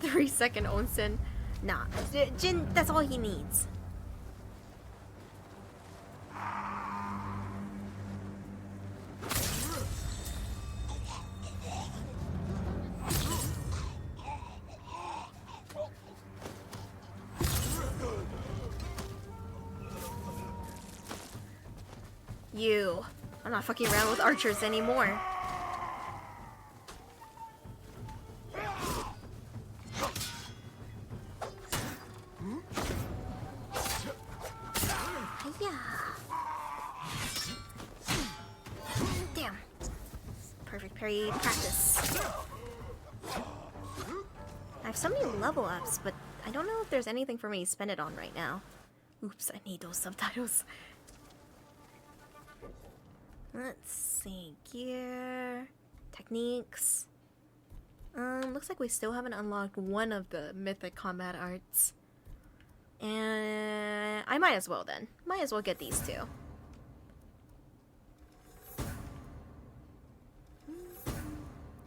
3-second onsen. Nah, Jin, that's all he needs. You. I'm not fucking around with archers anymore. Yeah. Damn. Perfect parry practice. I have so many level ups, but I don't know if there's anything for me to spend it on right now. Oops, I need those subtitles. Let's see, gear, techniques. Looks like we still haven't unlocked one of the mythic combat arts. And I might as well then. Might as well get these two.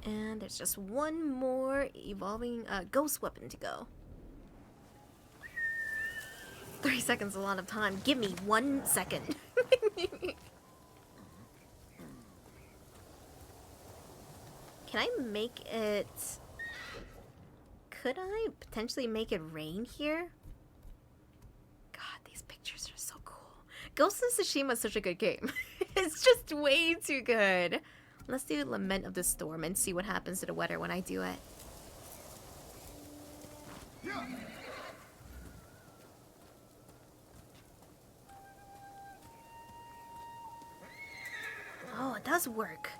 And there's just one more evolving ghost weapon to go. 3 seconds is a lot of time. Give me 1 second. Can I make it... Could I potentially make it rain here? God, these pictures are so cool. Ghost of Tsushima is such a good game. It's just way too good. Let's do Lament of the Storm and see what happens to the weather when I do it. Oh, it does work.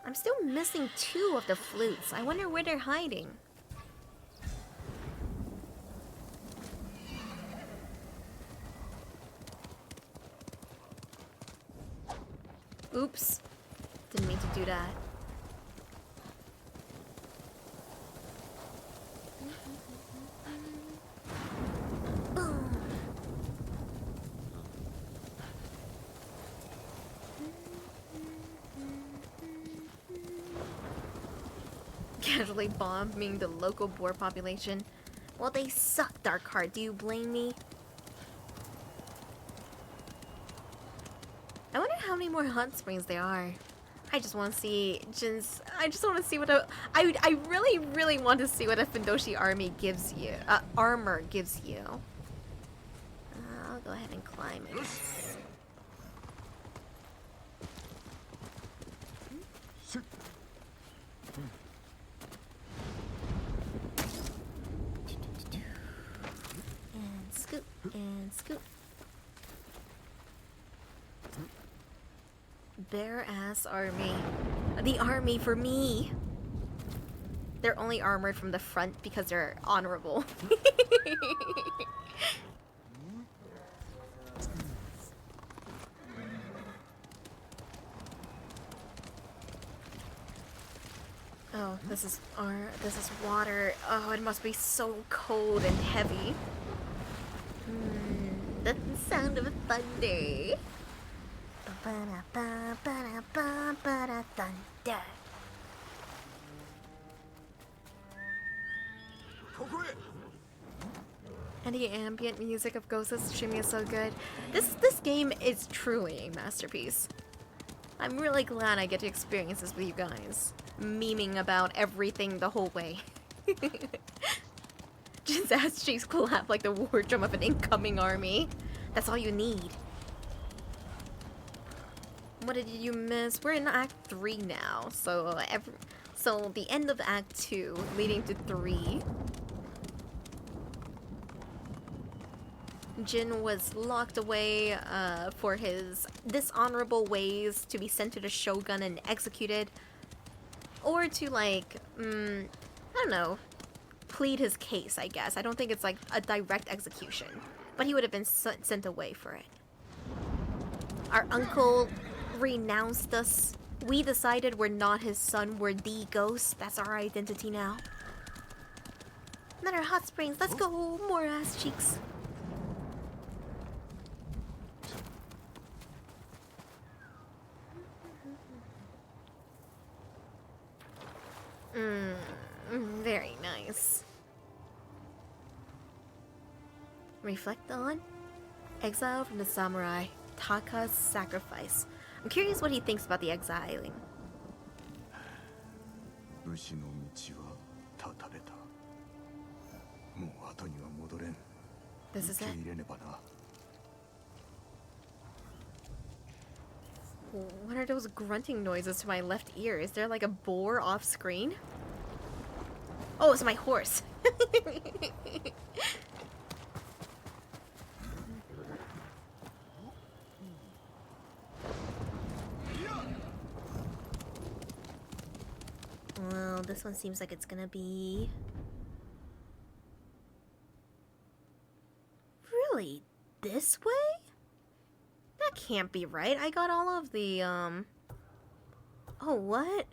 I'm still missing 2 of the flutes. I wonder where they're hiding. Oops. Didn't mean to do that. Casually bombing the local boar population. Well, they suck, Darkheart. Do you blame me? I wonder how many more hot springs there are. I just want to see Jin's. I just want to see what a. I really, really want to see what a Findoshi army gives you. Armor gives you. I'll go ahead and climb it. And scoop, and scoop. Bare ass army. The army for me. They're only armored from the front because they're honorable. Oh, this is water. Oh, it must be so cold and heavy. That's the sound of thunder. Thunder. And the ambient music of Ghost of Tsushima is so good. This game is truly a masterpiece. I'm really glad I get to experience this with you guys. Memeing about everything the whole way. Jin's ass cheeks clap like the war drum of an incoming army. That's all you need. What did you miss? We're in Act 3 now, so the end of Act 2, leading to 3. Jin was locked away for his dishonorable ways to be sent to the Shogun and executed. Or to, like, I don't know, plead his case, I guess. I don't think it's, like, a direct execution. But he would have been sent away for it. Our uncle renounced us. We decided we're not his son, we're the ghost. That's our identity now. Another hot springs. Let's go. More ass cheeks. Very nice. Reflect on exile from the samurai, Taka's sacrifice. I'm curious what he thinks about the exiling. This is it. What are those grunting noises to my left ear? Is there like a boar off screen? Oh, it's my horse. Well, this one seems like it's gonna be... Really? This way? That can't be right. I got all of the, Oh, what?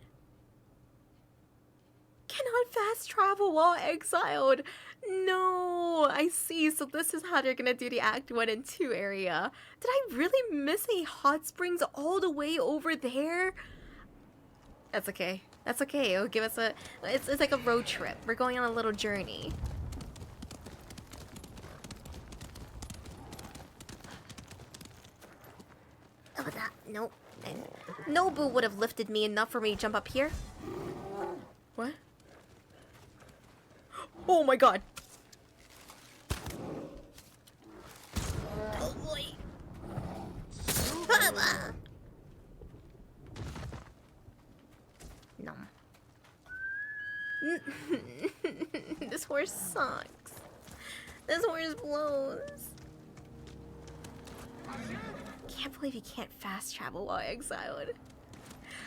Cannot fast travel while exiled. No, I see. So this is how they're gonna do the Act 1 and 2 area. Did I really miss a hot springs all the way over there? That's okay. That's okay. It'll give us a... It's like a road trip. We're going on a little journey. Oh, that... Nope. Nobu would have lifted me enough for me to jump up here. What? Oh my god! Oh boy! No. This horse sucks. This horse blows. Can't believe you can't fast travel while exiled.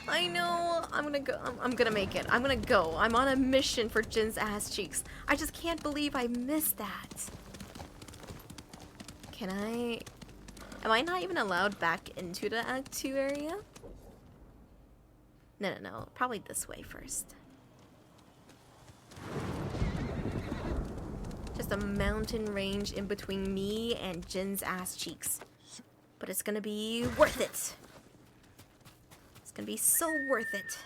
I know. I'm gonna go. I'm gonna make it. I'm gonna go. I'm on a mission for Jin's ass cheeks. I just can't believe I missed that. Can I? Am I not even allowed back into the Act 2 area? No. Probably this way first. Just a mountain range in between me and Jin's ass cheeks. But it's gonna be worth it. It's gonna be so worth it.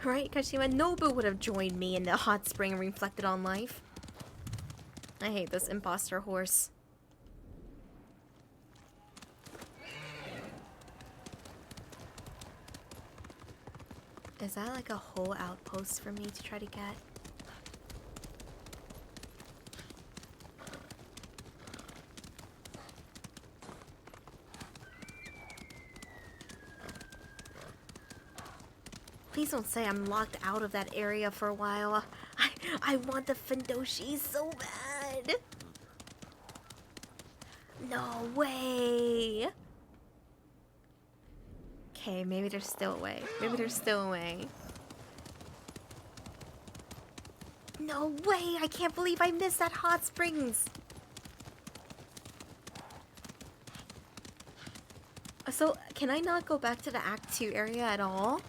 Right, Kashima, Nobu would have joined me in the hot spring reflected on life. I hate this imposter horse. Is that like a whole outpost for me to try to get? Please don't say I'm locked out of that area for a while. I want the Fundoshi so bad. No way. Okay, maybe there's still a way. Maybe there's still a way. No way! I can't believe I missed that hot springs. So, can I not go back to the Act 2 area at all?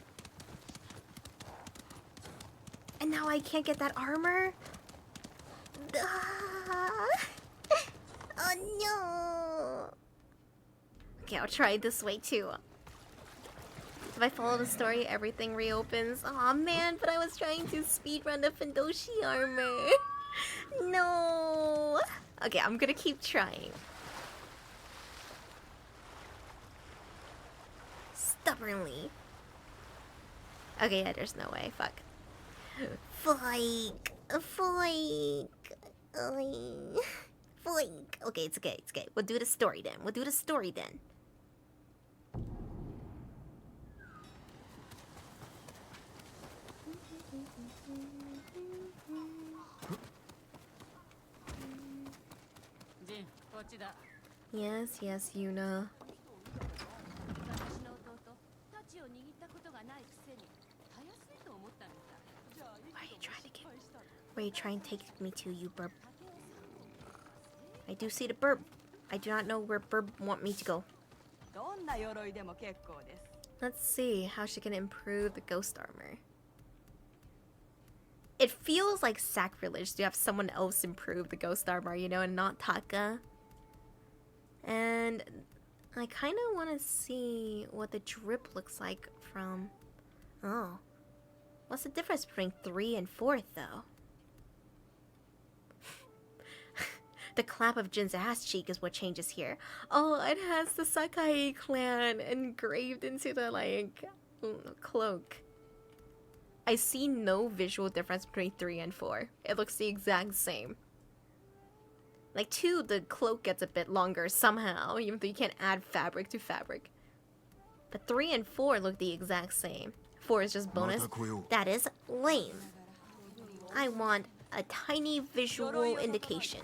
And now I can't get that armor? Oh no! Okay, I'll try it this way too. If I follow the story, everything reopens. Aw man, but I was trying to speedrun the Fundoshi armor. No! Okay, I'm gonna keep trying. Stubbornly. Okay, yeah, there's no way. Fuck. Fike. Okay, it's okay. We'll do the story then. Yes, Yuna. Where are you trying to take me to, you burb? I do see the burb. I do not know where burb want me to go. Let's see how she can improve the ghost armor. It feels like sacrilege to have someone else improve the ghost armor, you know, and not Taka. And I kind of want to see what the drip looks like from... Oh. What's the difference between 3 and 4th, though? The clap of Jin's ass cheek is what changes here. Oh, it has the Sakai clan engraved into the, like, cloak. I see no visual difference between 3 and 4. It looks the exact same. Like 2, the cloak gets a bit longer somehow, even though you can't add fabric to fabric. But 3 and 4 look the exact same. 4 is just bonus. That is lame. I want a tiny visual indication.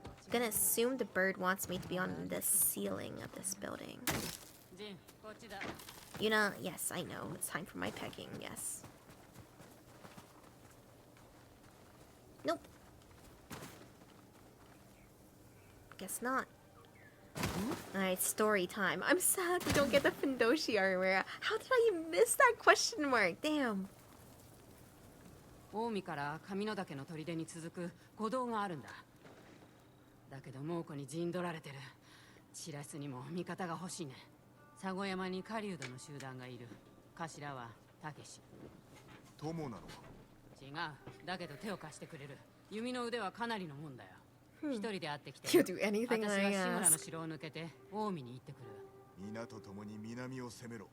I'm gonna assume the bird wants me to be on the ceiling of this building. Yuna, yes, I know. It's time for my pecking, yes. Nope. Guess not. Alright, story time. I'm sad we don't get the Fundoshi armor. How did I miss that question mark? Damn. 近江から上野岳の砦に続く古道があるんだ。だけど猛虎に陣取られてる。チラスにも味方が欲しいね。佐護山に狩人の集団がいる。頭はたけし。友なの？違う。だけど手を貸してくれる。弓の腕はかなりのもんだよ。一人で会ってきて。You'll do anything I 私は志村の ask. 城を抜けて近江に行ってくる。皆と共に南を攻めろ。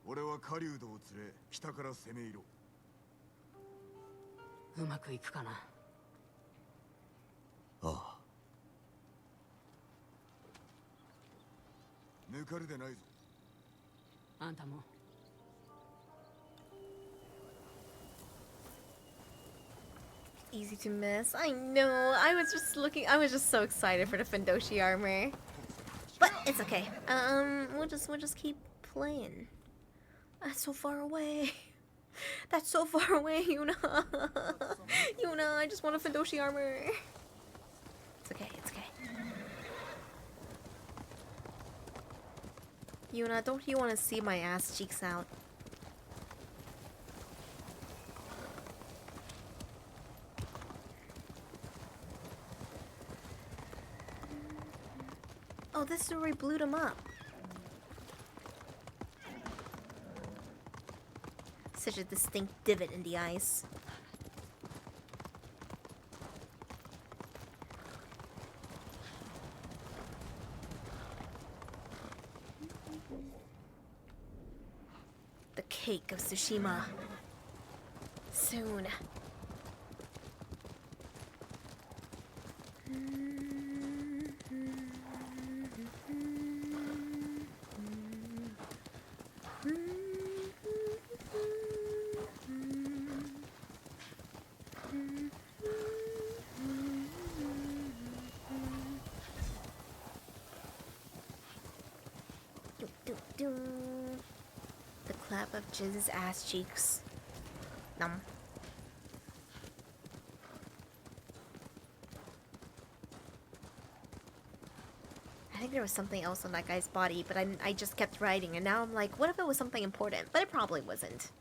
俺は狩人を連れ北から攻め入ろう。うまくいくかな。ああ。抜かるでないぞ。あんたも。Easy to miss. I know. I was just so excited for the Fundoshi armor. But it's okay. We'll just keep playing. That's so far away. That's so far away, Yuna. Yuna, I just want a Fundoshi armor. okay, it's okay. Yuna, don't you want to see my ass cheeks out? Oh, this is where we blew them up. Such a distinct divot in the ice. The cake of Tsushima. Soon. The clap of Jizz's ass cheeks. Num. I think there was something else on that guy's body, but I just kept writing, and now I'm like, what if it was something important? But it probably wasn't.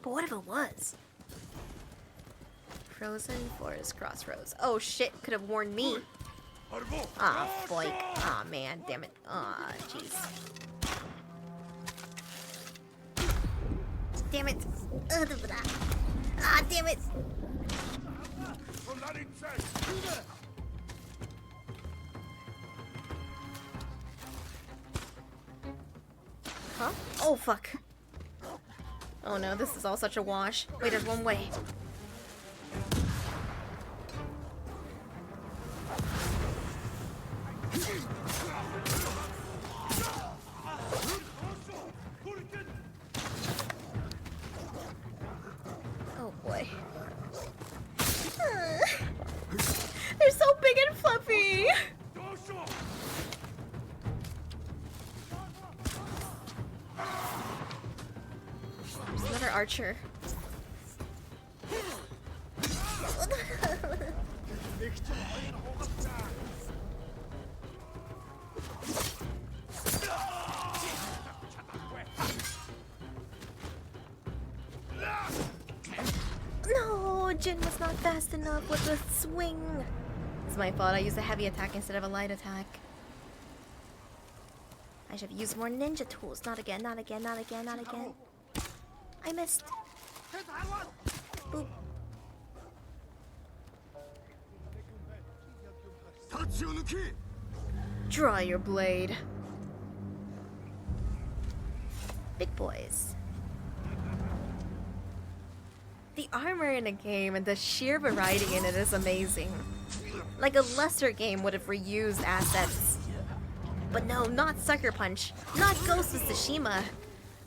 But what if it was? Frozen Forest Crossroads. Oh shit, could have warned me. Ah, boy. Ah, man, damn it. Ah, jeez. Damn it. Ah, damn it. Huh? Oh, fuck. Oh no, this is all such a wash. Wait, there's one way. Oh boy. They're so big and fluffy! There's another archer. No, Jin was not fast enough with the swing. It's my fault. I used a heavy attack instead of a light attack. I should have used more ninja tools. Not again, not again, not again, not again. I missed. Boop. Draw your blade. Big boys. The armor in a game and the sheer variety in it is amazing. Like a lesser game would have reused assets. But no, not Sucker Punch. Not Ghost of Tsushima.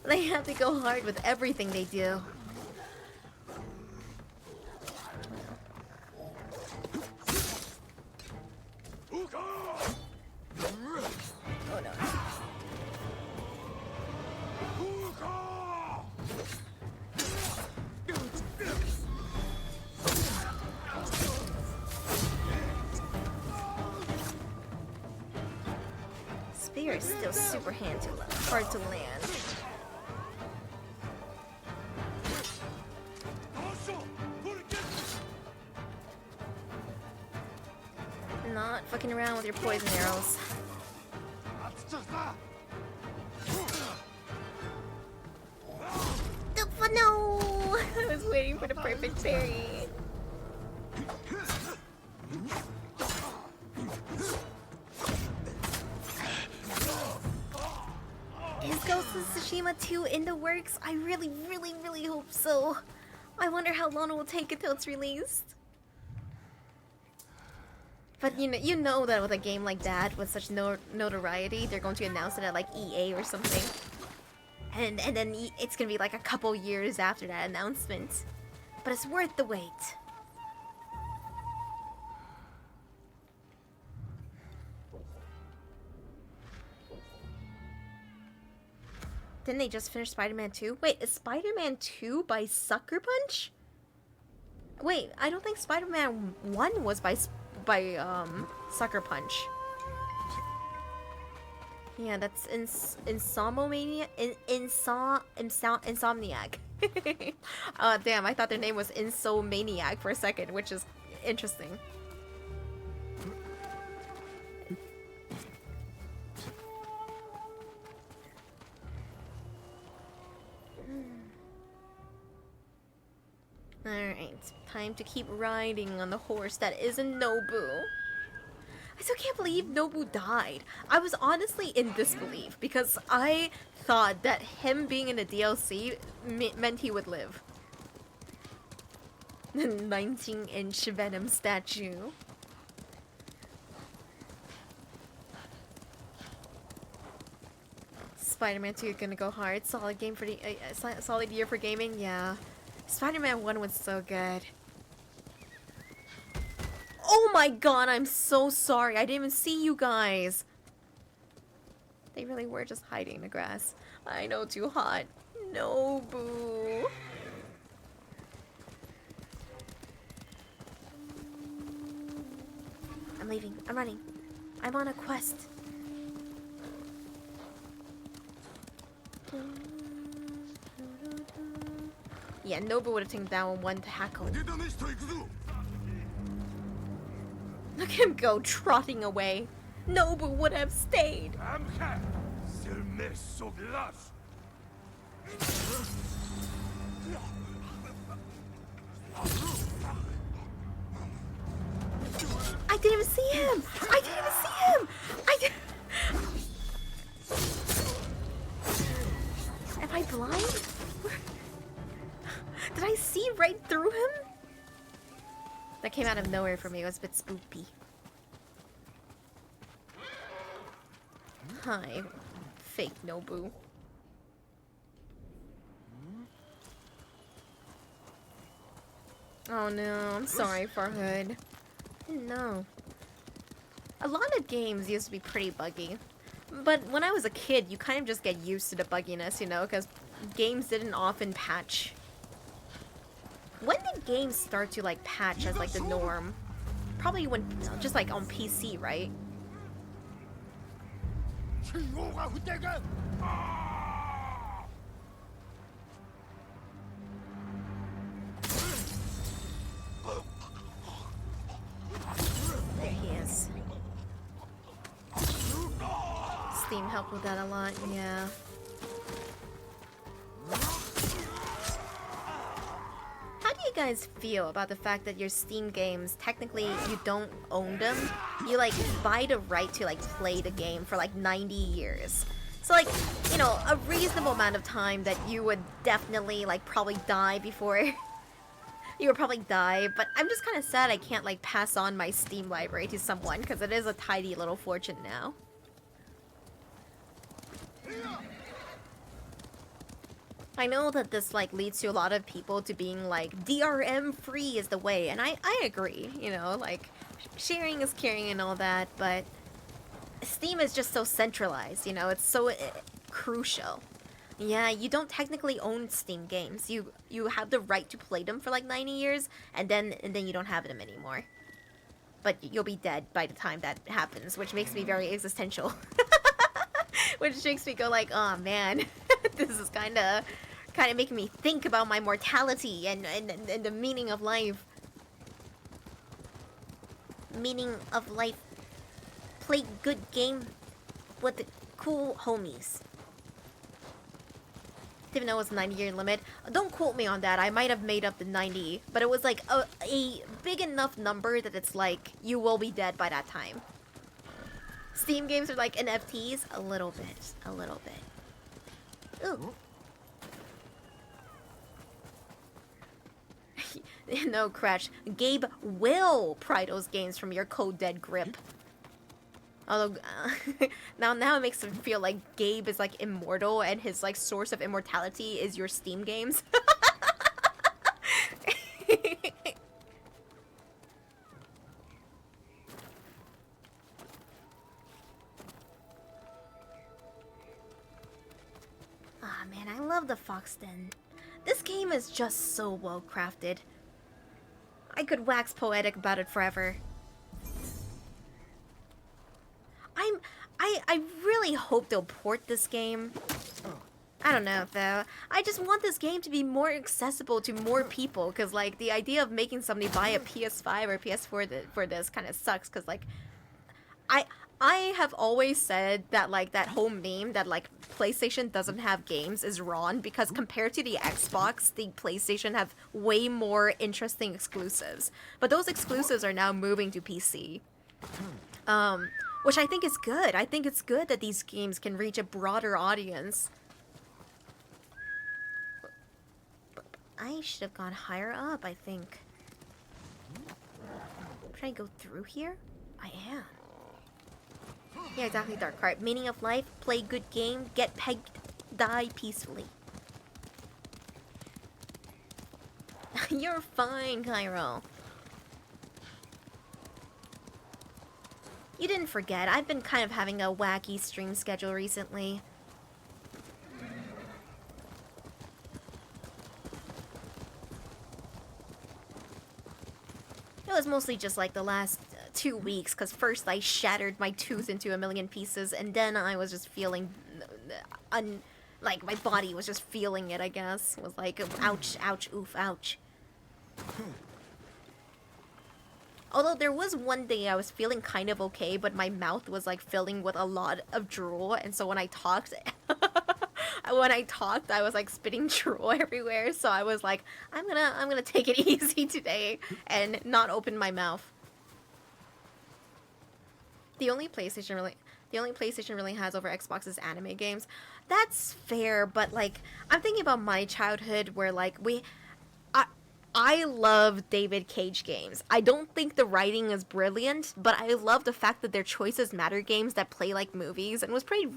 They have to go hard with everything they do. Oh no. Spear is still super hard to land. Not fucking around with your poison arrows. No! I was waiting for the perfect parry. Is Ghost of Tsushima 2 in the works? I really, really, really hope so. I wonder how long it will take until it's released. But you know that with a game like that, with such notoriety, they're going to announce it at like EA or something. And then it's gonna be like a couple years after that announcement. But it's worth the wait. Didn't they just finish Spider-Man 2? Wait, is Spider-Man 2 by Sucker Punch? Wait, I don't think Spider-Man 1 was by Sucker Punch. Yeah, that's Insomomania. Insomniac. Damn, I thought their name was Insomaniac for a second, which is interesting. Alright, time to keep riding on the horse that isn't Nobu. I still can't believe Nobu died. I was honestly in disbelief because I thought that him being in the DLC meant he would live. The 19-inch Venom statue. Spider-Man 2 gonna go hard. Solid game for the solid year for gaming. Yeah, Spider-Man 1 was so good. Oh my god, I'm so sorry. I didn't even see you guys. They really were just hiding in the grass. I know, too hot. No, boo. I'm leaving. I'm running. I'm on a quest. Yeah, Nobu would have taken down one tackle. Look at him go trotting away. Nobu would have stayed. I didn't even see him. I didn't even see him. I did. Am I blind? Did I see right through him? That came out of nowhere for me. It was a bit spoopy. Hi, fake Nobu. Oh no, I'm sorry, Farhood. I didn't know. A lot of games used to be pretty buggy. But when I was a kid, you kind of just get used to the bugginess, you know, because games didn't often patch. When did games start to, like, patch as, like, the norm? Probably when, just, like, on PC, right? There he is. Steam helped with that a lot, yeah. How do you guys feel about the fact that your Steam games, technically you don't own them? You like buy the right to like play the game for like 90 years. So like, you know, a reasonable amount of time that you would definitely like probably die before you would probably die, but I'm just kind of sad I can't like pass on my Steam library to someone because it is a tidy little fortune now. I know that this like leads to a lot of people to being like DRM free is the way, and I agree, you know, like sharing is caring and all that, but Steam is just so centralized, you know, it's so crucial. Yeah, you don't technically own Steam games. You have the right to play them for like 90 years and then you don't have them anymore. But you'll be dead by the time that happens, which makes me very existential. Which makes me go like, oh man, this is kind of making me think about my mortality and the meaning of life. Meaning of life. Play good game with the cool homies. Didn't know it was a 90-year limit. Don't quote me on that. I might have made up the 90, but it was like a big enough number that it's like you will be dead by that time. Steam games are like NFTs, a little bit. Ooh. No, Crash. Gabe will pry those games from your cold dead grip. Although, now it makes him feel like Gabe is like immortal and his like source of immortality is your Steam games. Ah, man, I love the Fox Den. This game is just so well crafted. I could wax poetic about it forever. I really hope they'll port this game. I don't know though. I just want this game to be more accessible to more people, because like the idea of making somebody buy a PS5 or PS4 for this kind of sucks, because like I have always said that like that whole meme that like PlayStation doesn't have games is wrong, because compared to the Xbox, the PlayStation have way more interesting exclusives. But those exclusives are now moving to PC. Which I think is good. I think it's good that these games can reach a broader audience. I should have gone higher up, I think. Should I go through here? I am. Yeah, exactly, Dark Heart. Meaning of life, play good game, get pegged, die peacefully. You're fine, Cairo. You didn't forget, I've been kind of having a wacky stream schedule recently. It was mostly just like the last 2 weeks, because first I shattered my tooth into a million pieces, and then I was just feeling, like my body was just feeling it, I guess. It was like, ouch, ouch, oof, ouch. Although there was one day I was feeling kind of okay, but my mouth was like filling with a lot of drool, and so when I talked, I was like spitting drool everywhere. So I was like, I'm gonna take it easy today and not open my mouth. The only PlayStation really has over Xbox is anime games. That's fair, but like I'm thinking about my childhood where like I love David Cage games. I don't think the writing is brilliant, but I love the fact that their choices matter games that play like movies, and was pretty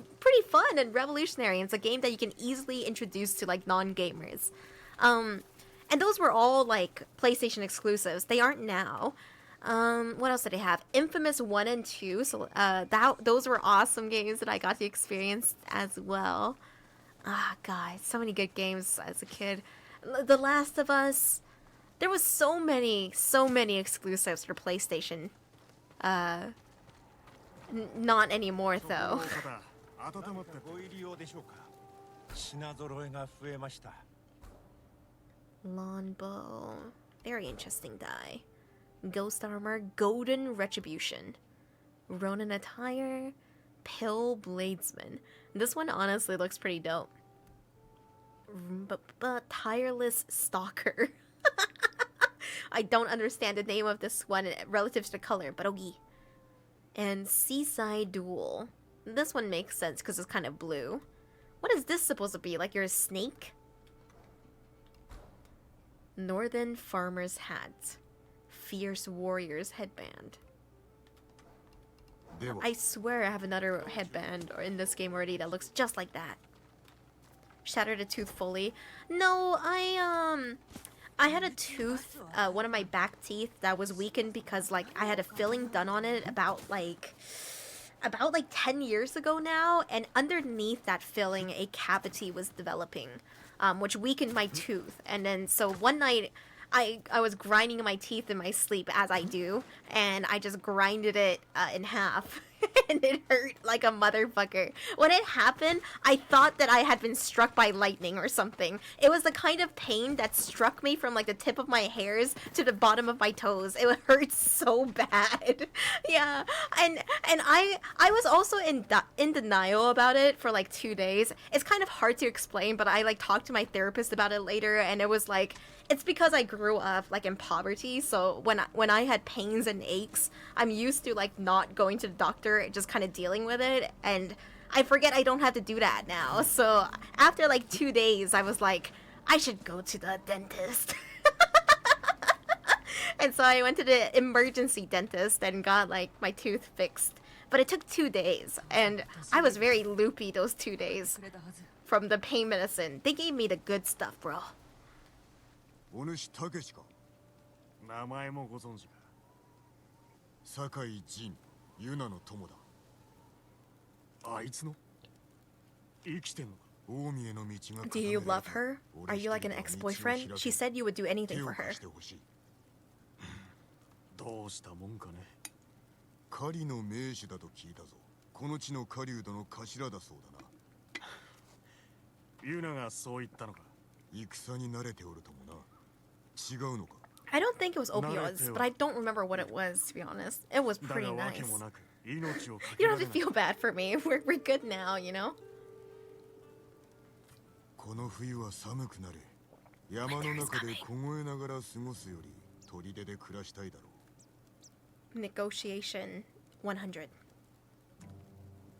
fun and revolutionary. It's a game that you can easily introduce to like non-gamers. And those were all like PlayStation exclusives. They aren't now. What else did they have? Infamous 1 and 2. So those were awesome games that I got to experience as well. Ah, guys, so many good games as a kid. The Last of Us. There was so many exclusives for PlayStation. Not anymore though. Longbow. Very interesting die. Ghost Armor, Golden Retribution. Ronin Attire, Pill Bladesman. This one honestly looks pretty dope. But Tireless Stalker. I don't understand the name of this one relative to the color, but okay. And Seaside Duel. This one makes sense because it's kind of blue. What is this supposed to be? Like you're a snake? Northern Farmer's Hat. Fierce Warrior's Headband. I swear I have another headband in this game already that looks just like that. Shattered a tooth fully. No, I had a tooth, one of my back teeth that was weakened because like I had a filling done on it about 10 years ago now, and underneath that filling a cavity was developing, which weakened my tooth. And then so one night I was grinding my teeth in my sleep, as I do, and I just grinded it in half. And it hurt like a motherfucker. When it happened, I thought that I had been struck by lightning or something. It was the kind of pain that struck me from like the tip of my hairs to the bottom of my toes. It hurt so bad. Yeah, and I was also in denial about it for like 2 days. It's kind of hard to explain, but I like talked to my therapist about it later, and it was like, it's because I grew up like in poverty, so when I had pains and aches, I'm used to like not going to the doctor, just kind of dealing with it, and I forget I don't have to do that now. So after like 2 days, I was like, I should go to the dentist. And so I went to the emergency dentist and got like my tooth fixed. But it took 2 days, and I was very loopy those 2 days from the pain medicine. They gave me the good stuff, bro. お主たけしか名前もご存知か酒井仁ユナの友だあいつの生きてんのか近江への道が Do you love her? Are you like an ex-boyfriend? She said you would do anything for her. どうしたもんかね狩りの名手だと聞いたぞこの地の狩人の頭だそうだな。ユナがそう言ったのか。戦に慣れておるともな。違うのか。 I don't think it was opioids, but I don't remember what it was, to be honest. It was pretty nice. You don't have to feel bad for me. We're good now, you know? この冬は寒くなれ。山の中で凍えながら過ごすより砦で暮らしたいだろう。 Negotiation 100.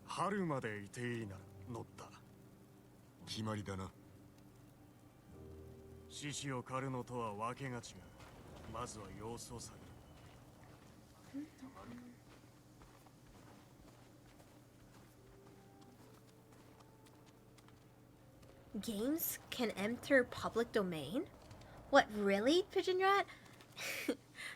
春までいていいなら乗った。決まりだな。獅子を狩るのとはわけが違う。まずは様子を探る。Games can enter public domain? What, really, Pigeon Rat?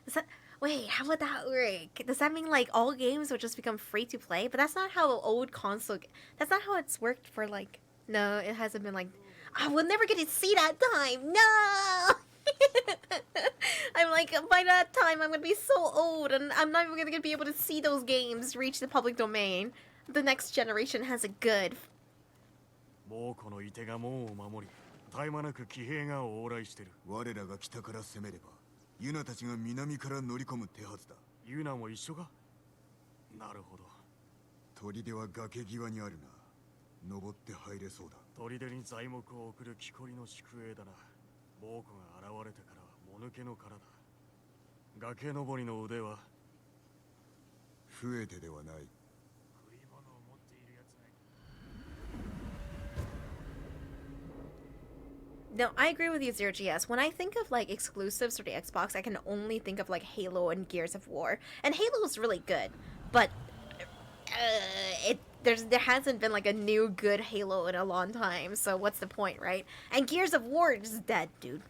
Does that, wait, how would that work? Does that mean like all games would just become free to play? But that's not how old console. That's not how it's worked for like. No, it hasn't been like. I will never get to see that time. No. I'm like, by that time I'm gonna be so old, and I'm not even gonna be able to see those games reach the public domain. The next generation has it good. もうこの射手が門を守り、絶え間なく騎兵が往来してる。我らが北から攻めれば、ユナたちが南から乗り込む手はずだ。ユナも一緒か？なるほど。砦は崖際にあるな。登って入れそうだ。砦に材木を送る木こりの宿営だな。猛虎が現れてからはもぬけの殻だ。崖登りの腕は増えてではない。 No, I agree with you, Zero GS. When I think of like exclusives for the Xbox, I can only think of like Halo and Gears of War. And Halo is really good, but there hasn't been like a new good Halo in a long time. So what's the point, right? And Gears of War is dead, dude.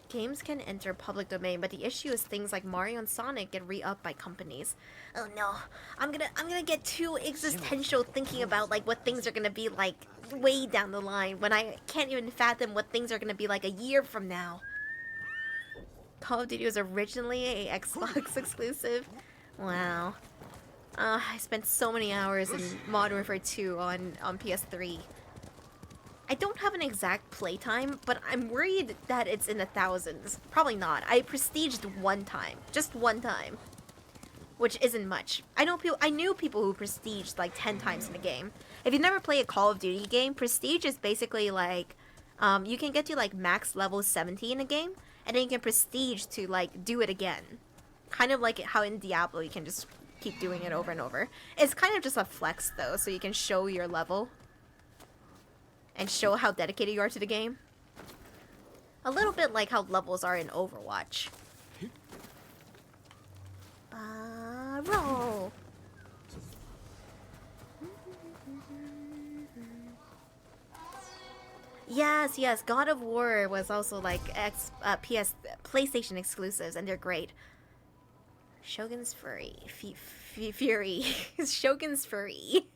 Games can enter public domain, but the issue is things like Mario and Sonic get re-upped by companies. Oh no, I'm gonna get too existential thinking about like what things are gonna be like way down the line when I can't even fathom what things are gonna be like a year from now. Call of Duty was originally a Xbox exclusive. Wow. I spent so many hours in Modern Warfare 2 on PS3. I don't have an exact playtime, but I'm worried that it's in the thousands. Probably not. I prestiged one time. Just one time. Which isn't much. I knew people who prestiged like 10 times in a game. If you never play a Call of Duty game, prestige is basically like you can get to like max level 70 in a game, and then you can prestige to like do it again. Kind of like how in Diablo you can just keep doing it over and over. It's kind of just a flex though, so you can show your level and show how dedicated you are to the game. A little bit like how levels are in Overwatch. Roll! Yes, God of War was also like PlayStation exclusives, and they're great. Shogun's Fury. Fury. Shogun's Fury.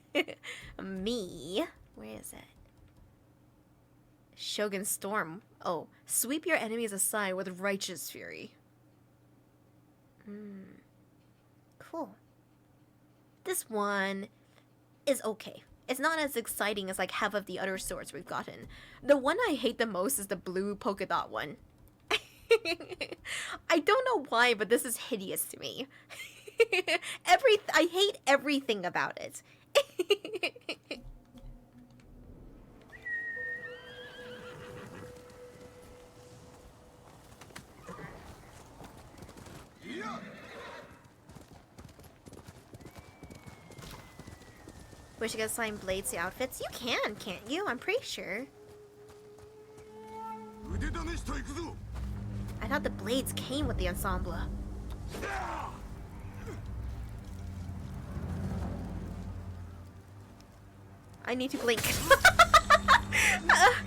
Me. Where is it? Shogun Storm. Oh, sweep your enemies aside with righteous fury. Cool. This one is okay. It's not as exciting as like half of the other swords we've gotten. The one I hate the most is the blue polka dot one. I don't know why, but this is hideous to me. I hate everything about it. Wish you could assign blades to outfits. You can, can't you? I'm pretty sure. I thought the blades came with the ensemble. I need to blink.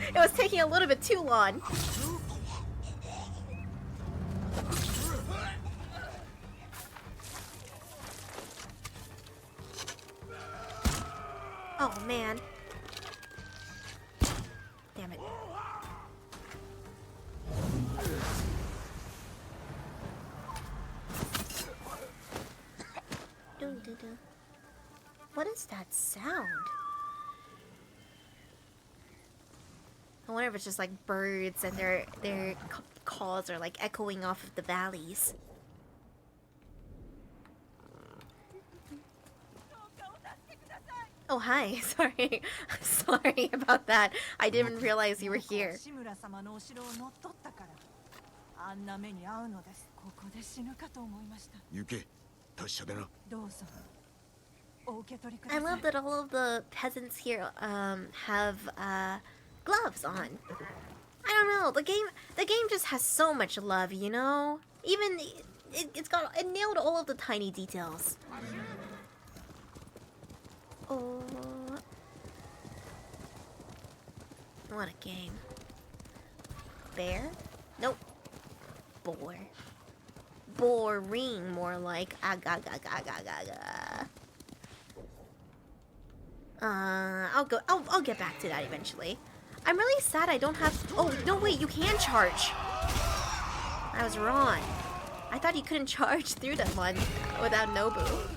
It was taking a little bit too long. Oh man. Damn it. What is that sound? I wonder if it's just like birds and their calls are like echoing off of the valleys. Oh, hi. Sorry. Sorry about that. I didn't realize you were here. I love that all of the peasants here have gloves on. I don't know. The game just has so much love, you know? Even it nailed all of the tiny details. Oh, what a game. Bear? Nope. Boar. Boring, more like. I'll get back to that eventually. I'm really sad I don't have. Oh no, wait, you can charge. I was wrong. I thought you couldn't charge through that one without Nobu.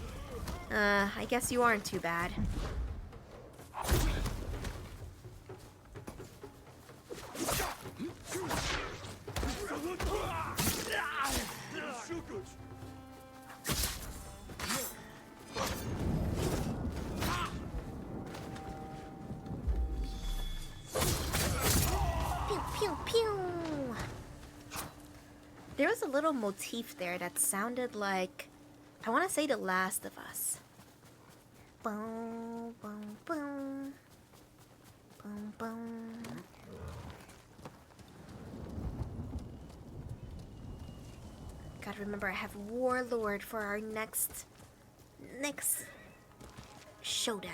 I guess you aren't too bad. Pew, pew, pew. There was a little motif there that sounded like, I want to say The Last of Us. Boom, boom, boom. Boom, boom. Gotta remember I have Warlord for our next showdown.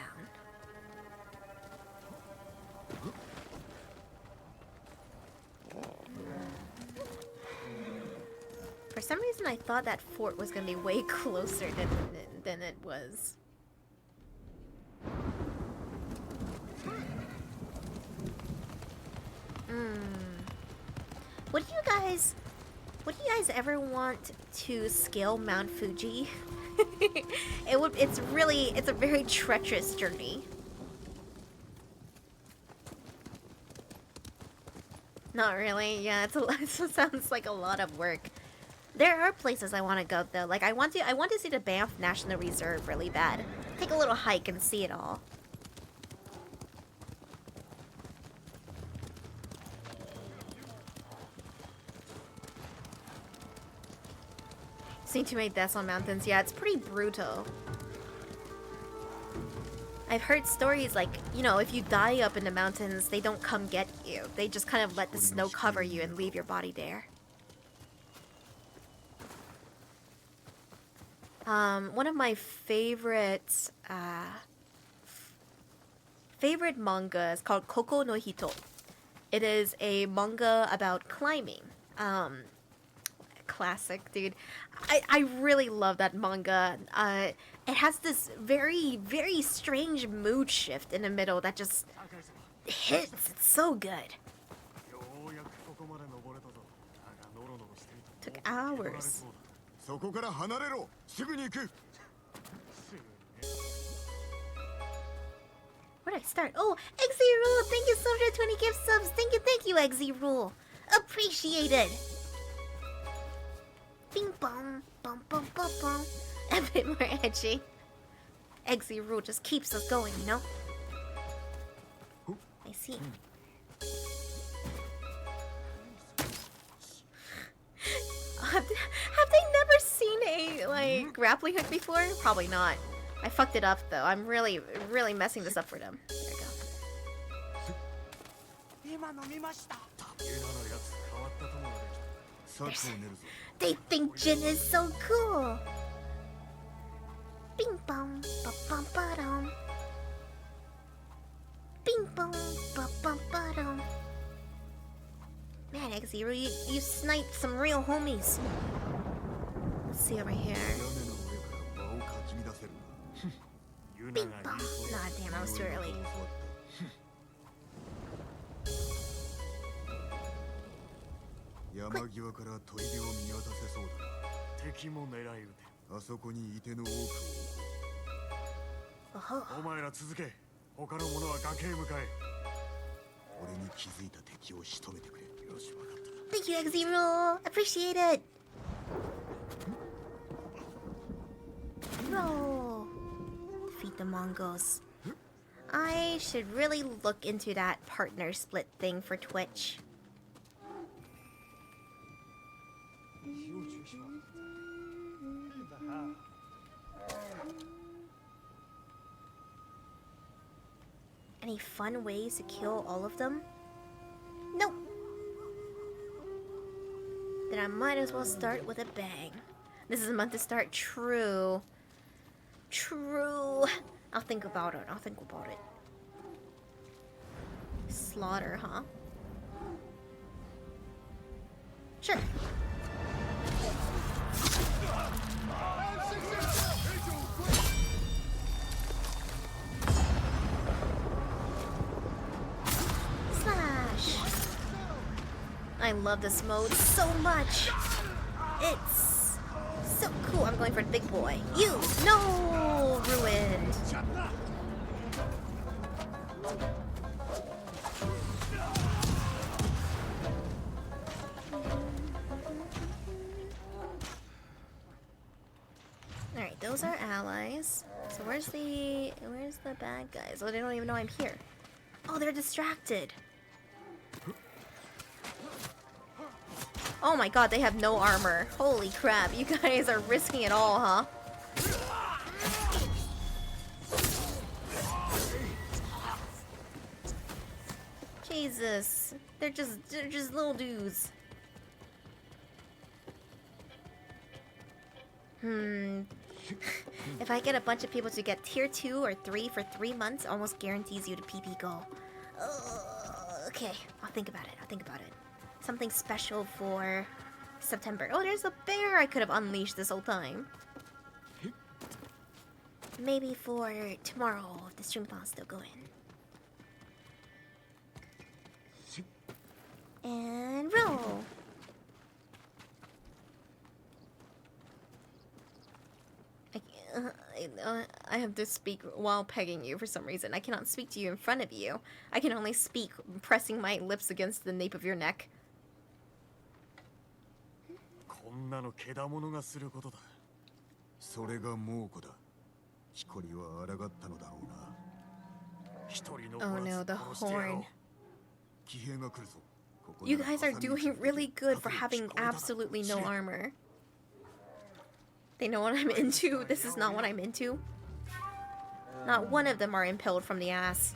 For some reason I thought that fort was gonna be way closer than it was. Would you guys ever want to scale Mount Fuji? It's a very treacherous journey. Not really. Yeah, it sounds like a lot of work. There are places I want to go though. Like I want to see the Banff National Reserve really bad. Take a little hike and see it all. Seen too many deaths on mountains. Yeah, it's pretty brutal. I've heard stories like, you know, if you die up in the mountains, they don't come get you. They just kind of let the snow cover you and leave your body there. One of my favorite manga is called Koko no Hito. It is a manga about climbing. Classic, dude. I really love that manga. It has this very, very strange mood shift in the middle that just hits. It's so good. Took hours. Where'd I start? Oh, Eggsy Rule! Thank you so much for 20 gift subs. Thank you, Eggsy Rule. Appreciated. Bing bong, bum bum bum bum. A bit more edgy. Eggsy Rule just keeps us going, you know? I see. Have they never seen a, like, grappling hook before? Probably not. I fucked it up, though. I'm really, really messing this up for them. There we go. They think Jin is so cool. Bing bong, ba bum ba dum. Bing bong, ba bum ba dum. Man, X-Zero, you sniped some real homies. Let's see over here. Bing bong. Nah, damn, I was too early. Oh, お前ら続け。他の者は崖へ向かえ。俺に気づいた敵を仕留めてくれ。よし、わかった。 Thank you, X-Zero! Appreciate it! Bro! Defeat the Mongols. I should really look into that partner split thing for Twitch. Any fun ways to kill all of them? Nope. Then I might as well start with a bang. This is a month to start. True. True. I'll think about it. I'll think about it. Slaughter, huh? Sure. Slash. I love this mode so much. It's so cool. I'm going for the big boy. You! No! Ruined. Alright, those are allies. So where's the bad guys? Oh, they don't even know I'm here. Oh, they're distracted. Oh my god, they have no armor. Holy crap, you guys are risking it all, huh? Jesus. They're just little dudes. If I get a bunch of people to get tier 2 or 3 for 3 months, almost guarantees you to PP goal. Okay, I'll think about it. I'll think about it. Something special for September. Oh, there's a bear I could have unleashed this whole time. Maybe for tomorrow if the streamathon's still going. And roll. I have to speak while pegging you for some reason. I cannot speak to you in front of you. I can only speak pressing my lips against the nape of your neck. Oh no, the horn. You guys are doing really good for having absolutely no armor. They know what I'm into. This is not what I'm into. Not one of them are impaled from the ass.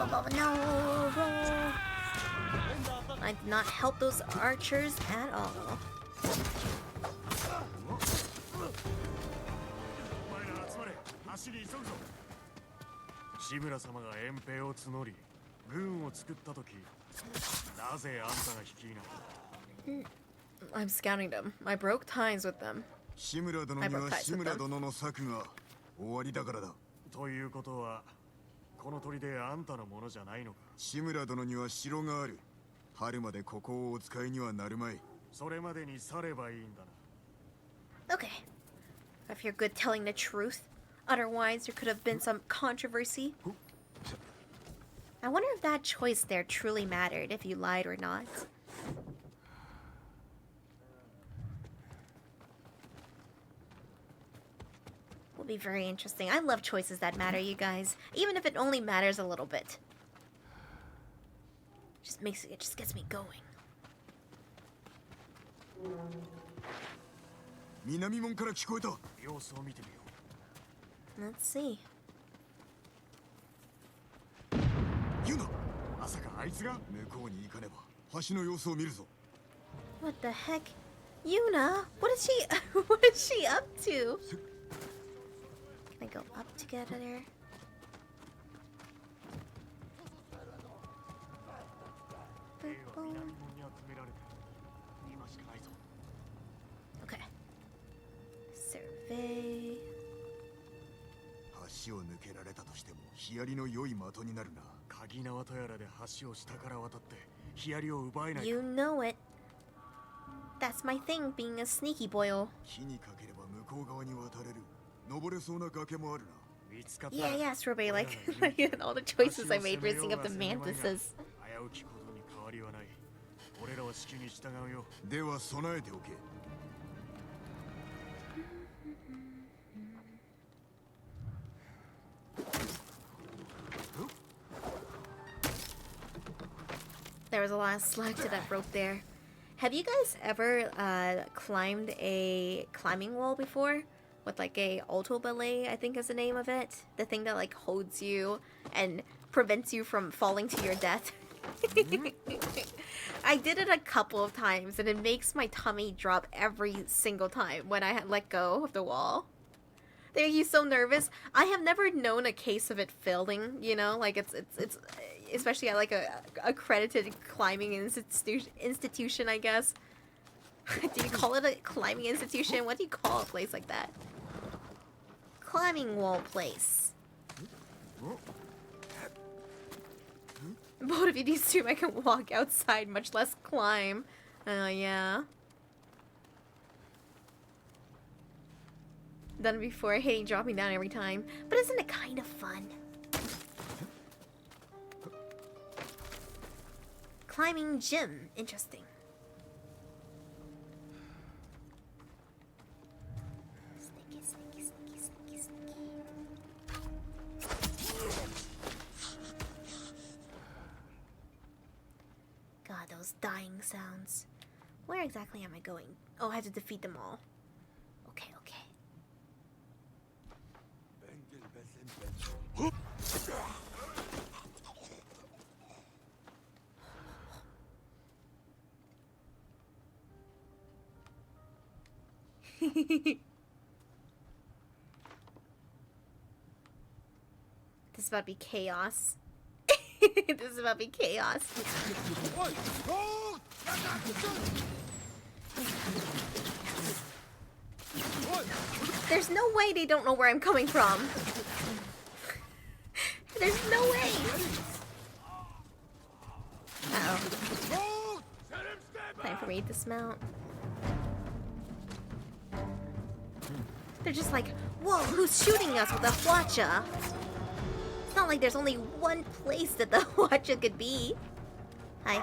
Oh, no, roll. I did not help those archers at all. I'm scouting them. I broke ties with them. I broke ties with them. ということはこの砦あんたのものじゃないのか。志村殿には城がある。春までここをお使いにはなるまい。それまでに去ればいいんだな。 Okay. If you're good telling the truth. Otherwise, there could have been some controversy. I wonder if that choice there truly mattered, if you lied or not. Will be very interesting. I love choices that matter, you guys. Even if it only matters a little bit. It just gets me going. 南門から聞こえた。様子を見てみよう。 Let's see. ユナ、まさかあいつが向こうに行かねば橋の様子を見るぞ。 What the heck? Yuna? What is she up to? Can I go up to get her there? Okay. Survey. してもヒヤリの良い的になるな。鍵縄とやらで橋を下から渡ってヒヤリを奪えないか。 You know it. That's my thing, being a sneaky boy. 木にかければ向こう側に渡れる。登れそうな崖もあるな。 Yeah, yeah, Sorbet, like all the choices I made raising up the mantises. 危うきことに変わりはない。俺らは指揮に従うよ。では備えておけ。 There was a lot of slack to that rope there. Have you guys ever climbed a climbing wall before? With like a auto belay, I think is the name of it. The thing that like holds you and prevents you from falling to your death. I did it a couple of times and it makes my tummy drop every single time when I let go of the wall. They make you so nervous. I have never known a case of it failing, you know? Like it's especially at like a accredited climbing institution, I guess. Do you call it a climbing institution? What do you call a place like that? Climbing wall place. Both of you these two I can walk outside, much less climb. Yeah. Done it before, hating dropping down every time. But isn't it kind of fun? Climbing gym. Interesting. Sneaky, sneaky, sneaky, sneaky, sneaky. God, those dying sounds. Where exactly am I going? Oh, I have to defeat them all. Okay, okay. This is about to be chaos. This is about to be chaos. There's no way they don't know where I'm coming from. There's no way. Uh-oh. Time for me to dismount. They're just like, whoa, who's shooting us with a hwacha? It's not like there's only one place that the hwacha could be. Hi.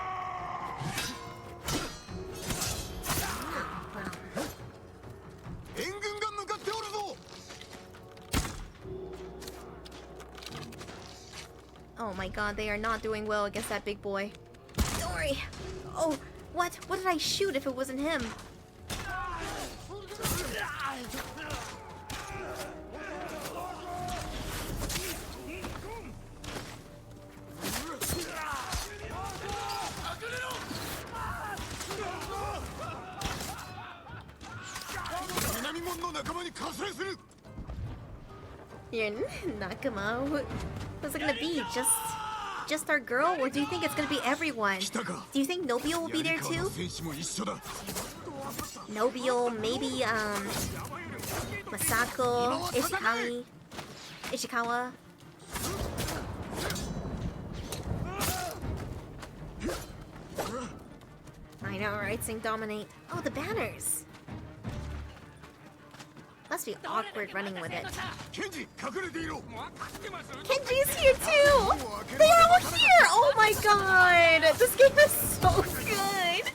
Oh my god, they are not doing well against that big boy. Don't worry. Oh, what? What did I shoot if it wasn't him? Your Nakama? Who's it gonna be? Just our girl? Or do you think it's gonna be everyone? Do you think Nobio will be there too? Nobio, maybe, Masako, Ishikawa. I know, right? Sing dominate. Oh, the banners! Must be awkward running with it. Kenji's here too! They are all here! Oh my god! This game is so good!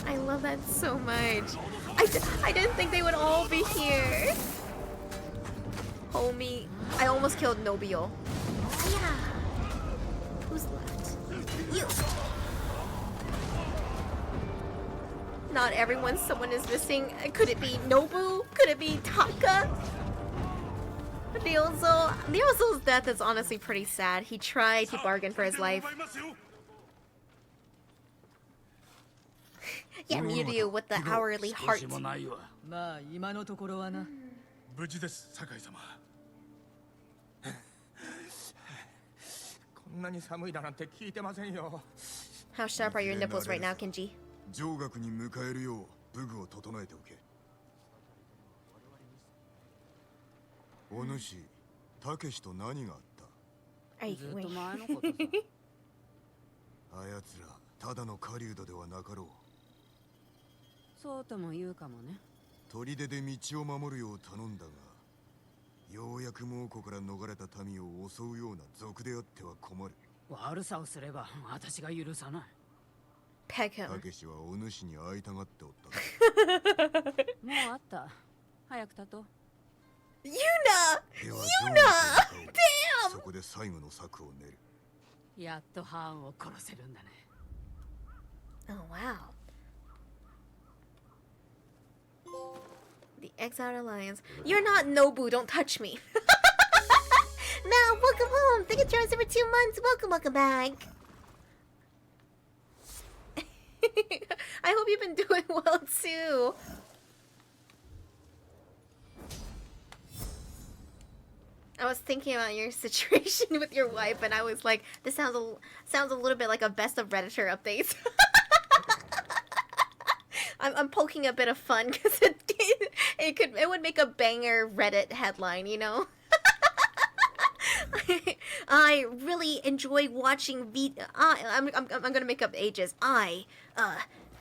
I love that so much. I didn't think they would all be here. Homie. I almost killed Nobio. Yeah. Who's left? You. Not everyone, someone is missing. Could it be Nobu? Could it be Taka? Ryozo's death is honestly pretty sad. He tried to bargain for his life. Yeah, Mewtwo with the hourly heart. まあ今のところはな。無事です、酒井様。こんなに寒いだなんて聞いてませんよ。 How sharp are your nipples right now, Kenji? 上学に迎えるよう武具を整えておけ。お主、たけしと何があった？ずっと前のことさ。あやつら、ただの狩人ではなかろう。そうとも言うかもね。砦で道を守るよう頼んだが、ようやく猛虎から逃れた民を襲うような賊であっては困る。悪さをすれば私が許さない。Peg him. たけしはお主に会いたがっておったもうあった。早く立とう。Yuna! では Yuna! Damn! そこで最後の策を練る。やっとハーンを殺せるんだね。Oh wow. The Exiled Alliance. You're not Nobu, don't touch me. Now, welcome home. Thank you, Charles, for 2 months. Welcome back. I hope you've been doing well too. I was thinking about your situation with your wife, and I was like, this sounds a little bit like a best of Redditor updates. I'm poking a bit of fun because it would make a banger Reddit headline, you know. I really enjoy watching I'm gonna make up ages.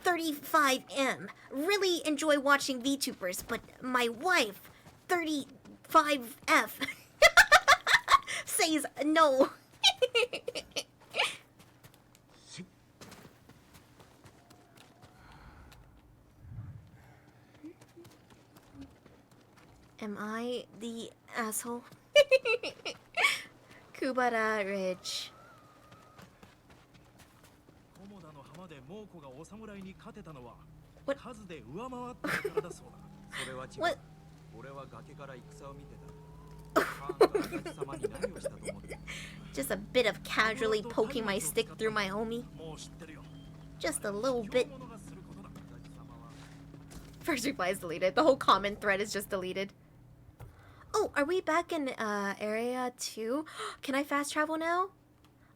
35M, really enjoy watching VTubers, but my wife, 35F, says no. Am I the asshole? Kubara Ridge. What? What? Just a bit of casually poking my stick through my homie. Just a little bit. First reply is deleted. The whole comment thread is just deleted. Oh, are we back in area 2? Can I fast travel now?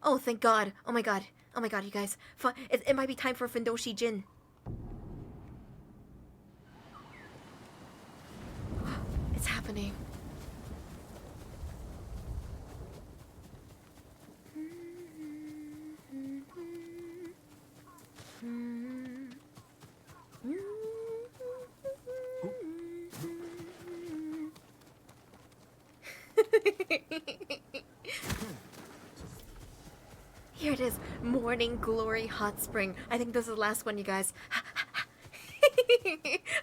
Oh, thank God. Oh my God. Oh my God, you guys. It might be time for Fundoshi Jin. It's happening. Here it is, Morning Glory Hot Spring. I think this is the last one, you guys.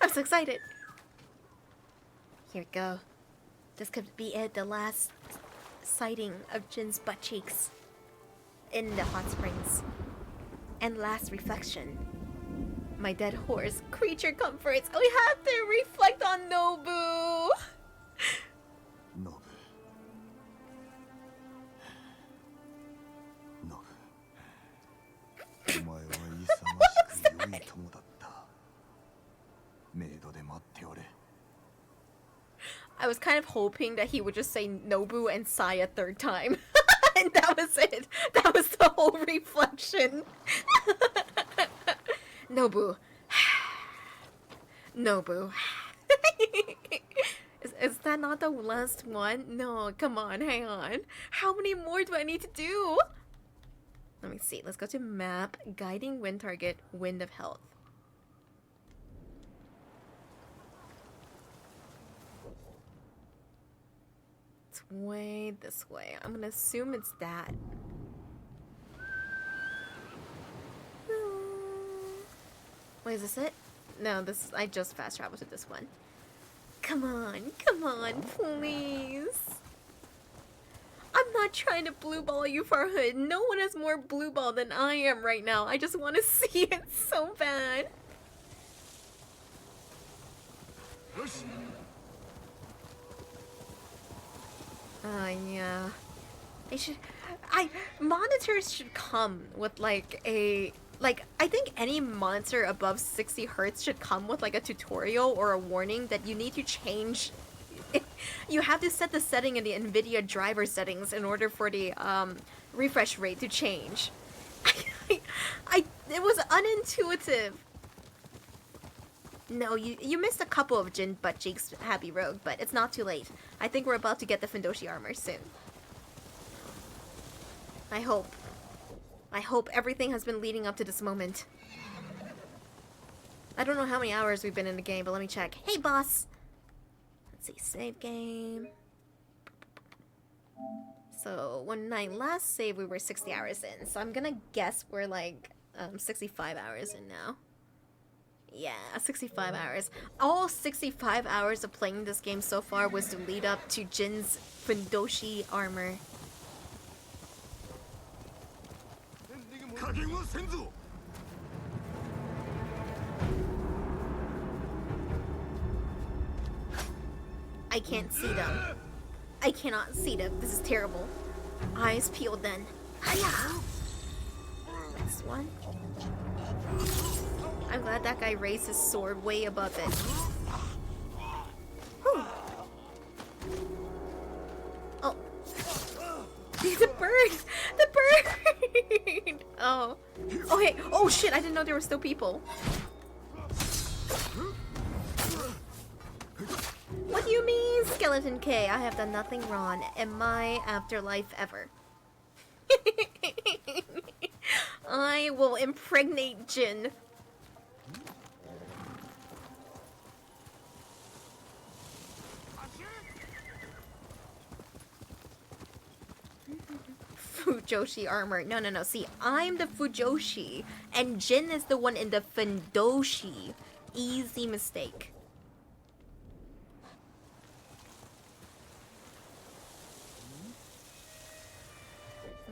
I'm so excited. Here we go. This could be it, the last sighting of Jin's butt cheeks in the hot springs. And last reflection. My dead horse, creature comforts. We have to reflect on Nobu. I was kind of hoping that he would just say Nobu and sigh a third time. And that was it. That was the whole reflection. Nobu. Nobu. Is that not the last one? No, come on, hang on. How many more do I need to do? Let me see. Let's go to map. Guiding wind target. Wind of health. It's way this way. I'm gonna assume it's that. Wait, is this it? No, this I just fast traveled to this one. Come on, please. I'm not trying to blue ball you, Farhood. No one has more blue ball than I am right now. I just want to see it so bad. Yeah. Monitors should come with like a... I think any monitor above 60 Hertz should come with like a tutorial or a warning that you need to change. You have to set the setting in the NVIDIA driver settings in order for the refresh rate to change. It was unintuitive. No, you missed a couple of Jin butt cheeks, Happy Rogue, but it's not too late. I think we're about to get the Fundoshi armor soon. I hope. I hope everything has been leading up to this moment. I don't know how many hours we've been in the game, but let me check. Hey, boss! Let's see, save game. So, when I last saved, we were 60 hours in. So I'm gonna guess we're like 65 hours in now. Yeah, 65 hours. All 65 hours of playing this game so far was to lead up to Jin's Fundoshi armor. I can't see them. I cannot see them. This is terrible. Eyes peeled then. Hiya! Next one. I'm glad that guy raised his sword way above it. Whew. Oh. The bird! The bird! Oh. Oh, hey. Oh, shit. I didn't know there were still people. What do you mean, Skeleton K? I have done nothing wrong in my afterlife ever. I will impregnate Jin. Fujoshi armor. No, no, no. See, I'm the Fujoshi, and Jin is the one in the Fundoshi. Easy mistake.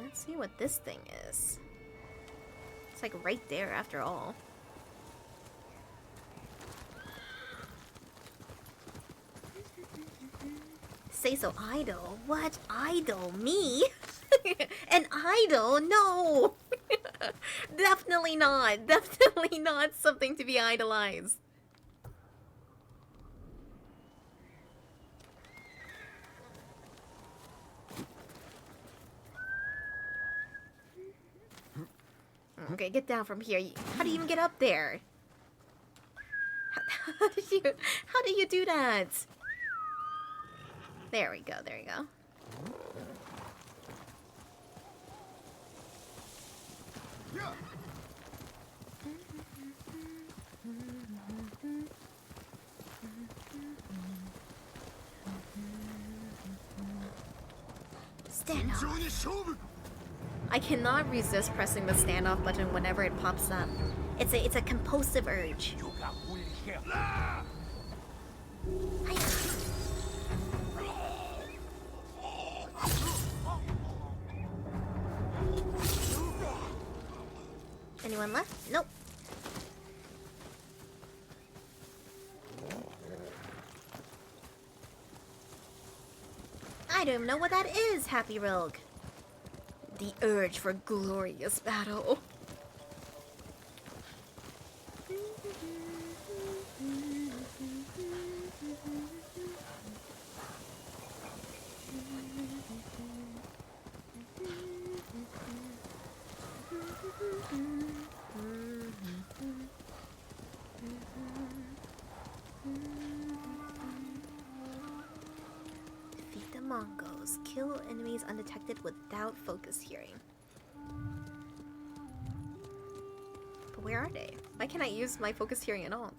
Let's see what this thing is. It's like right there after all. Say so idol? What? Idol? Me? An idol? No! Definitely not. Definitely not something to be idolized. Okay, get down from here. How do you even get up there? How do you do that? There we go, there we go. Stand off. I cannot resist pressing the standoff button whenever it pops up. It's a compulsive urge. Anyone left? Nope. I don't even know what that is, Happy Rogue. The urge for glorious battle. Defeat the Mongols. Kill enemies undetected without focus hearing. But where are they? Why can't I use my focus hearing at all?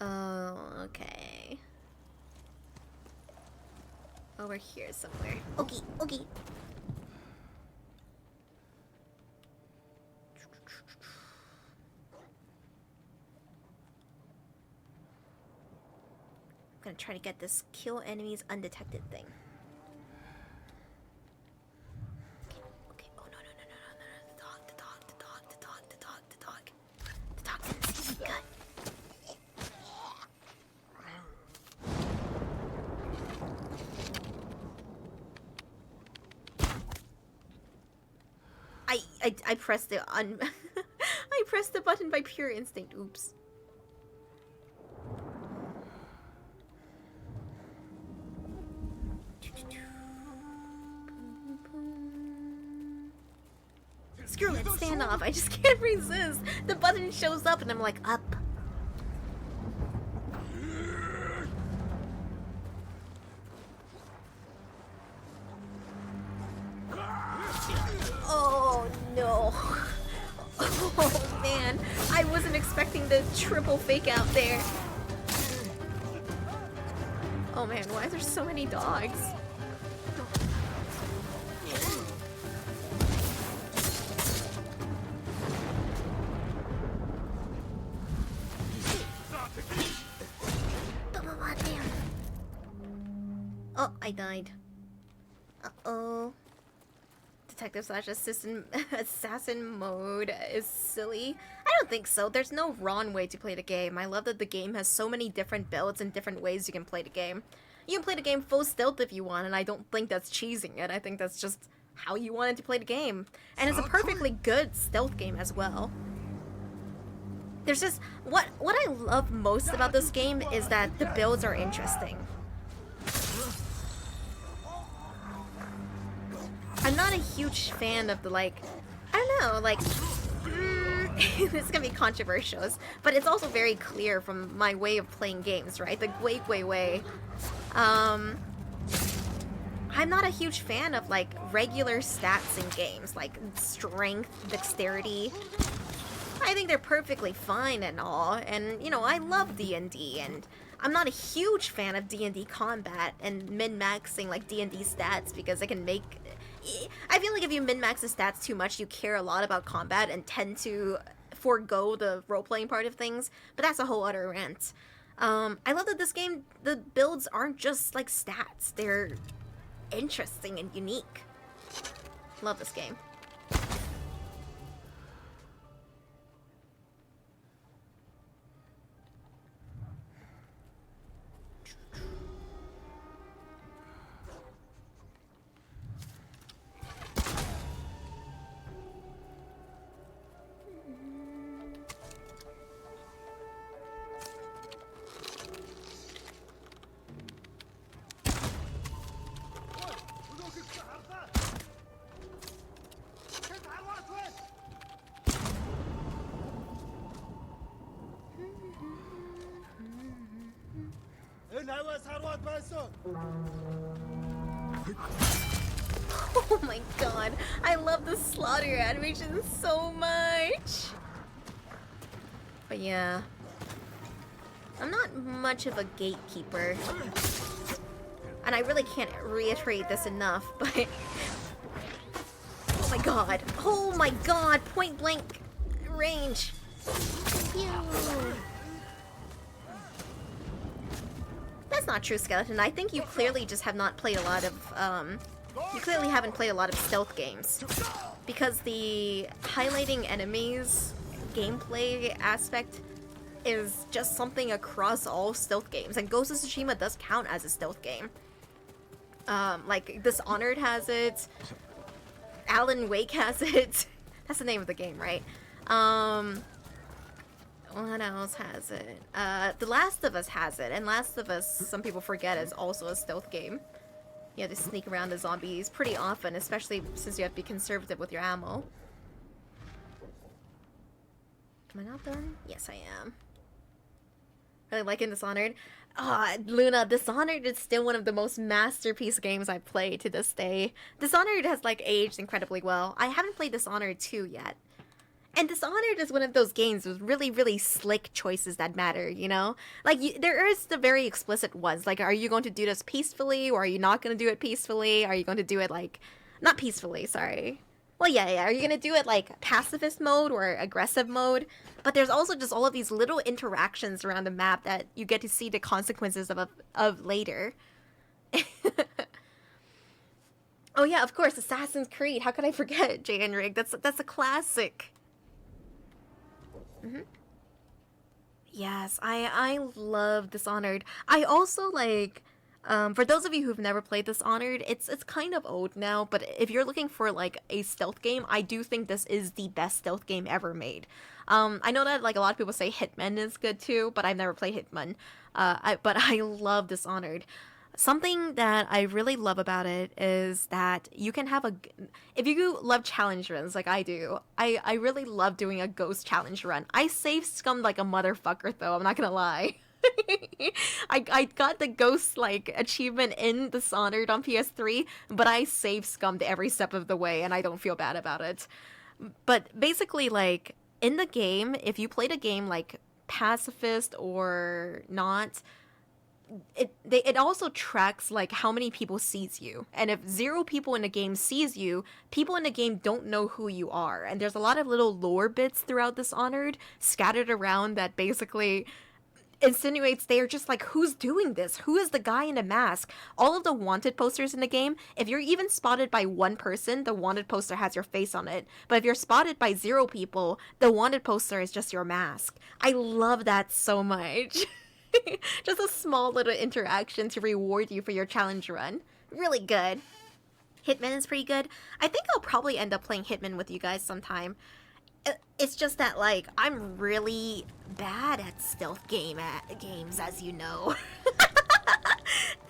Oh, okay. Over here somewhere. Okay, okay. I'm gonna try to get this kill enemies undetected thing. Okay. Oh no. The dog didn't see me. Good. I pressed the I pressed the button by pure instinct. Oops. Screw it, stand off. I just can't resist. The button shows up and I'm like, up. Oh no. Oh man, I wasn't expecting the triple fake out there. Oh man, why are there so many dogs? Damn. Oh, I died. Uh-oh. Detective/assassin mode is silly. I don't think so. There's no wrong way to play the game. I love that the game has so many different builds and different ways you can play the game. You can play the game full stealth if you want, and I don't think that's cheesing it. I think that's just how you wanted to play the game. And it's a perfectly good stealth game as well. There's just... What I love most about this game is that the builds are interesting. I'm not a huge fan of the, like, I don't know, like, this is gonna be controversial, but it's also very clear from my way of playing games, right? The GuiGui way. I'm not a huge fan of, like, regular stats in games, like strength, dexterity. I think they're perfectly fine and all, and, you know, I love D&D, and I'm not a huge fan of D&D combat and min-maxing, like, D&D stats, because it can make... I feel like if you min-max the stats too much, you care a lot about combat and tend to forego the role-playing part of things, but that's a whole other rant. I love that this game, the builds aren't just like stats, they're interesting and unique. Love this game. Oh my god, I love the slaughter animation so much! But yeah, I'm not much of a gatekeeper. And I really can't reiterate this enough, but... Oh my god, point blank range! Pew. That's not true, Skeleton. I think you clearly just have not played a lot of, you clearly haven't played a lot of stealth games. Because the highlighting enemies gameplay aspect is just something across all stealth games. And Ghost of Tsushima does count as a stealth game. Like, Dishonored has it. Alan Wake has it. That's the name of the game, right? What else has it? The Last of Us has it, and Last of Us, some people forget, is also a stealth game. You have to sneak around the zombies pretty often, especially since you have to be conservative with your ammo. Am I not done? Yes, I am. Really liking Dishonored. Luna, Dishonored is still one of the most masterpiece games I've played to this day. Dishonored has, like, aged incredibly well. I haven't played Dishonored 2 yet. And Dishonored is one of those games with really, really slick choices that matter, you know? Like, there is the very explicit ones. Like, are you going to do this peacefully, or are you not going to do it peacefully? Are you going to do it, like... Not peacefully, sorry. Well, yeah. Are you going to do it, like, pacifist mode or aggressive mode? But there's also just all of these little interactions around the map that you get to see the consequences of later. Oh, yeah, of course, Assassin's Creed. How could I forget, Jay and Rig? That's a classic. Yes, I love Dishonored. I also like, for those of you who've never played Dishonored, it's kind of old now, but if you're looking for like a stealth game, I do think this is the best stealth game ever made. I know that like a lot of people say Hitman is good too, but I've never played Hitman. But I love Dishonored. Something that I really love about it is that you can have if you love challenge runs like I do, I really love doing a ghost challenge run. I save scummed like a motherfucker though, I'm not gonna lie. I got the ghost like achievement in Dishonored on PS3, but I save scummed every step of the way and I don't feel bad about it. But basically, like, in the game, if you played a game like Pacifist or not, it also tracks like how many people sees you, and if 0 people in the game sees you, people in the game don't know who you are, and there's a lot of little lore bits throughout Dishonored scattered around that basically insinuates they are just like, who's doing this? Who is the guy in the mask? All of the wanted posters in the game, if you're even spotted by 1 person, the wanted poster has your face on it. But if you're spotted by 0 people, the wanted poster is just your mask. I love that so much. Just a small little interaction to reward you for your challenge run. Really good. Hitman is pretty good. I think I'll probably end up playing Hitman with you guys sometime. It's just that, like, I'm really bad at stealth games, as you know.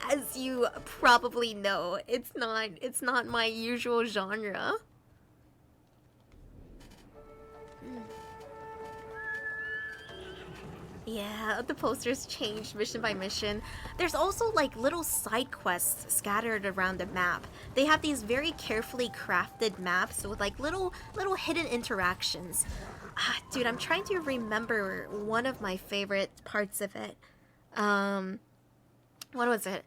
As you probably know, it's not my usual genre. Yeah, the posters changed mission by mission. There's also like little side quests scattered around the map. They have these very carefully crafted maps with like little hidden interactions. Dude, I'm trying to remember one of my favorite parts of it. What was it?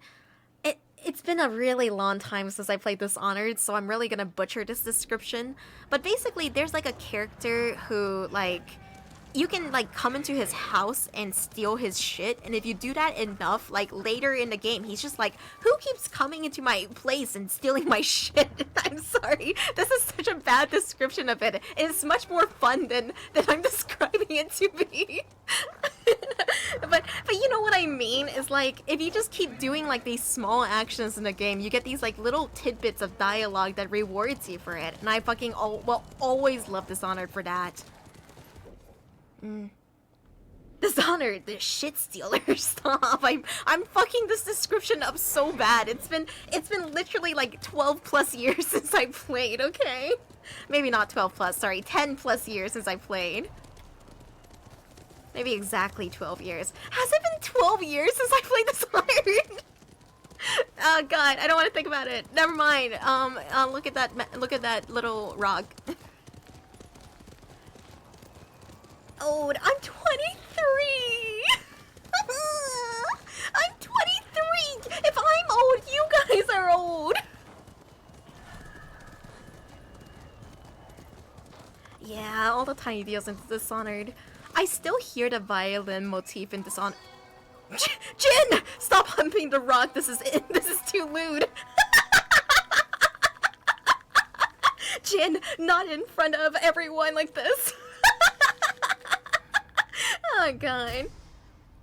It's been a really long time since I played Dishonored, so I'm really gonna butcher this description. But basically, there's like a character who like, you can like come into his house and steal his shit, and if you do that enough, like later in the game, he's just like, who keeps coming into my place and stealing my shit? I'm sorry, this is such a bad description of it. It's much more fun than I'm describing it to be. but you know what I mean? Is like, if you just keep doing like these small actions in the game, you get these like little tidbits of dialogue that rewards you for it, and I fucking always love Dishonored for that. Dishonored, the shit stealer. Stop. I'm fucking this description up so bad. It's been literally like 12 plus years since I played, okay? Maybe not 12 plus, sorry, 10 plus years since I played. Maybe exactly 12 years. Has it been 12 years since I played Dishonored? Oh god, I don't want to think about it. Never mind. Look at that little rock. Old. I'm 23! I'm 23! If I'm old, you guys are old! Yeah, all the tiny deals in Dishonored. I still hear the violin motif in Dishonored. Jin! Stop humping the rock, this is too lewd! Jin, not in front of everyone like this! Oh god.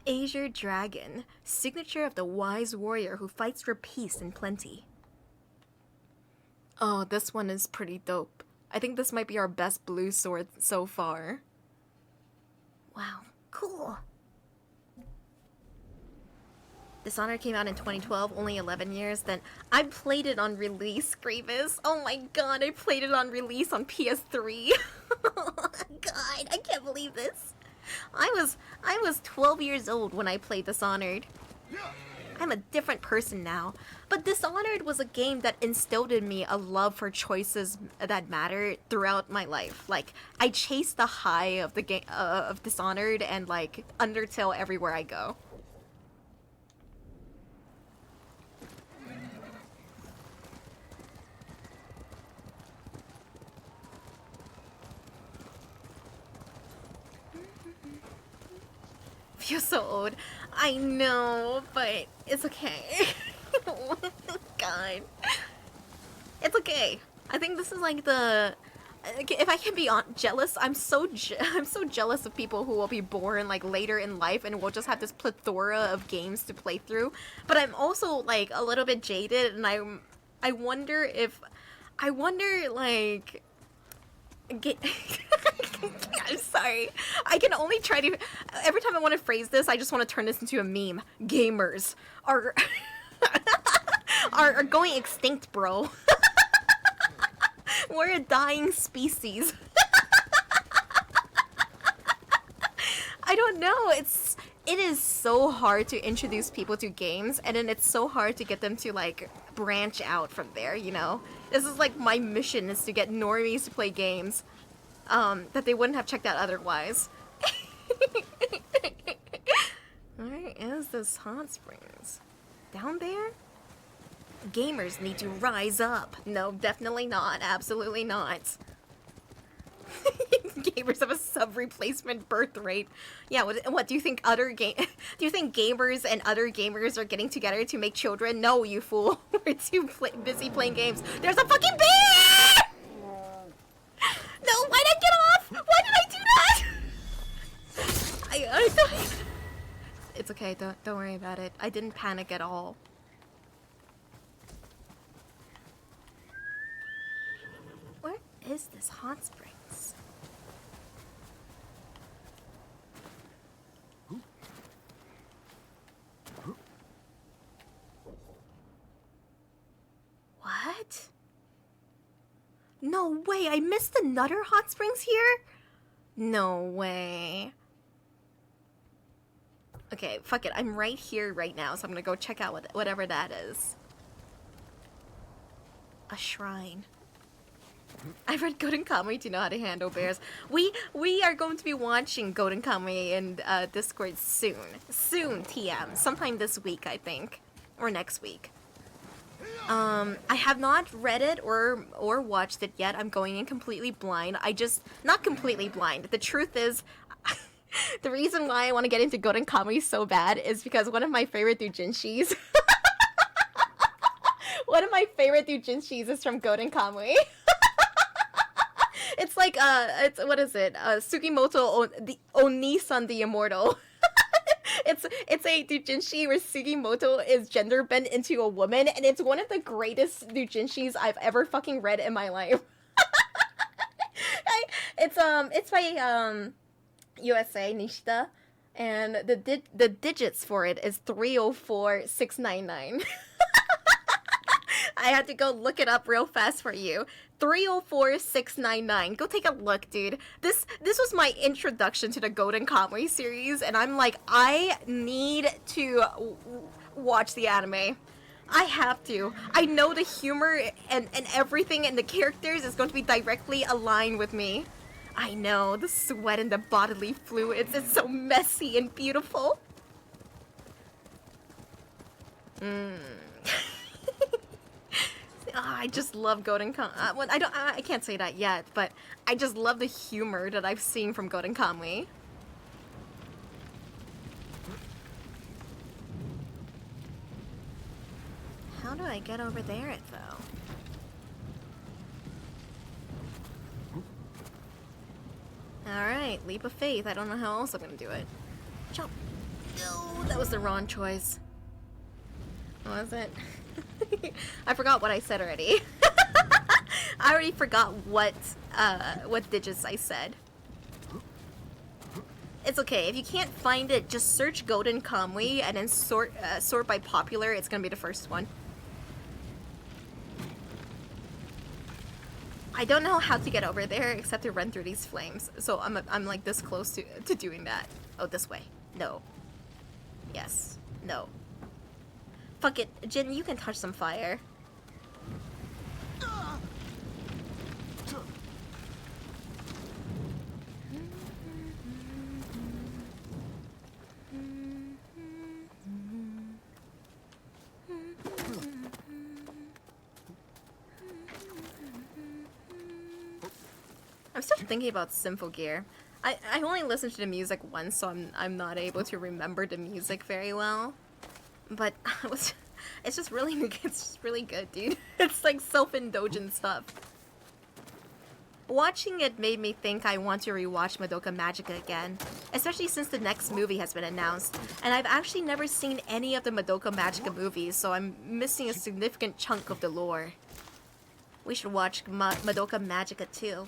Azure Dragon, signature of the wise warrior who fights for peace and plenty. Oh, this one is pretty dope. I think this might be our best blue sword so far. Wow, cool. Dishonored came out in 2012, only 11 years. Then I played it on release, Grievous. Oh my god, I played it on release on PS3. God, I can't believe this. I was 12 years old when I played Dishonored. I'm a different person now. But Dishonored was a game that instilled in me a love for choices that matter throughout my life. Like, I chased the high of the game of Dishonored and like Undertale everywhere I go. Feel so old. I know, but it's okay. God. It's okay. I think this is like the... If I can be jealous, I'm so jealous of people who will be born like later in life and will just have this plethora of games to play through. But I'm also like a little bit jaded, and I wonder like... I'm sorry. I can only try to... Every time I want to phrase this, I just want to turn this into a meme. Gamers are are going extinct, bro. We're a dying species. I don't know. It is so hard to introduce people to games, and then it's so hard to get them to like branch out from there, you know? This is like my mission, is to get normies to play games that they wouldn't have checked out otherwise. Where is this hot springs? Down there? Gamers need to rise up. No, definitely not. Absolutely not. Gamers have a sub-replacement birth rate. Yeah, what do you think do you think gamers and other gamers are getting together to make children? No, you fool. We're too busy playing games. There's a fucking bear! No, why did I get off? Why did I do that? I thought... It's okay, don't worry about it. I didn't panic at all. Where is this hot springs? What? No way, I missed another hot springs here? No way. Okay, fuck it, I'm right here right now, so I'm gonna go check out whatever that is. A shrine. I've read Golden Kamuy to know how to handle bears. We are going to be watching Golden Kamuy in Discord soon. Soon, TM. Sometime this week, I think. Or next week. I have not read it or watched it yet. I'm going in completely blind. Not completely blind. The truth is, the reason why I want to get into Golden Kamuy so bad is because one of my favorite doujinshis one of my favorite doujinshis is from Golden Kamuy. It's like, what is it? Sugimoto the Oni-san the Immortal. It's a doujinshi where Sugimoto is gender bent into a woman, and it's one of the greatest doujinshis I've ever fucking read in my life. It's by USA Nishida, and the digits for it is 304699. I had to go look it up real fast for you. 304699. Go take a look, dude. This was my introduction to the Golden Kamuy series, and I'm like, I need to watch the anime. I have to. I know the humor and everything and the characters is going to be directly aligned with me. I know, the sweat and the bodily fluids, it's so messy and beautiful. I just love Golden Kamuy. Well, I can't say that yet, but I just love the humor that I've seen from Golden Kamuy. How do I get over there, though? Alright, leap of faith. I don't know how else I'm gonna do it. Jump. No, that was the wrong choice. What was it? I forgot what I said already. I already forgot what digits I said. It's okay. If you can't find it, just search Golden Kamuy and then sort by popular. It's gonna be the first one. I don't know how to get over there except to run through these flames. So I'm like this close to doing that. Oh, this way. No. Yes. No. Fuck it. Jin, you can touch some fire. I'm still thinking about Symphogear. I only listened to the music once, so I'm not able to remember the music very well. But it's just really good, dude. It's like self-indulgent stuff. Watching it made me think I want to rewatch Madoka Magica again, especially since the next movie has been announced. And I've actually never seen any of the Madoka Magica movies, so I'm missing a significant chunk of the lore. We should watch Madoka Magica too.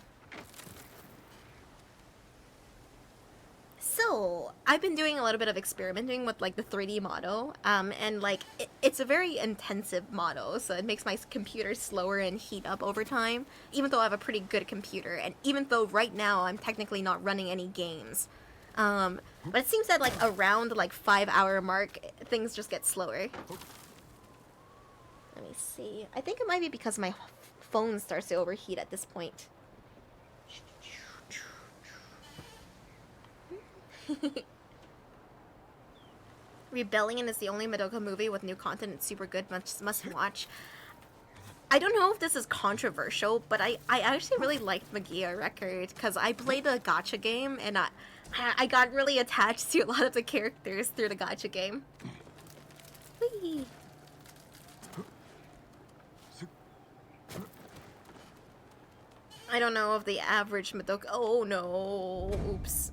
So, I've been doing a little bit of experimenting with like the 3D model, and like it's a very intensive model, so it makes my computer slower and heat up over time, even though I have a pretty good computer, and even though right now I'm technically not running any games. But it seems that like around like 5-hour mark, things just get slower. Let me see. I think it might be because my phone starts to overheat at this point. Rebellion is the only Madoka movie with new content. It's super good. Must watch. I don't know if this is controversial, but I actually really liked Magia Record because I played the gacha game and I got really attached to a lot of the characters through the gacha game. Whee! I don't know if the average Madoka... Oh no! Oops.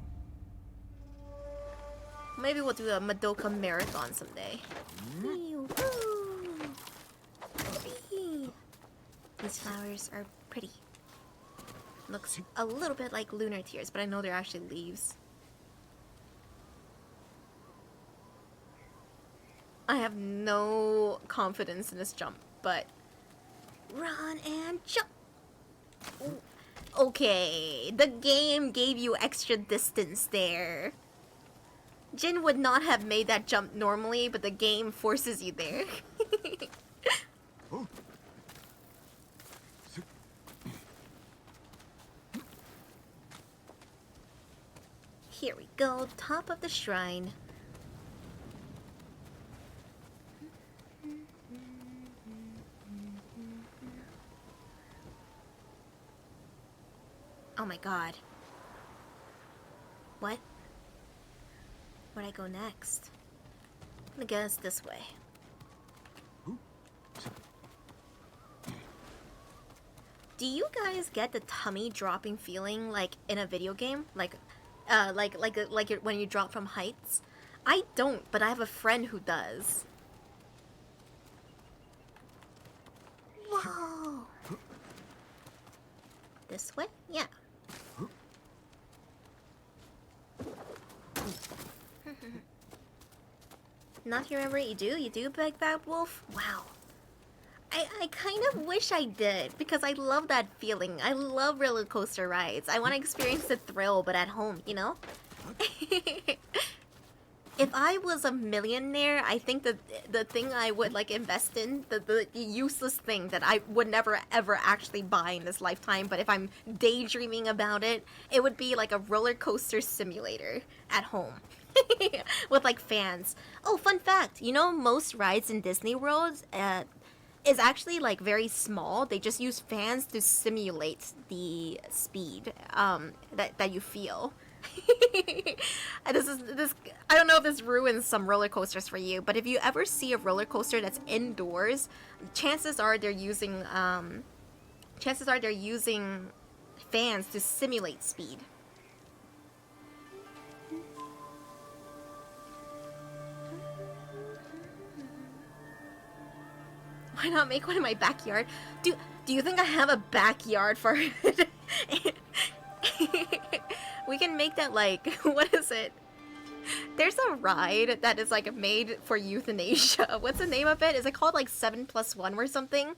Maybe we'll do a Madoka marathon someday. These flowers are pretty. Looks a little bit like lunar tears, but I know they're actually leaves. I have no confidence in this jump, but... Run and jump! Ooh. Okay, the game gave you extra distance there. Jin would not have made that jump normally, but the game forces you there. Here we go, top of the shrine. Oh my god. What? Where'd I go next? I'm gonna guess this way. Do you guys get the tummy dropping feeling like in a video game? Like when you drop from heights? I don't, but I have a friend who does. Whoa! This way? Yeah. Not to remember you do? You do, Big Bad Wolf? Wow. I kind of wish I did, because I love that feeling. I love roller coaster rides. I want to experience the thrill, but at home, you know? If I was a millionaire, I think the thing I would like invest in, the useless thing that I would never ever actually buy in this lifetime, but if I'm daydreaming about it, it would be like a roller coaster simulator at home. With like fans. Oh, fun fact, you know most rides in Disney World is actually like very small. They just use fans to simulate the speed that you feel. This I don't know if this ruins some roller coasters for you, but if you ever see a roller coaster that's indoors, chances are they're using fans to simulate speed. Why not make one in my backyard? Do you think I have a backyard for it? We can make that like, what is it? There's a ride that is like made for euthanasia. What's the name of it? Is it called like 7+1 or something?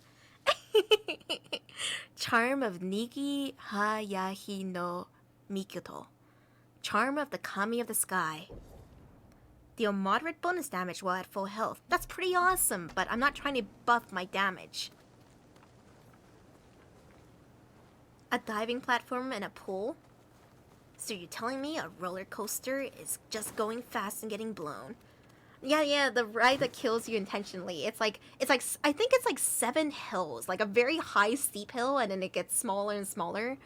Charm of Nigi Hayahi no Mikoto. Charm of the Kami of the Sky. Deal moderate bonus damage while at full health. That's pretty awesome, but I'm not trying to buff my damage. A diving platform and a pool? So you're telling me a roller coaster is just going fast and getting blown? Yeah, the ride that kills you intentionally. It's like I think it's like 7 hills, like a very high steep hill, and then it gets smaller and smaller.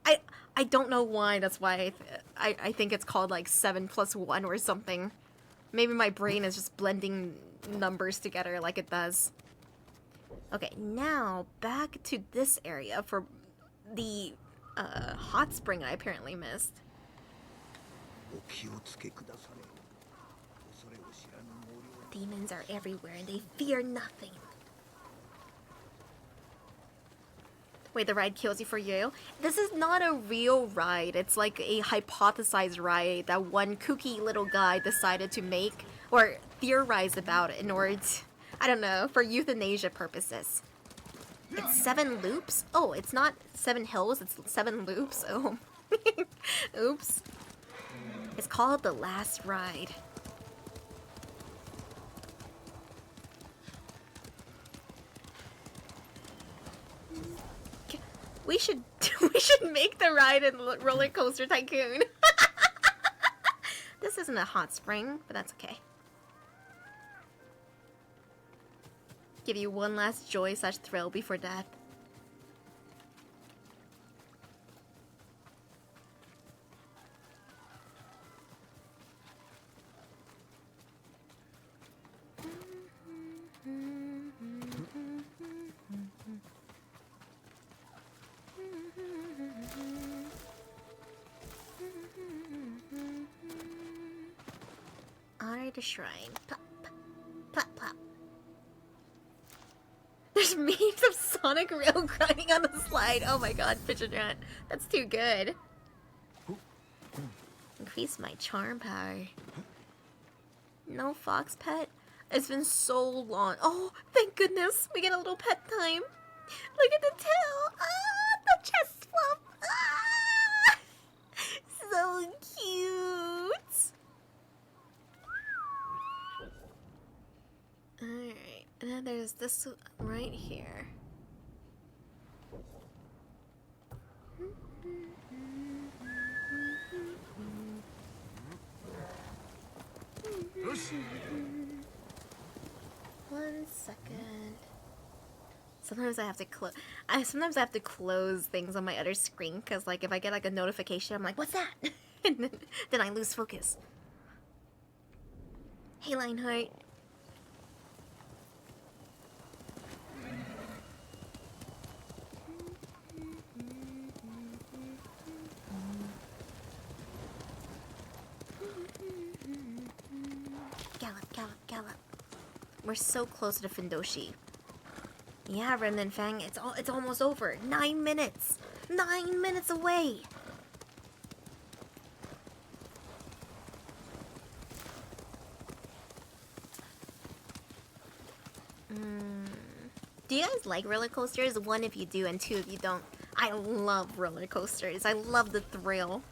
I don't know why. That's why I think it's called like 7+1 or something. Maybe my brain is just blending numbers together like it does. Okay, now back to this area for the hot spring I apparently missed. Demons are everywhere and they fear nothing. Wait, the ride kills you for you? This is not a real ride. It's like a hypothesized ride that one kooky little guy decided to make or theorize about in order to, I don't know, for euthanasia purposes. It's 7 loops? Oh, it's not 7 hills, it's 7 loops. Oh. Oops. It's called The Last Ride. We should make the ride in Roller Coaster Tycoon. This isn't a hot spring, but that's okay. Give you one last joy / thrill before death. Honor the shrine. Pop, pop, pop. There's memes of Sonic Rail grinding on the slide. Oh my god, Pigeon Rat. That's too good. Increase my charm power. No fox pet? It's been so long. Oh, thank goodness. We get a little pet time. Look at the tail. Ah, the chest fluff. Ah, so cute. Alright, and then there's this right here. One second. Sometimes I have to close. Sometimes I have to close things on my other screen because, like, if I get like a notification, I'm like, "What's that?" And then I lose focus. Hey, Lionheart. Gallop, gallop, gallop. We're so close to the Findoshi. Yeah, Remnant Fang, it's almost over. 9 minutes. 9 minutes away. Do you guys like roller coasters? 1 if you do, and 2 if you don't. I love roller coasters. I love the thrill.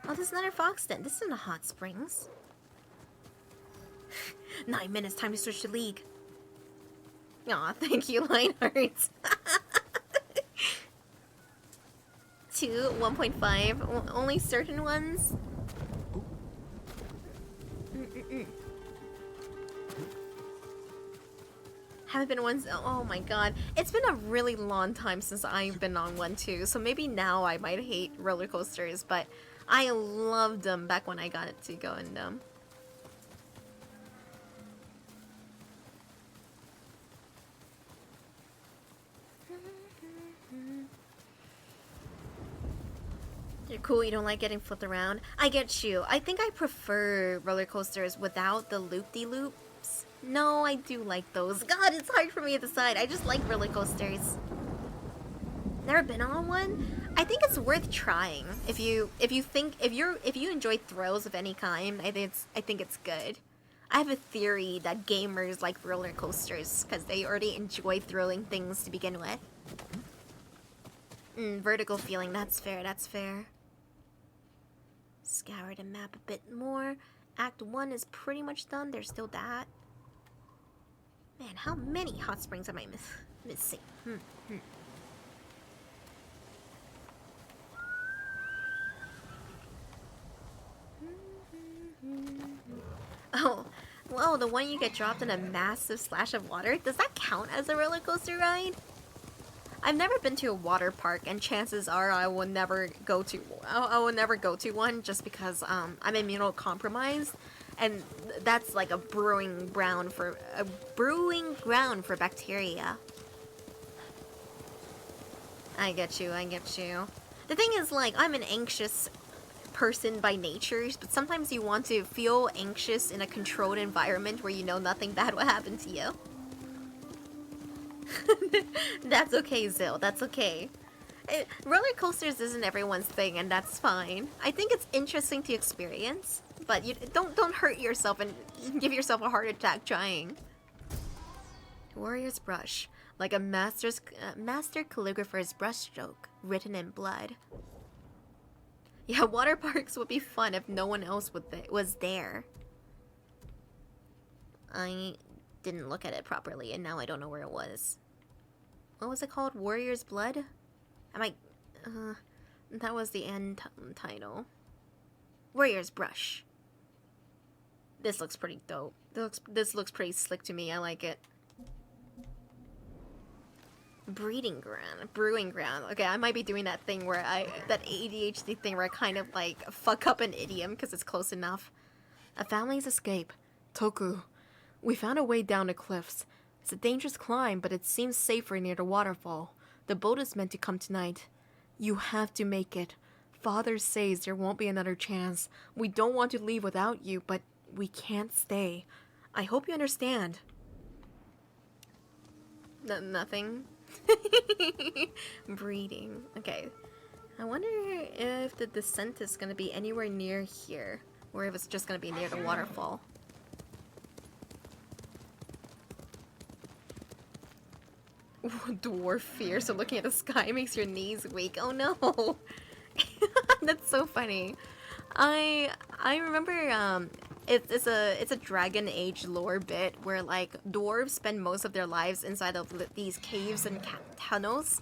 Oh, there's another fox den. This isn't a hot springs. 9 minutes, time to switch to League. Aw, thank you, Lionheart. 2, 1.5. Only certain ones. Haven't been once. Oh my god. It's been a really long time since I've been on one too, so maybe now I might hate roller coasters, but I loved them back when I got it to go in them. You're cool, you don't like getting flipped around. I get you. I think I prefer roller coasters without the loop-de-loops. No, I do like those. God, it's hard for me to decide. I just like roller coasters. Never been on one? I think it's worth trying. If you enjoy thrills of any kind, I think it's good. I have a theory that gamers like roller coasters because they already enjoy thrilling things to begin with. Vertical feeling, that's fair, that's fair. Scour the map a bit more. Act 1 is pretty much done, there's still that. Man, how many hot springs am I missing? Oh, well, the one you get dropped in a massive splash of water, does that count as a roller coaster ride? I've never been to a water park, and chances are I will never go to one just because I'm immunocompromised, and that's like a brewing ground for bacteria. I get you. The thing is, like, I'm an anxious person by nature, but sometimes you want to feel anxious in a controlled environment where you know nothing bad will happen to you. That's okay, Zil. That's okay. Roller coasters isn't everyone's thing, and that's fine. I think it's interesting to experience, but you don't hurt yourself and give yourself a heart attack trying. Warrior's brush, like a master calligrapher's brushstroke written in blood. Yeah, water parks would be fun if no one else was there. I didn't look at it properly, and now I don't know where it was. What was it called? Warrior's Blood? That was the end title. Warrior's Brush. This looks pretty dope. This looks pretty slick to me. I like it. Brewing ground. Okay, I might be doing that thing where that ADHD thing where I kind of like fuck up an idiom because it's close enough. A family's escape. Toku. We found a way down the cliffs. It's a dangerous climb, but it seems safer near the waterfall. The boat is meant to come tonight. You have to make it. Father says there won't be another chance. We don't want to leave without you, but we can't stay. I hope you understand. Nothing. Breeding. Okay. I wonder if the descent is going to be anywhere near here, or if it's just going to be near the waterfall. Dwarf fear, so looking at the sky makes your knees weak. Oh no! That's so funny. I remember it's a Dragon Age lore bit where like dwarves spend most of their lives inside of these caves and tunnels,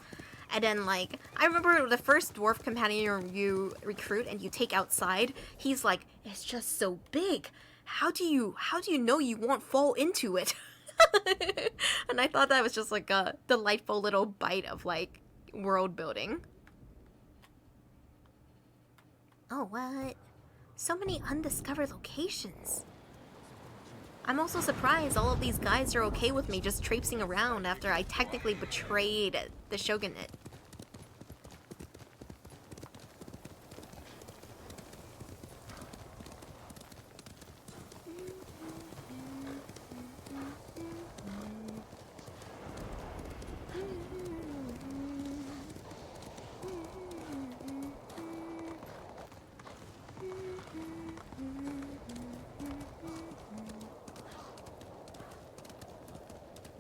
and then like I remember the first dwarf companion you recruit and you take outside, he's like, it's just so big. How do you know you won't fall into it? And I thought that was just like a delightful little bite of like world building. Oh, what? So many undiscovered locations. I'm also surprised all of these guys are okay with me just traipsing around after I technically betrayed the shogunate.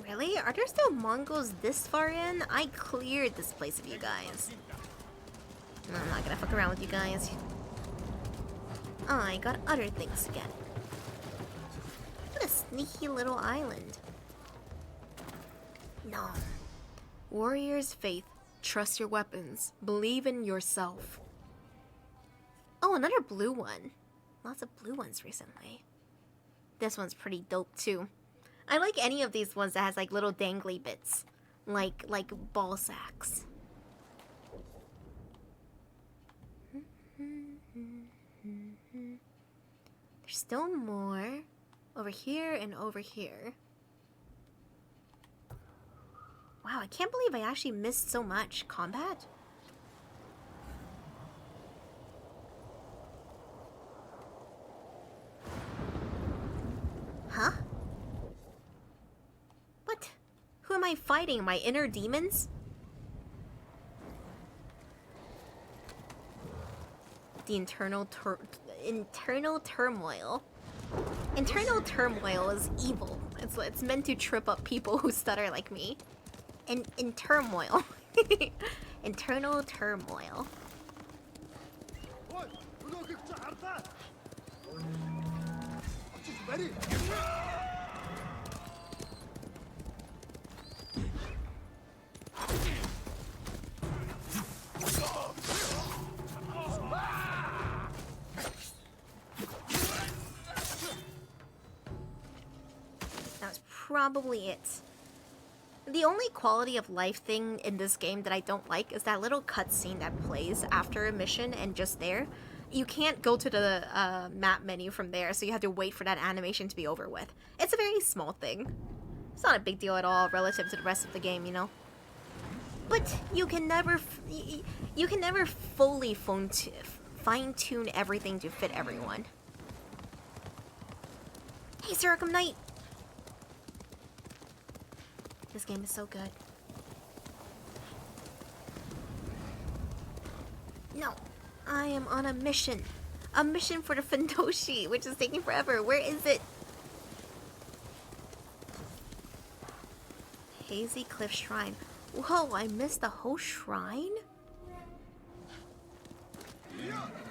Really? Are there still Mongols this far in? I cleared this place of you guys. I'm not gonna fuck around with you guys. I got other things to get. What a sneaky little island. No. Warrior's faith. Trust your weapons. Believe in yourself. Oh, another blue one. Lots of blue ones recently. This one's pretty dope too. I like any of these ones that has like little dangly bits, like ball sacks. There's still more over here and over here. Wow, I can't believe I actually missed so much combat. Huh? What? Who am I fighting? My inner demons? The internal turmoil. Internal turmoil is evil. It's meant to trip up people who stutter like me. In turmoil. Internal turmoil. That's probably it. The only quality of life thing in this game that I don't like is that little cutscene that plays after a mission and just there. You can't go to the map menu from there, so you have to wait for that animation to be over with. It's a very small thing. It's not a big deal at all relative to the rest of the game, you know? But you can never fully fine-tune everything to fit everyone. Hey, Siricum Knight! This game is so good. No, I am on a mission. A mission for the Fendoshi, which is taking forever. Where is it? Hazy Cliff Shrine. Whoa, I missed the whole shrine?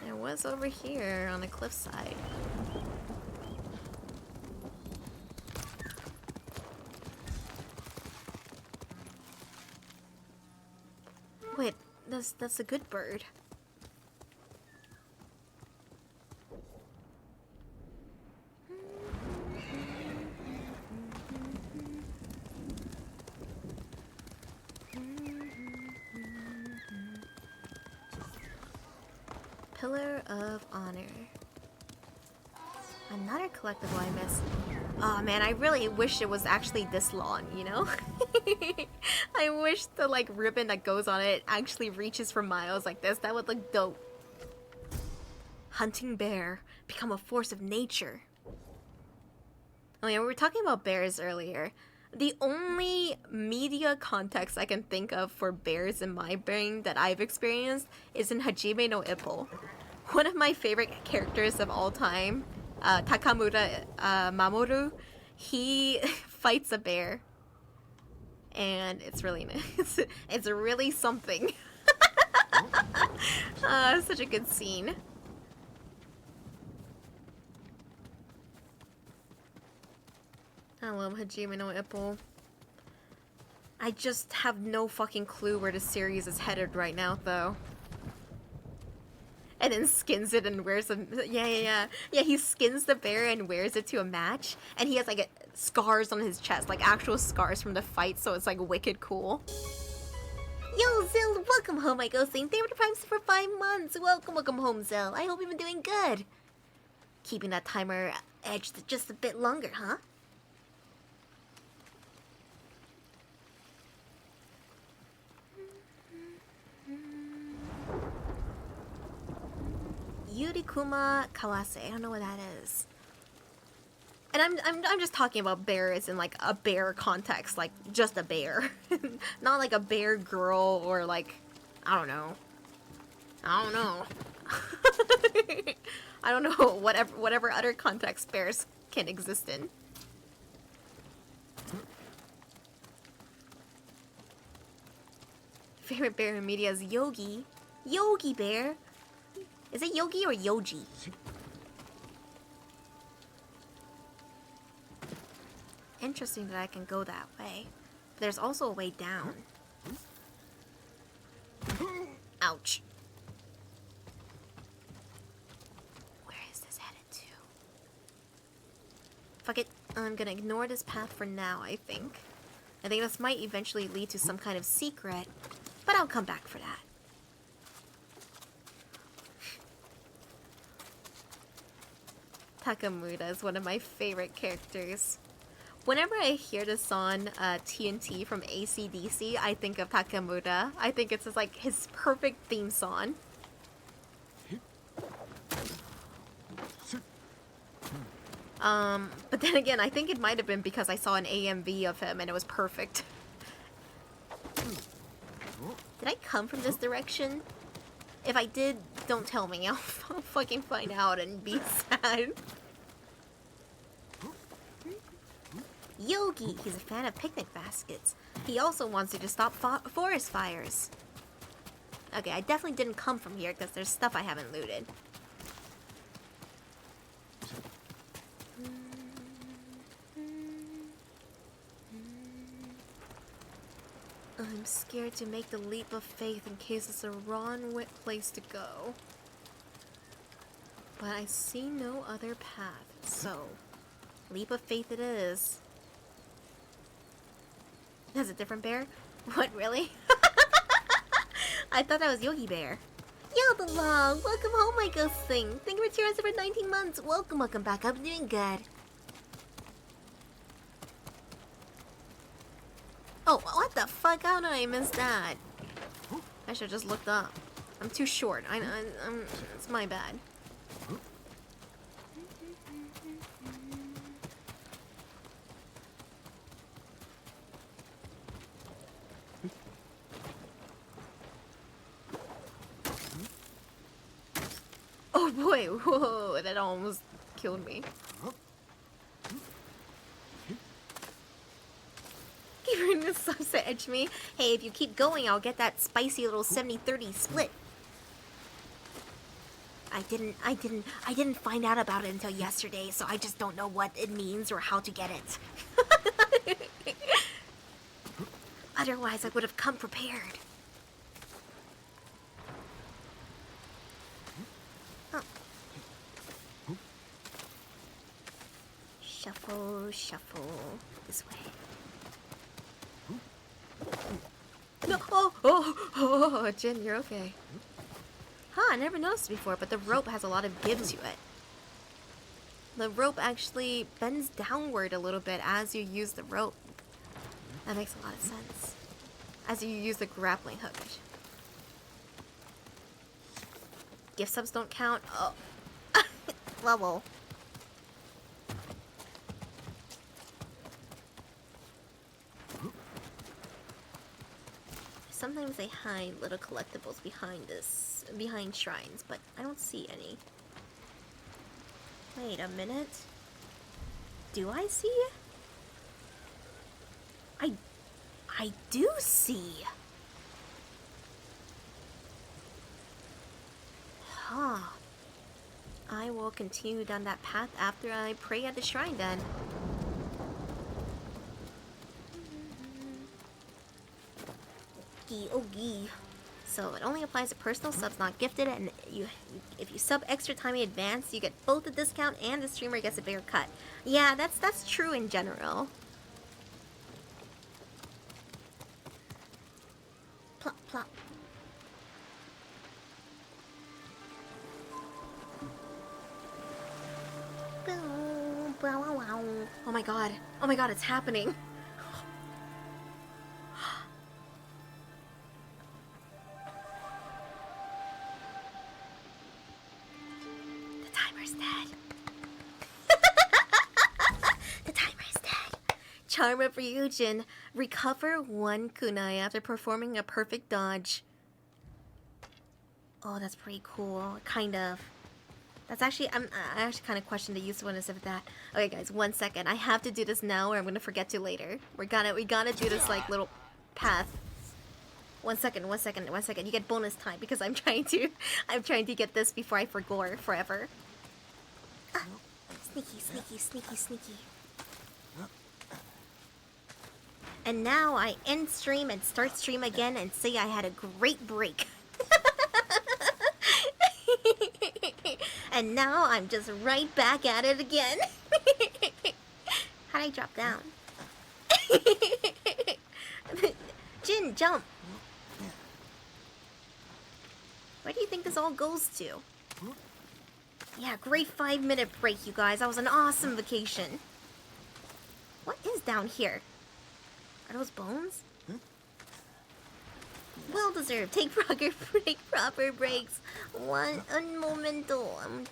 It was over here on the cliffside. Wait, that's a good bird. Pillar of Honor. Another collectible I missed. Oh man, I really wish it was actually this long, you know? I wish the like ribbon that goes on it actually reaches for miles like this. That would look dope. Hunting bear. Become a force of nature. Oh yeah, we were talking about bears earlier. The only media context I can think of for bears in my brain that I've experienced is in Hajime no Ippo. One of my favorite characters of all time, Takamura Mamoru, he fights a bear. And it's really nice. It's really something. Such a good scene. I love Hajime no Ippo. I just have no fucking clue where the series is headed right now, though. And then skins it and wears a... Yeah, he skins the bear and wears it to a match. And he has, like, scars on his chest. Like, actual scars from the fight, so it's, like, wicked cool. Yo, Zill, welcome home, my Ghostling. Thank you for the primes for 5 months. Welcome home, Zill. I hope you've been doing good. Keeping that timer edged just a bit longer, huh? Yurikuma Kawase. I don't know what that is. And I'm just talking about bears in like a bear context, like just a bear. Not like a bear girl or like I don't know. I don't know whatever other context bears can exist in. Favorite bear in media is Yogi. Yogi Bear. Is it Yogi or Yoji? Interesting that I can go that way. But there's also a way down. Ouch. Where is this headed to? Fuck it. I'm gonna ignore this path for now, I think. I think this might eventually lead to some kind of secret, but I'll come back for that. Takamura is one of my favorite characters. Whenever I hear the song TNT from AC/DC, I think of Takamura. I think it's just like his perfect theme song. But then again, I think it might have been because I saw an AMV of him and it was perfect. Did I come from this direction? If I did, don't tell me. I'll fucking find out and be sad. Yogi, he's a fan of picnic baskets. He also wants you to stop forest fires. Okay, I definitely didn't come from here because there's stuff I haven't looted. I'm scared to make the leap of faith in case it's the wrong place to go. But I see no other path, so leap of faith it is. That's a different bear? What, really? I thought that was Yogi Bear. Yo, the log! Welcome home, my Ghostling! Thank you for cheering us for 19 months! Welcome back. I'm doing good. Oh, what the fuck? How did I miss that? I should have just looked up. I'm too short. It's my bad. boy, whoa, that almost killed me. Keep reading the subset edge me. Hey, if you keep going, I'll get that spicy little 70-30 split. I didn't find out about it until yesterday, so I just don't know what it means or how to get it. Otherwise, I would have come prepared. Oh. Shuffle, shuffle, this way. No, oh, Jin, you're okay. Huh, I never noticed before, but the rope has a lot of give to it. The rope actually bends downward a little bit as you use the rope. That makes a lot of sense. As you use the grappling hook. Gift subs don't count. Oh. Level. Sometimes they hide little collectibles behind shrines, but I don't see any. Wait a minute. Do I see? I do see. Huh. I will continue down that path after I pray at the shrine then. Ogie. So it only applies to personal subs not gifted, and if you sub extra time in advance, you get both the discount and the streamer gets a bigger cut. Yeah, that's true in general. Plop plop. Oh my god. Oh my god, it's happening. Charm of Reiyuthon. Recover 1 kunai after performing a perfect dodge. Oh, that's pretty cool. Kind of. That's actually, I actually kind of question the usefulness of that. Okay, guys, 1 second. I have to do this now, or I'm gonna forget to later. We gotta do this like little path. 1 second. You get bonus time because I'm trying to get this before I forgore forever. Sneaky. And now I end stream and start stream again and say I had a great break. And now I'm just right back at it again. How'd I drop down? Jin, jump! Where do you think this all goes to? Yeah, great 5-minute break, you guys. That was an awesome vacation. What is down here? Are those bones? Well deserved. Take proper breaks. Un momento. I'm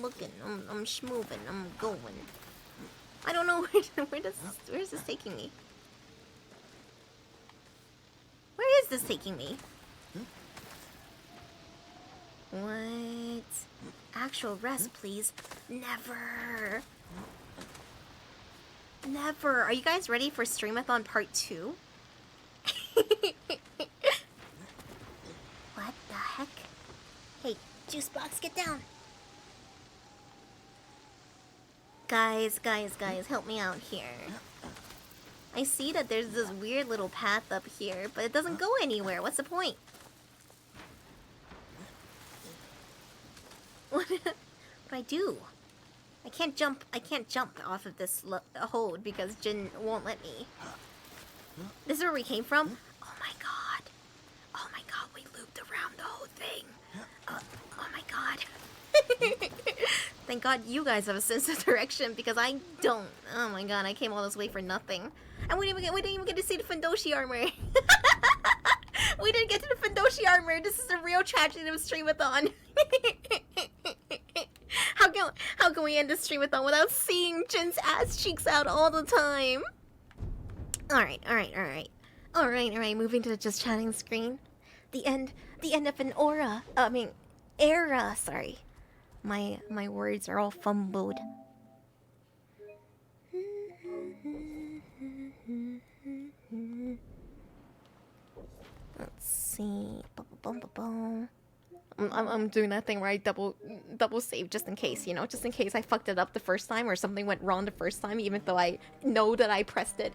looking. I'm schmoving. I'm going. I don't know where is this taking me? Where is this taking me? What? Actual rest, please. Never. Never. Are you guys ready for Streamathon Part 2? What the heck? Hey, Juice Box, get down. Guys, help me out here. I see that there's this weird little path up here, but it doesn't go anywhere. What's the point? What do I do? I can't jump off of this hold because Jin won't let me. This is where we came from? Oh my god, we looped around the whole thing. Oh my god. Thank god you guys have a sense of direction because I don't. Oh my god, I came all this way for nothing. And we didn't even get to see the Fundoshi armor. We didn't get to the Fundoshi armor. This is a real tragedy of Streamathon. How can we end the Streamathon without seeing Jin's ass cheeks out all the time? Alright. Moving to the just chatting screen. The end of an era, sorry. my words are all fumbled. Let's see. I'm doing that thing where I double save just in case, you know, just in case I fucked it up the first time or something went wrong the first time, even though I know that I pressed it.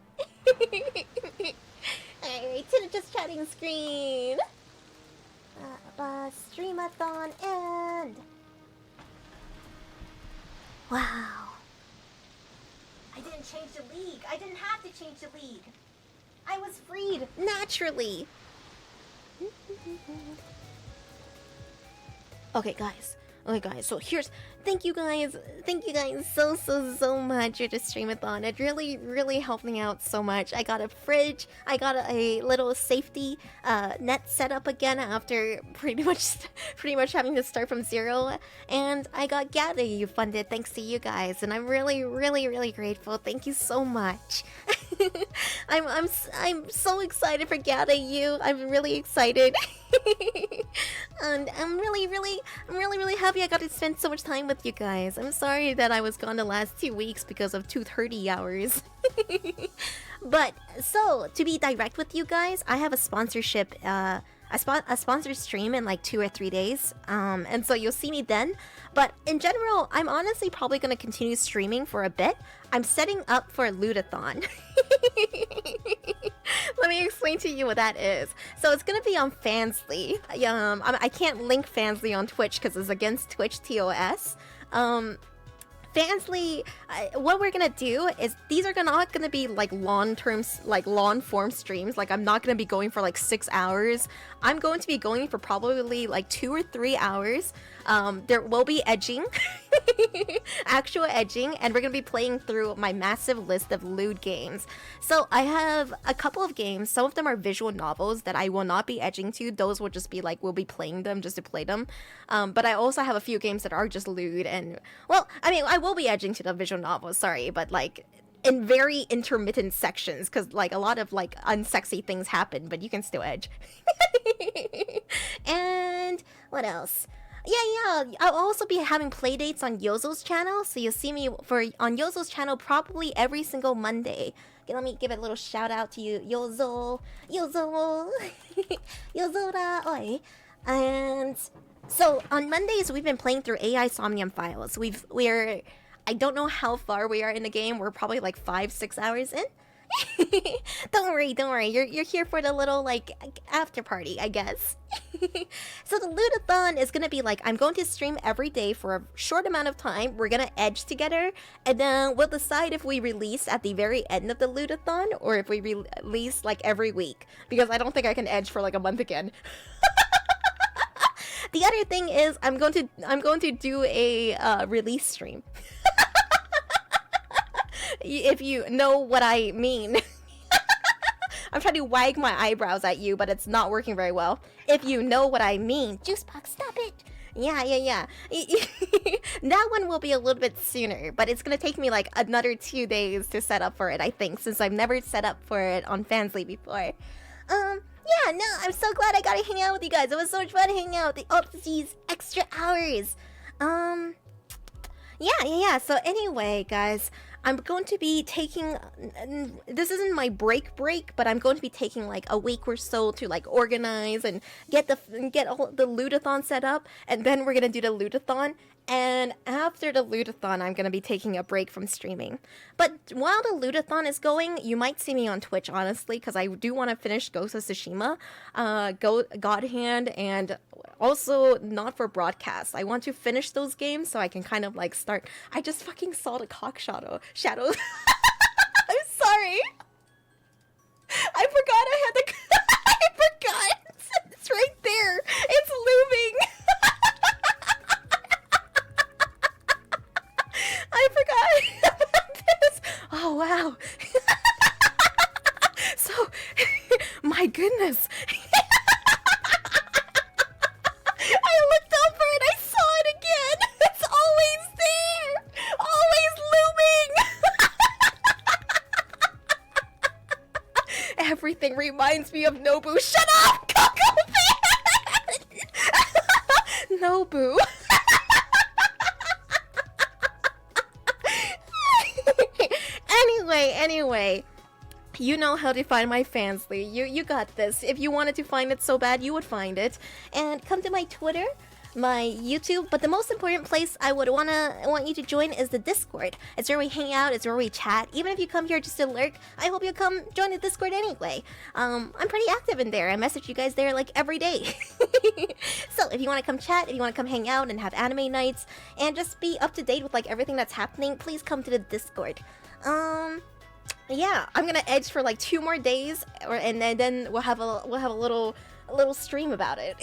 Alright, to the just chatting screen. Streamathon end. Wow. I didn't change the league. I didn't have to change the league. I was freed naturally. Okay, guys. So thank you guys so much for the streamathon. It really helped me out so much. I got a fridge, I got a little safety net set up again after pretty much having to start from zero, and I got Gyaru funded thanks to you guys, and I'm really grateful. Thank you so much. I'm so excited for Gyaru. I'm really excited. And I'm really happy I got to spend so much time with you guys. I'm sorry that I was gone the last 2 weeks because of 2:30 hours. But so to be direct with you guys, I have a sponsorship, a sponsored stream in like 2 or 3 days, and so you'll see me then. But in general, I'm honestly probably gonna continue streaming for a bit. I'm setting up for a Reiyuthon. Let me explain to you what that is. So it's gonna be on Fansly. I can't link Fansly on Twitch because it's against Twitch TOS. Fansly, what we're gonna do is these are not gonna be like long form streams. Like I'm not gonna be going for like 6 hours. I'm going to be going for probably like 2 or 3 hours. There will be edging, actual edging, and we're gonna be playing through my massive list of lewd games. So I have a couple of games. Some of them are visual novels that I will not be edging to. Those will just be like, we'll be playing them just to play them. But I also have a few games that are just lewd, and well, I mean, I will be edging to the visual novels, sorry, but like in very intermittent sections, because like a lot of like unsexy things happen, but you can still edge. And what else? Yeah, I'll also be having playdates on Yozo's channel, so you'll see me on Yozo's channel probably every single Monday. Okay, let me give a little shout out to you, Yozo, Yozora, oi. And so on Mondays we've been playing through AI Somnium Files. We're I don't know how far we are in the game. We're probably like 5-6 hours in. Don't worry. You're here for the little like after party, I guess. So the Reiyuthon is gonna be like, I'm going to stream every day for a short amount of time. We're gonna edge together, and then we'll decide if we release at the very end of the Reiyuthon or if we release like every week, because I don't think I can edge for like a month again. The other thing is I'm going to do a release stream. If you know what I mean. I'm trying to wag my eyebrows at you, but it's not working very well. If you know what I mean. Juicebox, stop it! Yeah. That one will be a little bit sooner, but it's gonna take me like another 2 days to set up for it, I think, since I've never set up for it on Fansly before. Yeah, no, I'm so glad I got to hang out with you guys. It was so much fun hanging out with all these extra hours. Yeah. So anyway, guys, I'm going to be taking, this isn't my break, but I'm going to be taking like a week or so to like organize and get all the Reiyuthon set up, and then we're gonna do the Reiyuthon. And after the Reiyuthon, I'm gonna be taking a break from streaming. But while the Reiyuthon is going, you might see me on Twitch, honestly, because I do want to finish Ghost of Tsushima, God Hand, and also not for broadcast. I want to finish those games so I can kind of like start. I just fucking saw the cock shadows. I'm sorry. I forgot I had the. I forgot. It's right there. It's looming. I forgot about this. Oh wow. So, my goodness. I looked over and I saw it again. It's always there. Always looming. Everything reminds me of Nobu. Shut up, Coco Fan! Nobu. You know how to find my fans, Lee. You got this. If you wanted to find it so bad, you would find it. And come to my Twitter, my YouTube, but the most important place I would want you to join is the Discord. It's where we hang out, it's where we chat. Even if you come here just to lurk, I hope you come join the Discord anyway. I'm pretty active in there. I message you guys there like every day. So if you want to come chat, if you want to come hang out and have anime nights and just be up to date with like everything that's happening, please come to the Discord. Yeah, I'm gonna edge for like 2 more days, and then we'll have a little stream about it.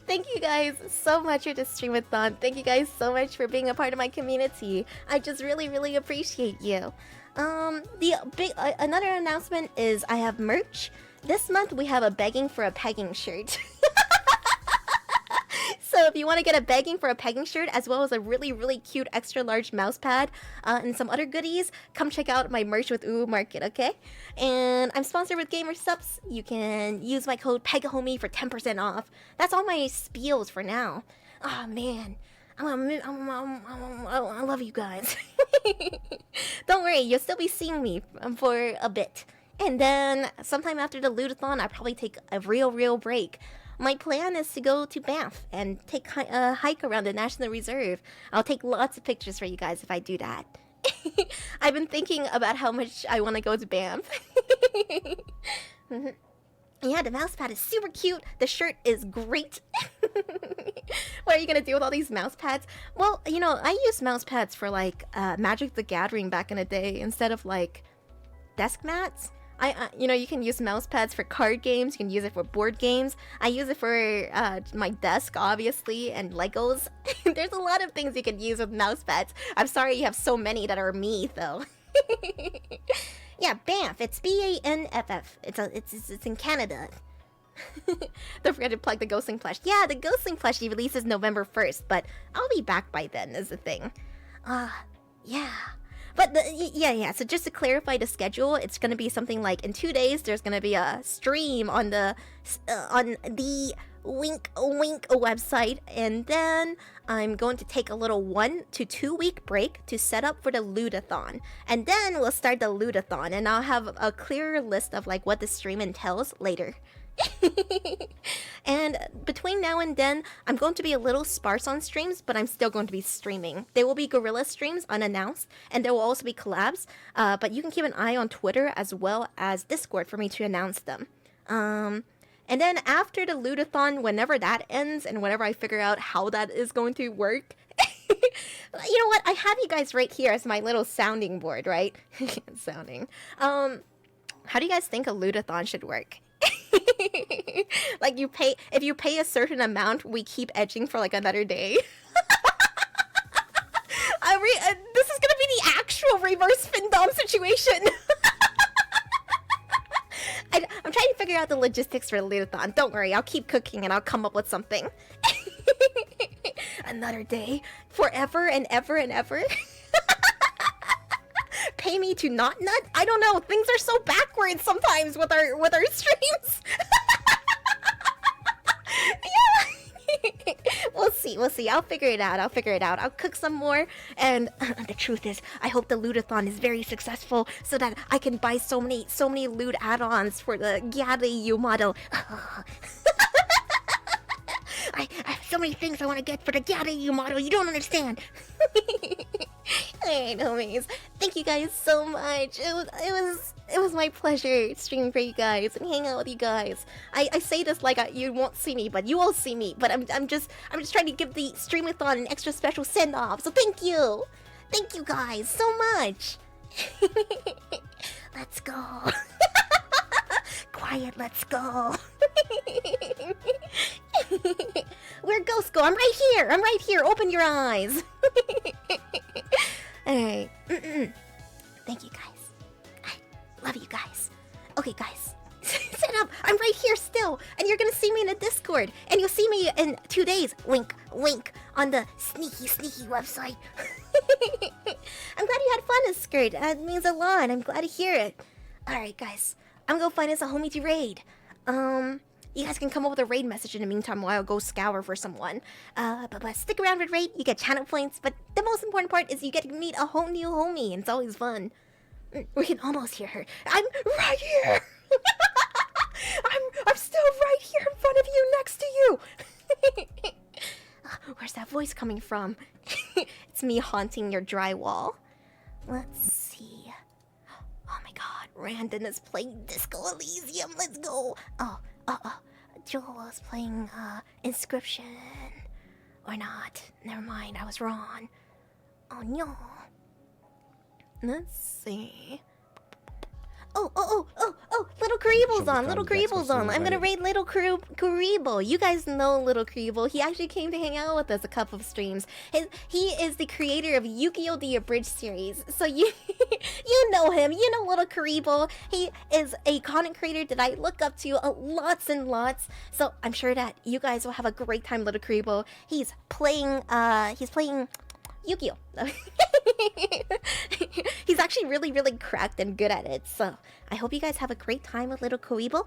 Thank you guys so much for the streamathon. Thank you guys so much for being a part of my community. I just really appreciate you. Another announcement is I have merch. This month we have a begging for a pegging shirt. So if you want to get a begging for a pegging shirt, as well as a really cute extra large mouse pad and some other goodies, come check out my merch with Uwu Market, okay? And I'm sponsored with Gamer Subs. You can use my code PEGHOMIE for 10% off. That's all my spiels for now. Oh man, I love you guys. Don't worry, you'll still be seeing me for a bit. And then sometime after the Lewdathon, I'll probably take a real break. My plan is to go to Banff and take a hike around the National Reserve. I'll take lots of pictures for you guys if I do that. I've been thinking about how much I want to go to Banff. Yeah, the mouse pad is super cute. The shirt is great. What are you going to do with all these mouse pads? Well, you know, I used mouse pads for like Magic the Gathering back in the day instead of like desk mats. You know, you can use mouse pads for card games, you can use it for board games. I use it for my desk, obviously, and Legos. There's a lot of things you can use with mouse pads. I'm sorry you have so many that are me, though. Yeah, Banff. It's BANFF. It's in Canada. Don't forget to plug the Ghostling plush. Yeah, the Ghostling plush releases November 1st, but I'll be back by then, is the thing. Yeah. But yeah. So just to clarify the schedule, it's gonna be something like in 2 days. There's gonna be a stream on the Wink website, and then I'm going to take a little 1 to 2 week break to set up for the Lewdathon, and then we'll start the Lewdathon, and I'll have a clearer list of like what the stream entails later. And between now and then, I'm going to be a little sparse on streams, but I'm still going to be streaming. There will be guerrilla streams unannounced, and there will also be collabs, but you can keep an eye on Twitter as well as Discord for me to announce them. And then after the Lewdathon, whenever that ends, and whenever I figure out how that is going to work, you know what? I have you guys right here as my little sounding board, right? Sounding. How do you guys think a Lewdathon should work? Like if you pay a certain amount, we keep edging for like another day. This is gonna be the actual reverse Findom situation. I'm trying to figure out the logistics for the Lewdathon. Don't worry, I'll keep cooking and I'll come up with something. Another day, forever and ever and ever. Pay me to not nut? I don't know. Things are so backwards sometimes with our streams. Yeah. We'll see. I'll figure it out. I'll cook some more. And the truth is, I hope the Lewdathon is very successful so that I can buy so many loot add-ons for the Gyaru model. I have so many things I want to get for the Gyaru model. You don't understand. Alright, homies. Thank you guys so much. It was my pleasure streaming for you guys and hanging out with you guys. I say this like you won't see me, but you will see me. But I'm just trying to give the streamathon an extra special send off. So thank you guys so much. Let's go. Quiet, let's go. Where'd Ghost go? I'm right here. Open your eyes. Alright. Thank you guys. I love you guys. Okay, guys. Sit up. I'm right here still. And you're gonna see me in the Discord. And you'll see me in 2 days. Wink, wink. On the sneaky website. I'm glad you had fun this skirt. That means a lot. I'm glad to hear it. Alright, guys. I'm gonna find us a homie to raid. you guys can come up with a raid message in the meantime while I go scour for someone. But stick around with raid, you get channel points, but the most important part is you get to meet a whole new homie, and it's always fun. We can almost hear her. I'm right here! I'm still right here in front of you, next to you! Where's that voice coming from? It's me haunting your drywall. Let's see. Oh my god, Randon is playing Disco Elysium. Let's go. Joel was playing Inscription. Or not. Never mind, I was wrong. Oh no. Let's see. Oh, Little Karibo's on. Little Karibo's on. I'm gonna raid Little Karibo. You guys know Little Karibo. He actually came to hang out with us a couple of streams. He is the creator of Yu-Gi-Oh! The Abridged series. So you know him. You know Little Karibo. He is a content creator that I look up to lots and lots. So I'm sure that you guys will have a great time, Little Karibo. He's playing Yu-Gi-Oh! He's actually really, really cracked and good at it. So I hope you guys have a great time with Little Karibo,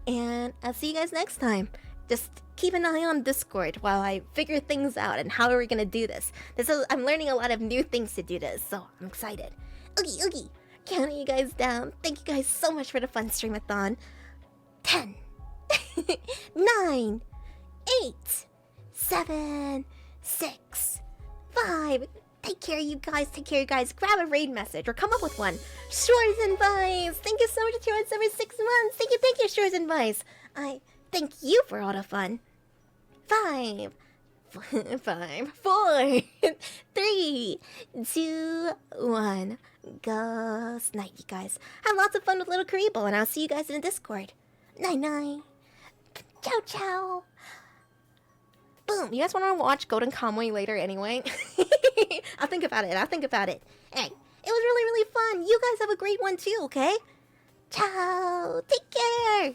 and I'll see you guys next time. Just keep an eye on Discord while I figure things out and how we're gonna do this. I'm learning a lot of new things to do this, so I'm excited. Oogie, counting you guys down. Thank you guys so much for the fun streamathon. 10, 9, 8, 7, 6, 5. Take care, you guys. Take care, you guys. Grab a raid message or come up with one. Shores and Vice. Thank you so much for joining us every 6 months. Thank you, Shores and Vice. I thank you for all the fun. 5, 4, 3, 2, 1. Ghost night, you guys. Have lots of fun with Little Karibo, and I'll see you guys in the Discord. Night. Ciao. Boom. You guys want to watch Golden Kamuy later anyway? I'll think about it. Hey, it was really, really fun. You guys have a great one too, okay? Ciao. Take care.